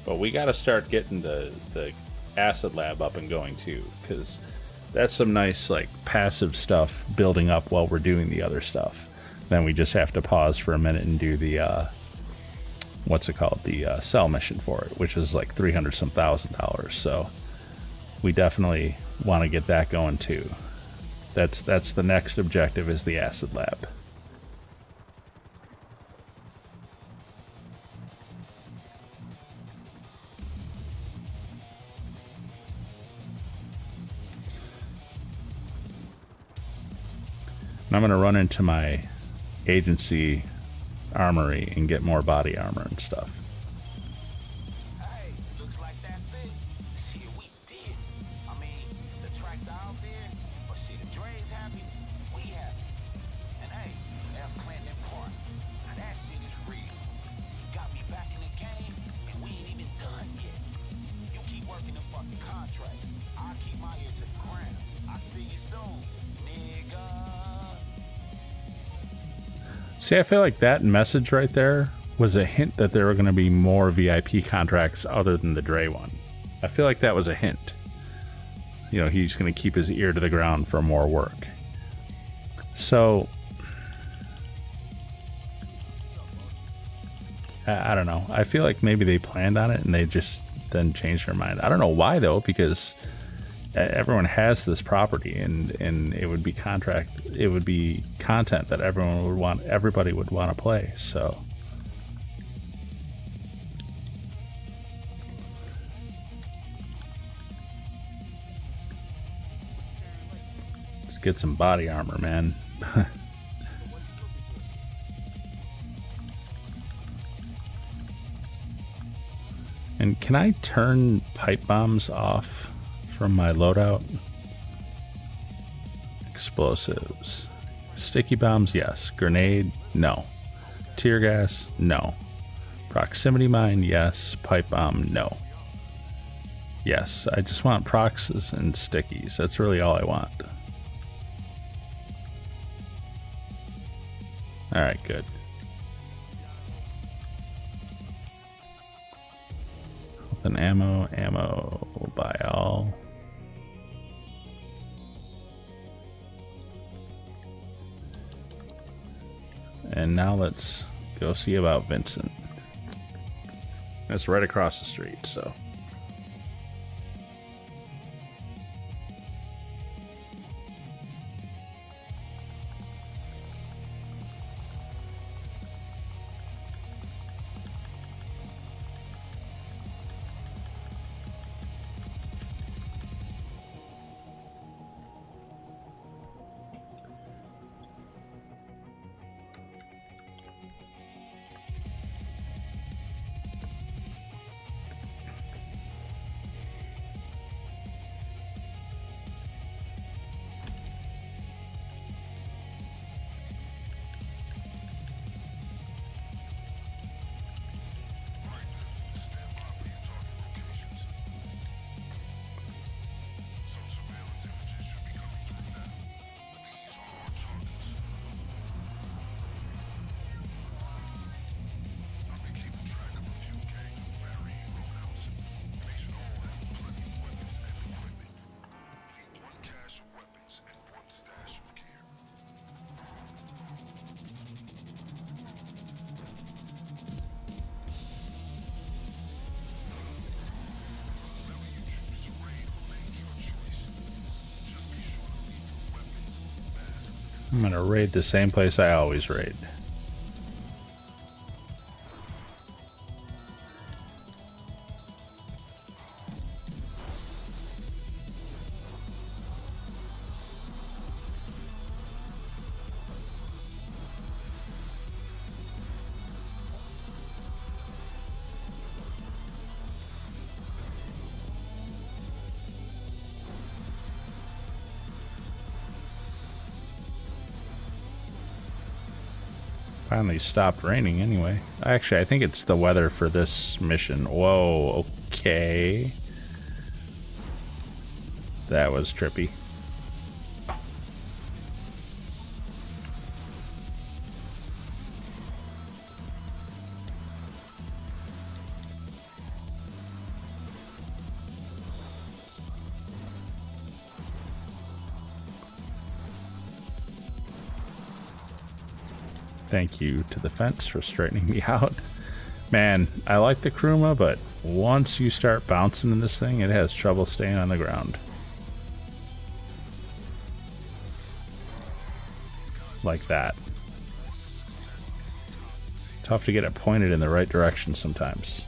Speaker 1: But we got to start getting the acid lab up and going too, because that's some nice like passive stuff building up while we're doing the other stuff. Then we just have to pause for a minute and do the what's it called, the cell mission for it, which is like $300 some thousand. So we definitely want to get that going too. That's the next objective, is the acid lab. I'm going to run into my agency armory and get more body armor and stuff.
Speaker 7: Hey, looks like that's it. Shit, we did. I mean, the tracks are out there, but shit, the Dre's happy, we happy. And hey, F. Clinton Park, now that shit is real. You got me back in the game, and we ain't even done yet. You keep working the fucking contract. I'll keep my ear to the ground. I'll see you soon, nigga.
Speaker 1: See, I feel like that message right there was a hint that there were going to be more VIP contracts other than the Dre one. I feel like that was a hint. You know, he's going to keep his ear to the ground for more work. So, I don't know. I feel like maybe they planned on it and they just then changed their mind. I don't know why though, because everyone has this property, and it would be content that everybody would want to play. So let's get some body armor, man. And can I turn pipe bombs off from my loadout? Explosives. Sticky bombs, yes. Grenade, no. Tear gas, no. Proximity mine, yes. Pipe bomb, no. Yes, I just want proxes and stickies. That's really all I want. Alright, good. Health and ammo, we'll buy all. And now let's go see about Vincent. That's right across the street, so. I'm gonna raid the same place I always raid. Finally stopped raining anyway. Actually, I think it's the weather for this mission. Whoa, okay. That was trippy. Thank you to the fence for straightening me out. Man, I like the Kuruma, but once you start bouncing in this thing, it has trouble staying on the ground. Like that. Tough to get it pointed in the right direction sometimes.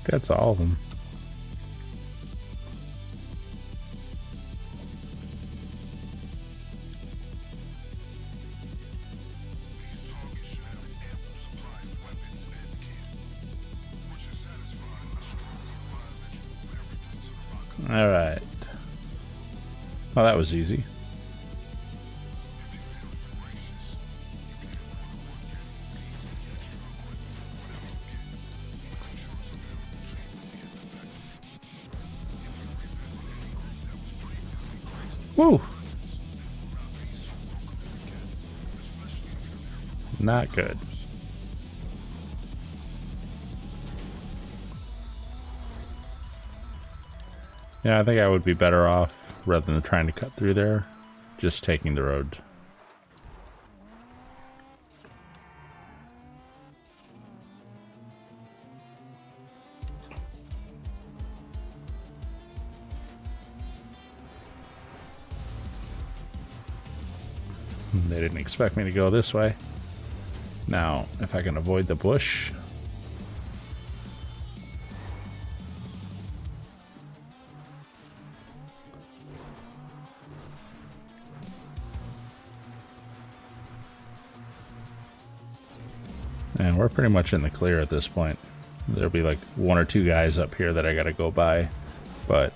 Speaker 1: That's all of them. Alright. Well, that was easy. Woo! Not good. Yeah, I think I would be better off, rather than trying to cut through there, just taking the road. They didn't expect me to go this way. Now, if I can avoid the bush. And we're pretty much in the clear at this point. There'll be like one or two guys up here that I gotta go by, but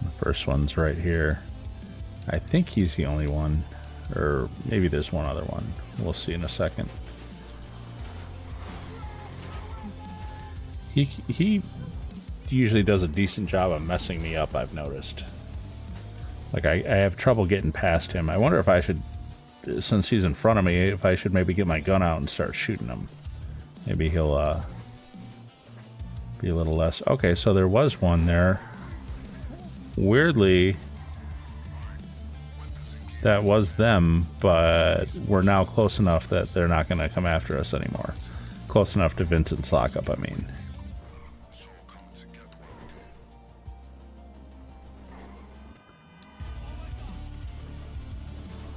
Speaker 1: the first one's right here. I think he's the only one. Or maybe there's one other one. We'll see in a second. He usually does a decent job of messing me up, I've noticed. Like, I have trouble getting past him. I wonder if I should, since he's in front of me, if I should maybe get my gun out and start shooting him. Maybe he'll be a little less... Okay, so there was one there. Weirdly... that was them, but we're now close enough that they're not going to come after us anymore. Close enough to Vincent's lockup, I mean.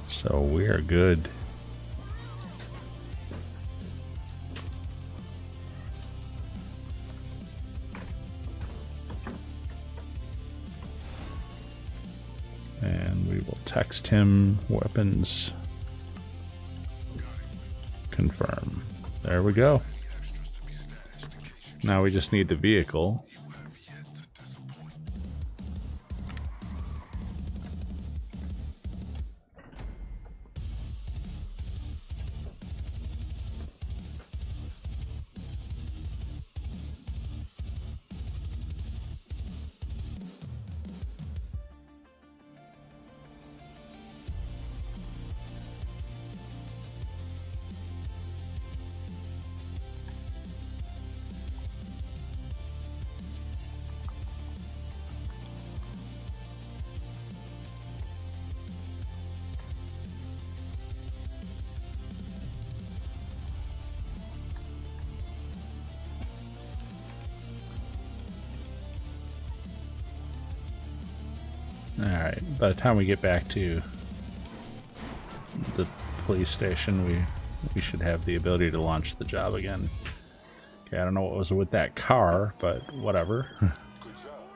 Speaker 1: So we're good. And we will text him weapons. Confirm. There we go. Now we just need the vehicle. Alright, by the time we get back to the police station, we should have the ability to launch the job again. Okay, I don't know what was with that car, but whatever.
Speaker 6: Good job.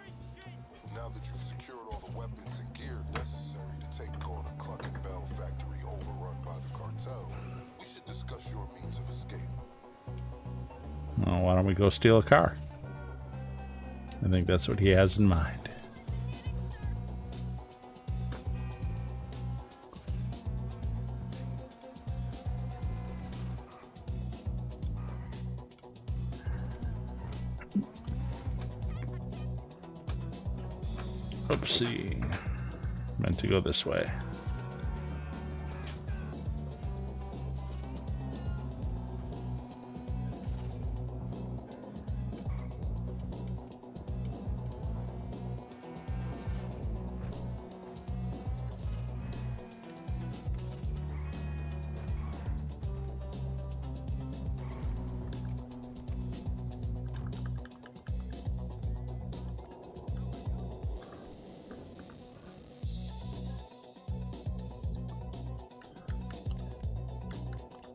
Speaker 6: Now that you've secured all the weapons and gear necessary to take on a Cluckin Bell factory overrun by the cartel, we should discuss your means of escape.
Speaker 1: Well, why don't we go steal a car? I think that's what he has in mind. Oopsie. Meant to go this way.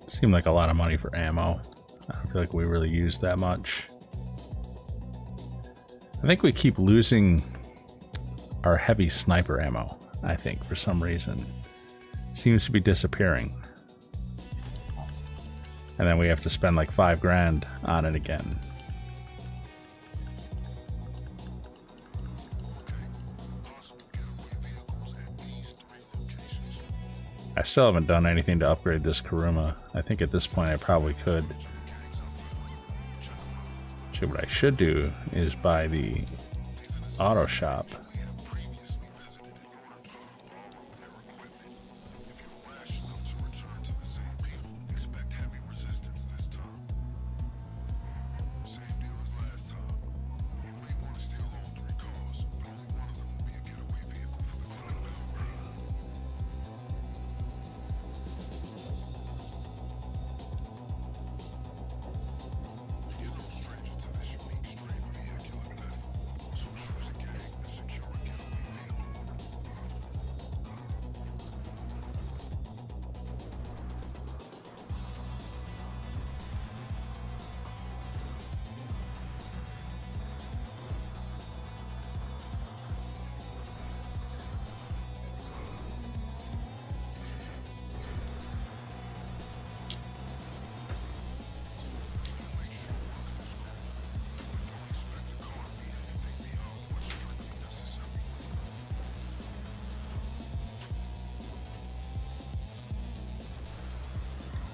Speaker 1: Seemed like a lot of money for ammo. I don't feel like we really used that much. I think we keep losing our heavy sniper ammo, I think, for some reason. Seems to be disappearing. And then we have to spend like $5,000 on it again. I still haven't done anything to upgrade this Kuruma. I think at this point I probably could. Actually, what I should do is buy the auto shop.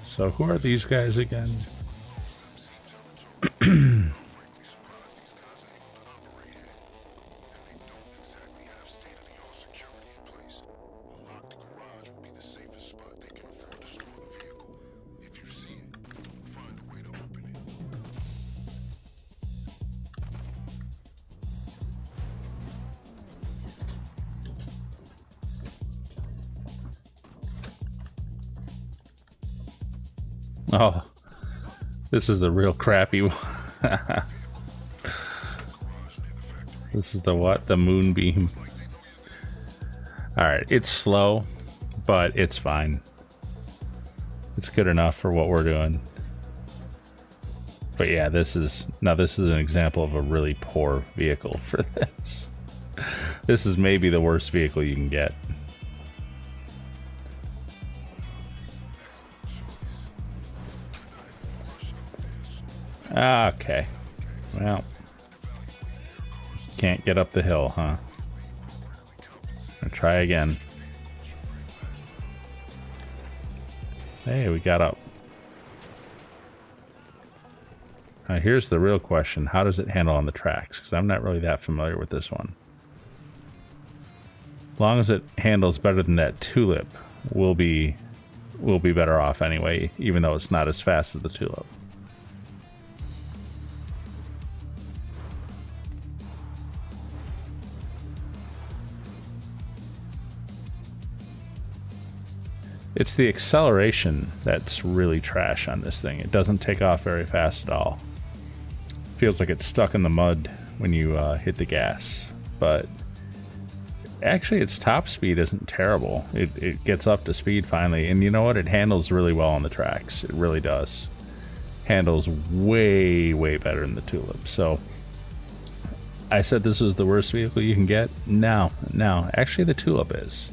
Speaker 1: So who are these guys again? Oh, this is the real crappy one. This is the what? The Moonbeam. Alright, it's slow, but it's fine. It's good enough for what we're doing. But yeah, this is an example of a really poor vehicle for this. This is maybe the worst vehicle you can get. Okay. Well, can't get up the hill, huh? I'll try again. Hey, we got up. Now here's the real question. How does it handle on the tracks? Because I'm not really that familiar with this one. As long as it handles better than that Tulip, we'll be better off anyway, even though it's not as fast as the Tulip. It's the acceleration that's really trash on this thing. It doesn't take off very fast at all. Feels like it's stuck in the mud when you hit the gas. But actually its top speed isn't terrible. It gets up to speed finally. And you know what? It handles really well on the tracks. It really does. Handles way, way better than the Tulip. So I said this was the worst vehicle you can get? No. Actually the Tulip is.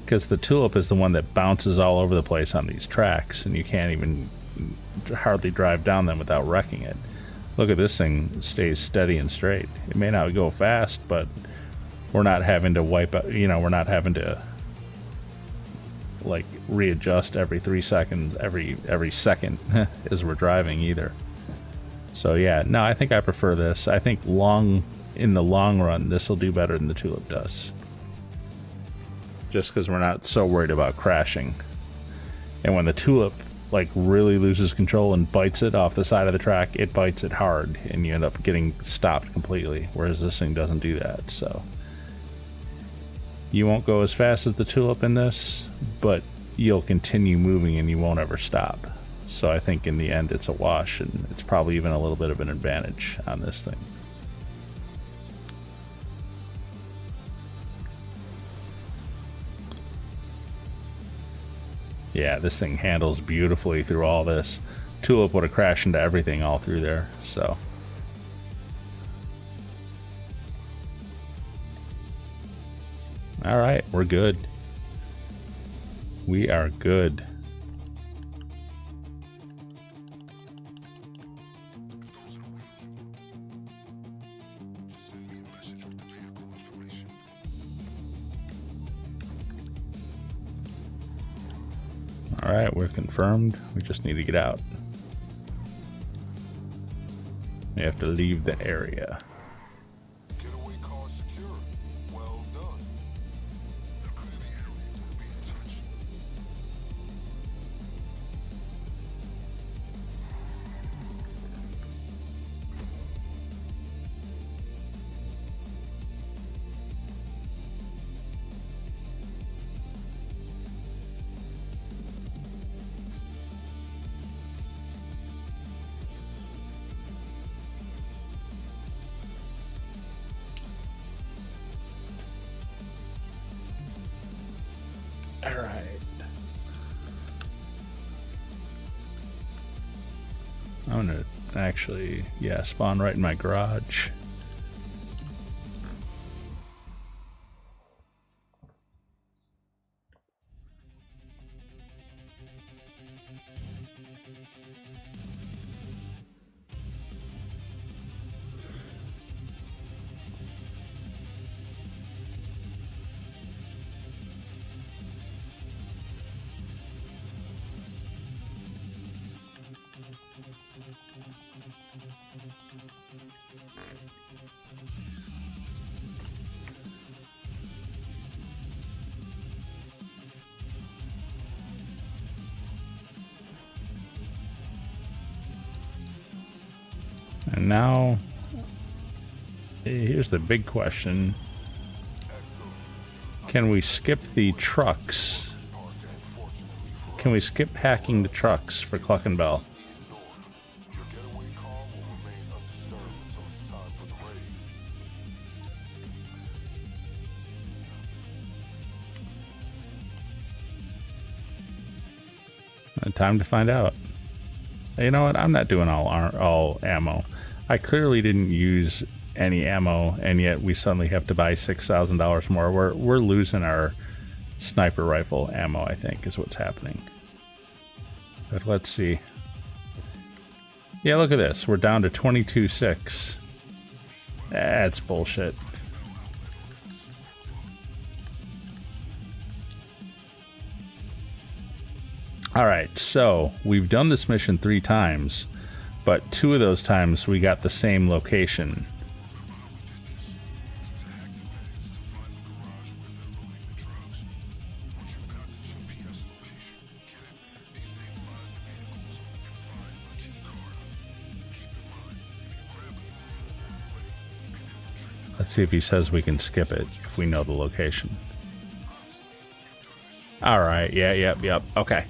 Speaker 1: Because the Tulip is the one that bounces all over the place on these tracks, and you can't even hardly drive down them without wrecking it. Look at this thing, stays steady and straight. It may not go fast, but we're not having to wipe out, we're not having to like readjust every 3 seconds, every second as we're driving either. So yeah, no, I think I prefer this. I think in the long run, this will do better than the Tulip does. Just because we're not so worried about crashing. And when the Tulip like really loses control and bites it off the side of the track, it bites it hard and you end up getting stopped completely, whereas this thing doesn't do that. So you won't go as fast as the Tulip in this, but you'll continue moving and you won't ever stop. So I think in the end it's a wash, and it's probably even a little bit of an advantage on this thing. Yeah, this thing handles beautifully through all this. Tulip would have crashed into everything all through there, so. All right, we're good. We are good.
Speaker 6: Send me a message with the vehicle information.
Speaker 1: All right, we're confirmed. We just need to get out. We have to leave the area.
Speaker 6: Getaway car secured. Well done. Now clear the area. We'll be in touch.
Speaker 1: All right. I'm gonna actually, yeah, spawn right in my garage. And now, here's the big question. Can we skip the trucks? Can we skip hacking the trucks for Cluckin Bell?
Speaker 6: Your getaway car will remain undisturbed until it's time for the raid.
Speaker 1: Time to find out. You know what? I'm not doing all ammo. I clearly didn't use any ammo, and yet we suddenly have to buy $6,000 more. We're losing our sniper rifle ammo, I think, is what's happening. But let's see. Yeah, look at this. We're down to 22.6. That's bullshit. Alright, so we've done this mission 3 times, but 2 of those times we got the same location. Let's see if he says we can skip it if we know the location. Alright, yeah, yep, okay.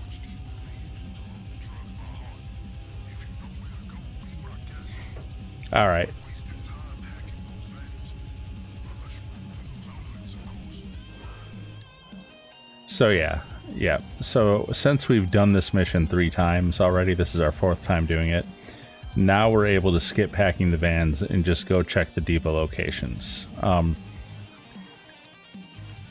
Speaker 1: Alright. So yeah. So since we've done this mission 3 times already, this is our 4th time doing it. Now we're able to skip hacking the vans and just go check the depot locations.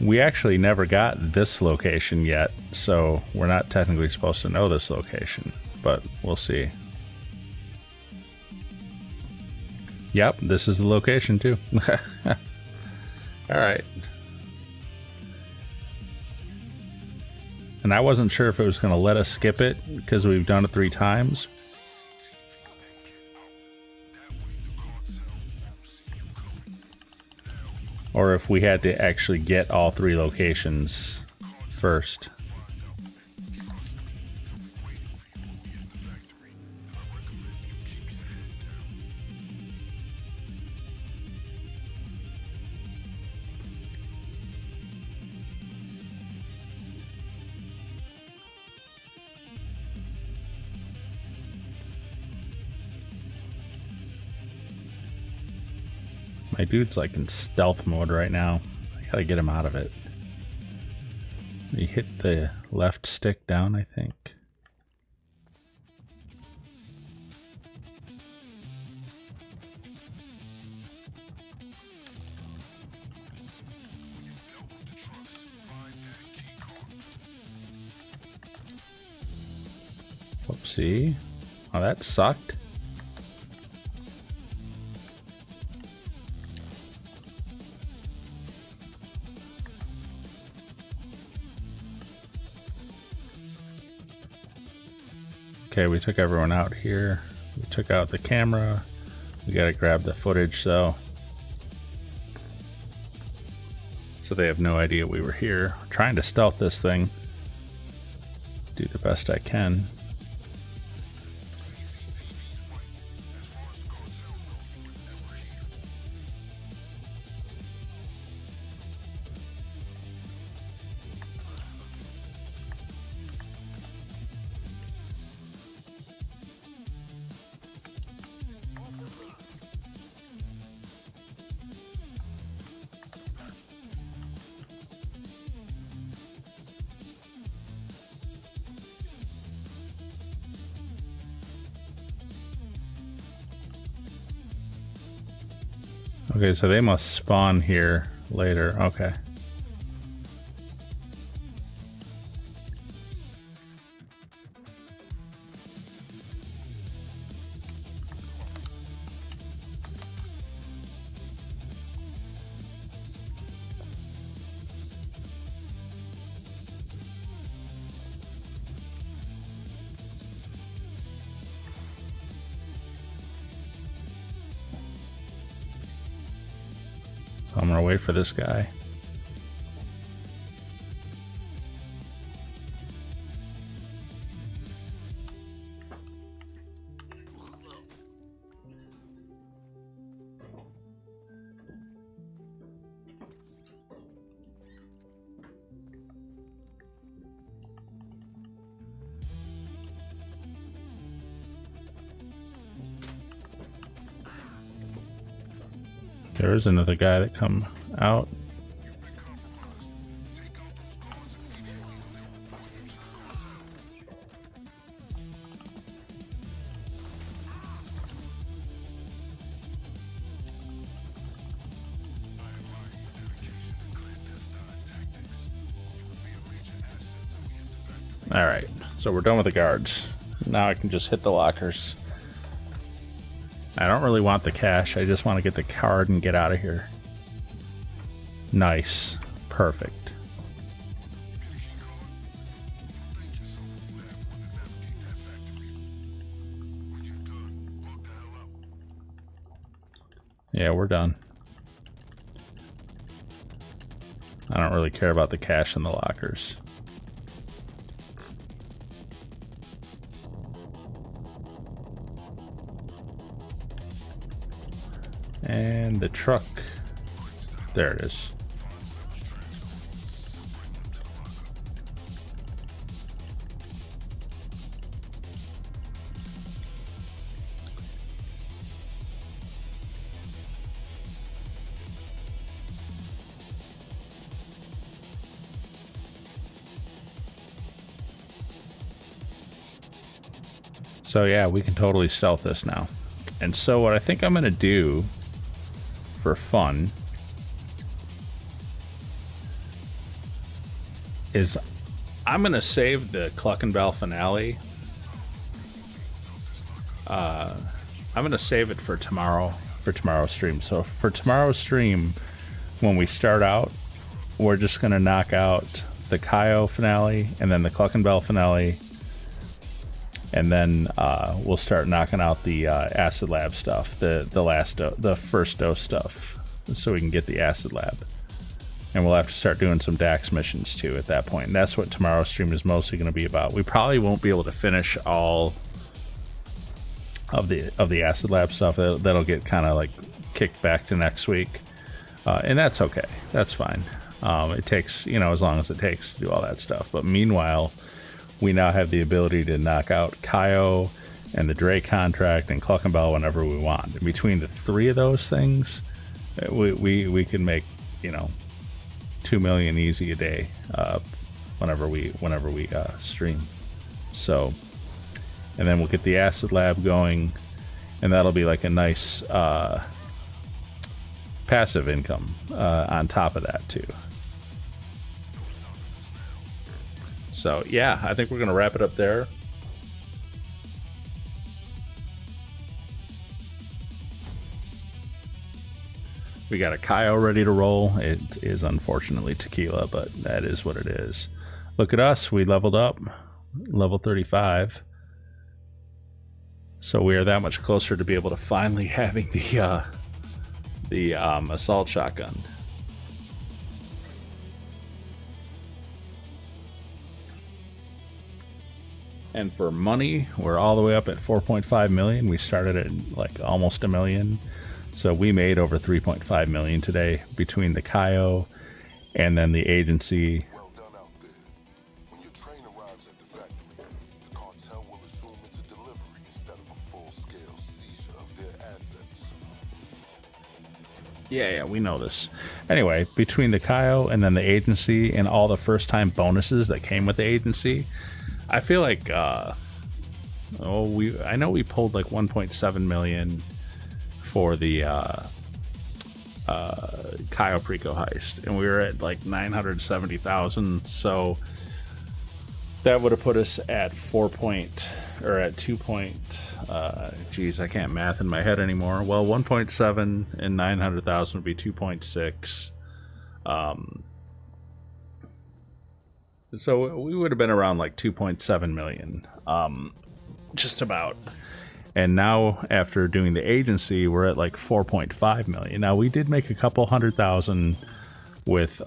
Speaker 1: We actually never got this location yet, so we're not technically supposed to know this location, but we'll see. Yep, this is the location too. Alright. And I wasn't sure if it was going to let us skip it because we've done it 3 times. Or if we had to actually get all 3 locations first. My dude's like in stealth mode right now. I gotta get him out of it. He hit the left stick down, I think. Whoopsie. Oh, that sucked. Okay, we took everyone out here. We took out the camera. We gotta grab the footage though. So they have no idea we were here. We're trying to stealth this thing. Do the best I can. Okay, so they must spawn here later. Okay. I'm gonna wait for this guy. There is another guy that come out. All right, so we're done with the guards. Now I can just hit the lockers. I don't really want the cash. I just want to get the card and get out of here. Nice. Perfect. Yeah, we're done. I don't really care about the cash in the lockers. And the truck, there it is. So yeah, we can totally stealth this now. And so what I think I'm gonna do for fun is I'm gonna save the Cluckin Bell finale. I'm gonna save it for tomorrow's stream. So for tomorrow's stream, when we start out, we're just gonna knock out the Cayo finale and then the Cluckin Bell finale, and then we'll start knocking out the acid lab stuff, the first dose stuff, so we can get the acid lab. And we'll have to start doing some DAX missions too at that point. And that's what tomorrow's stream is mostly going to be about. We probably won't be able to finish all of the acid lab stuff. That'll get kind of like kicked back to next week, and that's okay. That's fine. It takes, as long as it takes to do all that stuff. But meanwhile, we now have the ability to knock out Cayo and the Dre Contract and Cluckin Bell whenever we want. And between the three of those things, we can make 2 million easy a day whenever we stream. So, and then we'll get the acid lab going, and that'll be like a nice passive income on top of that too. So yeah, I think we're gonna wrap it up there. We got a Cayo ready to roll. It is unfortunately tequila, but that is what it is. Look at us. We leveled up. Level 35. So we are that much closer to be able to finally having the assault shotgun. And for money, we're all the way up at 4.5 million. We started at like almost a million. So we made over 3.5 million today between the Cayo and then the agency.
Speaker 6: Well done out there. When your train arrives at the factory, the cartel will assume it's a delivery instead of a full-scale seizure of their assets.
Speaker 1: Yeah, we know this. Anyway, between the Cayo and then the agency and all the first-time bonuses that came with the agency, I feel like, I know we pulled like 1.7 million for the Cayo Perico Heist, and we were at like 970,000. So that would have put us at 2. Geez, I can't math in my head anymore. Well, 1.7 and 900,000 would be 2.6. So we would have been around like 2.7 million, just about. And now after doing the agency, we're at like 4.5 million. Now we did make a couple 100,000 with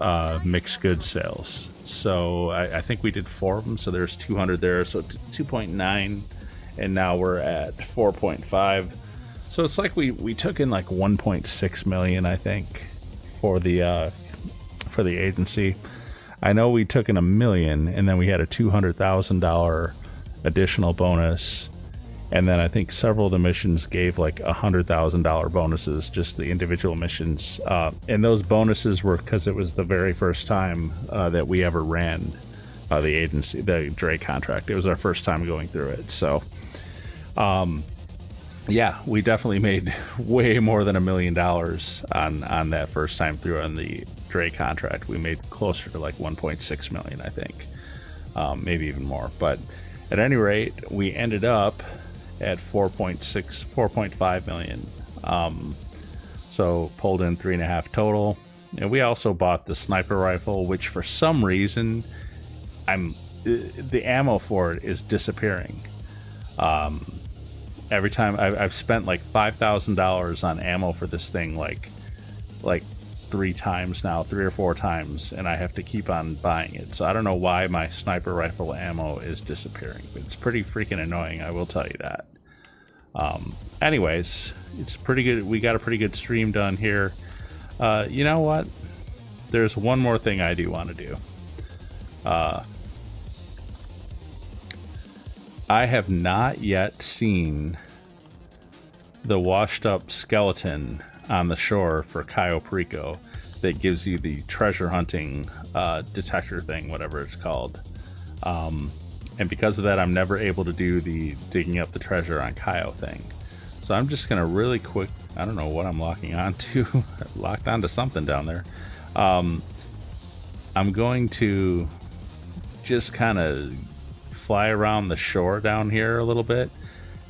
Speaker 1: mixed goods sales. So I think we did 4 of them. So there's 200 there. So 2.9, and now we're at 4.5. So it's like we took in like 1.6 million, I think, for the agency. I know we took in $1 million, and then we had a $200,000 additional bonus, and then I think several of the missions gave like $100,000 bonuses, just the individual missions, and those bonuses were because it was the very first time that we ever ran the agency, the Dre contract. It was our first time going through it, so yeah, we definitely made way more than $1 million on that first time through on the Dre contract. We made closer to like 1.6 million, I think, maybe even more. But at any rate, we ended up at 4.5 million. So pulled in 3.5 total. And we also bought the sniper rifle, which for some reason the ammo for it is disappearing. Every time I've spent like $5,000 on ammo for this thing, like 3 times now, 3 or 4 times, and I have to keep on buying it. So I don't know why my sniper rifle ammo is disappearing, but it's pretty freaking annoying, I will tell you that. Anyways, it's pretty good. We got a pretty good stream done here. You know what? There's one more thing I do want to do. I have not yet seen the washed up skeleton on the shore for Cayo Perico that gives you the treasure hunting detector thing, whatever it's called. And because of that, I'm never able to do the digging up the treasure on Cayo thing. So I'm just going to really quick, I don't know what I'm locking onto, locked onto something down there. I'm going to just kind of fly around the shore down here a little bit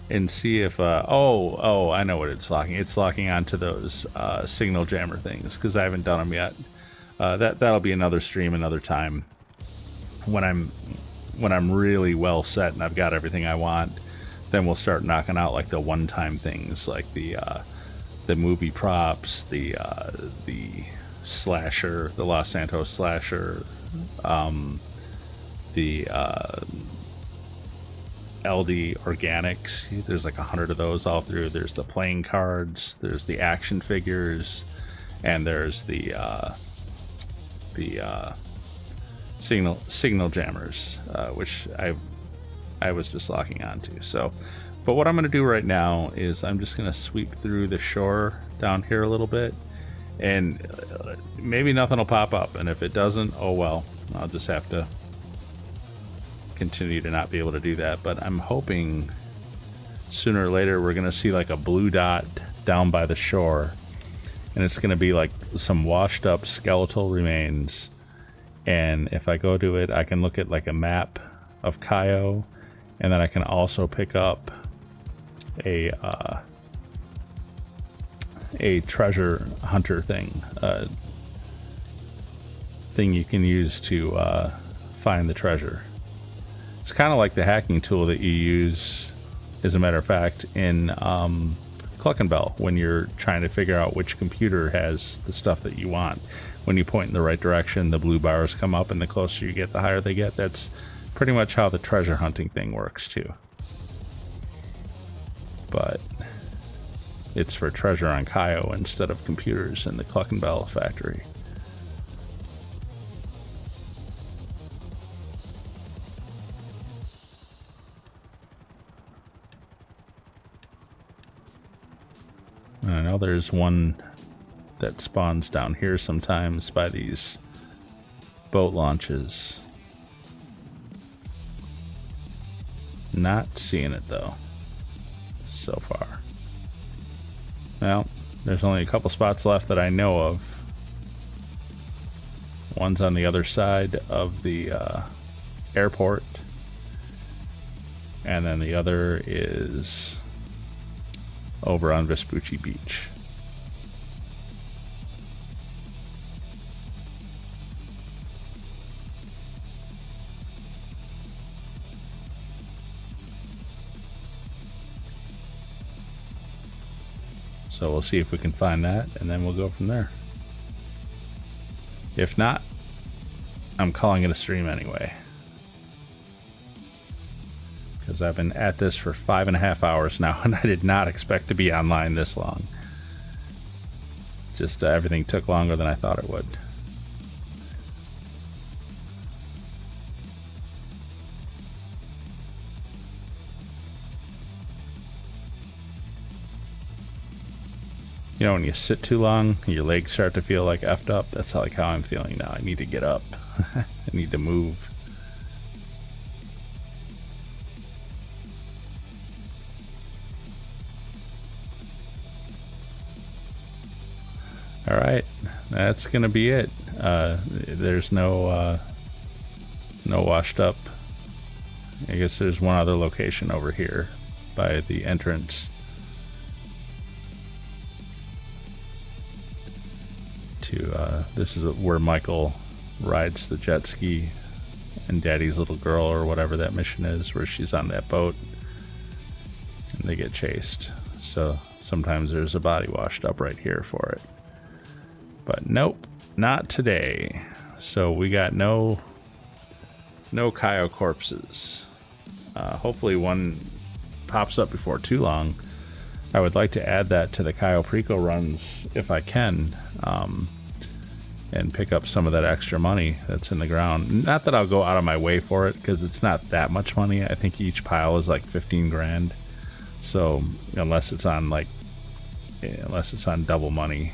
Speaker 1: and see if oh, I know what it's locking. It's locking onto those signal jammer things, because I haven't done them yet. That'll be another stream another time when I'm really well set and I've got everything I want. Then we'll start knocking out like the one-time things, like the movie props, the slasher, the Los Santos slasher, the LD organics. There's like 100 of those all through. There's the playing cards, there's the action figures, and there's the signal jammers, which I was just locking onto. So, but what I'm going to do right now is I'm just going to sweep through the shore down here a little bit, and maybe nothing will pop up, and if it doesn't, oh well, I'll just have to continue to not be able to do that. But I'm hoping sooner or later we're going to see like a blue dot down by the shore, and it's going to be like some washed up skeletal remains. And if I go to it, I can look at like a map of Cayo, and then I can also pick up a a treasure hunter thing, thing you can use to find the treasure. It's kind of like the hacking tool that you use, as a matter of fact, in Cluckin Bell, when you're trying to figure out which computer has the stuff that you want. When you point in the right direction, the blue bars come up, and the closer you get, the higher they get. That's pretty much how the treasure hunting thing works too. But it's for treasure on Cayo instead of computers in the Cluckin Bell factory. I know there's one that spawns down here sometimes by these boat launches. Not seeing it though, so far. Well, there's only a couple spots left that I know of. One's on the other side of the airport, and then the other is over on Vespucci Beach. So we'll see if we can find that, and then we'll go from there. If not, I'm calling it a stream anyway, because I've been at this for 5.5 hours now, and I did not expect to be online this long. Just everything took longer than I thought it would. You know, when you sit too long, your legs start to feel like effed up. That's like how I'm feeling now. I need to get up. I need to move. All right, that's gonna be it. There's no washed up. I guess there's one other location over here by the entrance to this is where Michael rides the jet ski and Daddy's little girl, or whatever that mission is, where she's on that boat and they get chased. So sometimes there's a body washed up right here for it, but nope, not today. So we got no Cayo corpses. Hopefully one pops up before too long. I would like to add that to the Cayo Perico runs if I can, and pick up some of that extra money that's in the ground. Not that I'll go out of my way for it, because it's not that much money. I think each pile is like 15 grand. So unless it's on double money,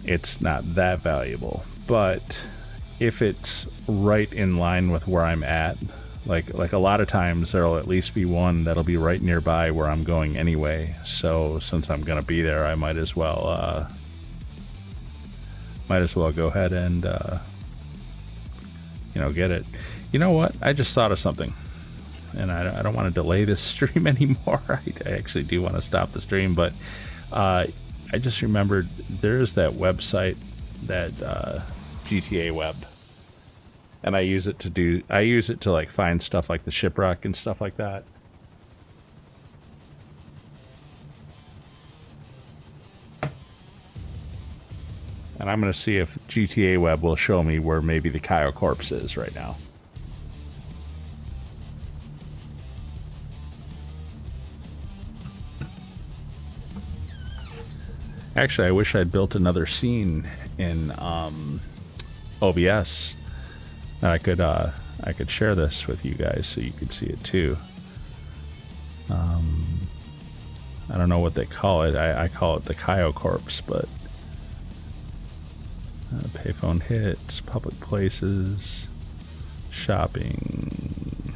Speaker 1: it's not that valuable. But if it's right in line with where I'm at, like a lot of times there'll at least be one that'll be right nearby where I'm going anyway. So since I'm gonna be there, I might as well go ahead and get it. You know what? I just thought of something, and I don't want to delay this stream anymore. I actually do want to stop the stream, but I just remembered there's that website, that GTA Web. And I use it to like find stuff like the shipwreck and stuff like that. And I'm going to see if GTA Web will show me where maybe the Cayo corpse is right now. Actually, I wish I'd built another scene in OBS. I could share this with you guys so you could see it too. I don't know what they call it. I call it the Cayo corpse, but payphone hits, public places, shopping,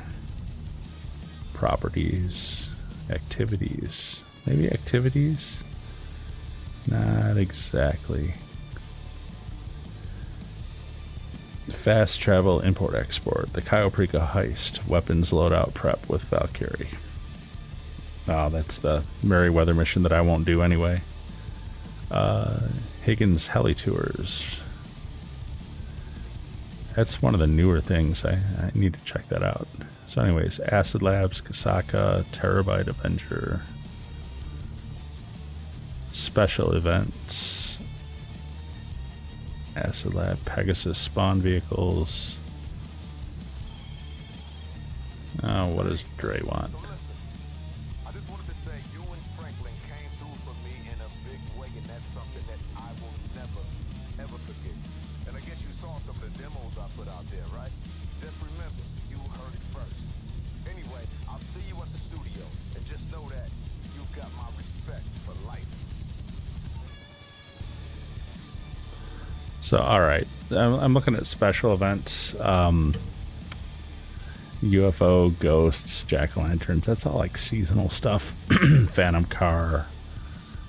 Speaker 1: properties, activities. Maybe activities? Not exactly. Fast travel, import, export. The Cayo Perico Heist. Weapons loadout prep with Valkyrie. Oh, that's the Merryweather mission that I won't do anyway. Higgins Heli Tours. That's one of the newer things. I need to check that out. So anyways, Acid Labs, Kasaka, Terabyte Avenger. Special events. Acid Lab, Pegasus spawn vehicles. Oh, what does Dre want?
Speaker 3: So listen, I just wanted to say you and Franklin came through for me in a big way, and that's something that I will never, ever forget. And I guess you saw some of the demos I put out there, right? Just remember, you heard it first. Anyway, I'll see you at the studio, and just know that you've got my respect for life.
Speaker 1: So, alright. I'm looking at special events. UFO, ghosts, jack-o'-lanterns. That's all like seasonal stuff. Phantom car,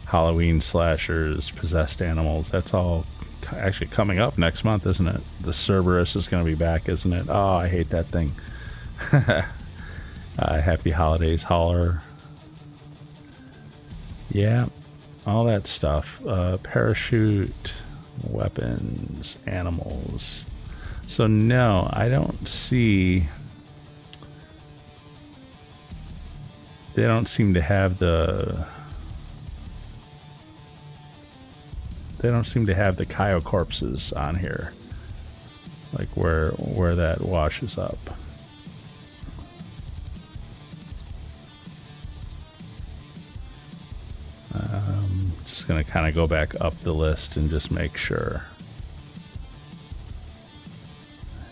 Speaker 1: Halloween slashers, possessed animals. That's all actually coming up next month, isn't it? The Cerberus is going to be back, isn't it? Oh, I hate that thing. Happy Holidays Holler. Yeah, all that stuff. Parachute, weapons, animals. So no, I don't see... They don't seem to have the... They don't seem to have the Cayo corpses on here. Like where that washes up. Just gonna kind of go back up the list and just make sure.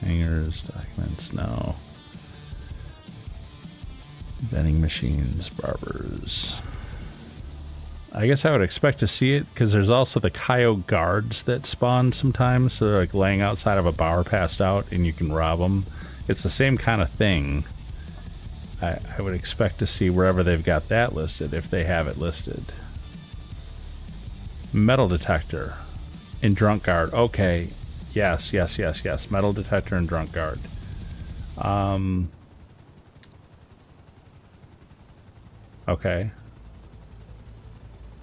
Speaker 1: Hangers, documents, no. Vending machines, barbers. I guess I would expect to see it because there's also the Cayo guards that spawn sometimes. So they're like laying outside of a bar passed out and you can rob them. It's the same kind of thing. I would expect to see wherever they've got that listed, if they have it listed. Metal detector and drunk guard. Okay. Yes. Metal detector and drunk guard. Okay.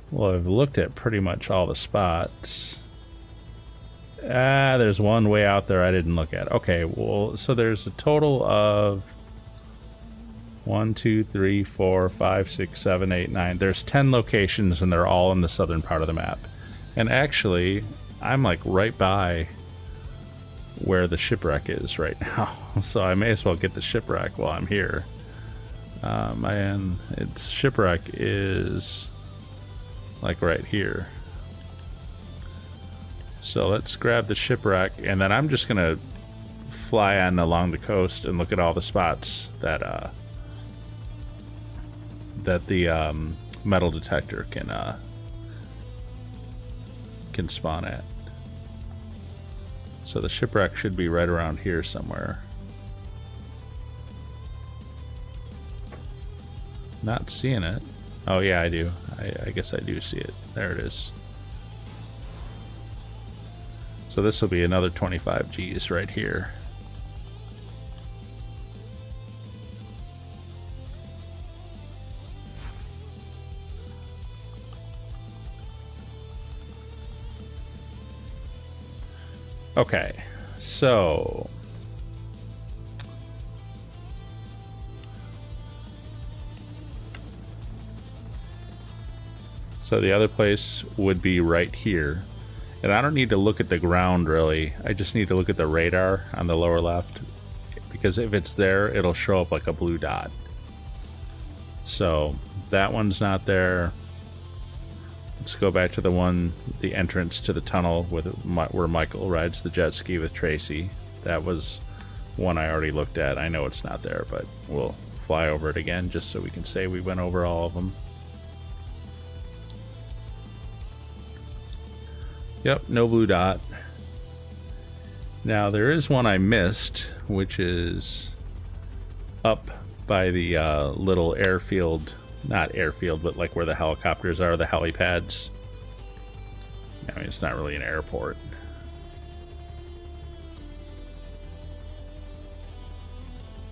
Speaker 1: Well, I've looked at pretty much all the spots. There's one way out there I didn't look at. Okay, well, so there's a total of 1, 2, 3, 4, 5, 6, 7, 8, 9. There's 10 locations and they're all in the southern part of the map. And actually, I'm like right by where the shipwreck is right now. So I may as well get the shipwreck while I'm here. And its shipwreck is like right here. So let's grab the shipwreck, and then I'm just gonna fly on along the coast and look at all the spots that the metal detector can spawn at. So the shipwreck should be right around here somewhere. Not seeing it. Oh yeah, I do. I guess I do see it. There it is. So this will be another 25 G's right here. Okay, so the other place would be right here. And I don't need to look at the ground really. I just need to look at the radar on the lower left. Because if it's there, it'll show up like a blue dot. So that one's not there. Let's go back to the entrance to the tunnel where Michael rides the jet ski with Tracy. That was one I already looked at. I know it's not there, but we'll fly over it again just so we can say we went over all of them. Yep, no blue dot. Now there is one I missed, which is up by the little airfield, not airfield, but like where the helicopters are, the helipads. I mean, it's not really an airport.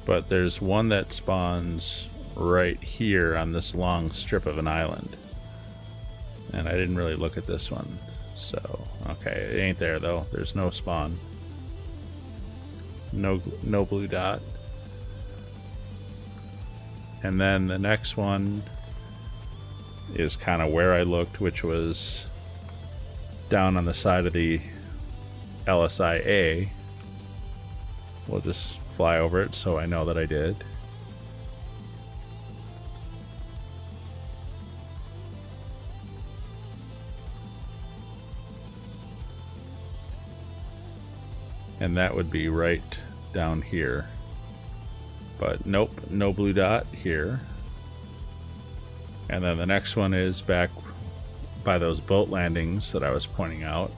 Speaker 1: But there's one that spawns right here on this long strip of an island. And I didn't really look at this one. So, okay, it ain't there though. There's no spawn. No blue dot. And then the next one is kind of where I looked, which was down on the side of the LSIA. We'll just fly over it so I know that I did. And that would be right down here. But nope, no blue dot here. And then the next one is back by those boat landings that I was pointing out.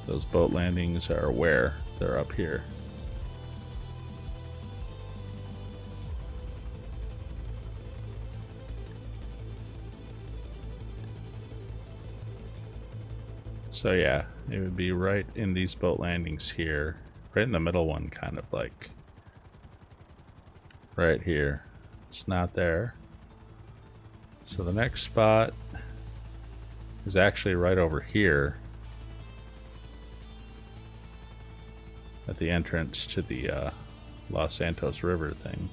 Speaker 1: Those boat landings are where? They're up here. So yeah, it would be right in these boat landings here. Right in the middle one, kind of like. Right here. It's not there. So the next spot is actually right over here. At the entrance to the Los Santos River thing.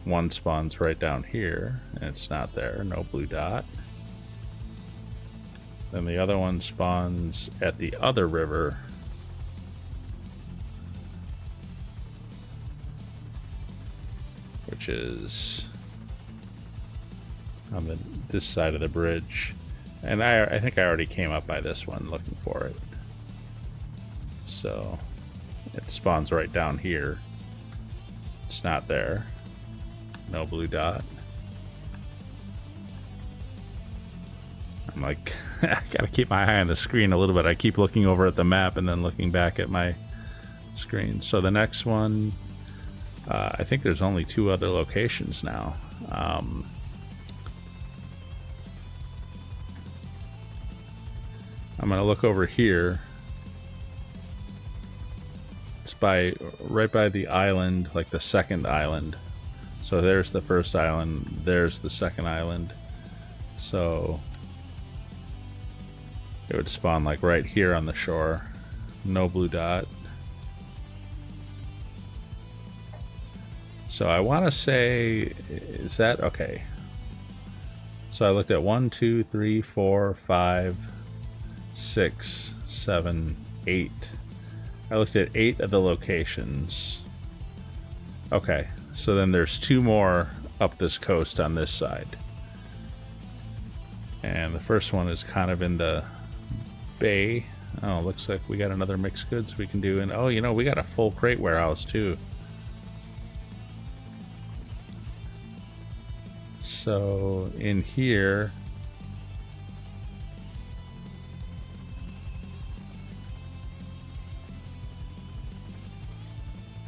Speaker 1: One spawns right down here, and it's not there. No blue dot. Then the other one spawns at the other river. Which is on this side of the bridge. And I think I already came up by this one looking for it. So it spawns right down here. It's not there. No blue dot. I'm like, I gotta keep my eye on the screen a little bit. I keep looking over at the map and then looking back at my screen. So the next one, I think there's only 2 other locations now. I'm gonna look over here. It's right by the island, like the second island. So there's the first island, there's the second island. So it would spawn like right here on the shore. No blue dot. So I want to say, is that okay? So I looked at 1, 2, 3, 4, 5, 6, 7, 8. I looked at 8 of the locations. Okay, so then there's 2 more up this coast on this side. And the first one is kind of in the bay. Oh, looks like we got another mixed goods we can do. And oh, you know, we got a full crate warehouse too. So in here,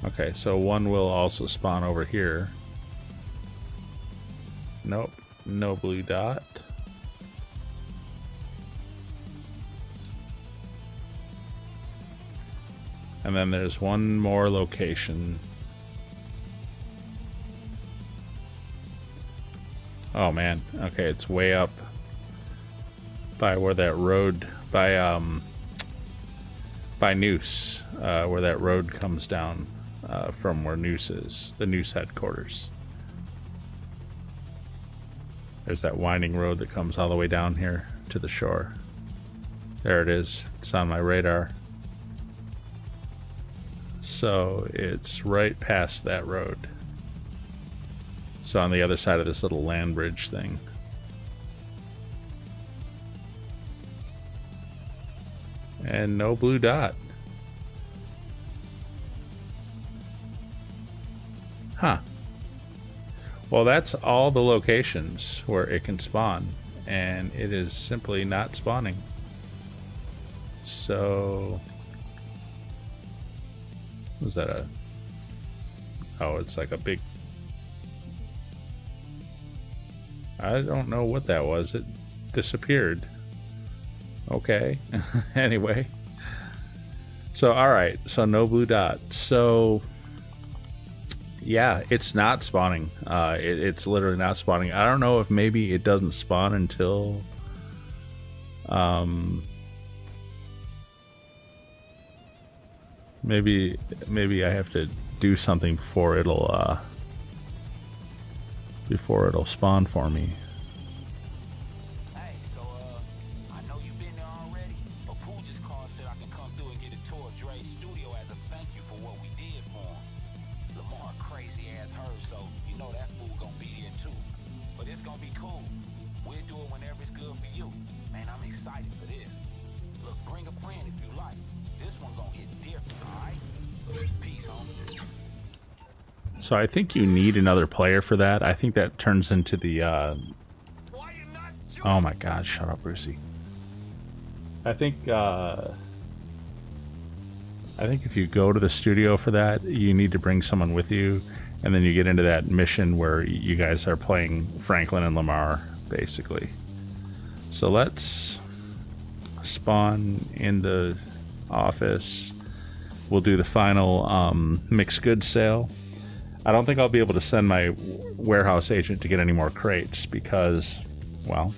Speaker 1: okay, so one will also spawn over here. Nope, no blue dot. And then there's one more location. Oh man, okay, it's way up by where that road, by Noose, where that road comes down from where Noose is, the Noose headquarters. There's that winding road that comes all the way down here to the shore. There it is, it's on my radar. So it's right past that road. So on the other side of this little land bridge thing. And no blue dot. Huh. Well, that's all the locations where it can spawn, and it is simply not spawning. So was that a... Oh, it's like a big... I don't know what that was. It disappeared. Okay. Anyway. So, alright. So, no blue dot. So, yeah, it's not spawning. It's literally not spawning. I don't know if maybe it doesn't spawn until... maybe I have to do something before it'll spawn for me.
Speaker 7: Hey, so I know you've been there already, but Pooh just called said I can come through and get a tour of Dre's studio as a thank you for what we did for him. Lamar crazy ass her, so you know that fool gonna be here too. But it's gonna be cool. We'll do it whenever it's good for you. Man, I'm excited for this. Look, bring a friend if you like. This one gonna hit different, alright? Peace, homie.
Speaker 1: So I think you need another player for that. I think that turns into the oh my god, shut up, Brucey. I think if you go to the studio for that, you need to bring someone with you, and then you get into that mission where you guys are playing Franklin and Lamar, basically. So let's spawn in the office. We'll do the final mixed goods sale. I don't think I'll be able to send my warehouse agent to get any more crates because, well,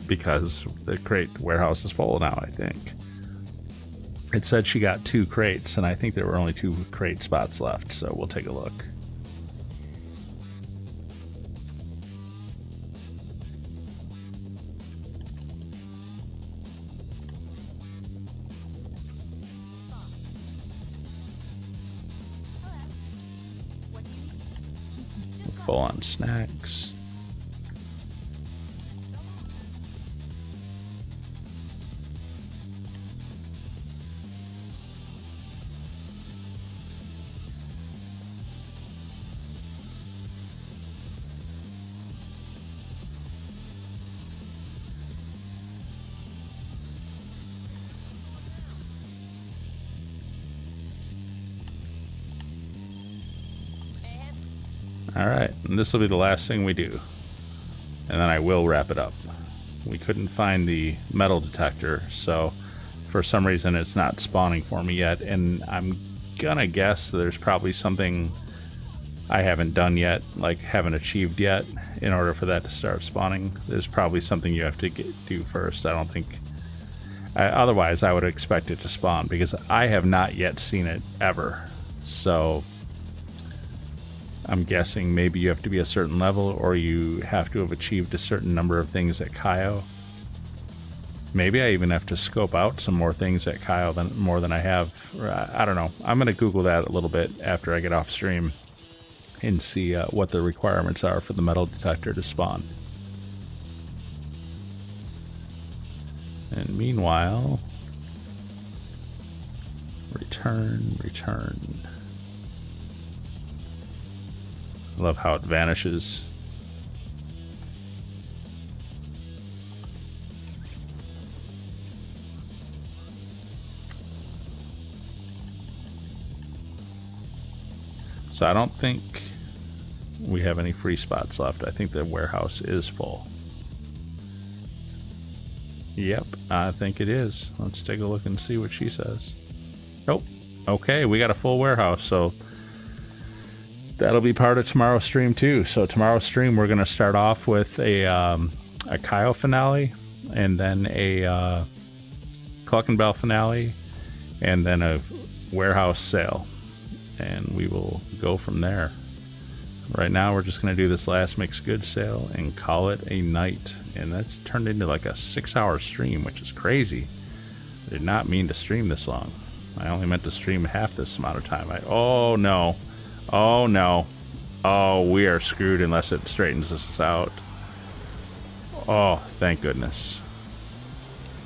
Speaker 1: because the crate warehouse is full now, I think. It said she got 2 crates, and I think there were only 2 crate spots left, so we'll take a look. Full on snacks. Alright, and this will be the last thing we do. And then I will wrap it up. We couldn't find the metal detector, so for some reason it's not spawning for me yet, and I'm gonna guess there's probably something I haven't done yet, like haven't achieved yet, in order for that to start spawning. There's probably something you have to do first. I don't think... otherwise I would expect it to spawn, because I have not yet seen it ever. So... I'm guessing maybe you have to be a certain level, or you have to have achieved a certain number of things at Cayo. Maybe I even have to scope out some more things at Cayo more than I have. I don't know. I'm going to Google that a little bit after I get off stream and see what the requirements are for the metal detector to spawn. And meanwhile, return. I love how it vanishes. So I don't think we have any free spots left. I think the warehouse is full. Yep, I think it is. Let's take a look and see what she says. Nope. Okay, we got a full warehouse, so that'll be part of tomorrow's stream too. So tomorrow's stream, we're going to start off with a Cayo finale, and then a Cluckin Bell finale, and then a warehouse sale, and we will go from there. Right now, we're just going to do this last mixed goods sale and call it a night. And that's turned into like a 6-hour stream, which is crazy. I did not mean to stream this long. I only meant to stream half this amount of time. Oh no. Oh no. Oh, we are screwed unless it straightens us out. Oh, thank goodness.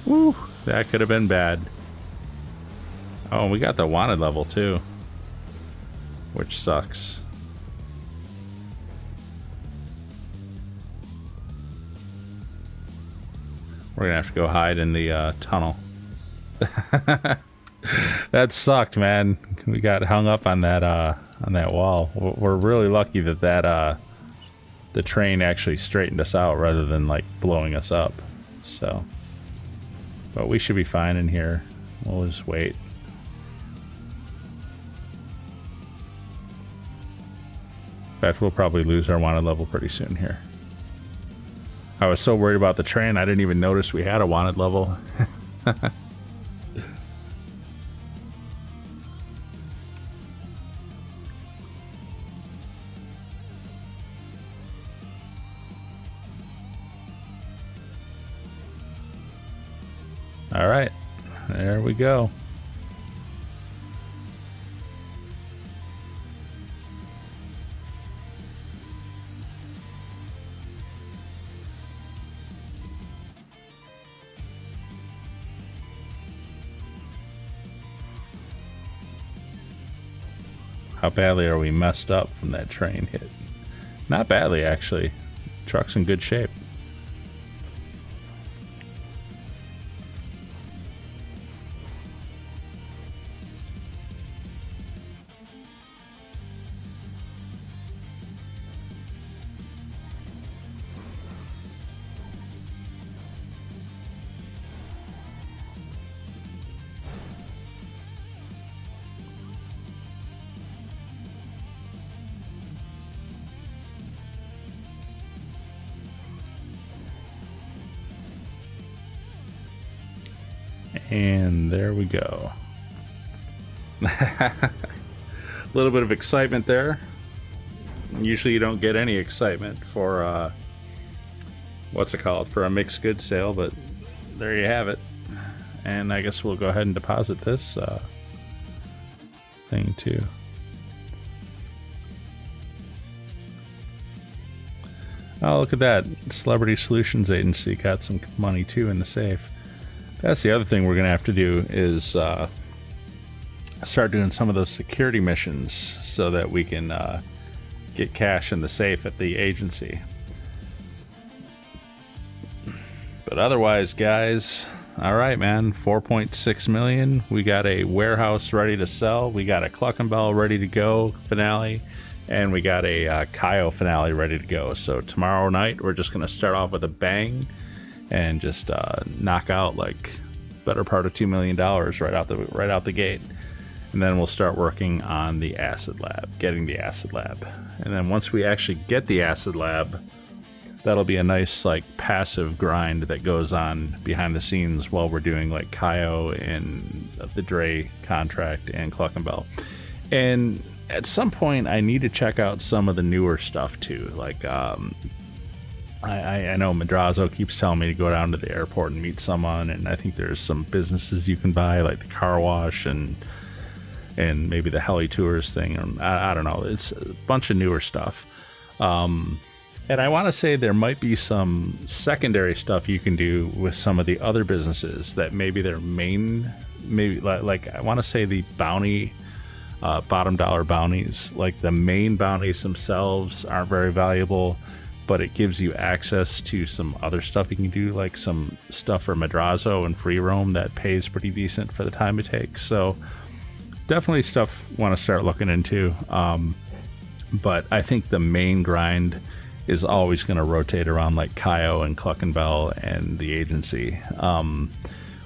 Speaker 1: Woo, that could have been bad. Oh, we got the wanted level too, which sucks. We're gonna have to go hide in the tunnel. That sucked, man. We got hung up on that wall. We're really lucky that the train actually straightened us out rather than like blowing us up. So, but we should be fine in here. We'll just wait. In fact, we'll probably lose our wanted level pretty soon here. I was so worried about the train, I didn't even notice we had a wanted level. All right, there we go. How badly are we messed up from that train hit? Not badly, actually. Truck's in good shape. And there we go. A little bit of excitement there. Usually you don't get any excitement for what's it called, for a mixed goods sale, but there you have it. And I guess we'll go ahead and deposit this thing too. Oh, look at that. Celebrity Solutions Agency got some money too in the safe. That's the other thing we're going to have to do is start doing some of those security missions so that we can get cash in the safe at the agency. But otherwise, guys, all right, man, 4.6 million. We got a warehouse ready to sell. We got a Cluckin Bell ready to go finale. And we got a Cayo finale ready to go. So tomorrow night, we're just going to start off with a bang. And just knock out like better part of $2 million right out the gate, and then we'll start working on the acid lab, getting the acid lab, and then once we actually get the acid lab, that'll be a nice like passive grind that goes on behind the scenes while we're doing like Cayo and the Dre Contract and Cluckin Bell. And at some point, I need to check out some of the newer stuff too, like I know Madrazo keeps telling me to go down to the airport and meet someone, and I think there's some businesses you can buy, like the car wash and maybe the heli tours thing. I don't know. It's a bunch of newer stuff. And I want to say there might be some secondary stuff you can do with some of the other businesses that maybe their main, maybe like I want to say the bounty, bottom dollar bounties, like the main bounties themselves aren't very valuable, but it gives you access to some other stuff you can do, like some stuff for Madrazo and free roam that pays pretty decent for the time it takes. So definitely stuff want to start looking into. But I think the main grind is always going to rotate around like Cayo and Cluckin Bell and the agency,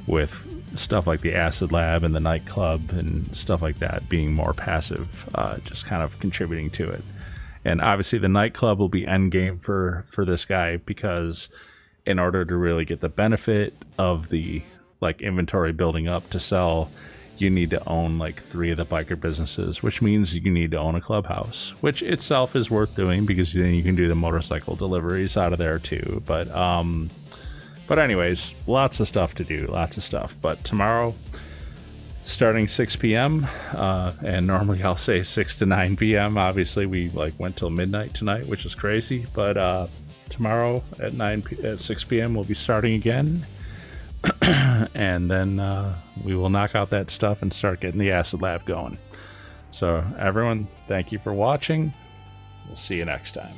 Speaker 1: with stuff like the acid lab and the nightclub and stuff like that being more passive, just kind of contributing to it. And obviously the nightclub will be endgame for this guy, because in order to really get the benefit of the like inventory building up to sell, you need to own like 3 of the biker businesses, which means you need to own a clubhouse, which itself is worth doing because then you can do the motorcycle deliveries out of there too. But anyways, lots of stuff to do, lots of stuff. But tomorrow, starting 6 p.m. And normally I'll say 6 to 9 p.m. Obviously we like went till midnight tonight, which is crazy, but tomorrow at 6 p.m. we'll be starting again. And then we will knock out that stuff and start getting the acid lab going. So everyone, thank you for watching. We'll see you next time.